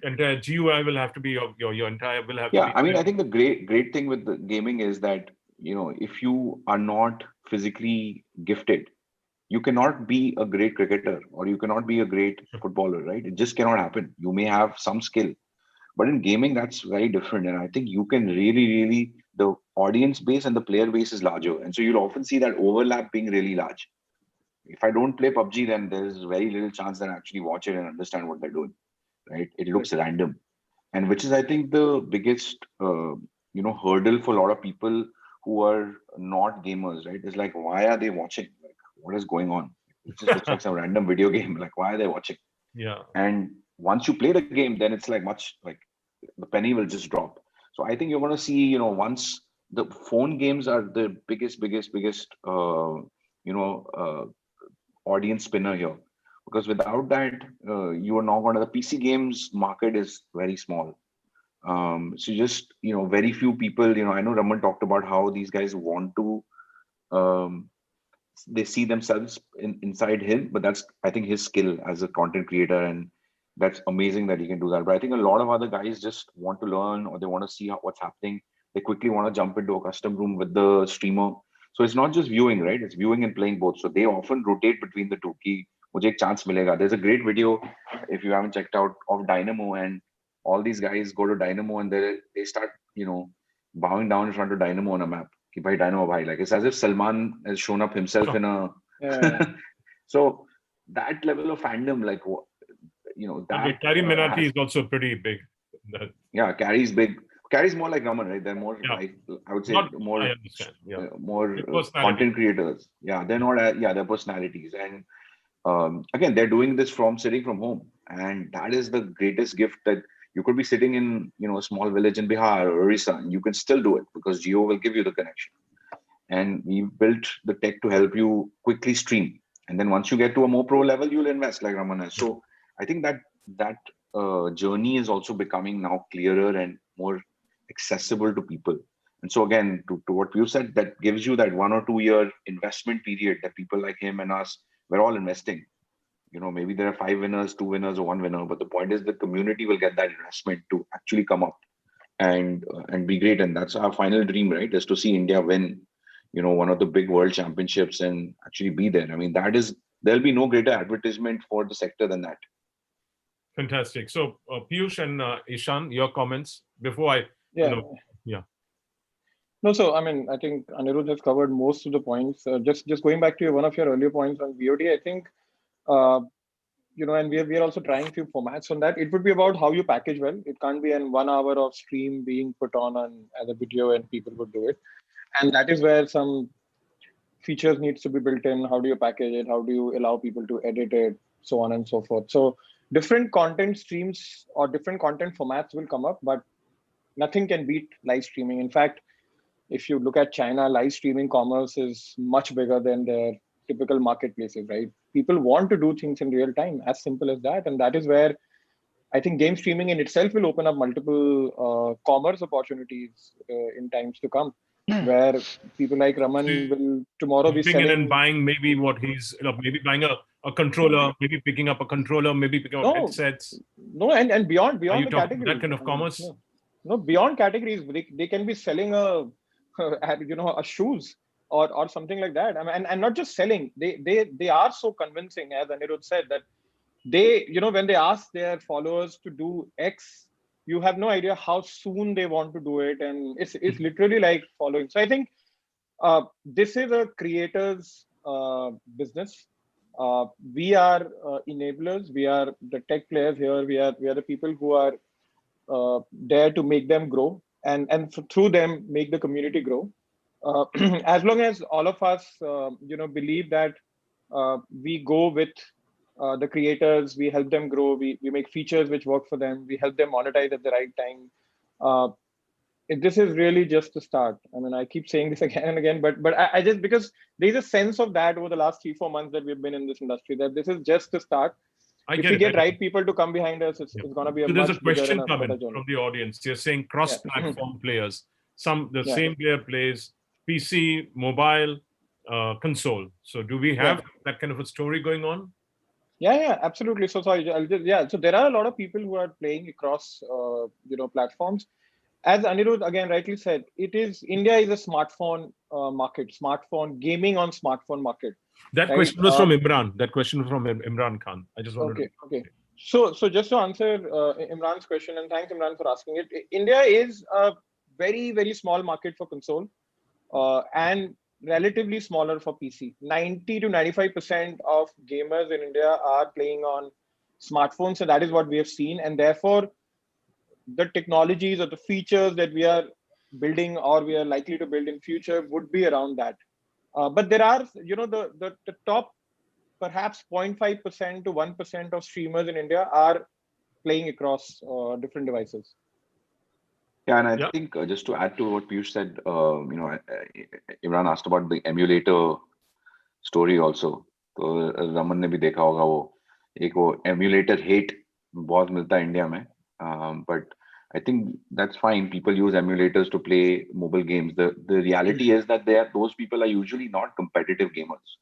entire GUI will have to be your entire will have to Yeah, be. I mean, I think the great thing with the gaming is that, you know, if you are not physically gifted, you cannot be a great cricketer or you cannot be a great footballer, right? It just cannot happen. You may have some skill, but in gaming, that's very different. And I think you can really, the audience base and the player base is larger. And so you'll often see that overlap being really large. If I don't play PUBG, then there's very little chance that I actually watch it and understand what they're doing, right? It looks random. And which is, I think, the biggest, hurdle for a lot of people who are not gamers, right? It's like, why are they watching? Like, what is going on? It just looks like some random video game. Like, why are they watching? Yeah. And once you play the game, then it's like much like the penny will just drop. So I think you're going to see, once the phone games are the biggest, audience spinner here. Because without that, you are not going to, the PC games market is very small. So just, very few people, I know Raman talked about how these guys want to, they see themselves inside him, but that's, I think, his skill as a content creator. And that's amazing that he can do that. But I think a lot of other guys just want to learn or they want to see what's happening. They quickly want to jump into a custom room with the streamer. So it's not just viewing, right? It's viewing and playing both. So they often rotate between the two. Ki, mujhe ek chance milega. There's a great video, if you haven't checked out, of Dynamo, and all these guys go to Dynamo and they start, bowing down in front of Dynamo on a map. Ki bhai, Dynamo bhai. Like, it's as if Salman has shown up himself in a. So that level of fandom, like, that. Carrie Minati is also pretty big. Yeah, Carrie's big. Carrie's more like Raman, right? They're more like, I would say, more I understand. Yeah. more content creators. Yeah, they're not. They're personalities, and again, they're doing this from sitting from home, and that is the greatest gift that you could be sitting in, a small village in Bihar or Orissa, and you can still do it because Geo will give you the connection. And we've built the tech to help you quickly stream, and then once you get to a more pro level, you'll invest like Raman has. So I think that journey is also becoming now clearer and more accessible to people. And so again, to what you said, that gives you that 1 or 2 year investment period that people like him and us, we're all investing. Maybe there are 5 winners, 2 winners, or 1 winner, but the point is the community will get that investment to actually come up and be great. And that's our final dream, right? Is to see India win, one of the big world championships and actually be there. I mean, there'll be no greater advertisement for the sector than that. Fantastic. So Piyush and Ishan, your comments before I, yeah. No, so I mean, I think Anirudh has covered most of the points. Just going back to one of your earlier points on VOD, I think, and we are also trying few formats on that. It would be about how you package well. It can't be an 1 hour of stream being put on as a video and people would do it. And that is where some features needs to be built in. How do you package it? How do you allow people to edit it? So on and so forth. So different content streams or different content formats will come up, but nothing can beat live streaming. In fact, if you look at China, live streaming commerce is much bigger than their typical marketplaces, right? People want to do things in real time, as simple as that. And that is where I think game streaming in itself will open up multiple commerce opportunities in times to come, where people like Raman will tomorrow be selling and buying maybe what he's, maybe buying a controller, maybe picking up a controller, maybe picking up headsets. No, and beyond Are you the talking category. that kind of commerce? No, beyond categories, they can be selling a shoes or something like that. I mean, and not just selling. They are so convincing, as Anirudh said, that they, when they ask their followers to do X, you have no idea how soon they want to do it, and it's literally like following. So I think this is a creator's business. We are enablers. We are the tech players here. We are the people who are there to make them grow and through them make the community grow. As long as all of us, believe that we go with the creators, we help them grow, we make features which work for them, we help them monetize at the right time. This is really just the start. I mean, I keep saying this again and again, but I just, because there's a sense of that over the last 3-4 months that we've been in this industry, that this is just the start. If we get right people to come behind us, it's going to be a There's much a question bigger and a better coming journey. from the audience. You're saying cross-platform players. The same player plays PC, mobile, console. So do we have that kind of a story going on? Yeah, absolutely. So sorry, So there are a lot of people who are playing across, platforms. As Anirudh again rightly said, India is a smartphone market, smartphone gaming on smartphone market, That right? question was from Imran. That question was from Imran Khan. I just wanted Okay. So just to answer Imran's question, and thanks Imran for asking it. India is a very, very small market for console, and relatively smaller for PC. 90 to 95% of gamers in India are playing on smartphones, and that is what we have seen. And therefore, the technologies or the features that we are building or we are likely to build in future would be around that. But there are, the top perhaps 0.5% to 1% of streamers in India are playing across different devices. Yeah, and I think just to add to what Piyush said, Imran asked about the emulator story also. तो रमन ने भी देखा होगा वो emulator hate बहुत मिलता है India में, but I think that's fine. People use emulators to play mobile games. The reality is that those people are usually not competitive gamers.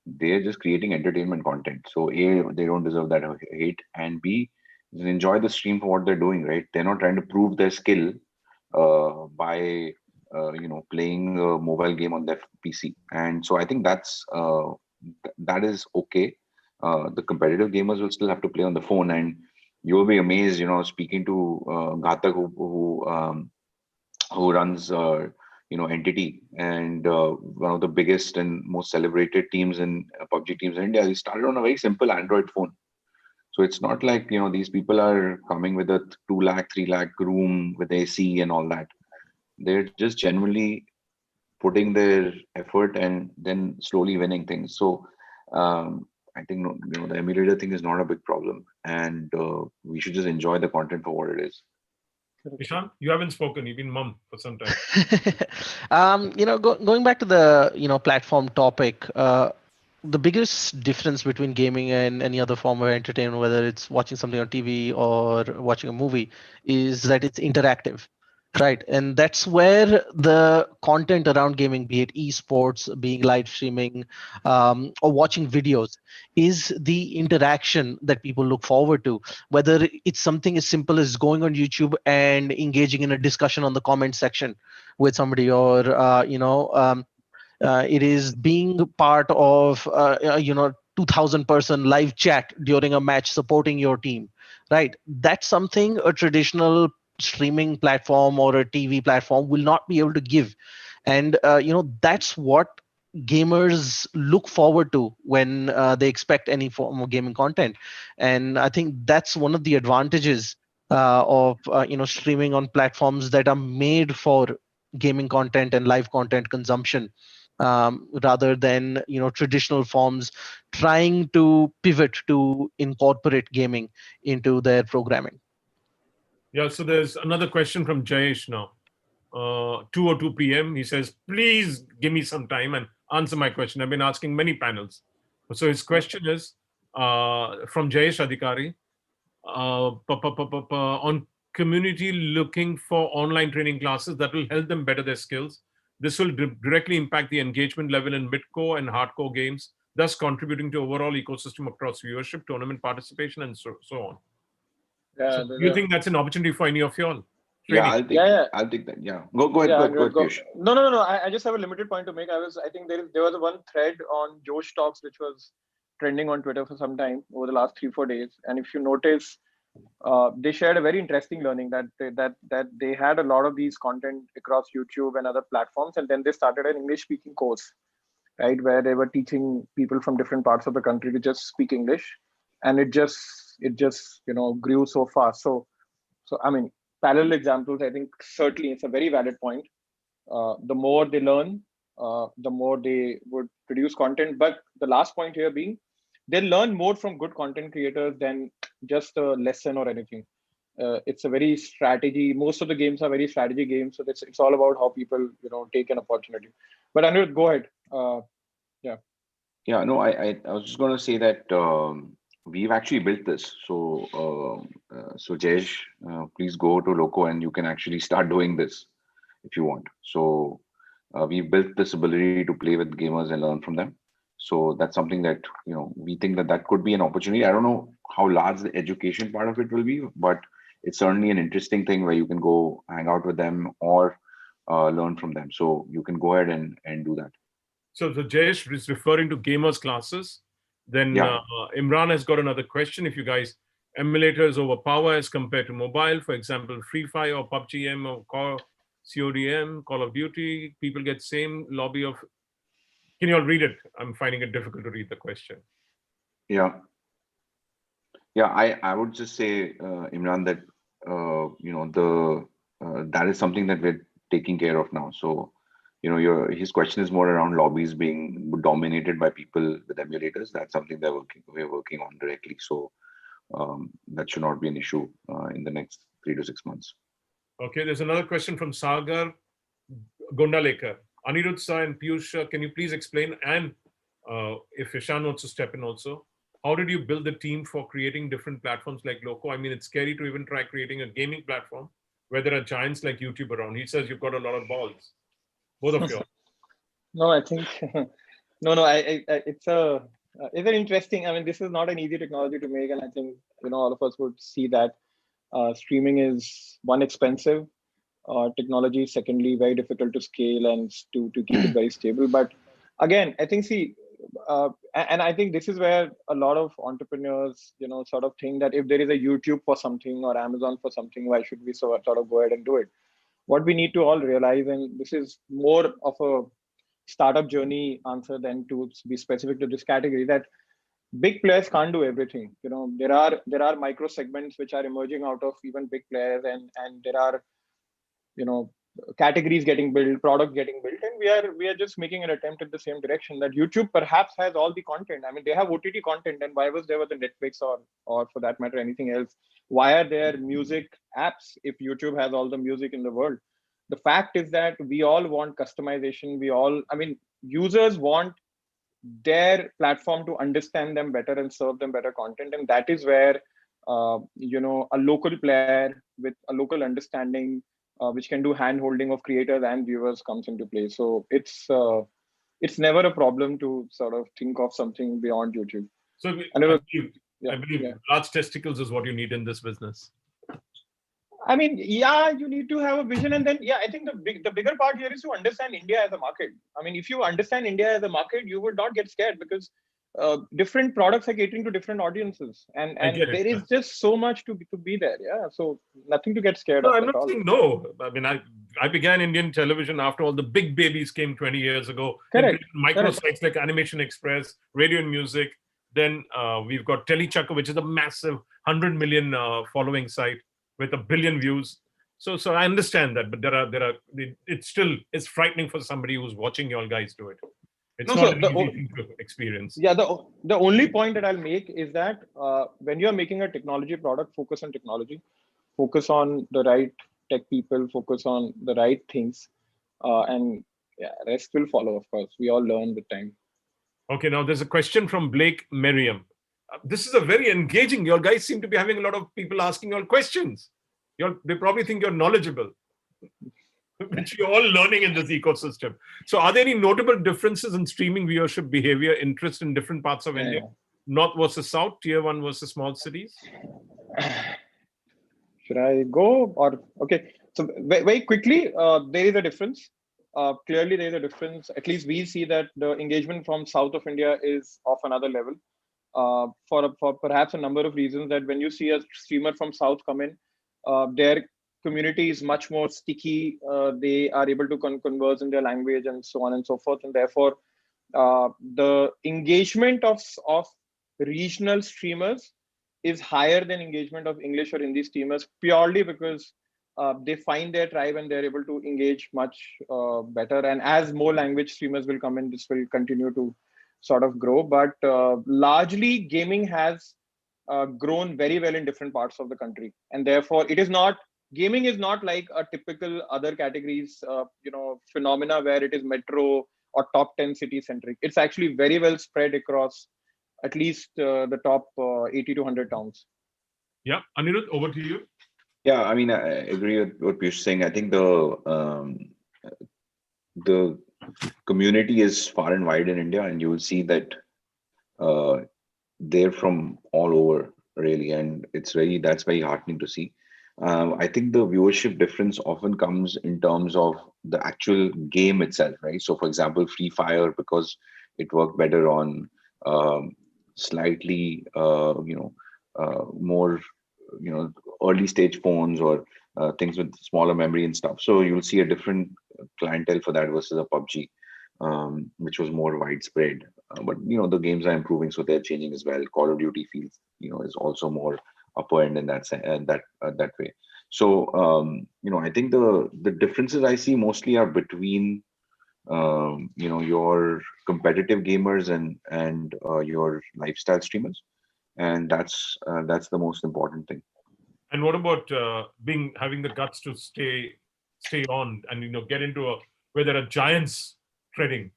They're just creating entertainment content. So A, they don't deserve that hate, and B, just enjoy the stream for what they're doing, right? They're not trying to prove their skill by playing a mobile game on their PC. And so I think that is okay. The competitive gamers will still have to play on the phone, and you'll be amazed, speaking to Ghatak who runs Entity, and one of the biggest and most celebrated teams in PUBG teams in India. He started on a very simple Android phone. So it's not like these people are coming with a 2 lakh, 3 lakh room with AC and all that. They're just genuinely putting their effort and then slowly winning things. So I think the emulator thing is not a big problem, and we should just enjoy the content for what it is. Ishan, you haven't spoken. You've been mum for some time. Going back to the platform topic, the biggest difference between gaming and any other form of entertainment, whether it's watching something on TV or watching a movie, is that it's interactive. Right. And that's where the content around gaming, be it esports, being live streaming, or watching videos, is the interaction that people look forward to. Whether it's something as simple as going on YouTube and engaging in a discussion on the comment section with somebody, or, it is being part of, 2,000 person live chat during a match supporting your team. Right. That's something a traditional streaming platform or a TV platform will not be able to give. And that's what gamers look forward to when they expect any form of gaming content. And I think that's one of the advantages of streaming on platforms that are made for gaming content and live content consumption, rather than traditional forms trying to pivot to incorporate gaming into their programming. Yeah, so there's another question from Jayesh now. 2:02 p.m. He says, please give me some time and answer my question. I've been asking many panels. So his question is from Jayesh Adhikari, on community looking for online training classes that will help them better their skills. This will directly impact the engagement level in mid-core and hardcore games, thus contributing to overall ecosystem across viewership, tournament participation, and so on. So do you think that's an opportunity for any of y'all? Yeah, I'll take that. Yeah, go ahead, Piyush. No. I just have a limited point to make. I think there was one thread on Josh Talks which was trending on Twitter for some time over the last 3-4 days, and if you notice, they shared a very interesting learning that they had a lot of these content across YouTube and other platforms, and then they started an English speaking course, right, where they were teaching people from different parts of the country to just speak English, and it just grew so fast. So I mean, parallel examples, I think certainly it's a very valid point. The more they learn, the more they would produce content. But the last point here being, they learn more from good content creators than just a lesson or anything. It's a very strategy. Most of the games are very strategy games, so it's all about how people take an opportunity. But Anirudh, go ahead. Yeah, no, I was just going to say that we've actually built this. So Jayesh, please go to Loco and you can actually start doing this if you want. So we've built this ability to play with gamers and learn from them. So that's something that, we think that could be an opportunity. I don't know how large the education part of it will be, but it's certainly an interesting thing where you can go hang out with them or learn from them. So you can go ahead and do that. So Jayesh is referring to gamers classes. Then Yeah. Imran has got another question. If you guys, emulators overpower as compared to mobile, for example, Free Fire or PUBG M or CODM, Call of Duty, people get same lobby of. Can you all read it? I'm finding it difficult to read the question. Yeah. Yeah, I would just say, Imran, that that is something that we're taking care of now. So, his question is more around lobbies being dominated by people with emulators. That's something that we're working on directly. So that should not be an issue in the next 3 to 6 months. Okay, there's another question from Sagar Gondalekar. Anirudh sir and Piyush, can you please explain, and if Ishan wants to step in also, how did you build the team for creating different platforms like Loco? I mean, it's scary to even try creating a gaming platform where there are giants like YouTube around. He says you've got a lot of balls. Both of you. No, I think it's an interesting. I mean, this is not an easy technology to make, and I think all of us would see that streaming is one expensive technology. Secondly, very difficult to scale and to keep it very stable. But again, I think and I think this is where a lot of entrepreneurs, sort of think that if there is a YouTube for something or Amazon for something, why should we sort of go ahead and do it? What we need to all realize, and this is more of a startup journey answer than to be specific to this category, that big players can't do everything. There are micro segments which are emerging out of even big players, and there are categories getting built, product getting built, and we are just making an attempt in the same direction, that YouTube perhaps has all the content. I mean, they have OTT content, and why was there the Netflix or for that matter anything else? Why are there music apps if YouTube has all the music in the world? The fact is that we all want customization. Users want their platform to understand them better and serve them better content, and that is where a local player with a local understanding, which can do hand holding of creators and viewers, comes into play. So it's never a problem to sort of think of something beyond YouTube. So I believe large testicles is what you need in this business. I mean, yeah, you need to have a vision, and then I think the bigger part here is to understand India as a market. I mean, if you understand India as a market, you would not get scared, because different products are catering to different audiences, and there is just so much to be there. Yeah, so nothing to get scared of. I'm not saying no. I mean, I began Indian television after all the big babies came 20 years ago. Correct. Micro sites like Animation Express, Radio and Music. Then we've got Telechakka, which is a massive 100 million following site with 1 billion views. So I understand that, but it's frightening for somebody who's watching you all guys do it. It's not an easy thing to experience. Yeah, the only point that I'll make is that when you're making a technology product, focus on technology, focus on the right tech people, focus on the right things, and rest will follow, of course. We all learn with time. Okay, now there's a question from Blake Merriam. This is a very engaging. Your guys seem to be having a lot of people asking you all questions. They probably think you're knowledgeable, which you're all learning in this ecosystem. So are there any notable differences in streaming viewership behavior, interest in different parts of India? North versus South, Tier 1 versus small cities? Should I go? Okay, so very quickly, there is a difference. Clearly, there is a difference. At least we see that the engagement from South of India is of another level. For perhaps a number of reasons, that when you see a streamer from South come in, their community is much more sticky. They are able to converse in their language and so on and so forth. And therefore, the engagement of regional streamers is higher than engagement of English or Hindi streamers, purely because they find their tribe and they're able to engage much better. And as more language streamers will come in, this will continue to sort of grow. But largely, gaming has grown very well in different parts of the country, and therefore gaming is not like a typical other categories phenomena where it is metro or top 10 city centric. It's actually very well spread across at least the top 80 to 100 towns. Yeah, Anirudh, over to you. Yeah, I mean, I agree with what Piyush is saying. I think the community is far and wide in India, and you will see that uh, they're from all over really, and that's very heartening to see. I think the viewership difference often comes in terms of the actual game itself, right? So, for example, Free Fire, because it worked better on slightly, more, early stage phones or things with smaller memory and stuff. So you'll see a different clientele for that versus a PUBG, which was more widespread. But the games are improving, so they're changing as well. Call of Duty feels is also more upper end in that way. So I think the differences I see mostly are between your competitive gamers and your lifestyle streamers, and that's the most important thing. And what about having the guts to stay on and get into where there are giants treading?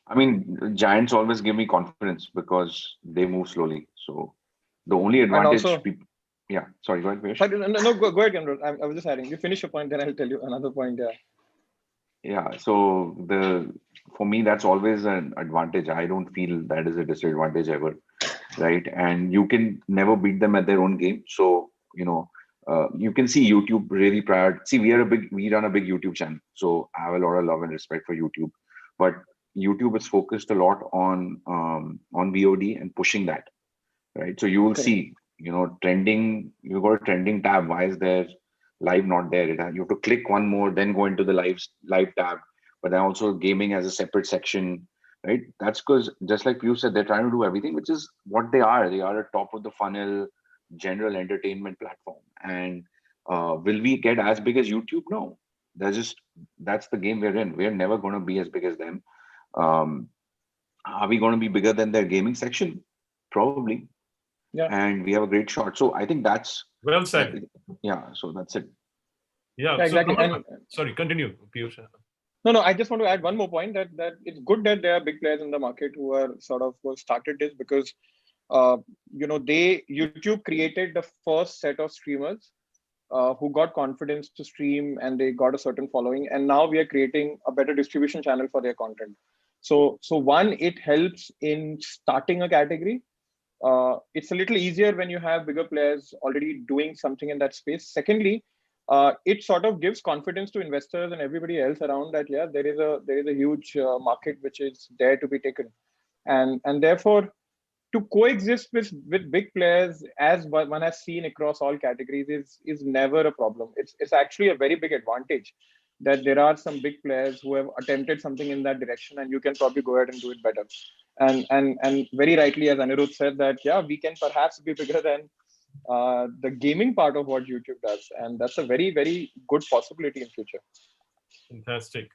I mean, giants always give me confidence because they move slowly. So the only And advantage also, people, yeah, sorry, go ahead, Vish. sorry, no, go ahead, Kendra. I was just adding. You finish your point, then I'll tell you another point. Yeah. Yeah, so for me that's always an advantage. I don't feel that is a disadvantage ever, right? And you can never beat them at their own game. So you can see YouTube really prior. See, we run a big YouTube channel, so I have a lot of love and respect for YouTube. But YouTube is focused a lot on VOD and pushing that, right? So you will Correct. see, trending. You got a trending tab. Why is there live not there? You have to click one more, then go into the live tab. But then also gaming as a separate section, right? That's because just like you said, they're trying to do everything, which is what they are. They are a top of the funnel general entertainment platform. And will we get as big as YouTube? No. That's the game we're in. We're never going to be as big as them. Are we going to be bigger than their gaming section? Probably. Yeah. And we have a great shot. So I think that's well said. Yeah. So that's it. Yeah. Yeah, exactly. So, And sorry, continue, Piyush. no, I just want to add one more point that it's good that there are big players in the market who are who started this because YouTube created the first set of streamers who got confidence to stream and they got a certain following, and now we are creating a better distribution channel for their content. So one, it helps in starting a category. It's a little easier when you have bigger players already doing something in that space. Secondly, it sort of gives confidence to investors and everybody else around that there is a huge market which is there to be taken, and therefore to coexist with big players as one has seen across all categories is never a problem. It's actually a very big advantage that there are some big players who have attempted something in that direction, and you can probably go ahead and do it better. And very rightly, as Anirudh said, that we can perhaps be bigger than the gaming part of what YouTube does, and that's a very, very good possibility in future. Fantastic.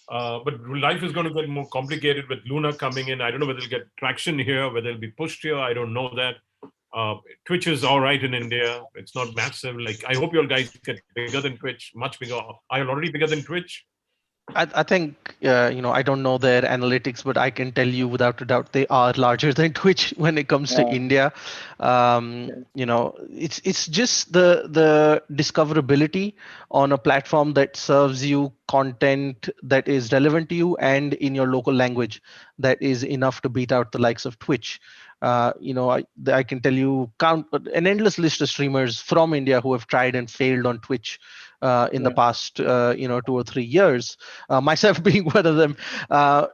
But life is going to get more complicated with Luna coming in. I don't know whether it'll get traction here, whether it'll be pushed here. I don't know that. Twitch is all right in India. It's not massive. Like, I hope your guys get bigger than Twitch, much bigger. Are you already bigger than Twitch? I think I don't know their analytics, but I can tell you without a doubt they are larger than Twitch when it comes to India. It's just the discoverability on a platform that serves you content that is relevant to you and in your local language that is enough to beat out the likes of Twitch. I can tell you count an endless list of streamers from India who have tried and failed on Twitch in the past 2 or 3 years, myself being one of them.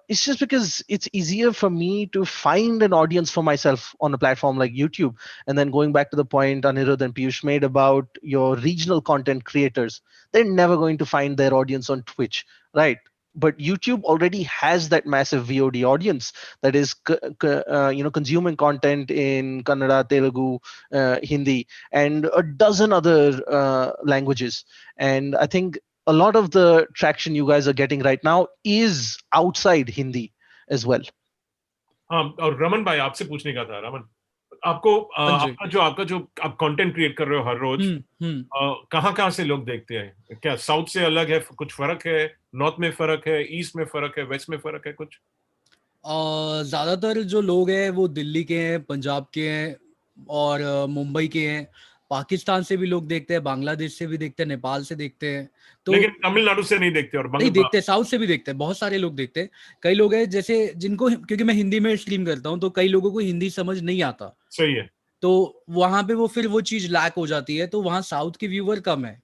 It's just because it's easier for me to find an audience for myself on a platform like YouTube. And then going back to the point Anirudh and Piyush made about your regional content creators, they're never going to find their audience on Twitch, right? But YouTube already has that massive VOD audience that is consuming content in Kannada, Telugu, Hindi, and a dozen other languages. And I think a lot of the traction you guys are getting right now is outside Hindi as well. और रमन भाई आपसे पूछने का था रमन, आपका जो आप content create कर रहे हो हर रोज, कहाँ से लोग देखते हैं? क्या साउथ से अलग है? कुछ फर्क है? नॉर्थ में फर्क है? ईस्ट में फर्क है? वेस्ट में फर्क है? कुछ ज्यादातर जो लोग हैं वो दिल्ली के हैं, पंजाब के हैं और मुंबई के हैं, पाकिस्तान से भी लोग देखते हैं, बांग्लादेश से भी देखते हैं, नेपाल से देखते हैं, तो लेकिन तमिलनाडु से नहीं देखते और नहीं देखते, साउथ से भी देखते हैं, बहुत सारे लोग देखते हैं। कई लोग हैं जैसे जिनको, क्योंकि मैं हिंदी में स्ट्रीम करता हूँ, तो कई लोगों को हिंदी समझ नहीं आता, सही है, तो वहां पे वो फिर वो चीज लैक हो जाती है, तो वहां साउथ के व्यूअर कम है,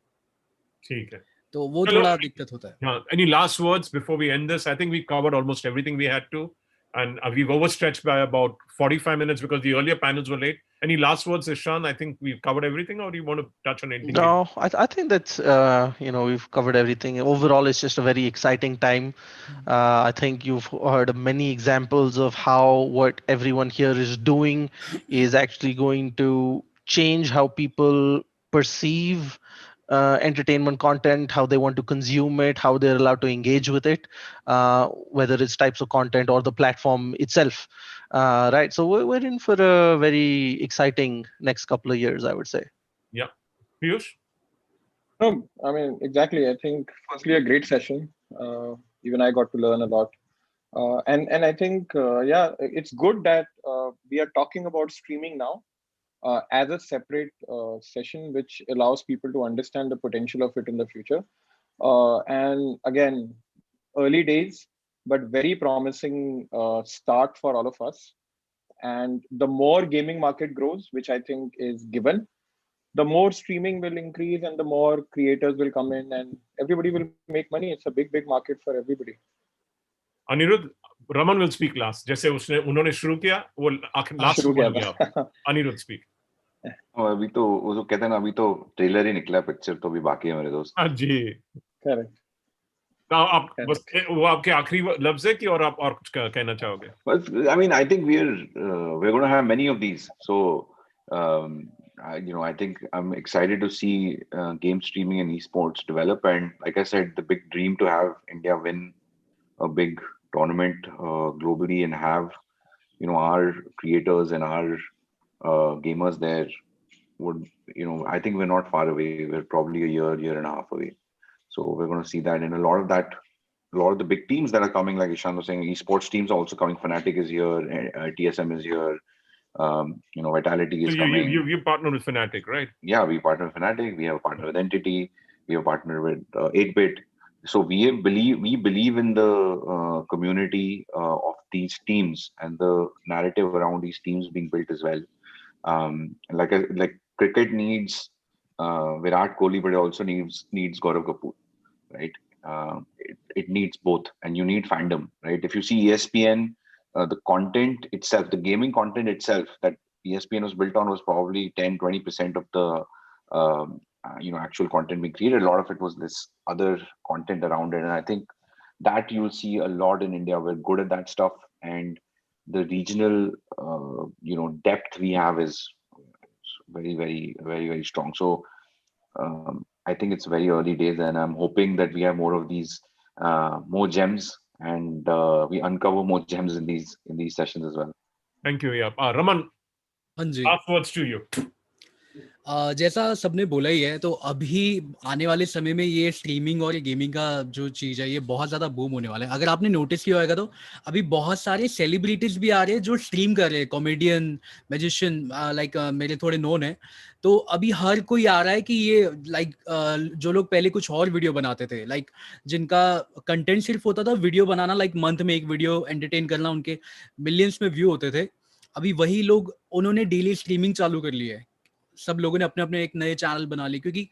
ठीक है, तो वो चलो, थोड़ा दिक्कत होता है। any last words before we end this? I think we covered almost everything we had to, and we've overstretched by about 45 minutes because the earlier panels were late. Any last words, Ishan? I think we've covered everything, or do you want to touch on anything? No, I think that's we've covered everything. Overall, it's just a very exciting time. I think you've heard many examples of how what everyone here is doing is actually going to change how people perceive entertainment content, how they want to consume it, how they're allowed to engage with it, whether it's types of content or the platform itself. Right. So we're in for a very exciting next couple of years, I would say. Yeah. Piyush? No, I mean, exactly. I think firstly a great session. Even I got to learn a lot. And I think, yeah, it's good that we are talking about streaming now as a separate session, which allows people to understand the potential of it in the future. And again, early days, but very promising start for all of us. And the more gaming market grows, which I think is given, the more streaming will increase and the more creators will come in and everybody will make money. It's a big, big market for everybody. Anirudh, Raman will speak last. जैसे उन्होंने शुरू किया, वो last बोल गया. Anirudh, speak. अभी तो वो जो कहते हैं ना, अभी तो ट्रेलर ही निकला, पिक्चर तो अभी बाकी है मेरे दोस्त. हाँ जी. Correct. आप बस वो आपके आखिरी लफ्ज है कि और आप और कुछ कहना चाहोगे? Well, I mean, I think we're going to have many of these. So, I think I'm excited to see game streaming and esports develop. And like I said, the big dream to have India win a big tournament globally and have, our creators and our gamers there would, I think we're not far away. We're probably a year and a half away. So we're going to see that. And a lot of the big teams that are coming, like Ishan was saying, esports teams are also coming. Fnatic is here, TSM is here, Vitality is coming. You partner with Fnatic, right? Yeah, we partner with Fnatic. We have a partner with Entity. We have a partner with 8-Bit. So we believe in the community of these teams and the narrative around these teams being built as well. Like cricket needs Virat Kohli, but it also needs Gaurav Kapoor, right? It needs both, and you need fandom, right? If you see ESPN, the content itself, the gaming content itself that ESPN was built on was probably 10-20% of the actual content being created. A lot of it was this other content around it, and I think that you'll see a lot in India. We're good at that stuff, and the regional depth we have is very, very, very, very strong. So I think it's very early days, and I'm hoping that we have more of these more gems, and we uncover more gems in these sessions as well. Thank you. Yeah, Raman. Last words to you. जैसा सबने बोला ही है, तो अभी आने वाले समय में ये स्ट्रीमिंग और ये गेमिंग का जो चीज़ है, ये बहुत ज़्यादा बूम होने वाला है. अगर आपने नोटिस किया होगा तो अभी बहुत सारे सेलिब्रिटीज भी आ रहे हैं जो स्ट्रीम कर रहे हैं, कॉमेडियन, मैजिशियन, लाइक मेरे थोड़े नोन है. तो अभी हर कोई आ रहा है कि ये लाइक जो लोग पहले कुछ और वीडियो बनाते थे, लाइक जिनका कंटेंट सिर्फ होता था वीडियो बनाना, लाइक मंथ में एक वीडियो एंटरटेन करना, उनके मिलियंस में व्यू होते थे. अभी वही लोग, उन्होंने डेली स्ट्रीमिंग चालू कर ली है. सब लोगों ने अपने अपने एक नए चैनल बना लिए, क्योंकि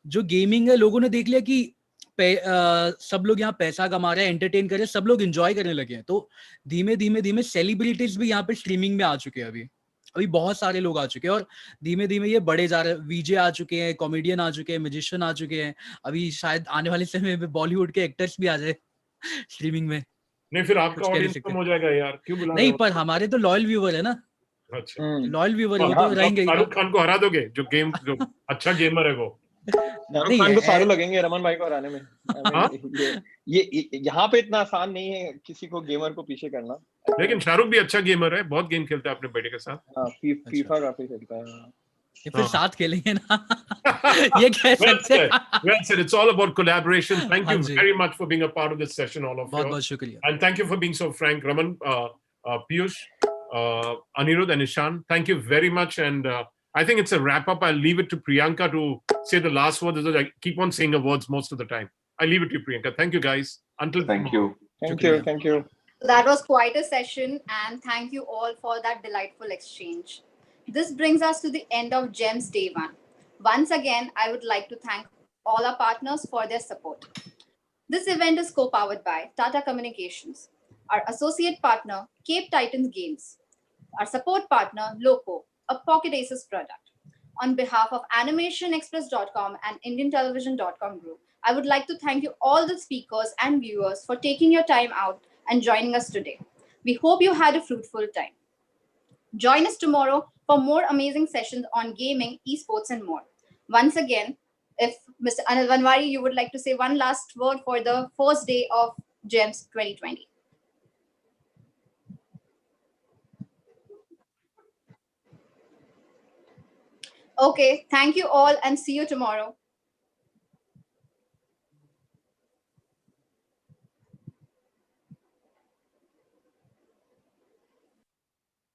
जो गेमिंग है, लोगों ने देख लिया कि सब लोग यहाँ पैसा कमा रहे हैं, एंटरटेन कर रहे हैं, सब लोग एंजॉय करने लगे हैं. तो धीमे धीमे सेलिब्रिटीज भी यहाँ पे स्ट्रीमिंग में आ चुके हैं. अभी बहुत सारे लोग आ चुके हैं और धीमे धीमे ये बड़े जा रहे हैं. वीजे आ चुके हैं, कॉमेडियन आ चुके हैं, म्यूजिशियन आ चुके हैं. अभी शायद आने वाले समय में बॉलीवुड के एक्टर्स भी आ जाए स्ट्रीमिंग में. नहीं, फिर आपका ऑडियंस कम हो जाएगा यार, क्यों बुला रहे हो? नहीं, पर हमारे तो लॉयल व्यूअर है ना. अच्छा, लॉयल व्यूअर वो तो रहेंगे. शाहरुख खान को हरा दोगे, जो अच्छा गेमर है वो. शाहरुख खान को सालों लगेंगे रमन भाई को हराने में. ये यहाँ पे इतना आसान नहीं है किसी को गेमर को पीछे करना. लेकिन शाहरुख भी अच्छा गेमर है, बहुत गेम खेलता है अपने बेटे के साथ. फीफा काफी खेलता है. फिर साथ खेलेंगे ना. ये कह सकते हैं. Well said. It's all about collaboration. Thank you very much for being a part of this session, all of you. बहुत शुक्रिया. And thank you for being so frank, Raman, Piyush, Anirudh and Ishan. Thank you very much. And I think it's a wrap up. I'll leave it to Priyanka to say the last word. I keep on saying her words most of the time. I leave it to you, Priyanka. Thank you, guys. Until Thank you. Thank you. Thank you. That was quite a session, and thank you all for that delightful exchange. This brings us to the end of GEMS Day 1. Once again, I would like to thank all our partners for their support. This event is co-powered by Tata Communications, our associate partner, Cape Titans Games, our support partner, Loco, a Pocket Aces product. On behalf of AnimationExpress.com and IndianTelevision.com Group, I would like to thank you all the speakers and viewers for taking your time out and joining us today. We hope you had a fruitful time. Join us tomorrow for more amazing sessions on gaming, esports, and more. Once again, if Mr. Anil Vanwari, you would like to say one last word for the first day of GEMS 2020. Okay, thank you all and see you tomorrow.